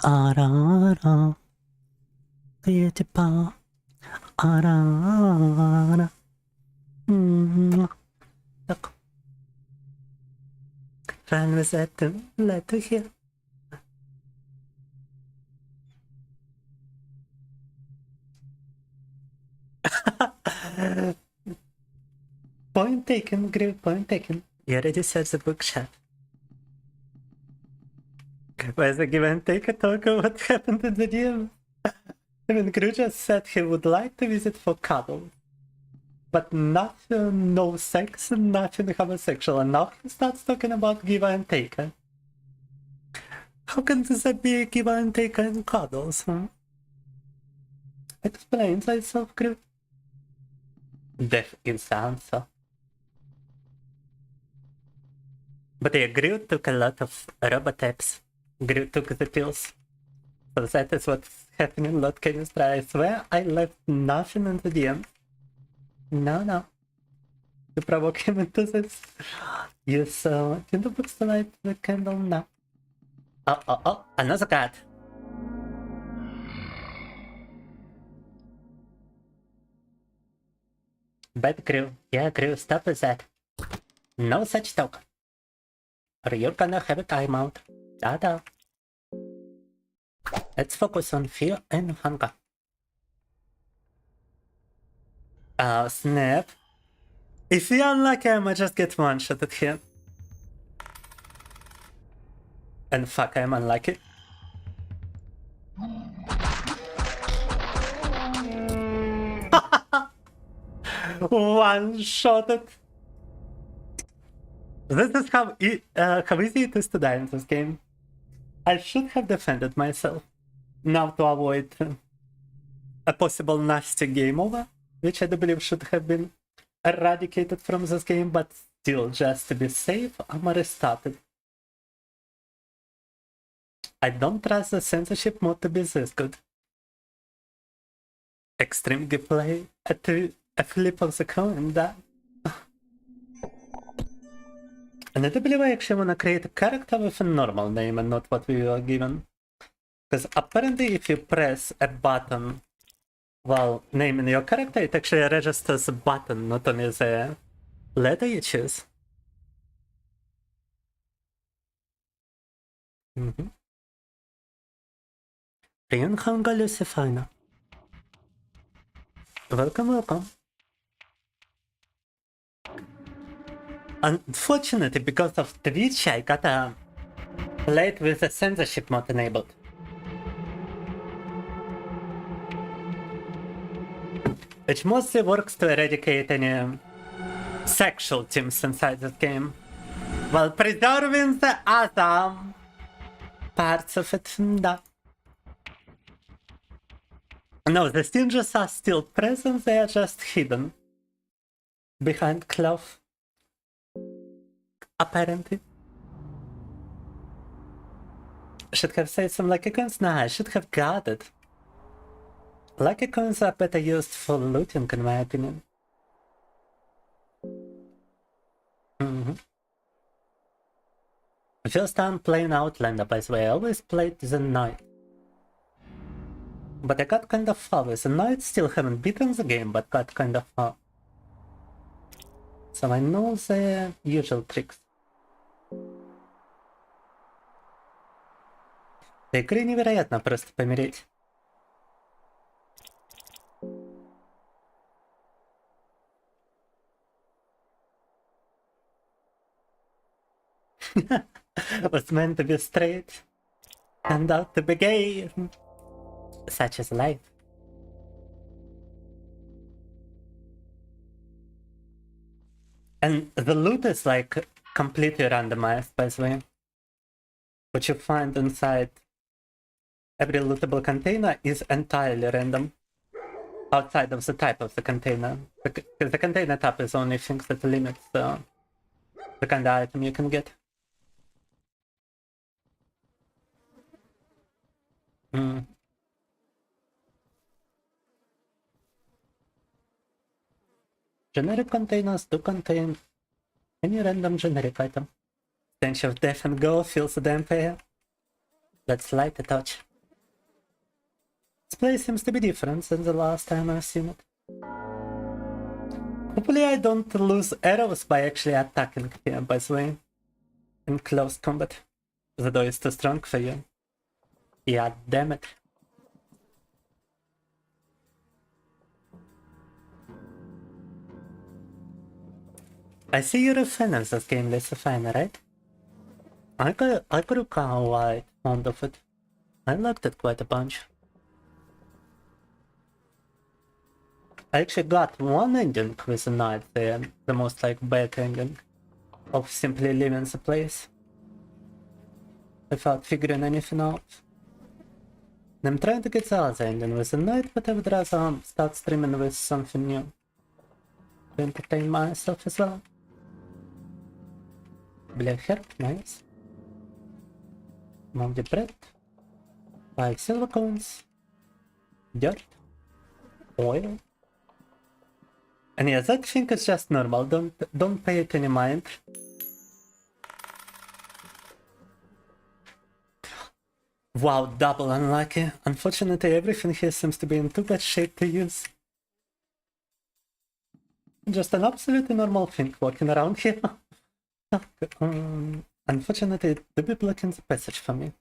ara beautiful ara. Так. Правильно with that letter here. Point taken, great point taken. You already said the bookshelf. Where's the give and take a talk of what happened in the DM? I mean, Gru just said he would like to visit for cuddle. But nothing, no sex, and nothing homosexual, and now he starts talking about giver and taker. How can this be a giver and taker in cuddles, huh? Explains itself, Gru. Death is the answer. But yeah, Gru took a lot of robotaps. Gru took the pills. So that is what's happening in Lot Chemistry. I swear I left nothing in the DM. No. To provoke him into this. Use tinderbox to light the candle now. Oh, another card. Bad Crew. Yeah, Crew, stop with that. No such talk. Or you're gonna have a timeout. Da. Let's focus on fear and hunger. Oh, snap. If you're unlucky, I might just get one shot at him. And fuck, I'm unlucky. One shot at. This is how easy it is to die in this game. I should have defended myself. Now to avoid a possible nasty game over, which I do believe should have been eradicated from this game, but still just to be safe, I'm restarted. I don't trust the censorship mode to be this good. Extreme gameplay at a flip of the coin, да. And I do believe I actually want to create a character with a normal name and not what we were given. Because apparently if you press a button while naming your character, it actually registers a button, not only the letter you choose. Приехала Люсифайна. Welcome, welcome. Unfortunately, because of Twitch, I gotta play it with the censorship mode enabled. Which mostly works to eradicate any sexual themes inside this game, while preserving the other parts of it. Да. No, the stinges are still present, they are just hidden behind cloth. Apparently. Should have said some lucky coins? Nah, I should have got it. Lucky coins are better used for looting, in my opinion. First time playing Outlander, by the way, I always played the Knight. But I got kind of far with the Knight, still haven't beaten the game, but got kind of far. So I know the usual tricks. В игре невероятно просто помереть. Was meant to be straight, turned out to be gay. Such is life. And the loot is like completely randomized, by the way. What you find inside every lootable container is entirely random. Outside of the type of the container. Because the container type is only things that limits the kind of item you can get. Generic containers do contain any random generic item. Stench of death and go fills the damn air. Let's light a touch. This place seems to be different than the last time I've seen it. Hopefully I don't lose arrows by actually attacking here, by the way. In close combat. The door is too strong for you. Yeah, damn it. I see you're a fan of this game, Lucifina, right? I grew quite fond of it. I liked it quite a bunch. I actually got one ending with the Knight there, the most like bad ending of simply leaving the place without figuring anything out. And I'm trying to get the other ending with the Knight, but I would rather start streaming with something new to entertain myself as well. Black herb, nice. Moldy bread. 5 silver coins. Dirt. Oil. And yeah, that thing is just normal. Don't pay it any mind. Wow, double unlucky. Unfortunately, everything here seems to be in too bad shape to use. Just an absolutely normal thing walking around here. Unfortunately, it do be blocking the passage for me.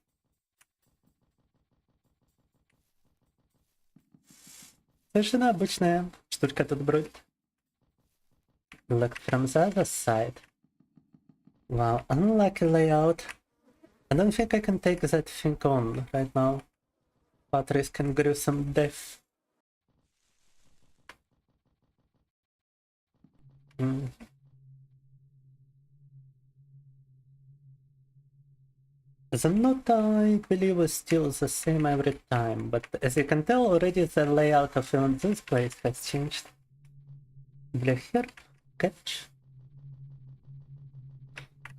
Совершенно обычная штучка тут бродит. Look from the other side. Wow, unlucky layout. I don't think I can take that thing on right now. But risking gruesome death. The note, I believe, is still the same every time, but as you can tell already, the layout of even this place has changed. Black herb, catch.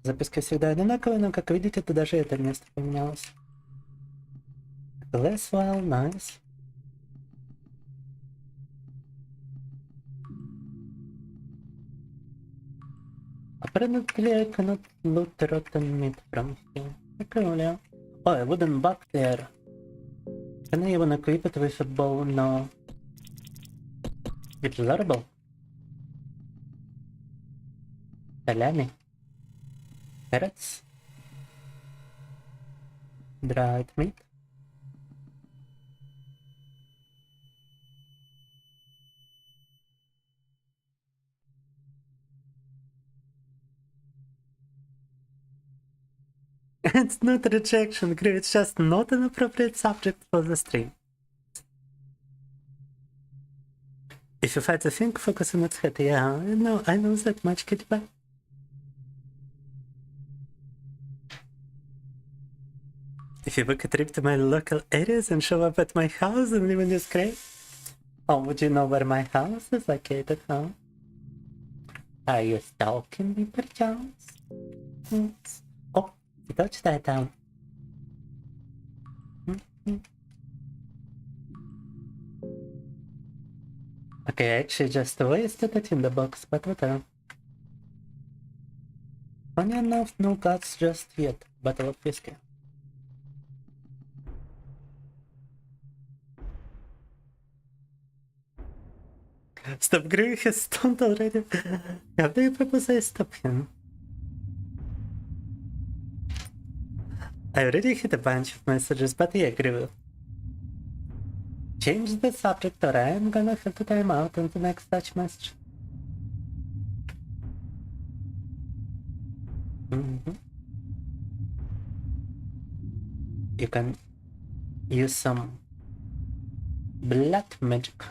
Записки всегда одинаковые, но, как видите, то даже это место поменялось. Less while, nice. Apparently I cannot loot the rotten meat from here. Прикольно. Oh, wooden buckler. Can I even equip it with a bow? No. It's learnable. Salami. Carrots. Dried meat. It's not rejection, Gru, it's just not an appropriate subject for the stream. If you fight a thing, focus on its head. Yeah, I know that much, Kitty. If you book a trip to my local areas and show up at my house and live in this crate, oh, would you know where my house is located, huh? Are you stalking me, perchance? Oh, you touched that down. Okay, I actually just wasted it in the box, but whatever. Funny enough, no guts just yet. Bottle of whiskey. Stop Gru, he's stoned already. How do you propose I stop him? I already hit a bunch of messages, but yeah, Gru. Change the subject or I am gonna have to time out on the next such message. You can use some blood magic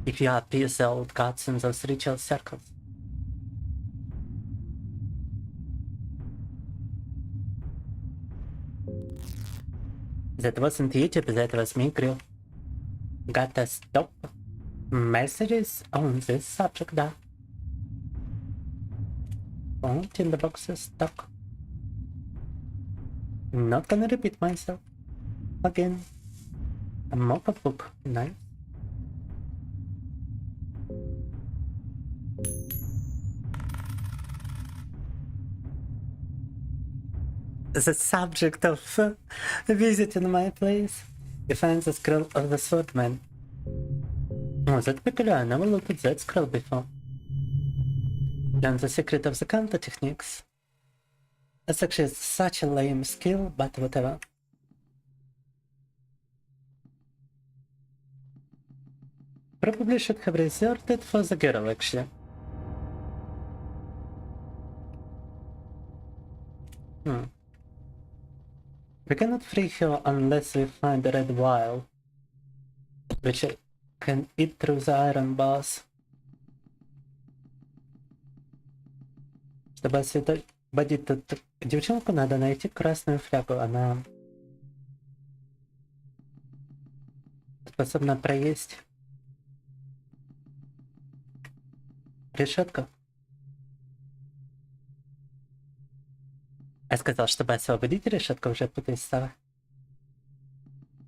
if you appease the old gods in those ritual circles. That wasn't YouTube, that was me, Grill. Gotta stop messages on this subject, da. Point in the boxes stuck. Not gonna repeat myself again. A mock-up book, nice. The subject of visiting my place. You find the scroll of the swordman. Oh, that's peculiar. I never looked at that scroll before. Learn the secret of the counter techniques. That's actually such a lame skill, but whatever. Probably should have reserved it for the girl, actually. We cannot free her unless we find the red vial, which can eat through the iron bars. Чтобы освободить тут девчонку, надо найти красную флягу. Она способна проесть решетку. Я сказал, чтобы освободить решетку, уже путаюсь слова.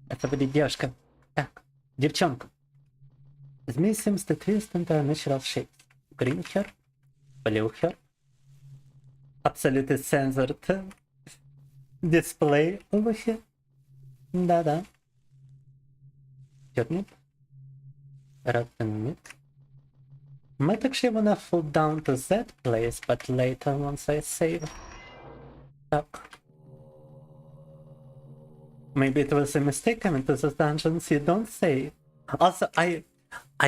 Освободить девушку. Так, девчонку. Змей seems to twist into natural shapes. Green hair, blue hair. Absolutely censored display over here. Да-да. Turnip. Rotten meat. Might actually wanna fall down to that place, but later once I save. Maybe it was a mistake coming to those dungeons, you don't say. Also, I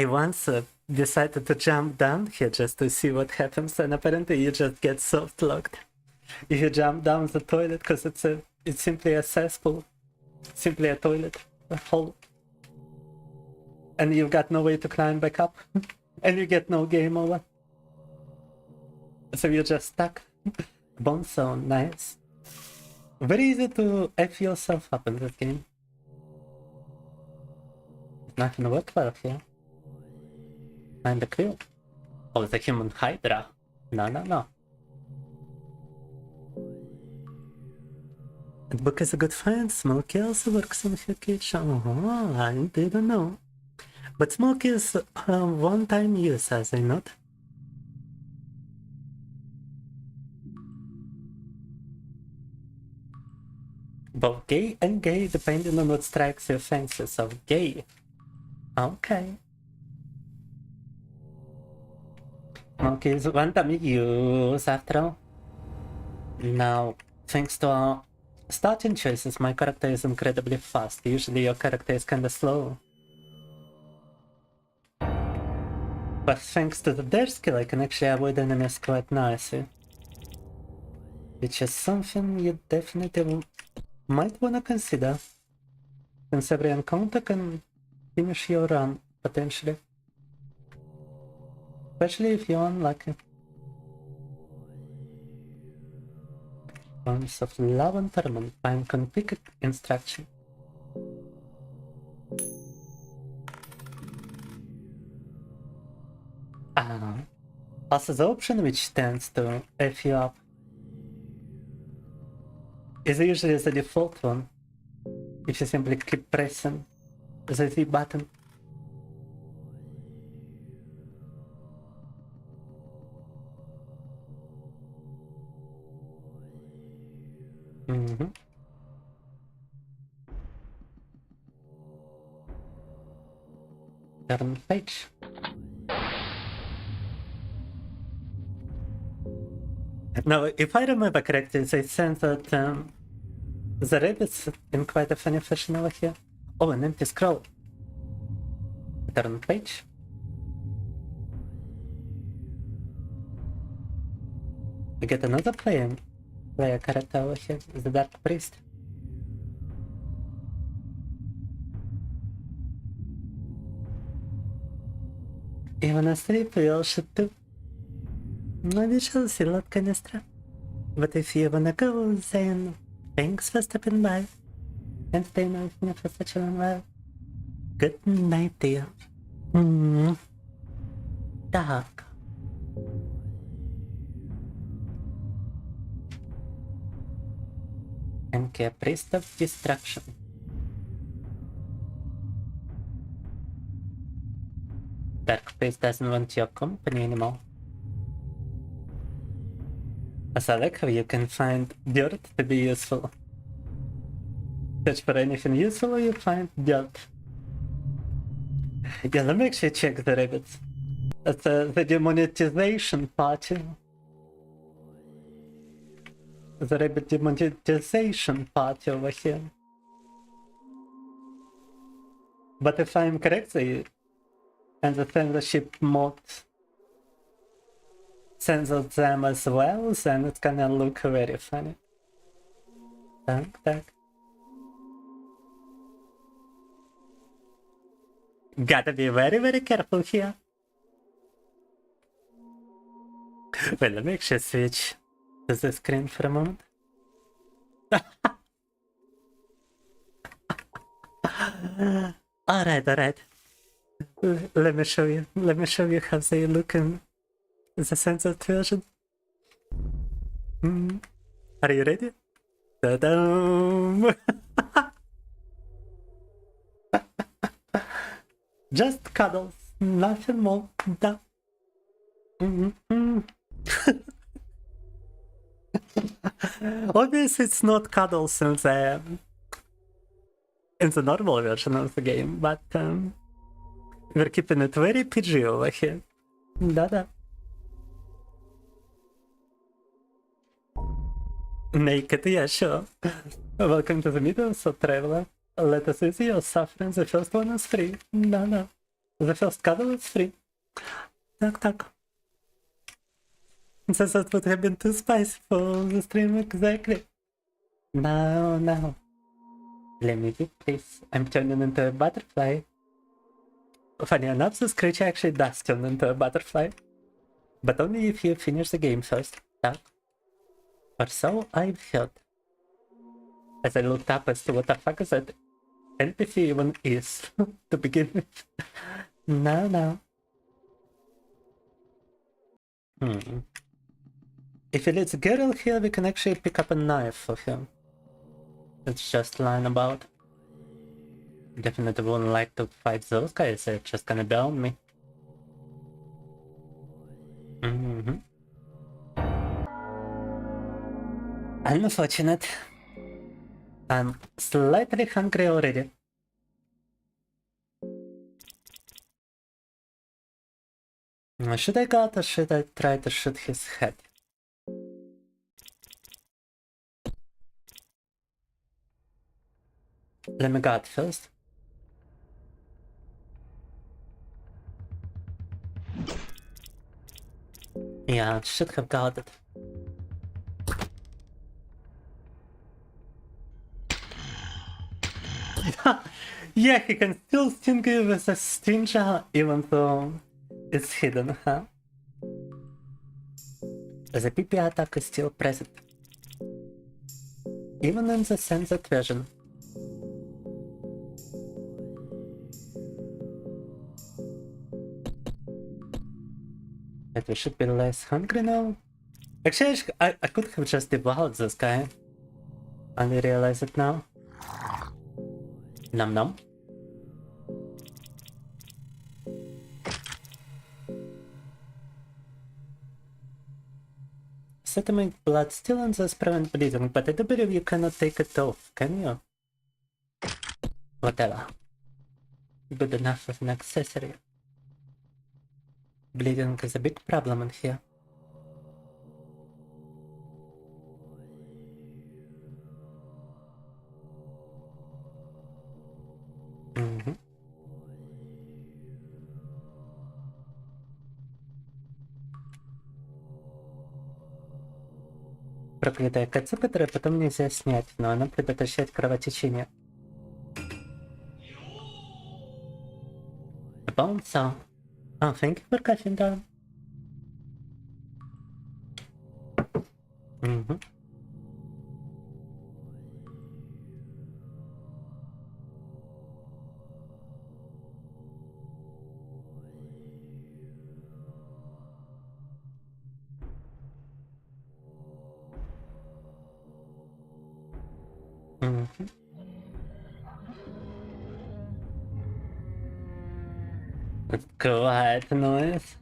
once decided to jump down here just to see what happens, and apparently you just get soft locked if you jump down the toilet, because it's simply a cesspool, simply a toilet, a hole, and you've got no way to climb back up, and you get no game over, so you're just stuck. Bone zone, nice. Very easy to F yourself up in this game. Nothing worthwhile here. Find the clue. Oh, the human hydra. No. The book is a good find. Smokey also works in her kitchen. Oh, I didn't know. But Smokey is one-time use, has I not? Both gay and gay, depending on what strikes your fancy. So gay. Okay. Smokey is one-time use after all. Now, thanks to our starting choices, my character is incredibly fast. Usually your character is kinda slow. But thanks to the dash skill, I can actually avoid enemies quite nicely. Which is something you definitely might wanna consider, since every encounter can finish your run, potentially. Especially if you're unlucky. Forms of love and torment, find conflict instruction. Also the option which tends to F you up is usually the default one, if you simply keep pressing the Z button. Turn page. Now, if I remember correctly, they said that the rabbits in quite a funny fashion over here. Oh, an empty scroll. Turn page. We get another player character over here, the Dark Priest. Even a sleep we all should do. No, we shall see, Lord Canestra. But if you wanna go, then thanks for stopping by. And stay with me for such a long while. Good night, dear. Dark. And a priest of destruction. Dark Priest doesn't want your company anymore. As I like how you can find dirt to be useful. Search for anything useful, you find dirt. Yeah, let me actually check the rabbits. That's the demonetization party. The rabbit demonetization party over here. But if I'm correct, and the censorship mod censored them as well, then it's gonna look very funny. Tak. Gotta be very, very careful here. Well, let me actually switch to the screen for a moment. Alright. Let me show you how they look in the censored version. Are you ready? Ta-dam! Just cuddles, nothing more. Da. Obviously it's not cuddles in the normal version of the game, but we're keeping it very PG over here. Da. Naked, yeah, sure. Welcome to the Madhouse, so traveler. Let us ease your suffering. The first one is free. No. The first cuddle is free. Tak. So that would have been too spicy for the stream, exactly. No. Let me do, please. I'm turning into a butterfly. Funny enough, this creature actually does turn into a butterfly. But only if you finish the game first. Tak. Or so I've heard. As I looked up as to what the fuck is that empathy even is to begin with. No. If it is a girl here, we can actually pick up a knife for him. It's just lying about. Definitely wouldn't like to fight those guys, they're just gonna down me. Unfortunate. I'm slightly hungry already. Should I go or should I try to shoot his head? Let me go first. Yeah, I should have got it. Yeah, he can still sting you with a stinger even though it's hidden, huh? The PP attack is still present. Even in the censored version. But we should be less hungry now. Actually, I could have just devoured this guy. Only realize it now. Nom nom. Settlement blood still on this prevent bleeding, but I do believe you cannot take it off, can you? Whatever. Good enough as an accessory. Bleeding is a big problem in here. Проклятое кольцо, которое потом нельзя снять, но оно предотвращает кровотечение. Bone saw. Oh, thank you for catching down. It's quiet noise.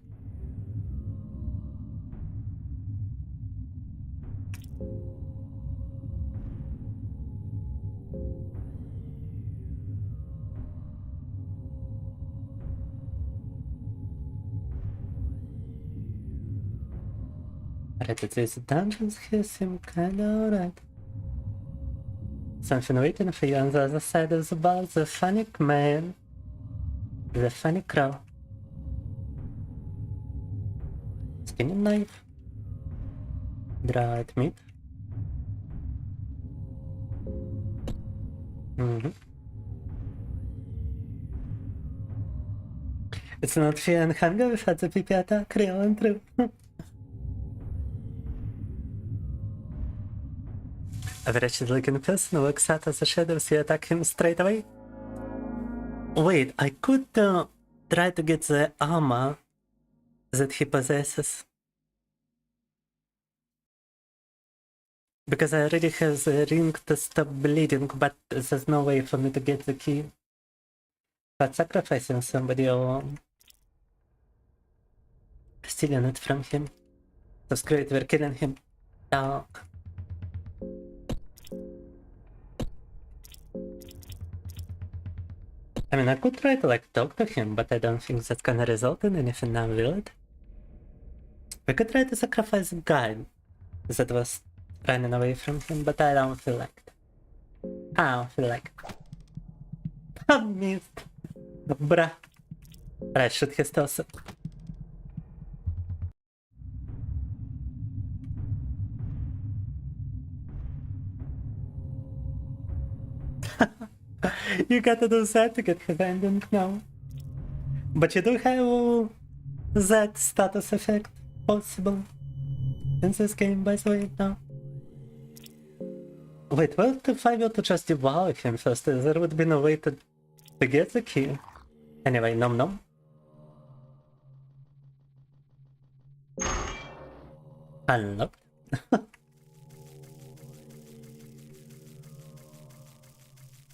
Alright, these dungeons here seem kinda alright. Something waiting for you on the other side of the bar, the funny man. The funny crow. Spinning knife. Dried meat. It's not fear and hunger, we've had the PP attack, real and true. A wretched looking person looks out of the shadows, you attack him straight away. Wait, I could try to get the armor that he possesses. Because I already have the ring to stop bleeding, but there's no way for me to get the key. But sacrificing somebody or stealing it from him. So screw it, we're killing him. Dog. I mean, I could try to like talk to him, but I don't think that's gonna result in anything now, will it? We could try to sacrifice the guy that was running away from him, but I don't feel like it. I don't feel like it. I missed. Bruh. Right, shoot his torso. You gotta do that to get his ending now. But you do have that status effect possible in this game, by the way, now. Wait, well, if I were to just devour him first, there would be no way to get the key. Anyway, nom nom. Unlocked.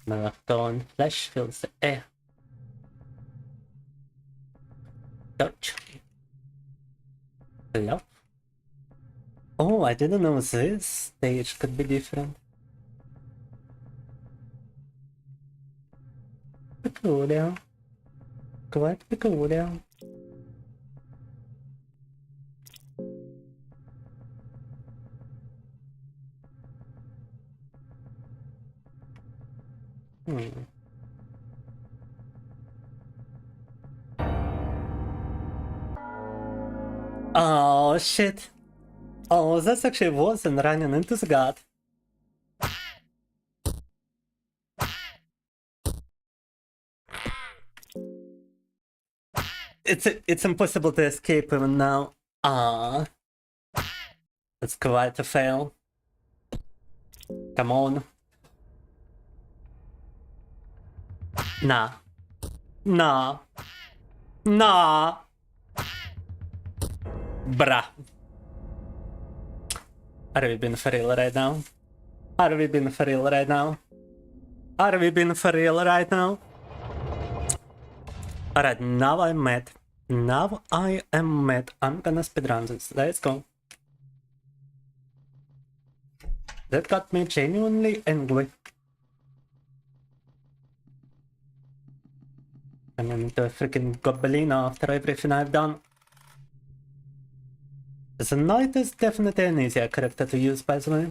Marathon flash fills the air. Touch. Love. Oh, I didn't know this stage could be different. Peculiar. Quite peculiar. Oh shit. Oh, this actually wasn't running into the god. It's impossible to escape even now. It's quite a fail. Come on. Nah. Nah. Nah. Bruh. Are we being for real right now? Are we being for real right now? Are we being for real right now? Alright, now I'm mad. Now I am mad. I'm gonna speedrun this. Let's go. That got me genuinely angry. I'm into a freaking goblin after everything I've done. The knight is definitely an easier character to use, by the way.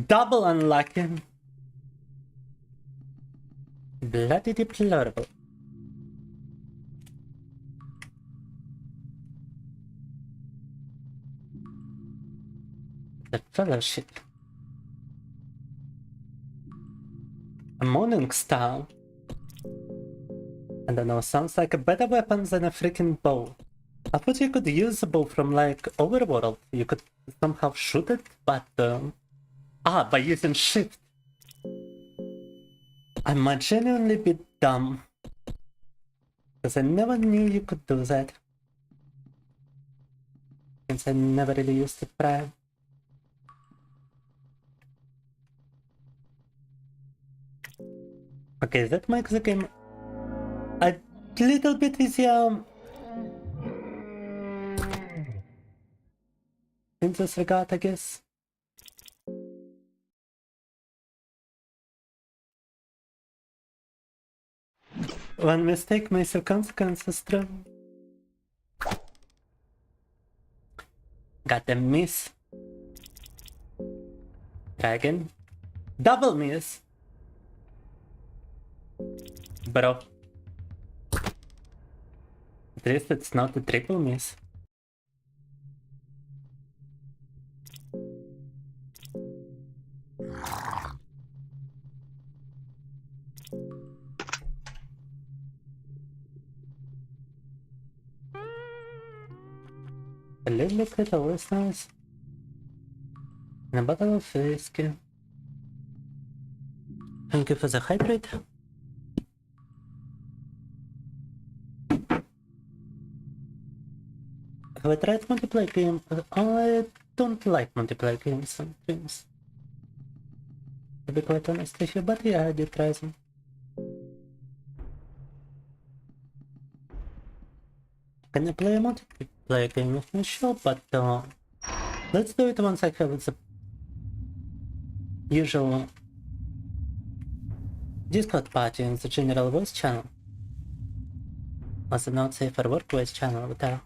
Double unlucky. Bloody deplorable. The fellowship. A morning star. I don't know, sounds like a better weapon than a freaking bow. I thought you could use a bow from like Overworld. You could somehow shoot it, but by using shift. I might genuinely be dumb. Because I never knew you could do that. Since I never really used it prior. Okay, that makes the game a little bit easier in this regard, I guess. One mistake may have consequences, true. Got a miss. Dragon. Double miss. Bro. At least it's not a triple miss. A little liquid always nice. And a bottle of whiskey. Thank you for the hydrate. Have I tried multiplayer game? I don't like multiplayer games sometimes. To be quite honest with you, but yeah, I did try them. Can I play a multiplayer game with me? Sure, but let's do it once I have the usual Discord party in the general voice channel. Was it not safe for work voice channel without?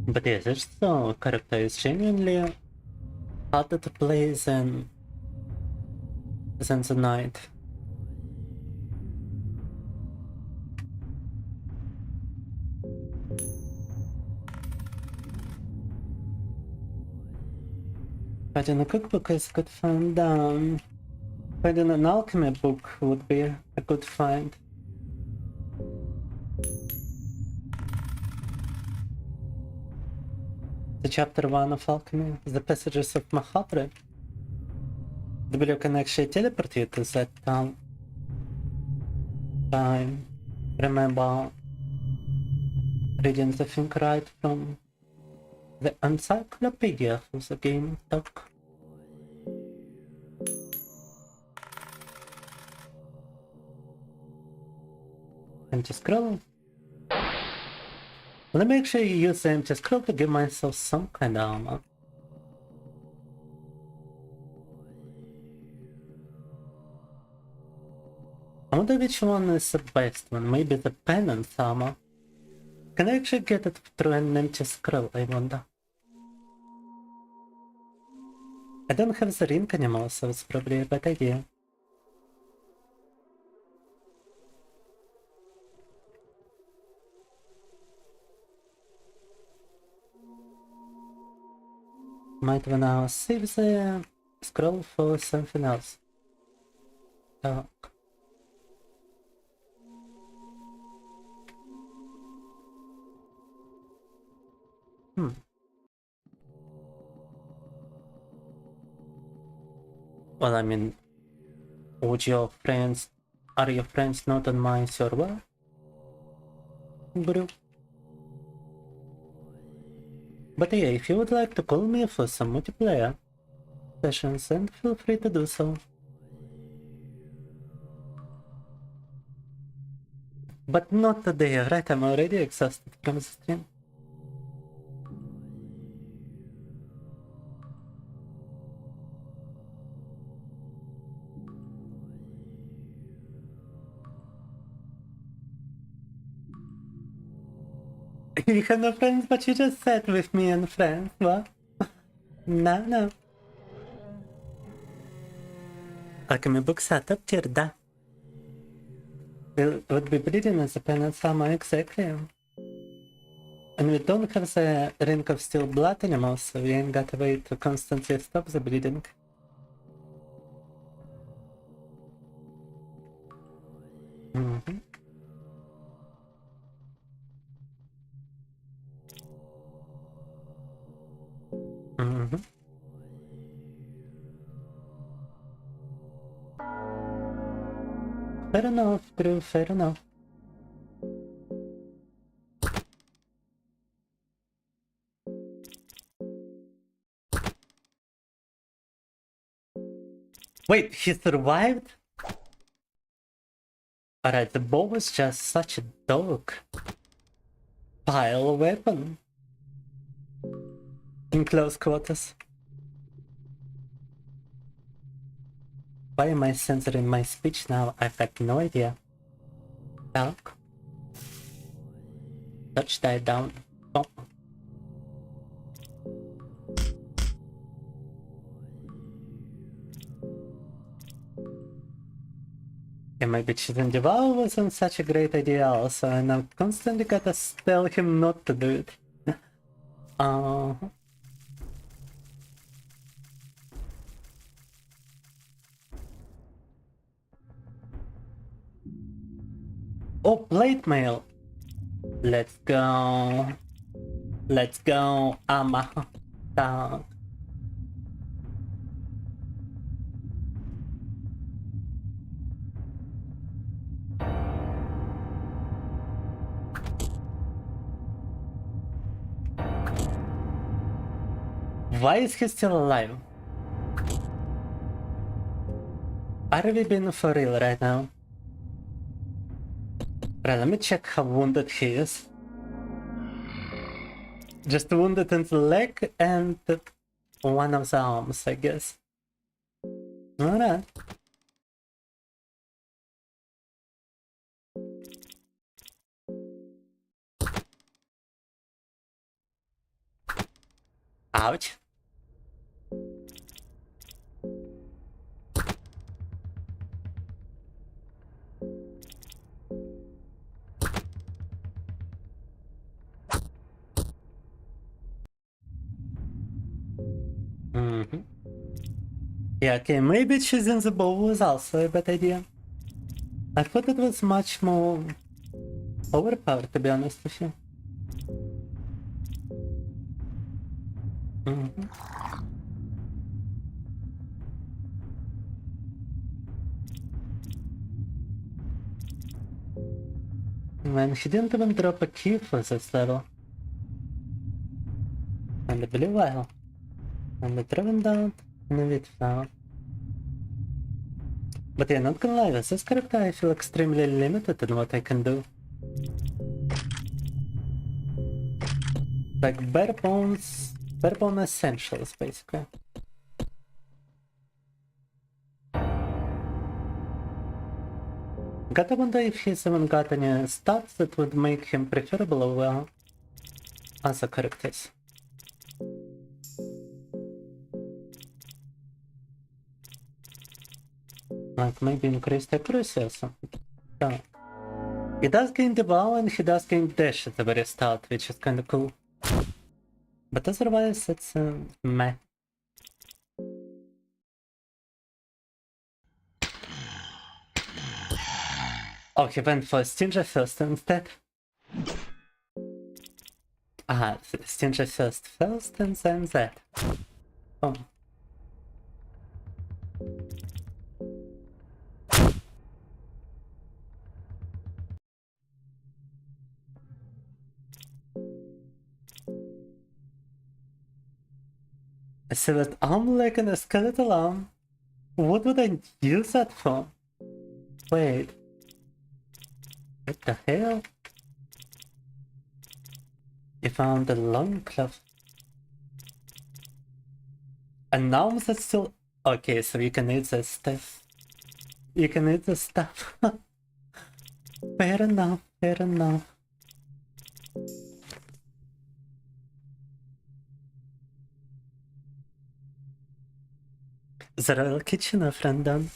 But yes, this character is genuinely harder to play than the knight. Finding a cookbook is a good find. Finding an alchemy book would be a good find. chapter 1 of Alchemy, The Passages of Mahabharata. The video can actually teleport you to that time. Remember reading the thing right from the encyclopedia of the game talk. Empty scroll. Let me actually use the empty scroll to give myself some kind of armor. I wonder which one is the best one. Maybe the penance armor. Can I actually get it through an empty scroll, I wonder? I don't have the ring anymore, so it's probably a bad idea. Might wanna save the scroll for something else. Oh. Well, I mean, are your friends not on my server? Bro. But yeah, if you would like to call me for some multiplayer sessions, then feel free to do so. But not today, right? I'm already exhausted from the stream. You have no friends, but you just sat with me and friends, what? No. Alchemy book setup tier, да. Would be bleeding as a penance armor, exactly. And we don't have the ring of steel blood anymore, so we ain't got a way to constantly stop the bleeding. Fair enough, Drew, fair enough. Wait, he survived? Alright, the bow was just such a dog pile weapon in close quarters. Why am I censoring my speech now? I've got no idea. Talk. Touch that down. Oh. And maybe choosing Devour wasn't such a great idea also, and I'm constantly gotta tell him not to do it. Oh, plate mail. Let's go. Let's go, Down. Why is he still alive? Are we being for real right now? Right, let me check how wounded he is. Just wounded in the leg and one of the arms, I guess. Alright. Ouch. Yeah, okay, maybe choosing the bow was also a bad idea. I thought it was much more overpowered, to be honest with you. Man, he didn't even drop a key for this level. And the Bilingual. And the driven down and the vTuber. But yeah, not gonna lie, with this character I feel extremely limited in what I can do. Like bare bone essentials, basically. Gotta wonder if he's even got any stats that would make him preferable over other characters. Like maybe increased accuracy or something. Yeah. He does gain devour and he does gain dash at the very start, which is kinda cool. But otherwise it's meh. Oh, he went for Stinger first instead. Ah, Stinger first and then that. Oh. I see that arm leg and a skeletal arm. What would I use that for? Wait. What the hell? You found a long cloth. An arm that's still... Okay, so you can eat this stuff. You can eat this stuff. Fair enough, fair enough. The Royal Kitchen, a friend done.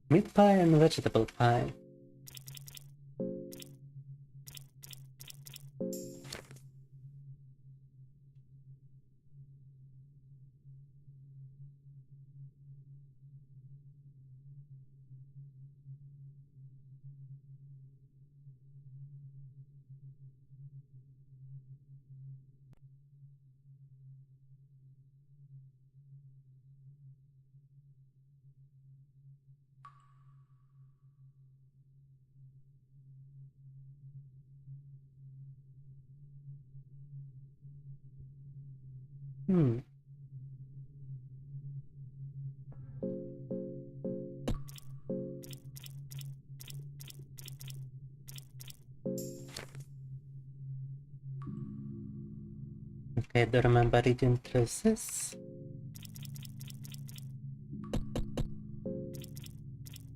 Meat pie and vegetable pie. Okay, I don't remember reading through this.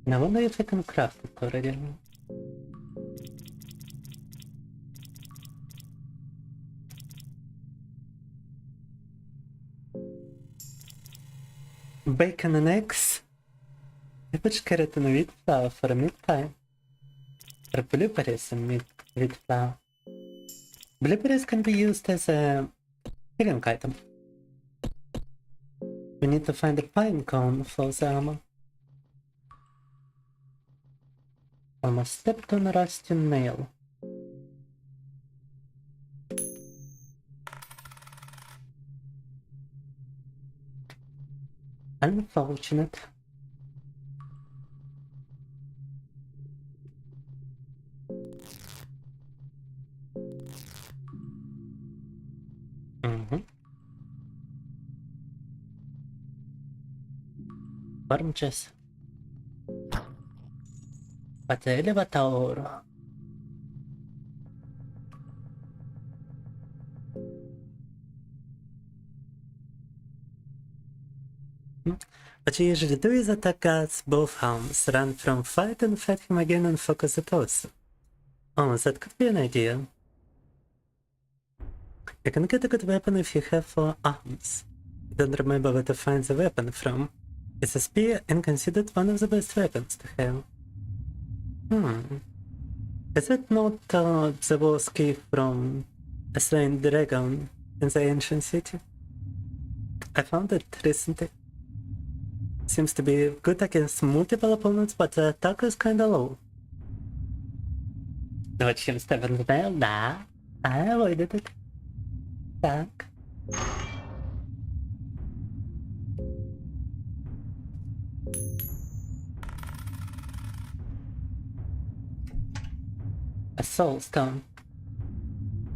And I wonder if I can craft it already. Bacon and eggs. Cabbage, carrot and wheat flour for a meat pie. Or blueberries and wheat flour. Blueberries can be used as a healing item. We need to find a pine cone for the armor. Almost stepped on a rusty nail. Unfortunate. Oranges. But the elevator. What you usually do is attack guards both arms, run from fight and fight him again and focus the torso. Oh, that could be an idea. You can get a good weapon if you have 4 arms. I don't remember where to find the weapon from. It's a spear and considered one of the best weapons to have. Is it not the war's key from a slain dragon in the ancient city? I found it recently. Seems to be good against multiple opponents, but the attack is kinda low. Очень ставим спел, да. I avoided it. Так. A soul stone.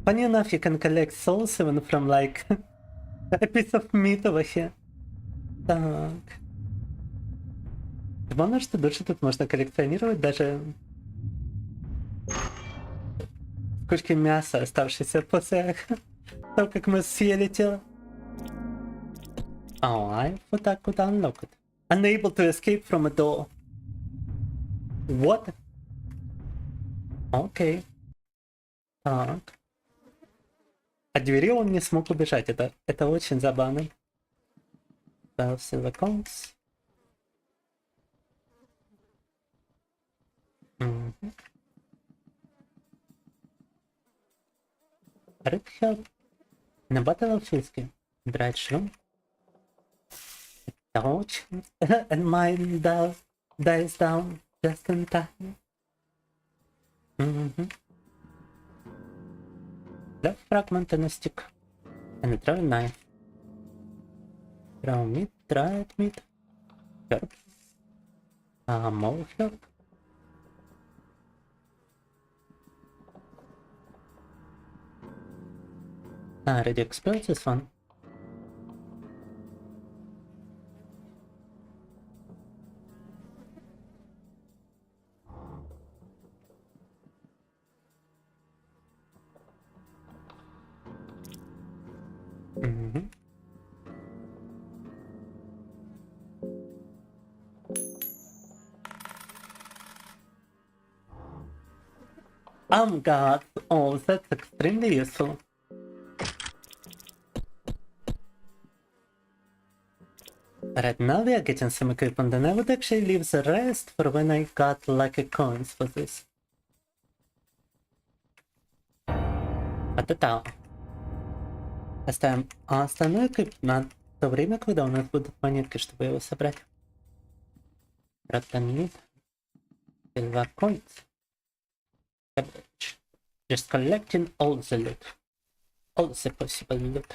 Funny enough, you can collect souls even from like a piece of meat over here. Так. Главное, что души тут можно коллекционировать даже кучки мяса, оставшиеся после того, как мы съели тело. Oh, I thought I could unlock it. Unable to escape from a door. What? Окей. Так. От двери он не смог убежать. Это очень забавно. 12 silver coins. Red help. На battlefield. Bright shroom. Touch. And mine dies down just in time. Left fragment and a stick. And a dry knife. Raw meat, dried meat. Herb. More herb. I already explored this one. God. Oh, that's extremely useful. Right now we are getting some equipment, and I would actually leave the rest for when I got lucky coins for this. Это оставим остальной эквип на то время, когда у нас будут монетки, чтобы его собрать. Ротанит. Silver coins. Just collecting all the loot. All the possible loot.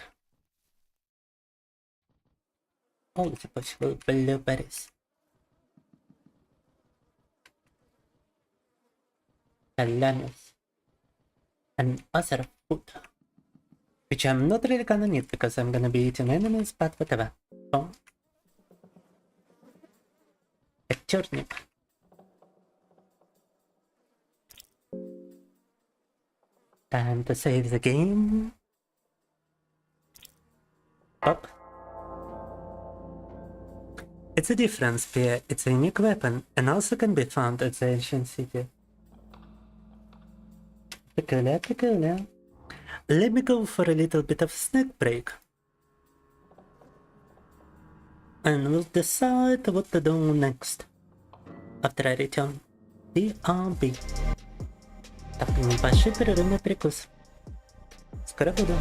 All the possible blueberries. Lemons. And other food. Which I'm not really gonna need because I'm gonna be eating enemies, but whatever. So, a turnip. Time to save the game. Pop. It's a different spear, it's a unique weapon, and also can be found at the ancient city. Peculiar. Let me go for a little bit of snack break. And we'll decide what to do next. After I return. BRB. Так, небольшой перерыв на перекус. Скоро буду.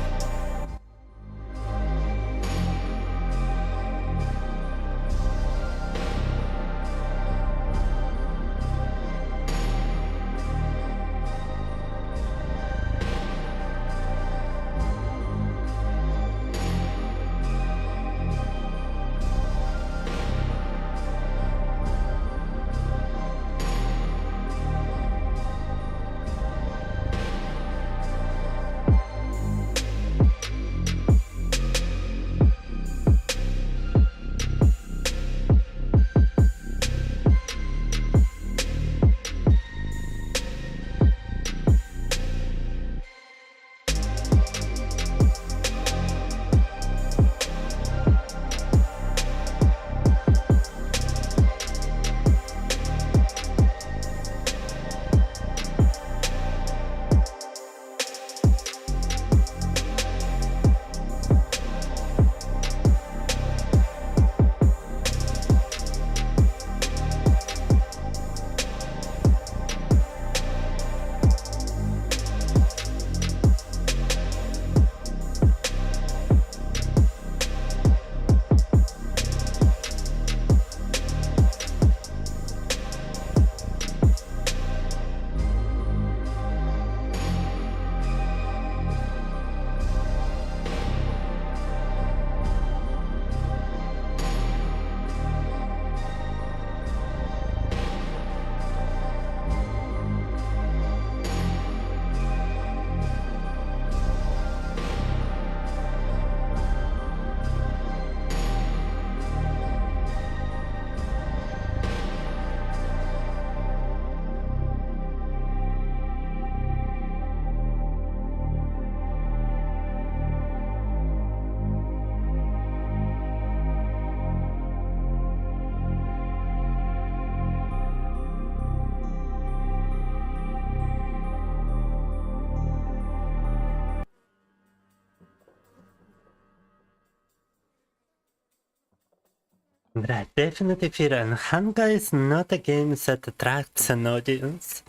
Right, definitely fear, and Hanga is not a game that attracts an audience.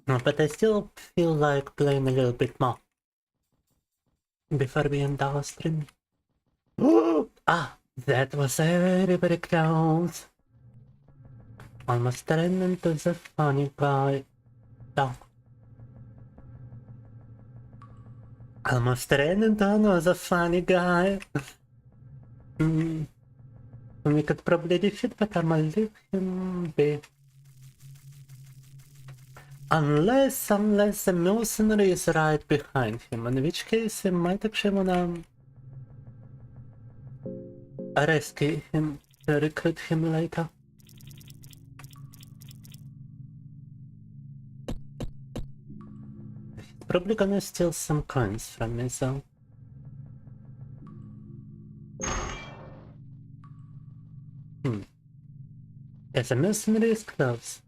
But I still feel like playing a little bit more before we end our stream. Ah, that was very, very close. Almost ran into the funny guy. Oh. Almost ran into another funny guy. We could probably defeat, but I'ma leave him be. Unless the mercenary is right behind him, in which case he might actually wanna rescue him to recruit him later. He's probably gonna steal some coins from me, so. Yes, the mercenary is close.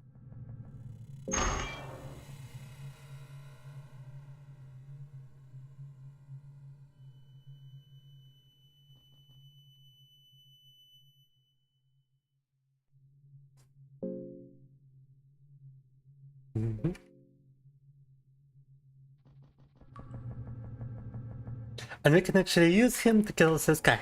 And we can actually use him to kill this guy.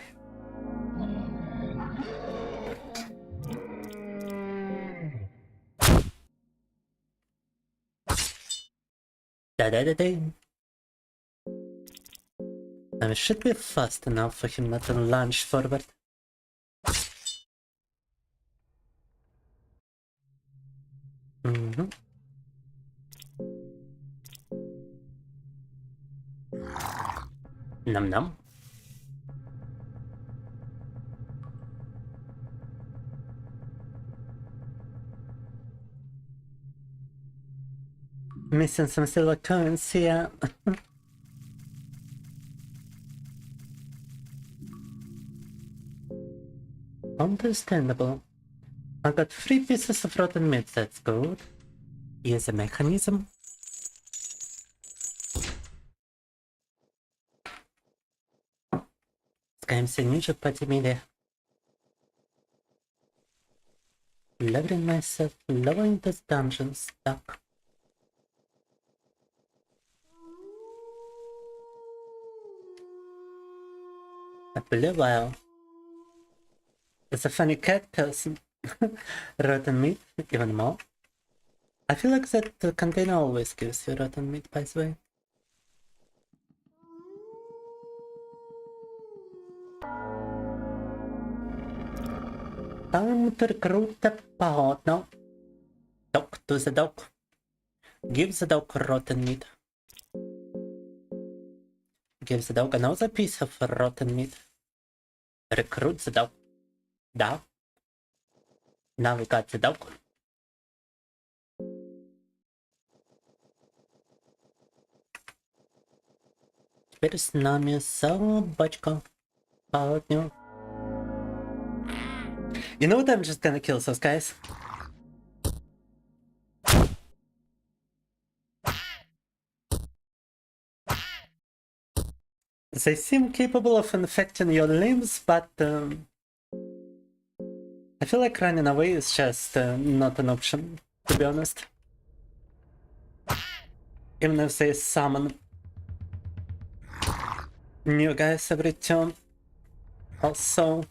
Da-da-da-da. And it should be fast enough for him not to launch forward. Num num. Missing some silver coins here. Understandable. I got 3 pieces of rotten meat, that's good. Here's a mechanism. Скаемся ниже подземелья. Lowering myself, lowering this dungeon stuck. A blue whale. It's a funny cat person. Rotten meat, even more. I feel like that container always gives you rotten meat, by the way. Time to recruit a partner. Talk to the dog. Give the dog rotten meat. Give the dog another piece of rotten meat. Recruit the dog. Dog. Now we got the dog. Теперь с нами собачка. Партнер. You know what? I'm just gonna kill those guys. They seem capable of infecting your limbs, but I feel like running away is just not an option, to be honest. Even if they summon new guys every turn. Also,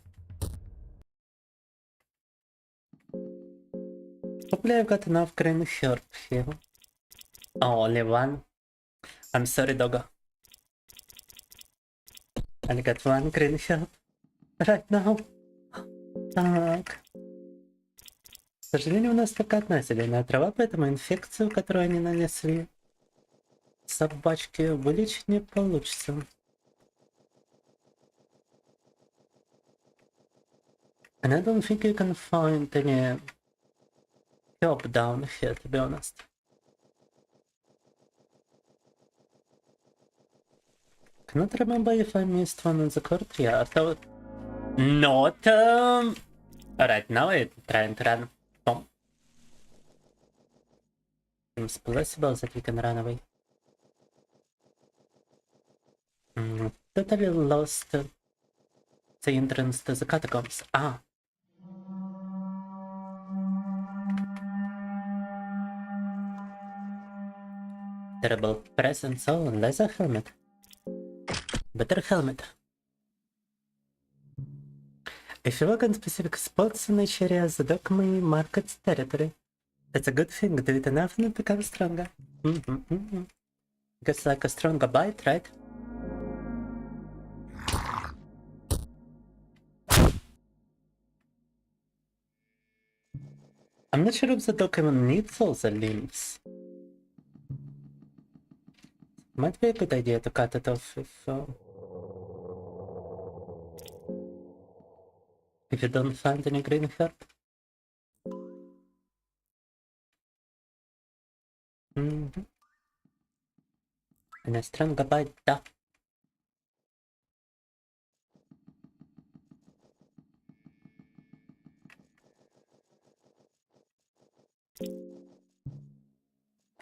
hopefully I've got enough green herb here. Oh, only one. I'm sorry, doggo. I got one green herb right now. Так. К сожалению, у нас только одна зеленая трава, поэтому инфекцию, которую они нанесли собачке, вылечить не получится. And I don't think you can find any help down here, to be honest. Cannot remember if I missed one in the courtyard. Not. Right now I'm trying to run. Oh. Seems possible that we can run away. Totally lost the entrance to the catacombs. Ah. Terrible presence. Oh, laser helmet. Better helmet. If you look on specific spots in each area, the dog may mark its territory. That's a good thing. Do it enough and it becomes stronger. Gets like a stronger bite, right? I'm not sure if the dog even needs all the limbs. Might be a good idea to cut it off if you don't find any green herb. And a stronger bite, da.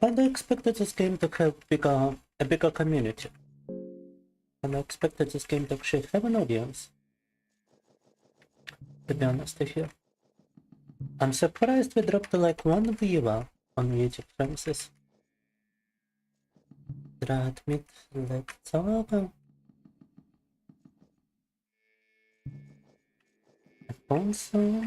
And I expected this game to have a bigger community. And I expected this game to actually have an audience. To be honest with you. I'm surprised we dropped to like 1 viewer on YouTube premises. Admit, let's over. Also.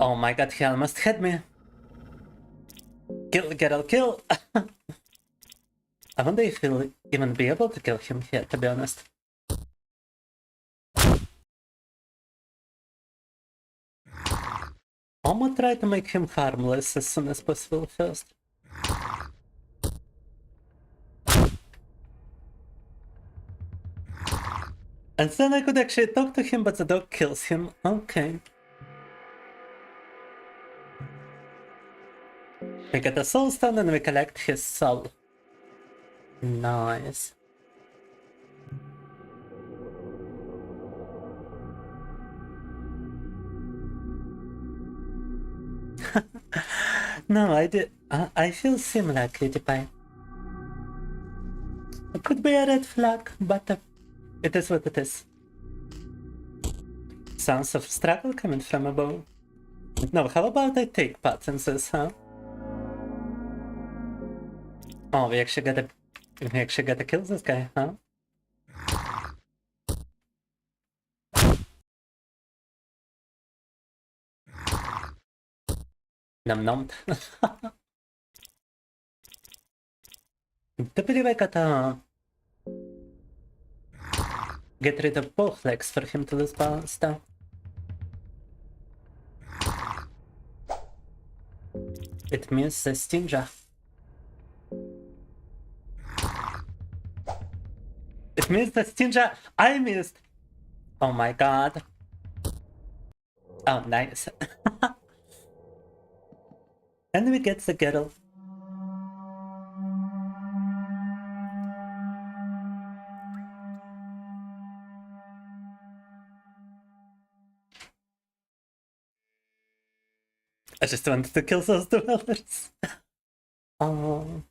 Oh my god, he almost had me. Kill, Geralt, kill! I wonder if he'll even be able to kill him here, to be honest. I'm gonna try to make him harmless as soon as possible first. And then I could actually talk to him, but the dog kills him. Okay. We get a soul stone and we collect his soul. Nice. No, I feel similar, Cutie Pie. It could be a red flag, but it is what it is. Sounds of struggle coming from above. No, how about I take part in this, huh? Oh, we actually gotta kill this guy, huh? Nom nom. I believe I gotta get rid of both legs for him to lose balance down. It means the Stinger. It means the Stinger I missed! Oh my god. Oh, nice. And we get the girl. I just wanted to kill those dwellers. Oh.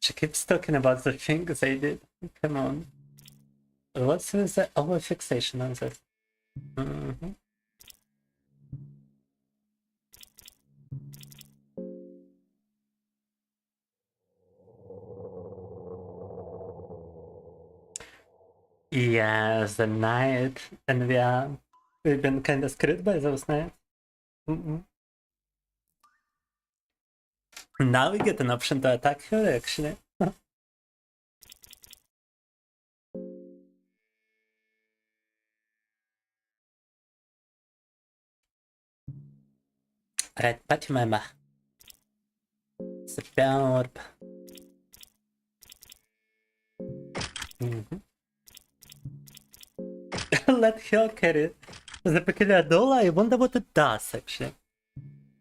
She keeps talking about the things I did. Come on. What's with the overfixation on this? Yes, the knight, and we've been kind of screwed by those knights. Now we get an option to attack her, actually. Right, party member. Superb. Let her carry the peculiar doll. I wonder what it does, actually.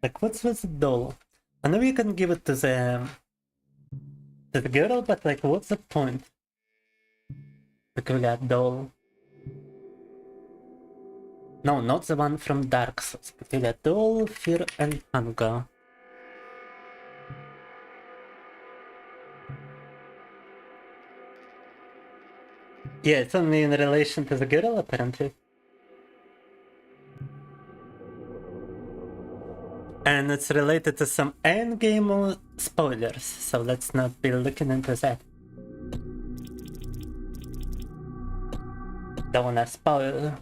Like, what's with the doll? I know you can give it to the girl, but like, what's the point? Peculiar doll. No, not the one from Dark Souls. Peculiar doll, fear and hunger. Yeah, it's only in relation to the girl, apparently. And it's related to some endgame spoilers, so let's not be looking into that. Don't wanna spoil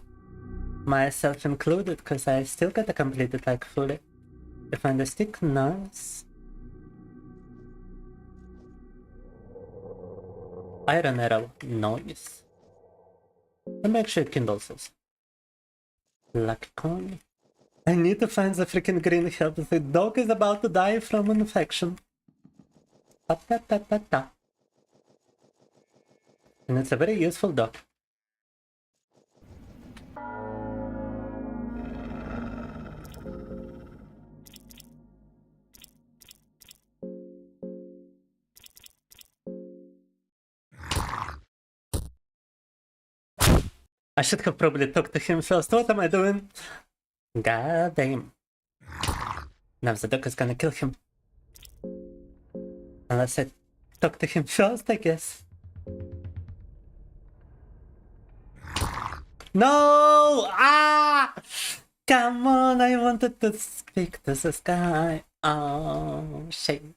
myself included, because I still gotta complete it like fully. You find the stick? Nice. Iron arrow, nice. Let me actually kindle those. Lucky coin. I need to find the freaking green herb. The dog is about to die from an infection. Ta-ta-ta-ta-ta. And it's a very useful dog. I should have probably talked to him first. What am I doing? God damn. Now the dog is gonna kill him. Unless I talk to him first, I guess. No! Ah! Come on, I wanted to speak to this guy. Oh, shame.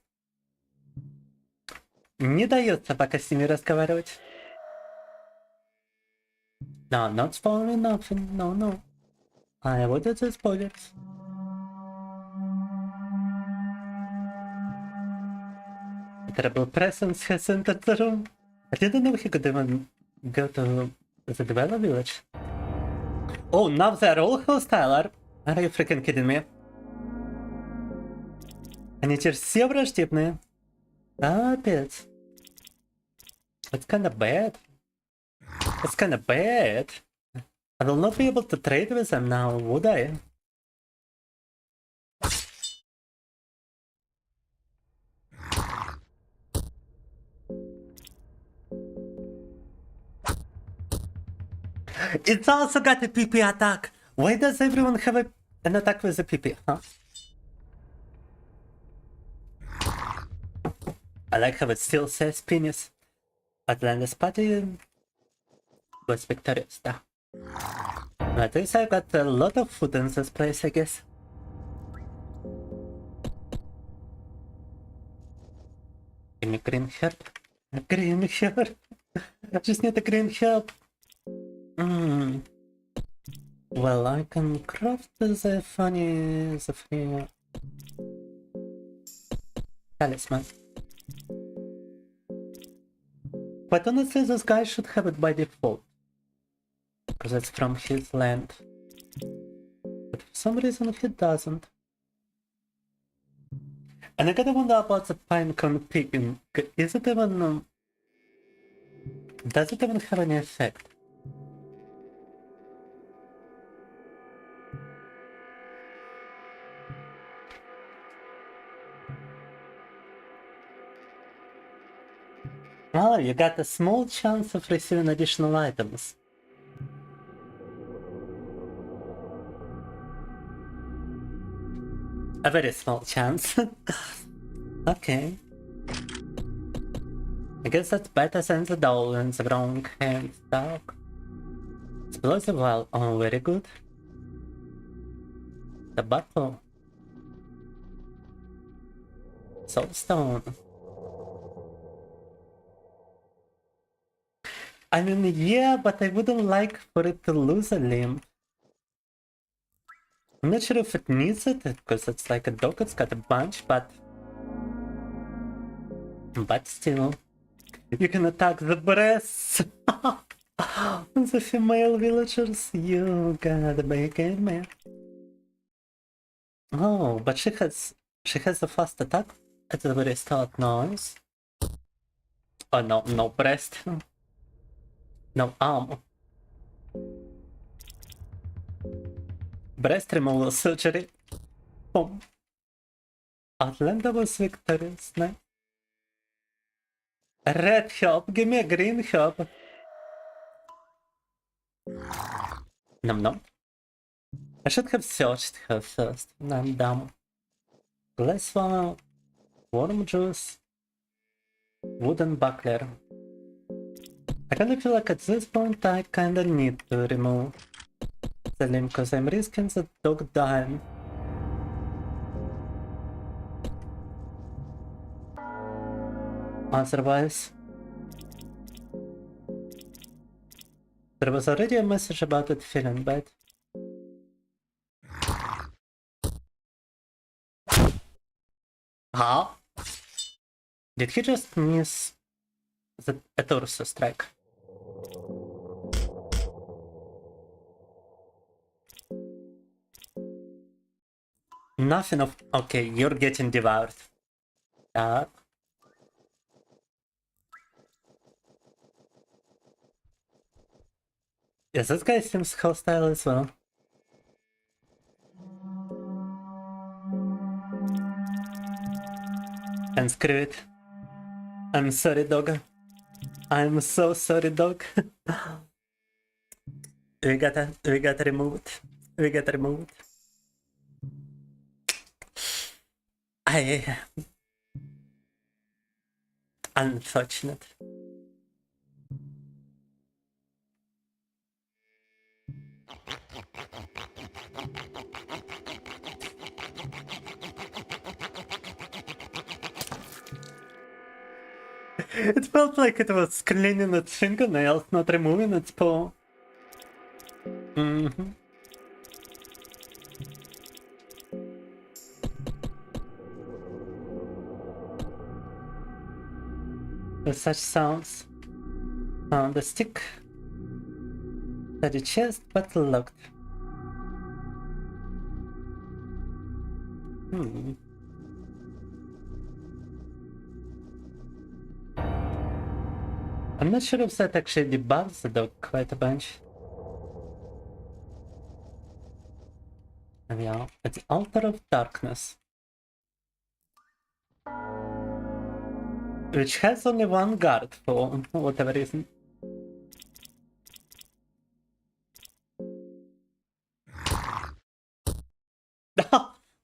Не дается пока с ними разговаривать. No, not spoiling nothing. No, no. I avoided the spoilers. A terrible presence has entered the room. I didn't know he could even go to the Dweller village. Oh, now they're all hostile. Are you freaking kidding me? Они теперь все враждебные. Капец. It's kinda bad. It's kinda bad. I will not be able to trade with them now, would I? It's also got a PP attack. Why does everyone have an attack with a PP, huh? I like how it still says penis. Atlantis party was victorious, да. At least I got a lot of food in this place, I guess. Give me green herb. A green herb. I just need a green herb. Well, I can craft the funny talisman. But honestly, this guy should have it by default. Because it's from his land. But for some reason he doesn't. And I gotta wonder about the pinecone picking. Is it even... does it even have any effect? Oh, you got a small chance of receiving additional items. A very small chance. Okay. I guess that's better than the doll in the wrong hands, dog. Explosive well, oh, very good. The bottle. Soulstone. I mean, yeah, but I wouldn't like for it to lose a limb. I'm not sure if it needs it, because it's like a dog, it's got a bunch, but still. You can attack the breasts! The female villagers, you gotta be kidding me. Oh, but she has a fast attack at the very start, nice. Oh no, no breast. No arm. Breast removal surgery. Boom. Atlanta was victorious, nice. Red herb, give me a green herb. Nom nom. I should have searched her first. I'm dumb. Glass funnel, worm juice, wooden buckler. I kind of feel like at this point I kinda need to remove the limb because I'm risking the dog dying. Otherwise, there was already a message about it feeling bad. Huh? Did he just miss a torso strike? Nothing of... Okay, you're getting devoured. Yeah. Yes, this guy seems hostile as well. And screw it. I'm sorry, dog. I'm so sorry, dog. we gotta remove it. We gotta remove it. Unfortunate. It felt like it was cleaning its fingernails, not removing its paw. With such sounds. Found the stick. Steady chest, but locked. I'm not sure if that actually debugs the dog quite a bunch. And yeah, it's Altar of Darkness. Which has only one guard for whatever reason.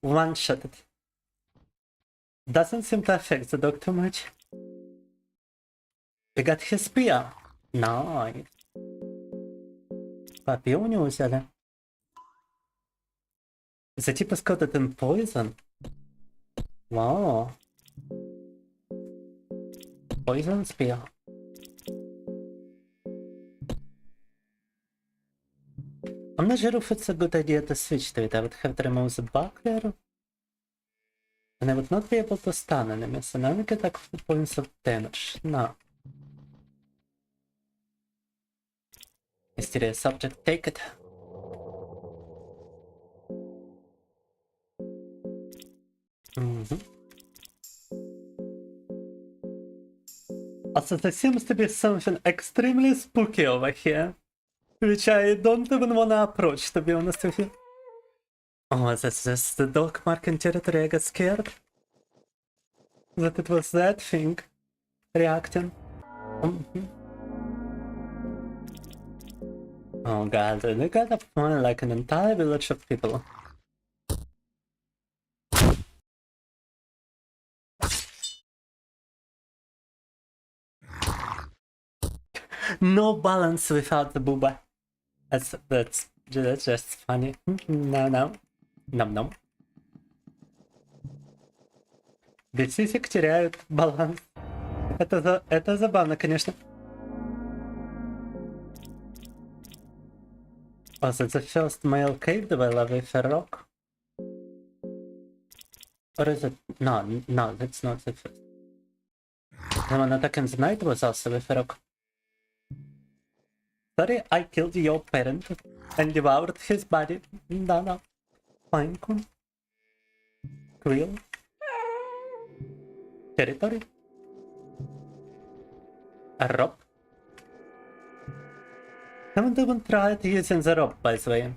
One-shotted. Doesn't seem to affect the dog too much. We got his spear. Nice. Papillon не взяли. The tip is coated in poison. Wow. Poison spear. I'm not sure if it's a good idea to switch to it. I would have to remove the buckler. And I would not be able to stun enemies. And I only get like 4 points of damage. No. Mysterious subject, take it. Also, there seems to be something extremely spooky over here. Which I don't even wanna approach, to be honest with you. Oh, that's just the dog marking territory. I got scared that it was that thing reacting. Oh god, they got up more like an entire village of people. No balance without the booba. That's just funny. No. Nom. Бицисик теряют баланс. Это забавно, конечно. Was it the first male cave dweller with a rock? Or is it... No, that's not the first. The one attacking the night was also with a rock. Sorry, I killed your parent and devoured his body. No. Fine. Quill. Territory. A rope. Haven't even tried using the rope, by the way.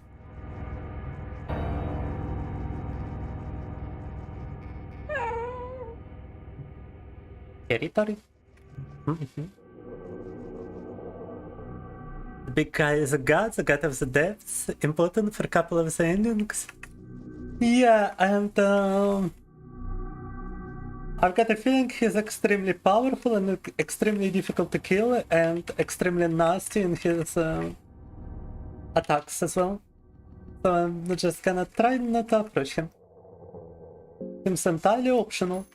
Territory. The big guy is a god of the depths, important for a couple of the endings. Yeah, and I've got a feeling he's extremely powerful and extremely difficult to kill and extremely nasty in his attacks as well. So I'm just gonna try not to approach him. Seems entirely optional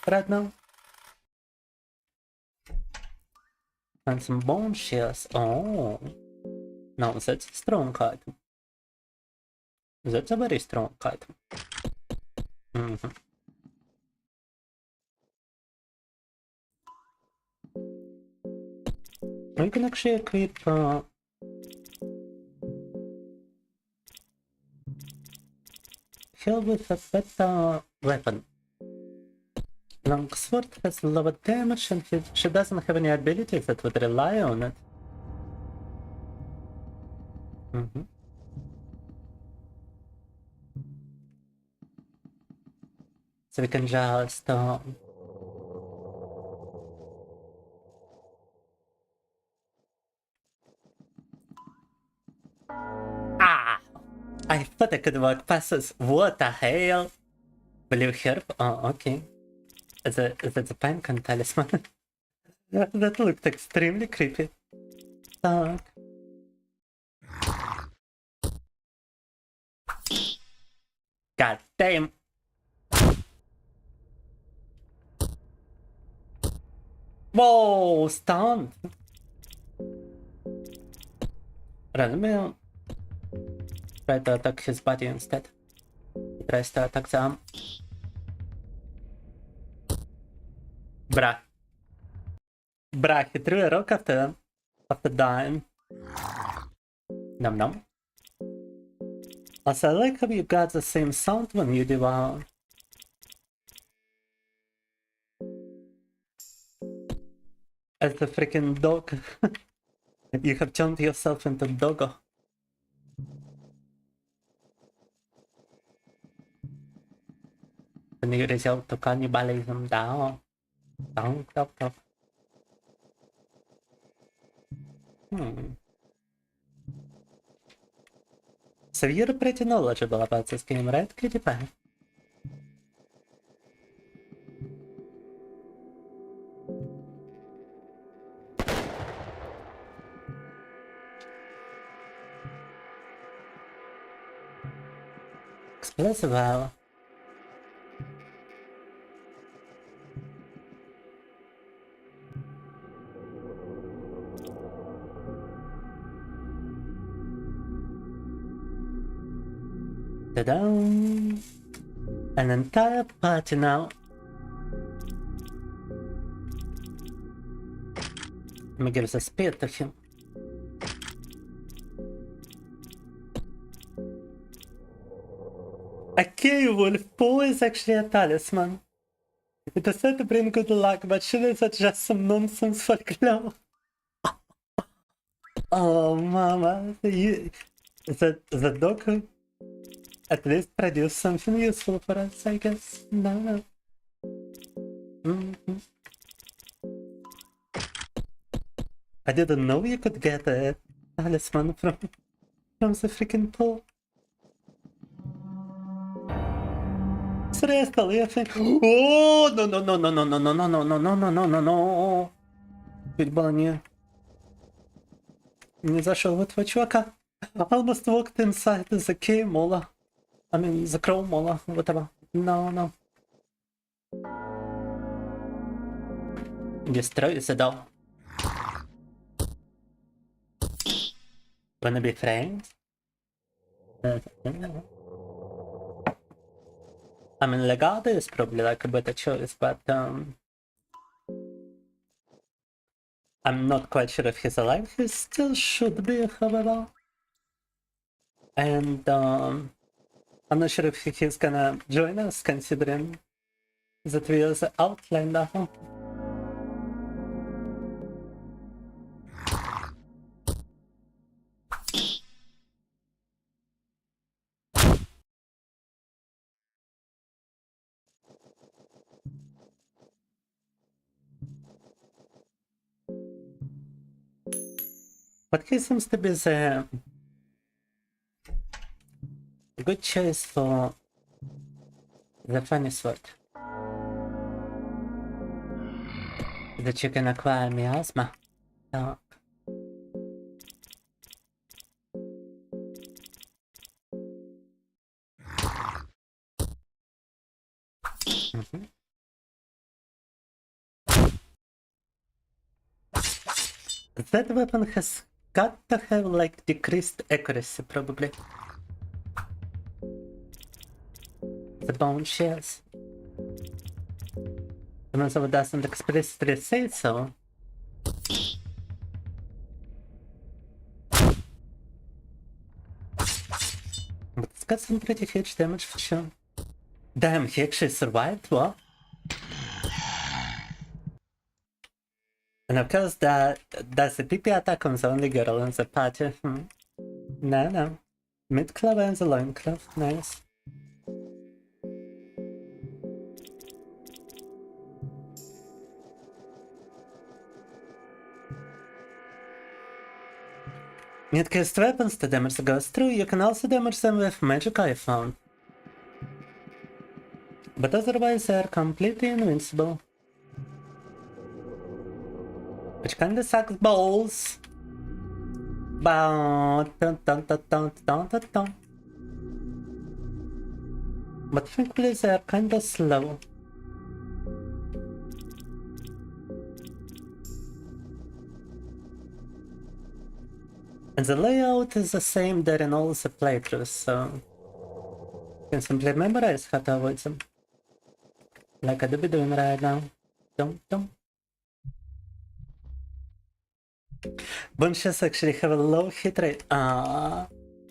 right now. And some bone shears. Oh, no, that's a strong item. That's a very strong item. We can actually equip Hell with a better weapon. Longsword has lower damage and she doesn't have any abilities that would rely on it. So we can just I thought I could walk past this. What the hell? Blue herb? Oh, okay. That's a pinecone talisman. That looked extremely creepy. God damn. Whoa, stunned. Let me try to attack his body instead. He tries to attack the arm. Bruh. Bruh, he threw a rock after dying. Nom nom. Also, I like how you got the same sound when you devour. As the freaking dog. You have turned yourself into doggo. And you resort to cannibalism down. Don't. So you're pretty knowledgeable about this game, right, Kitty Pie? Explosive hour. Ta-da! An entire party now. Let me give the spear to him. A K-Wolf Paw is actually a talisman. It is said to bring good luck, but surely that's just some nonsense folklore. Oh, mama. The dog at least produce something useful for us, I guess. No. I didn't know you could get a talisman from the freaking pool. Seriously, I think. Oh no. Чуть было не зашел в этого чувака. Almost walked inside the cave mola. I mean the crow mola, whatever. No. Destroy the door. Wanna be friends? I mean, Legado is probably like a better choice, but I'm not quite sure if he's alive. He still should be, however. And I'm not sure if he's gonna join us, considering that we are the Outlander. But he seems to be the good choice for the funny sword. That you can acquire miasma. Так. That weapon has got to have like decreased accuracy probably. The bone shells. Even though it doesn't explicitly say so. But it's got some pretty huge damage for sure. Damn, he actually survived? What? And of course that's the PP attack on the only girl in the party. No. Mid-clove and the loincloth. Nice. Mid-cast weapons to damage the ghost through, you can also damage them with magic I found. But otherwise they are completely invincible. Which kinda sucks balls. But thankfully they are kinda slow. And the layout is the same there in all the playthroughs, so you can simply memorize how to avoid them. Like I do be doing right now. Don't. Bunches actually have a low hit rate. I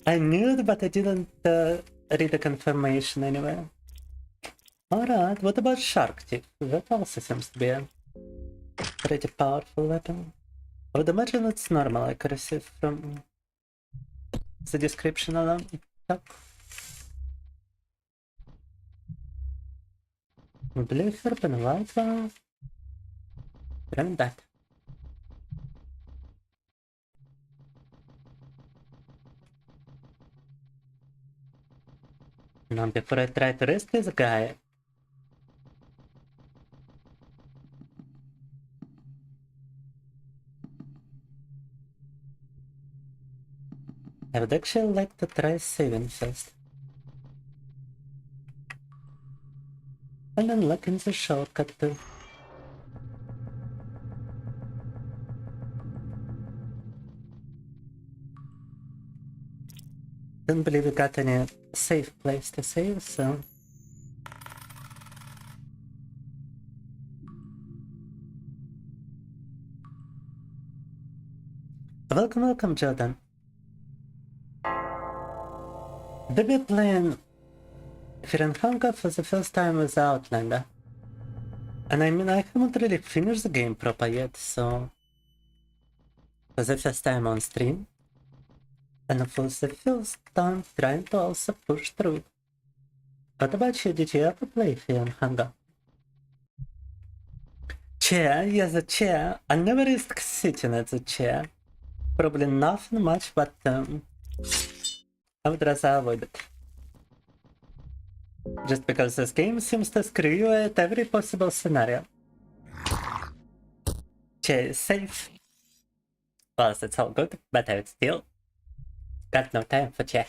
knew it, but I didn't read the confirmation anyway. Alright, what about Shark Teeth? That also seems to be a pretty powerful weapon. I would imagine it's normal accuracy from the description alone. Yep. Blue herb and white one. Bring that. Now before I try to rescue the guy, I would actually like to try saving first. And then look in the shortcut too. Don't believe we got any safe place to save, so... Welcome, Jordan. They'll be playing Hunger for the first time with Outlander. And I mean, I haven't really finished the game proper yet, so... For the first time on stream. And for the first time trying to also push through. What about you? Did you ever play Hunger? Chair? Yes, a chair. I never risk sitting at the chair. Probably nothing much, but I would rather avoid it. Just because this game seems to screw you at every possible scenario. Chair is safe. Plus, it's all good, but I would still got no time for chair.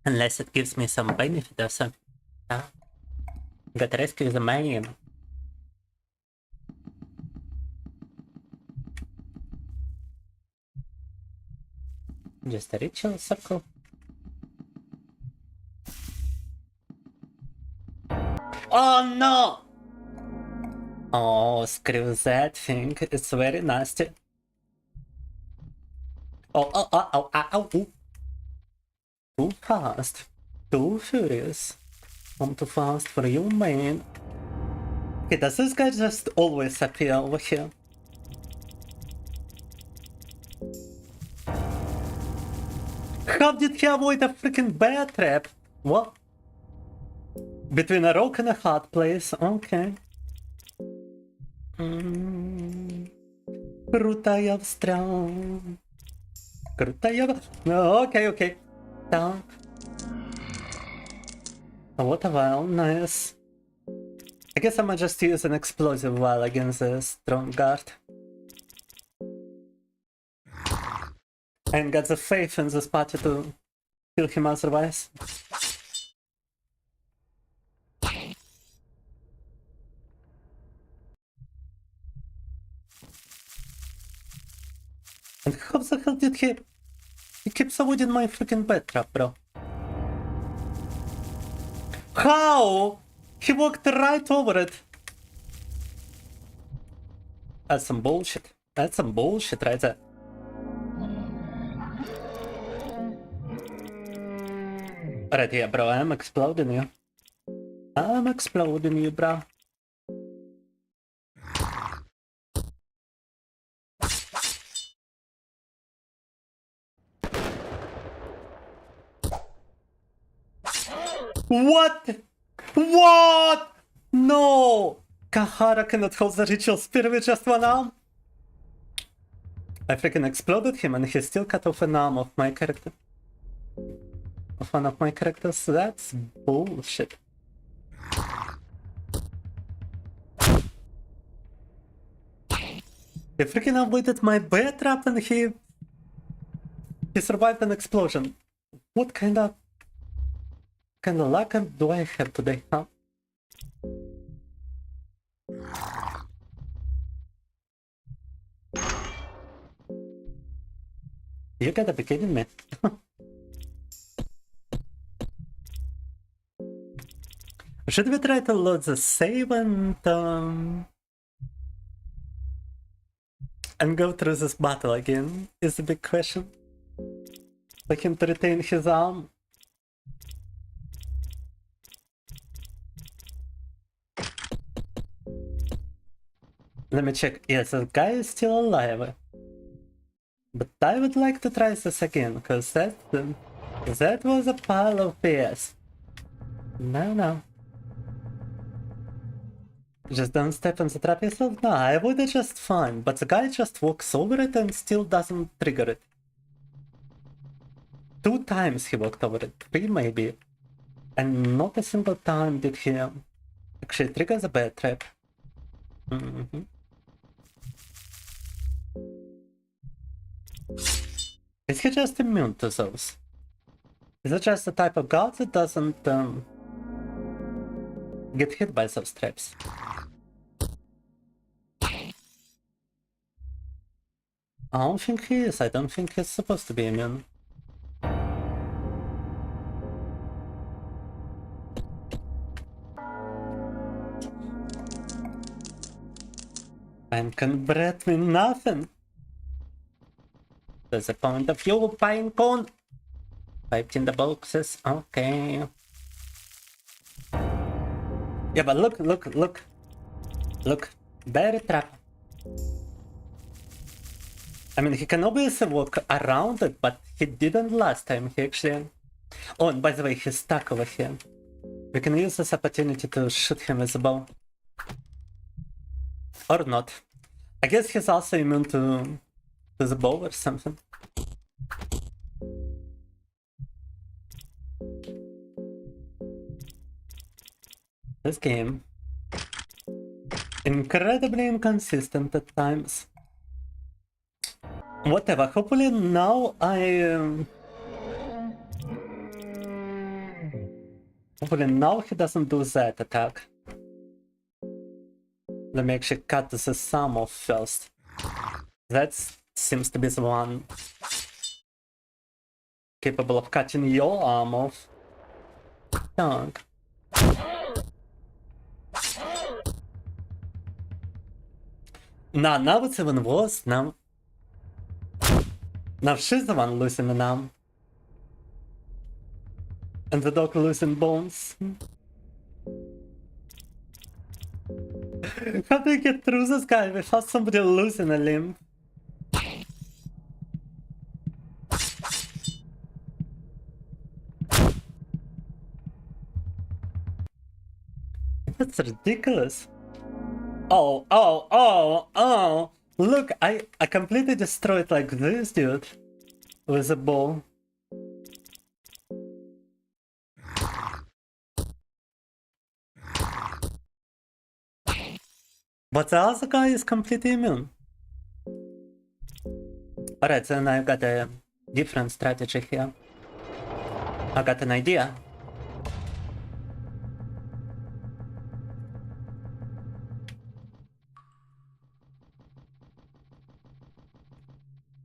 Unless it gives me some benefit or something. Gotta rescue the man. Just a ritual circle. Oh no! Oh, screw that thing. It's very nasty. Oh. Too fast. Too furious. I'm too fast for you, man. Okay, does this guy just always appear over here? How did he avoid a freaking bear trap? What? Between a rock and a hard place, okay. Крутая встря. Крутая... Окей. Так. What a while, nice. I guess I might just use an explosive while against a strong guard. And got the faith in this party to kill him otherwise. And how the hell did he... He keeps avoiding my freaking bed trap, bro. How? He walked right over it. That's some bullshit. That's some bullshit right there. Right here, bro. I'm exploding you. I'm exploding you, bro. What? What? No! Kahara cannot hold the ritual spear with just one arm? I freaking exploded him and he still cut off an arm of my character. Of one of my characters? That's bullshit. He freaking avoided my bear trap and he survived an explosion. What kind of luck do I have today, huh? You gotta be kidding me. Should we try to load the save and go through this battle again? Is the big question. For him to retain his arm. Let me check. Yes, the guy is still alive. But I would like to try this again, because that was a pile of BS. No. Just don't step on the trap yourself? No, I would have just fine, but the guy just walks over it and still doesn't trigger it. 2 times he walked over it, 3 maybe. And not a single time did he actually trigger the bear trap. Is he just immune to those? Is it just the type of guard that doesn't get hit by those traps? I don't think he is. I don't think he's supposed to be immune. And can breath me nothing. There's a point of view, pine cone. Piped in the boxes, okay. Yeah, but look. Bear trap. I mean, he can obviously walk around it, but he didn't last time. He actually... Oh, and by the way, he's stuck over here. We can use this opportunity to shoot him with a bow. Or not. I guess he's also immune to the bow or something. This game. Incredibly inconsistent at times. Whatever, hopefully now hopefully now he doesn't do that attack. Let me actually cut this sum off first. That seems to be the one capable of cutting your arm off. Так. Now it's even worse. Now she's the one losing an arm. And the dog losing bones. How do you get through this guy without somebody losing a limb? That's ridiculous. Oh. Look, I completely destroyed like this dude with a ball. But the other guy is completely immune. Alright, then I've got a different strategy here. I got an idea.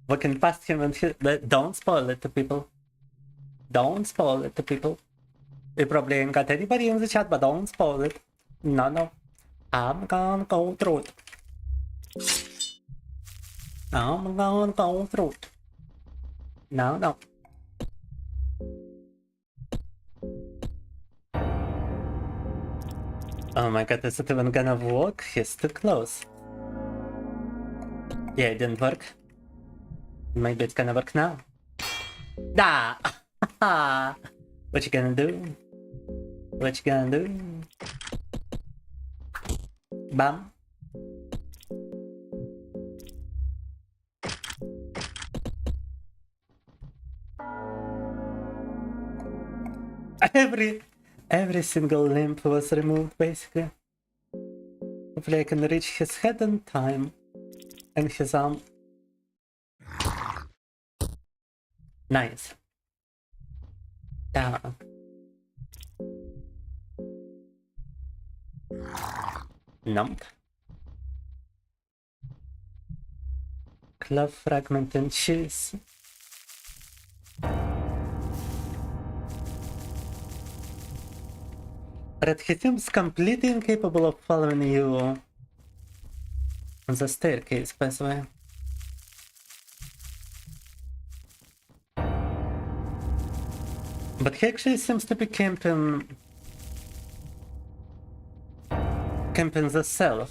We can pass him and don't spoil it to people. Don't spoil it to people. We probably ain't got anybody in the chat, but don't spoil it. No. I'm gonna go through it. I'm gonna go through it. No. Oh my god, is it even gonna work? He's too close. Yeah, it didn't work. Maybe it's gonna work now. Da! What you gonna do? What you gonna do? Bam. Every single limb was removed, basically. Hopefully I can reach his head in time. And his arm. Nice. Down. Nope. Club fragment and cheese. But he seems completely incapable of following you on the staircase, by the way. But he actually seems to be camping the cell.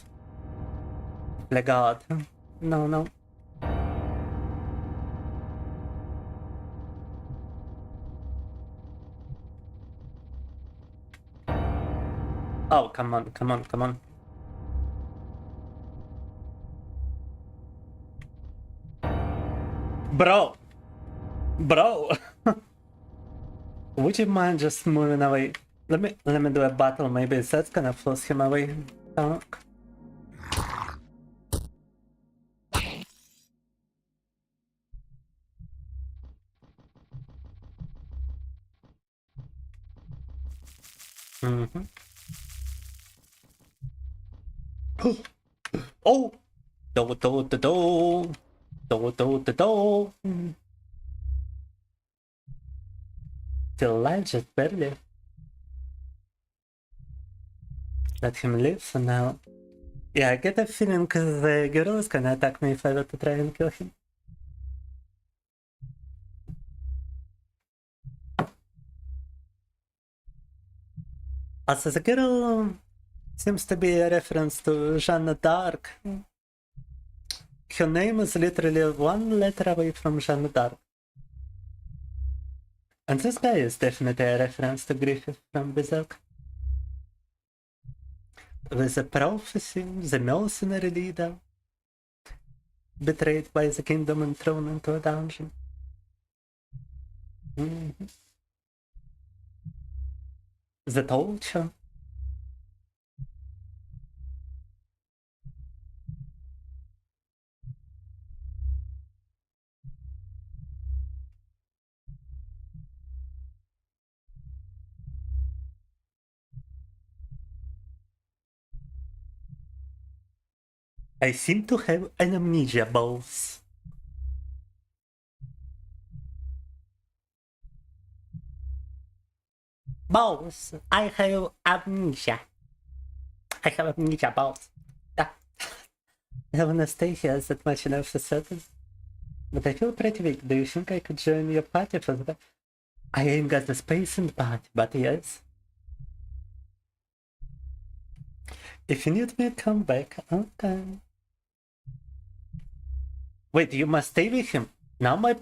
Like God. No. Oh, come on. Bro! Would you mind just moving away? Let me do a battle, maybe that's gonna force him away. Oh! Do. Still alive, just barely. Let him live for now. Yeah, I get a feeling the girl is gonna attack me if I were to try and kill him. Also, the girl seems to be a reference to Jeanne d'Arc. Her name is literally one letter away from Jeanne d'Arc. And this guy is definitely a reference to Griffith from Berserk. With the prophecy, the mercenary leader, betrayed by the kingdom and thrown into a dungeon. The torture. I seem to have an amnesia, boss. Boss, I have amnesia. I have amnesia, boss. I don't wanna stay here that much enough for certain. But I feel pretty weak. Do you think I could join your party for that? I ain't got the space in the party, but yes. If you need me, come back. Okay. Wait, you must stay with him. Now my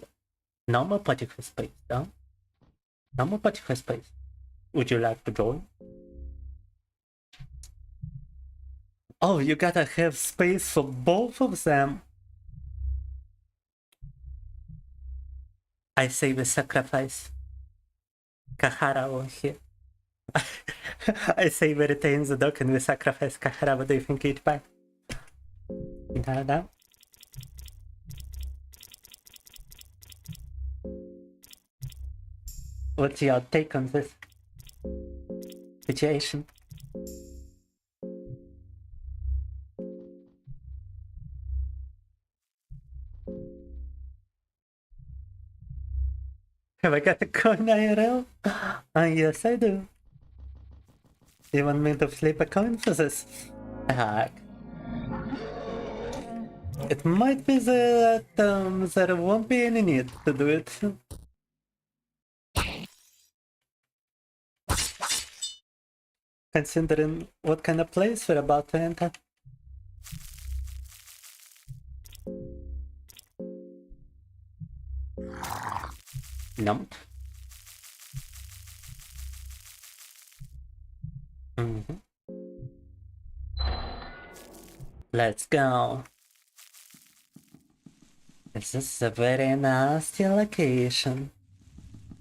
party has space, huh? Now my party has space. Would you like to join? Oh, you gotta have space for both of them. I say we sacrifice Kahara over here. I say we retain the dog and we sacrifice Kahara. What do you think, H-Pi? Da. What's your take on this situation? Have I got a coin IRL? Yes, I do. You want me to flip a coin for this? It might be that there won't be any need to do it. Considering what kind of place we're about to enter. Nope. Let's go. This is a very nasty location.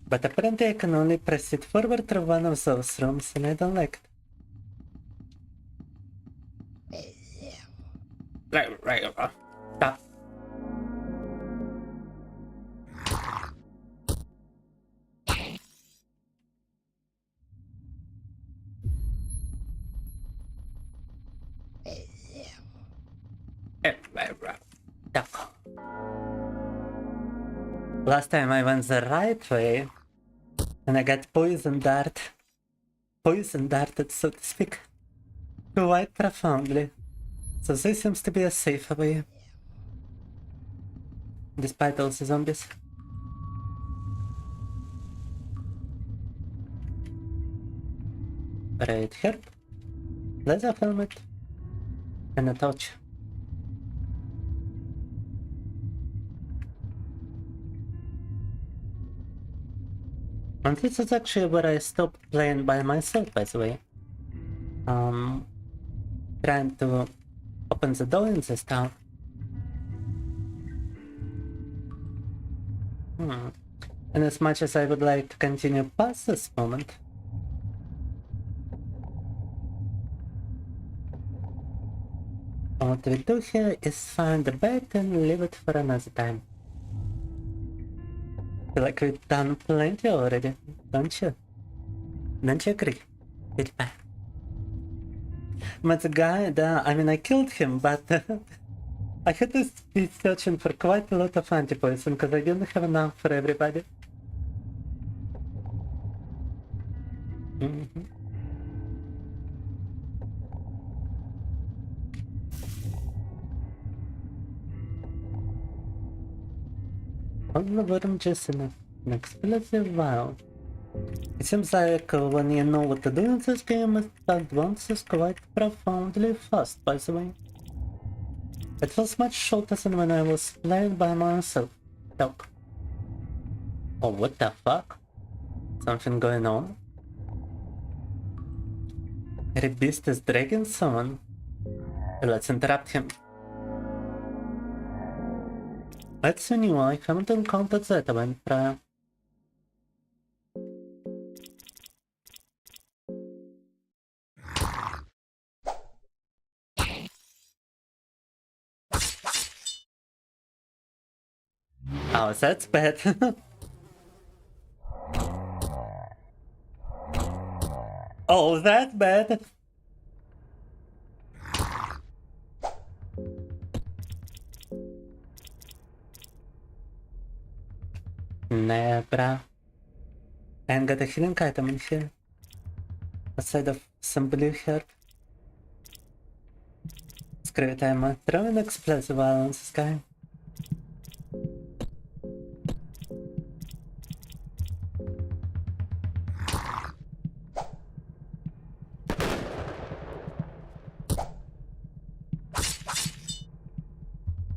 But apparently I can only proceed forward through one of those rooms and I don't like it. Stop. Last time I went the right way and I got poison darted, so to speak, quite profoundly. So this seems to be a safer way, despite all the zombies. Right here, leather helmet, and a torch. And this is actually where I stopped playing by myself, by the way. Trying to open the door in this town. And as much as I would like to continue past this moment, what we do here is find the bed and leave it for another time. Feel like we've done plenty already, don't you? Don't you agree? Goodbye. But the guy, I mean, I killed him, but I had to be searching for quite a lot of anti-poison because I didn't have enough for everybody. I'm just in an explosive vial. It seems like when you know what to do in this game, it advances quite profoundly fast, by the way. It feels much shorter than when I was playing by myself. Talk. Oh, what the fuck? Something going on? The beast is dragging someone. Let's interrupt him. That's new, I haven't encountered that event prior. Oh, that's bad. Oh, that's bad. Nah, bruh. I ain't got a healing item in here. Aside of some blue herb. Screw it, I'm throwing explosive vial on this guy.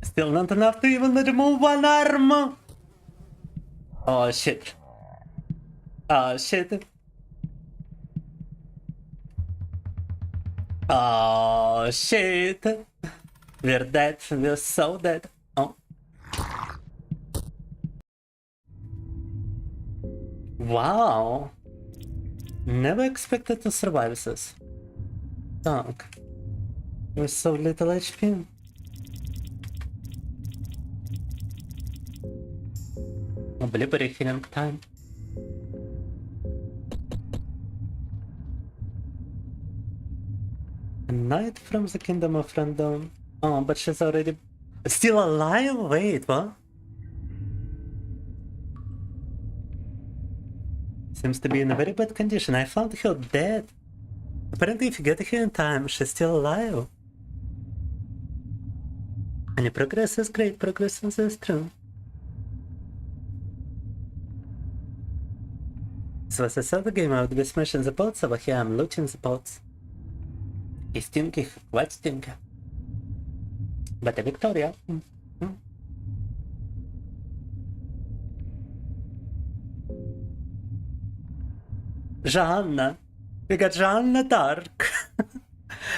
Still not enough to even remove one arm! Oh shit. Oh shit. Oh shit. We're dead. We're so dead. Oh. Wow! Never expected to survive this. Так. With so little HP. Blueberry healing time. A knight from the kingdom of random. Oh, but she's already still alive? Wait, what? Seems to be in a very bad condition. I found her dead. Apparently if you get here in time, she's still alive. And your progress is great, progress is true. So as I saw the game, I would be smashing the boats over here, I'm looting the boats. И stinky, quite stinky. But a Victoria. Joanna. We got Joanna Dark.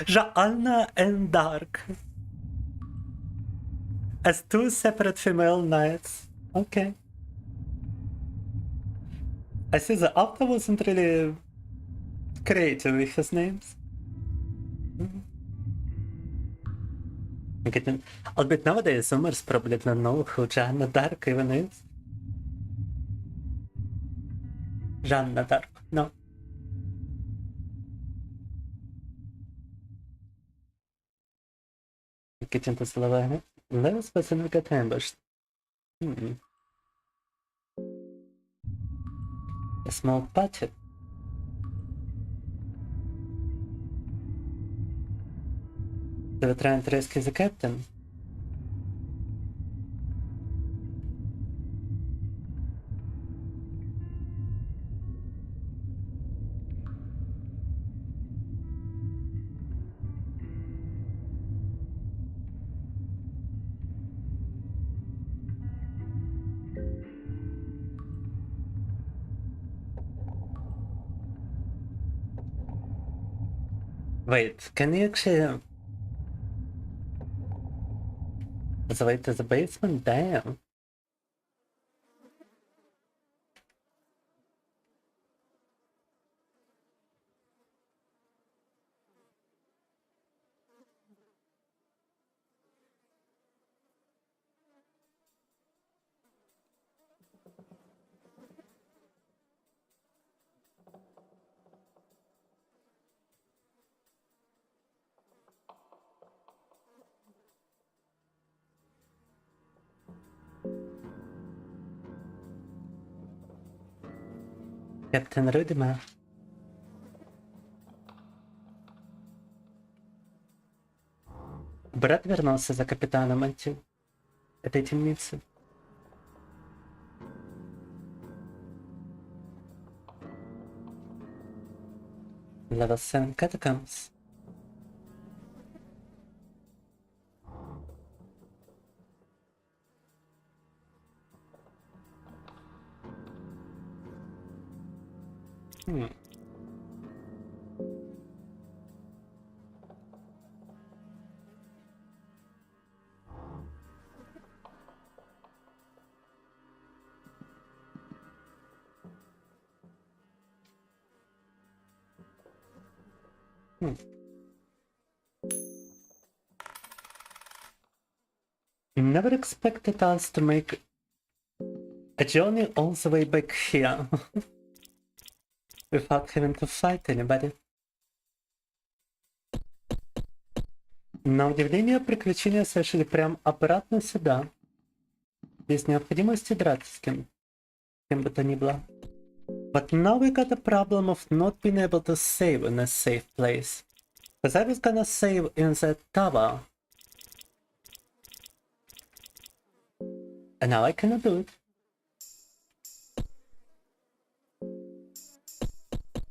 Joanna and Dark. As two separate female knights. Okay. I see the author wasn't really creative with his names. Albeit nowadays, Zoomers probably don't know who Joanna Dark even is. Joanna Dark, no. Kitchen to Slovenia. Lewis person got ambushed. A small party. They were trying to rescue the captain. Wait, can you actually... The way to the basement? Damn. Captain Rudimer. Брат вернулся за капитаном этой темницы. Level 7 catacombs. Never expected us to make a journey all the way back here without having to fight anybody. На удивление, приключения совершили прям обратно сюда, без необходимости драться с кем бы то ни было. But now we got a problem of not being able to save in a safe place. Because I was gonna save in that tower. And now I cannot do it.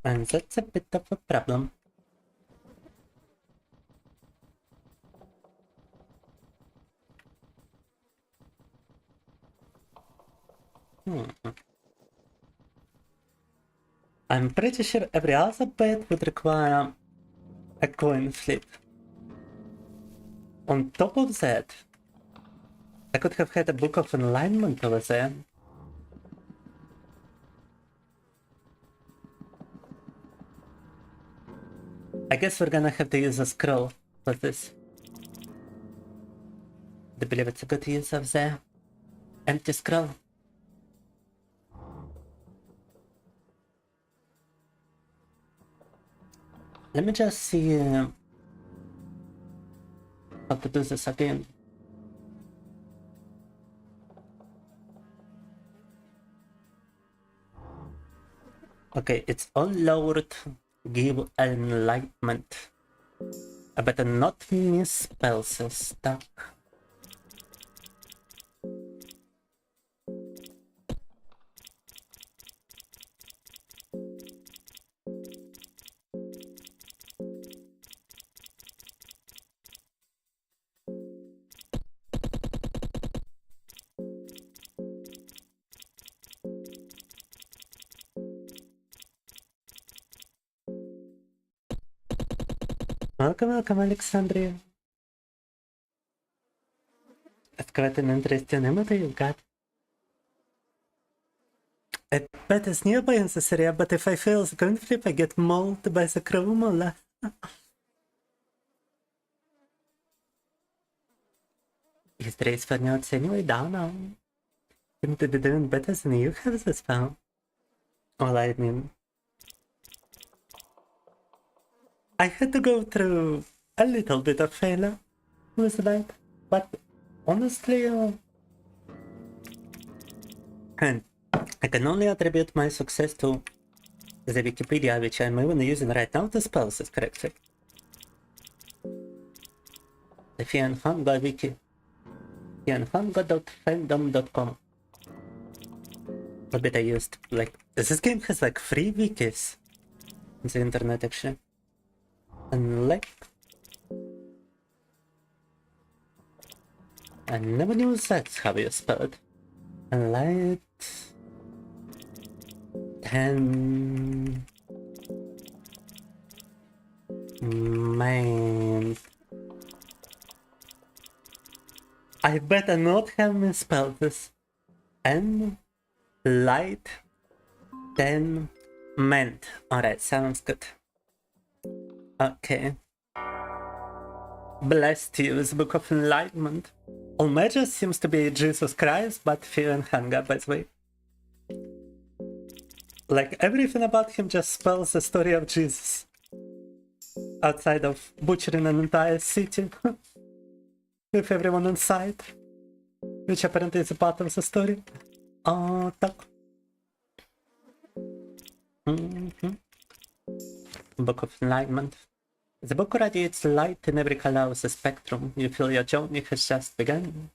And that's a bit of a problem. I'm pretty sure every other bed would require a coin flip. On top of that, I could have had a book of alignment over there. I guess we're gonna have to use a scroll for this. I believe it's a good use of the empty scroll. Let me just see how to do this again. Okay, it's all lowered. Give enlightenment. I better not misspell this stuff. Welcome, Alexandria. It's quite an interesting emote you've got. I bet it's nearby in this area, but if I fail the coin flip, I get mauled by the Krovmola. His race for notes anyway down now. Seem to be doing better than you have this spell. Well, I mean, I had to go through a little bit of failure with that, but honestly, and I can only attribute my success to the Wikipedia, which I'm even using right now to spell this correctly. The Fianhanga wiki. Fianhanga.fandom.com. What bit I used? Like, this game has like 3 wikis on the internet actually. And like, I never knew that's how you spell it. And light 10 main. I better not have misspelled this. And light 10 meant. Alright, sounds good. Okay. Blessed you is Book of Enlightenment. All mages seems to be Jesus Christ, but Fear and Hunger, by the way. Like, everything about him just spells the story of Jesus. Outside of butchering an entire city. With everyone inside. Which apparently is a part of the story. Так. Book of Enlightenment. The book radiates light in every color of the spectrum. You feel your journey has just begun.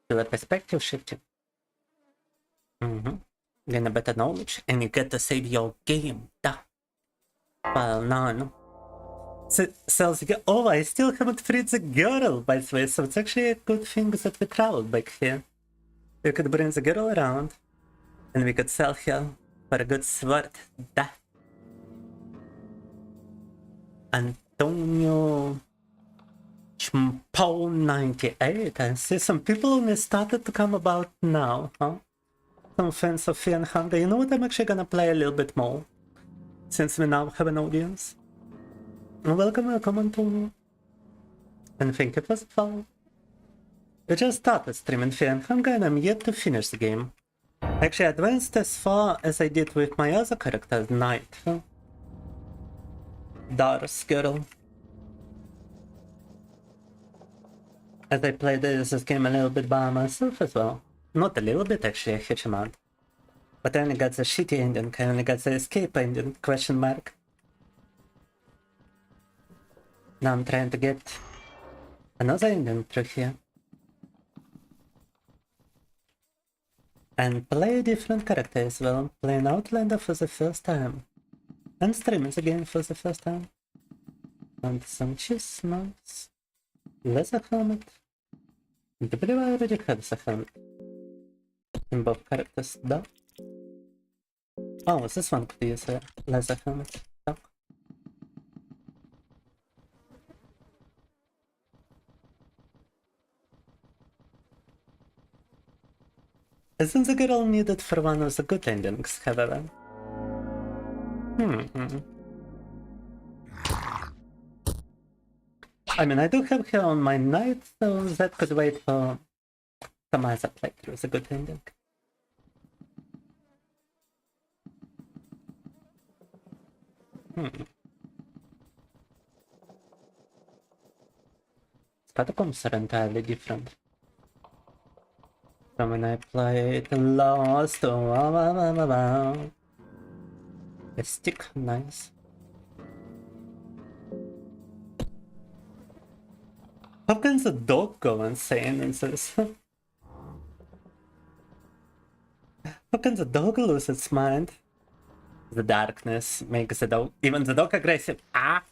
Feel a perspective shifting. Gain a better knowledge, and you get to save your game. Da. Well, no. So, oh, I still haven't freed the girl, by the way, so it's actually a good thing that we traveled back here. We could bring the girl around, and we could sell her for a good sword. Da. Antonio Chmpo 98. I see some people only started to come about now, huh? Some fans of Fear and Hunger. You know what? I'm actually gonna play a little bit more, since we now have an audience. Welcome, Antonio. And thank you for the follow. We just started streaming Fear and Hunger, and I'm yet to finish the game. Actually, I advanced as far as I did with my other character, Knight. Huh? Dar's girl. As I played this game a little bit by myself as well. Not a little bit, actually, a huge amount. But I only got the shitty ending, I only got the escape ending, question mark. Now I'm trying to get another ending through here. And play a different character as well, playing Outlander for the first time. And streaming the game for the first time. And some chestnuts. Leather helmet. I believe I already had the helmet. In both characters, да? Oh, this one could use a leather helmet. Так. Isn't the girl needed for one of the good endings, however? I mean, I do have her on my knight, so that could wait for some other playthroughs. A good ending. Catacombs are entirely different from when I played Lost. A stick, nice. How can the dog go insane in this? How can the dog lose its mind? The darkness makes the dog, even the dog, aggressive. Ah!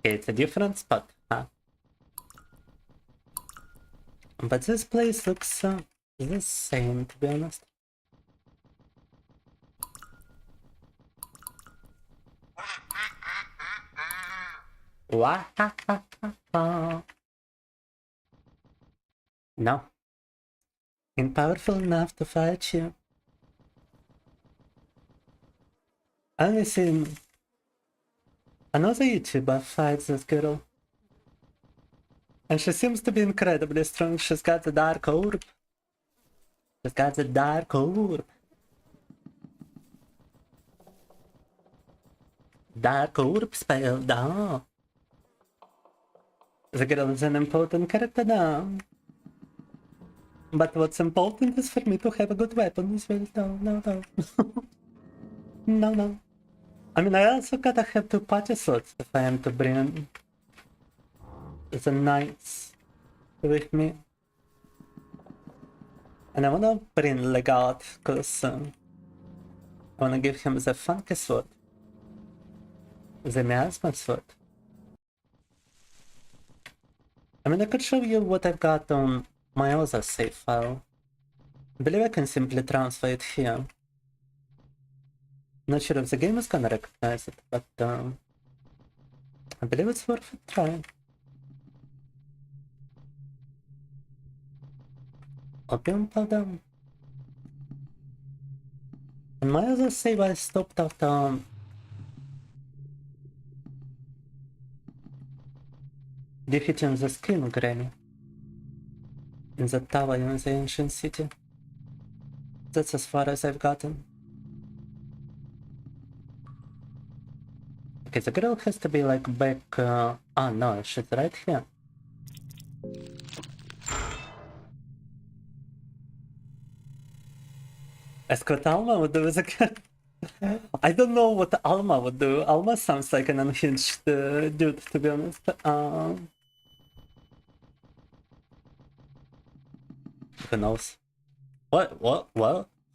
Okay, it's a different spot, huh? But this place looks the same, to be honest. No. Ain't powerful enough to fight you. I only seen another YouTuber fight this girl. And she seems to be incredibly strong. She's got the dark orb. She's got the dark orb. Dark orb spell down. The girl is an important character now. But what's important is for me to have a good weapon as well. No. No. I mean, I also gotta have 2 party slots if I am to bring the knights with me. And I wanna bring Legat, cause I wanna give him the funky sword. The miasma sword. I mean, I could show you what I've got on my other save file. I believe I can simply transfer it here. Not sure if the game is gonna recognize it, but I believe it's worth a try. Opium powder. On my other save I stopped after defeating the Scream Granny in the tower in the ancient city. That's as far as I've gotten. Okay, the girl has to be like back. Oh no, she's right here. Ask what Alma would do with a cat. I don't know what Alma would do. Alma sounds like an unhinged dude, to be honest. Who knows? What?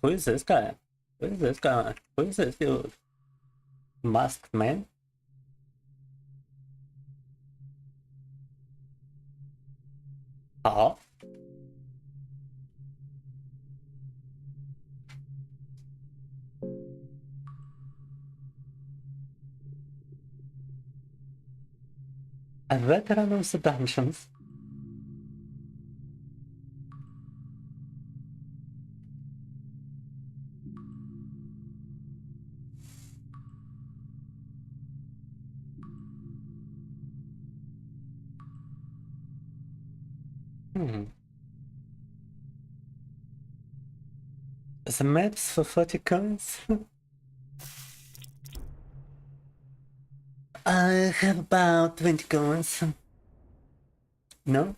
Who is this guy? Who is this guy? Who is this dude? Masked man? Oh. A veteran of the dungeons. The maps for 40 coins? I have about 20 coins. No?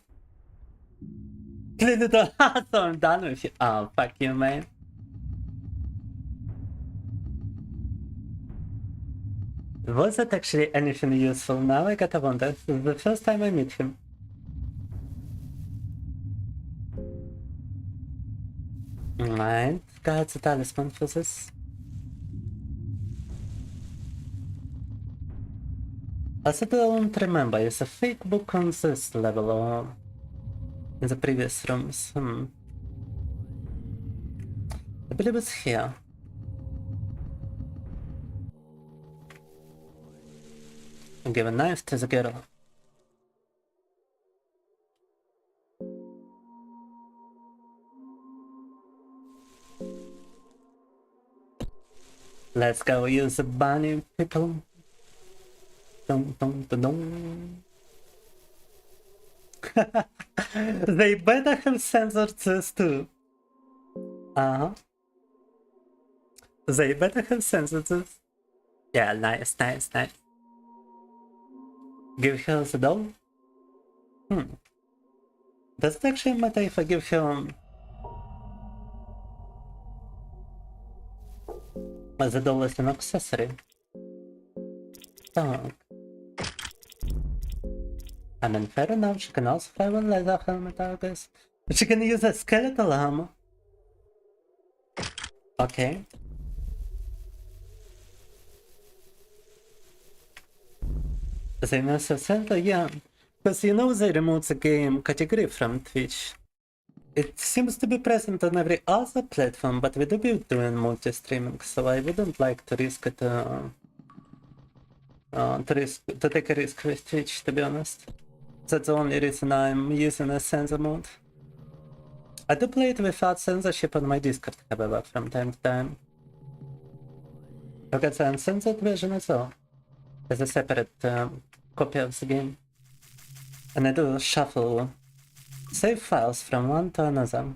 Clean it up, so I'm done with you. Oh, fuck you, man. Was it actually anything useful? Now I gotta wonder. This is the first time I meet him. Right, got the talisman for this. Also don't remember, is a fake book on this level or in the previous rooms? I believe it's here. I'll give a knife to the girl. Let's go use the bunny, people. Dum, dum, dum, dum. They better have censored this too. Uh-huh. They better have censored this. Yeah, nice, nice, nice. Give her the doll? Does it actually matter if I give her the doll as an accessory? Так. I mean, fair enough, she can also have a leather helmet, I guess. But she can use a skeletal armor. Okay. The immersive center, yeah. Because you know they removed the game category from Twitch. It seems to be present on every other platform, but we do be doing multi-streaming, so I wouldn't like to risk it, to take a risk with Twitch, to be honest. That's the only reason I'm using a censor mode. I do play it without censorship on my Discord, however, from time to time. I've got the uncensored version as well, as a separate copy of the game. And I do shuffle save files from one to another.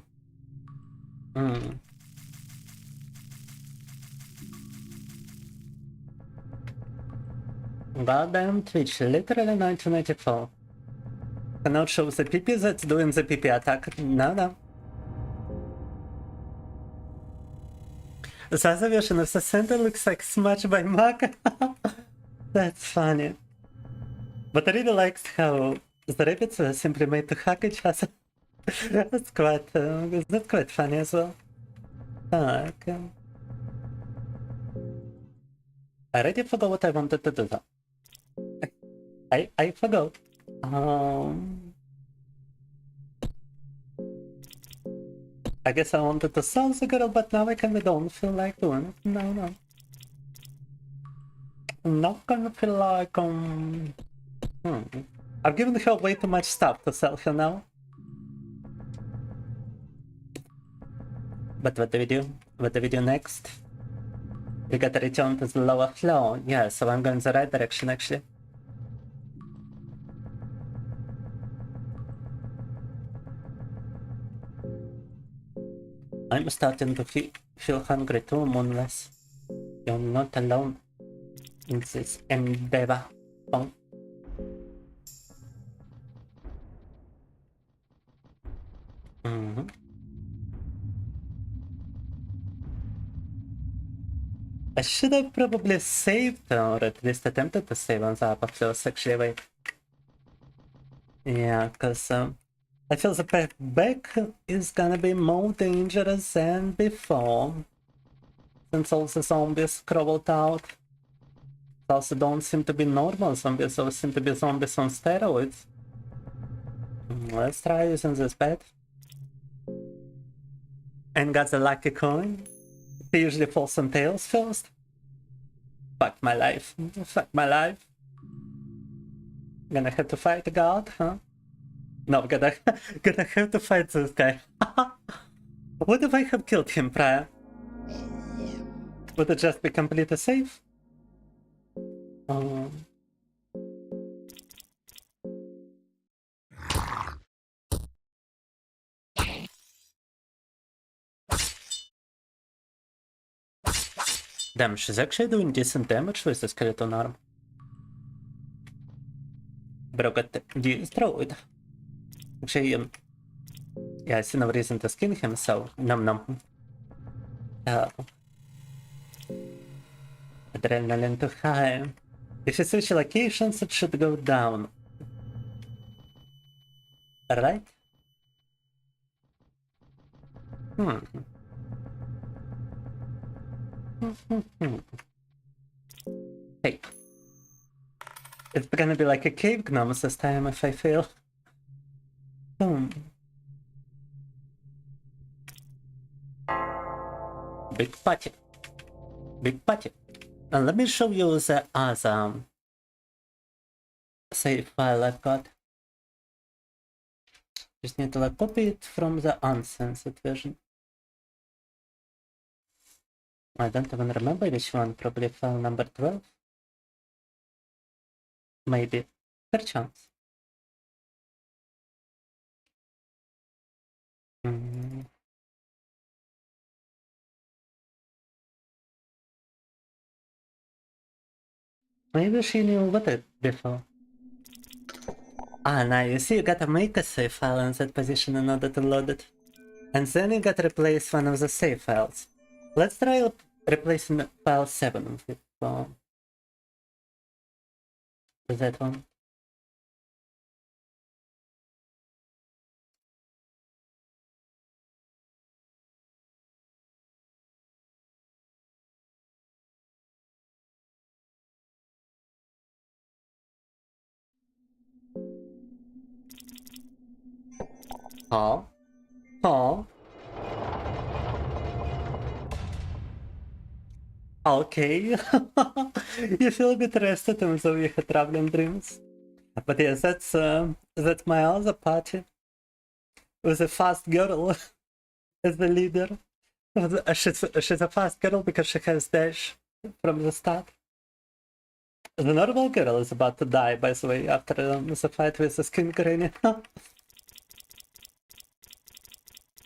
Goddamn Twitch, literally 1984. Cannot show the PP that's doing the PP attack. No. The other version of the center looks like Smash by Mac. That's funny. But I really liked how the rabbits were simply made to hug each other. That's quite funny as well. Okay. I already forgot what I wanted to do though. I forgot. I guess I wanted to solve the girl, but now I kinda don't feel like doing it. No. I'm not gonna feel like I've given her way too much stuff to sell her now. But what do we do? What do we do next? We gotta return to the lower floor. Yeah, so I'm going the right direction actually. I'm starting to feel hungry too, Moonless. You're not alone in this endeavor. Oh. I should have probably saved, or at least attempted to save on the upper floors, actually, wait. Yeah, because I feel the path back is gonna be more dangerous than before. Since all the zombies crawled out. They also don't seem to be normal zombies, those seem to be zombies on steroids. Let's try using this bed. And got the lucky coin. He usually falls on tails first. Fuck my life. Fuck my life. Gonna have to fight the god, huh? No, gonna have to fight this guy. What if I have killed him prior? Would it just be completely safe? Damn, she's actually doing decent damage with the skeleton arm. Bro got destroyed. Actually, yeah, I see no reason to skin him, so nom. Adrenaline too high. If you switch locations, it should go down. Right? Hey. It's gonna be like a cave gnome this time if I fail. Big party. Big party. And let me show you the other save file I've got. Just need to like copy it from the uncensored version. I don't even remember which one, probably file number 12. Maybe. Perchance. Maybe she knew what it before. Ah, now you see, you gotta make a save file in that position in order to load it. And then you gotta replace one of the save files. Let's try replacing file 7 with that one. Oh. Oh. Okay. You feel a bit rested and so you had traveling dreams. But yes, that's my other party. With a fast girl as the leader. She's a fast girl because she has dash from the start. The normal girl is about to die, by the way, after the fight with the skin granny.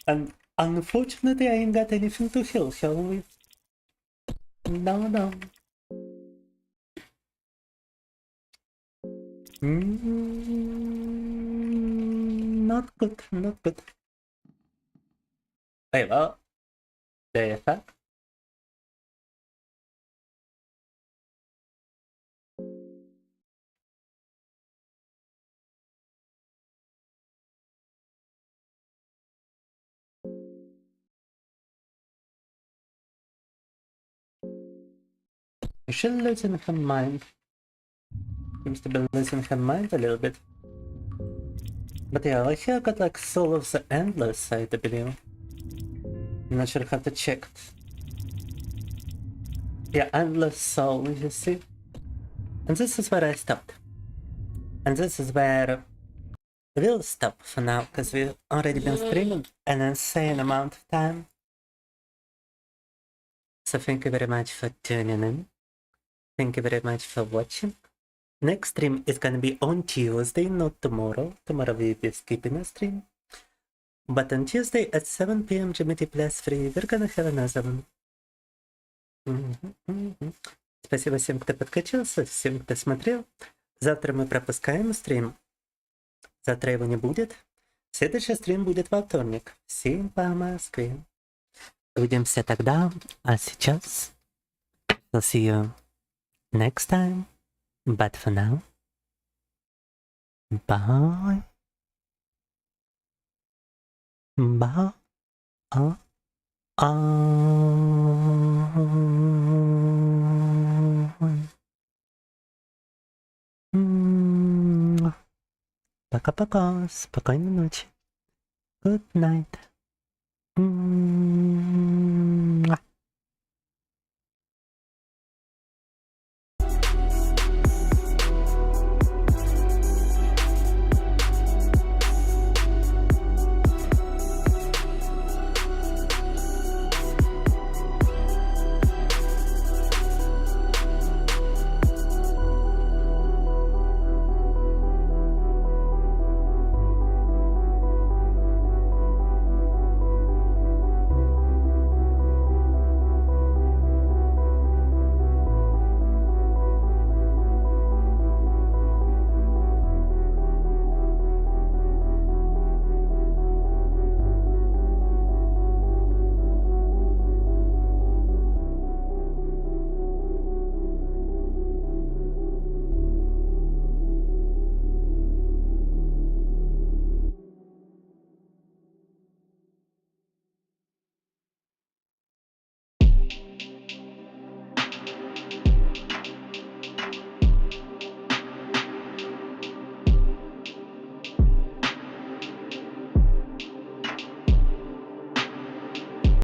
And unfortunately, I ain't got anything to heal her with. No. Not good, not good. Wait, well, the effect? She's losing her mind. Seems to be losing her mind a little bit. But yeah, like here I got like Soul of the Endless side, I believe. I'm not sure how to check it. Yeah, Endless Soul, you see? And this is where I stopped. And this is where we'll stop for now, because we've already been streaming an insane amount of time. So thank you very much for tuning in. Thank you very much for watching. Next stream is gonna be on Tuesday, not tomorrow. Tomorrow we'll be skipping a stream. But on Tuesday at 7 PM GMT plus 3 we're gonna have another one. Спасибо всем, кто подкачался, всем, кто смотрел. Завтра мы пропускаем стрим. Завтра его не будет. Следующий стрим будет во вторник. Всем по Москве. Увидимся тогда. А сейчас we'll see you next time. But for now, bye. Bye. Пока-пока. Спокойной ночи. Good night.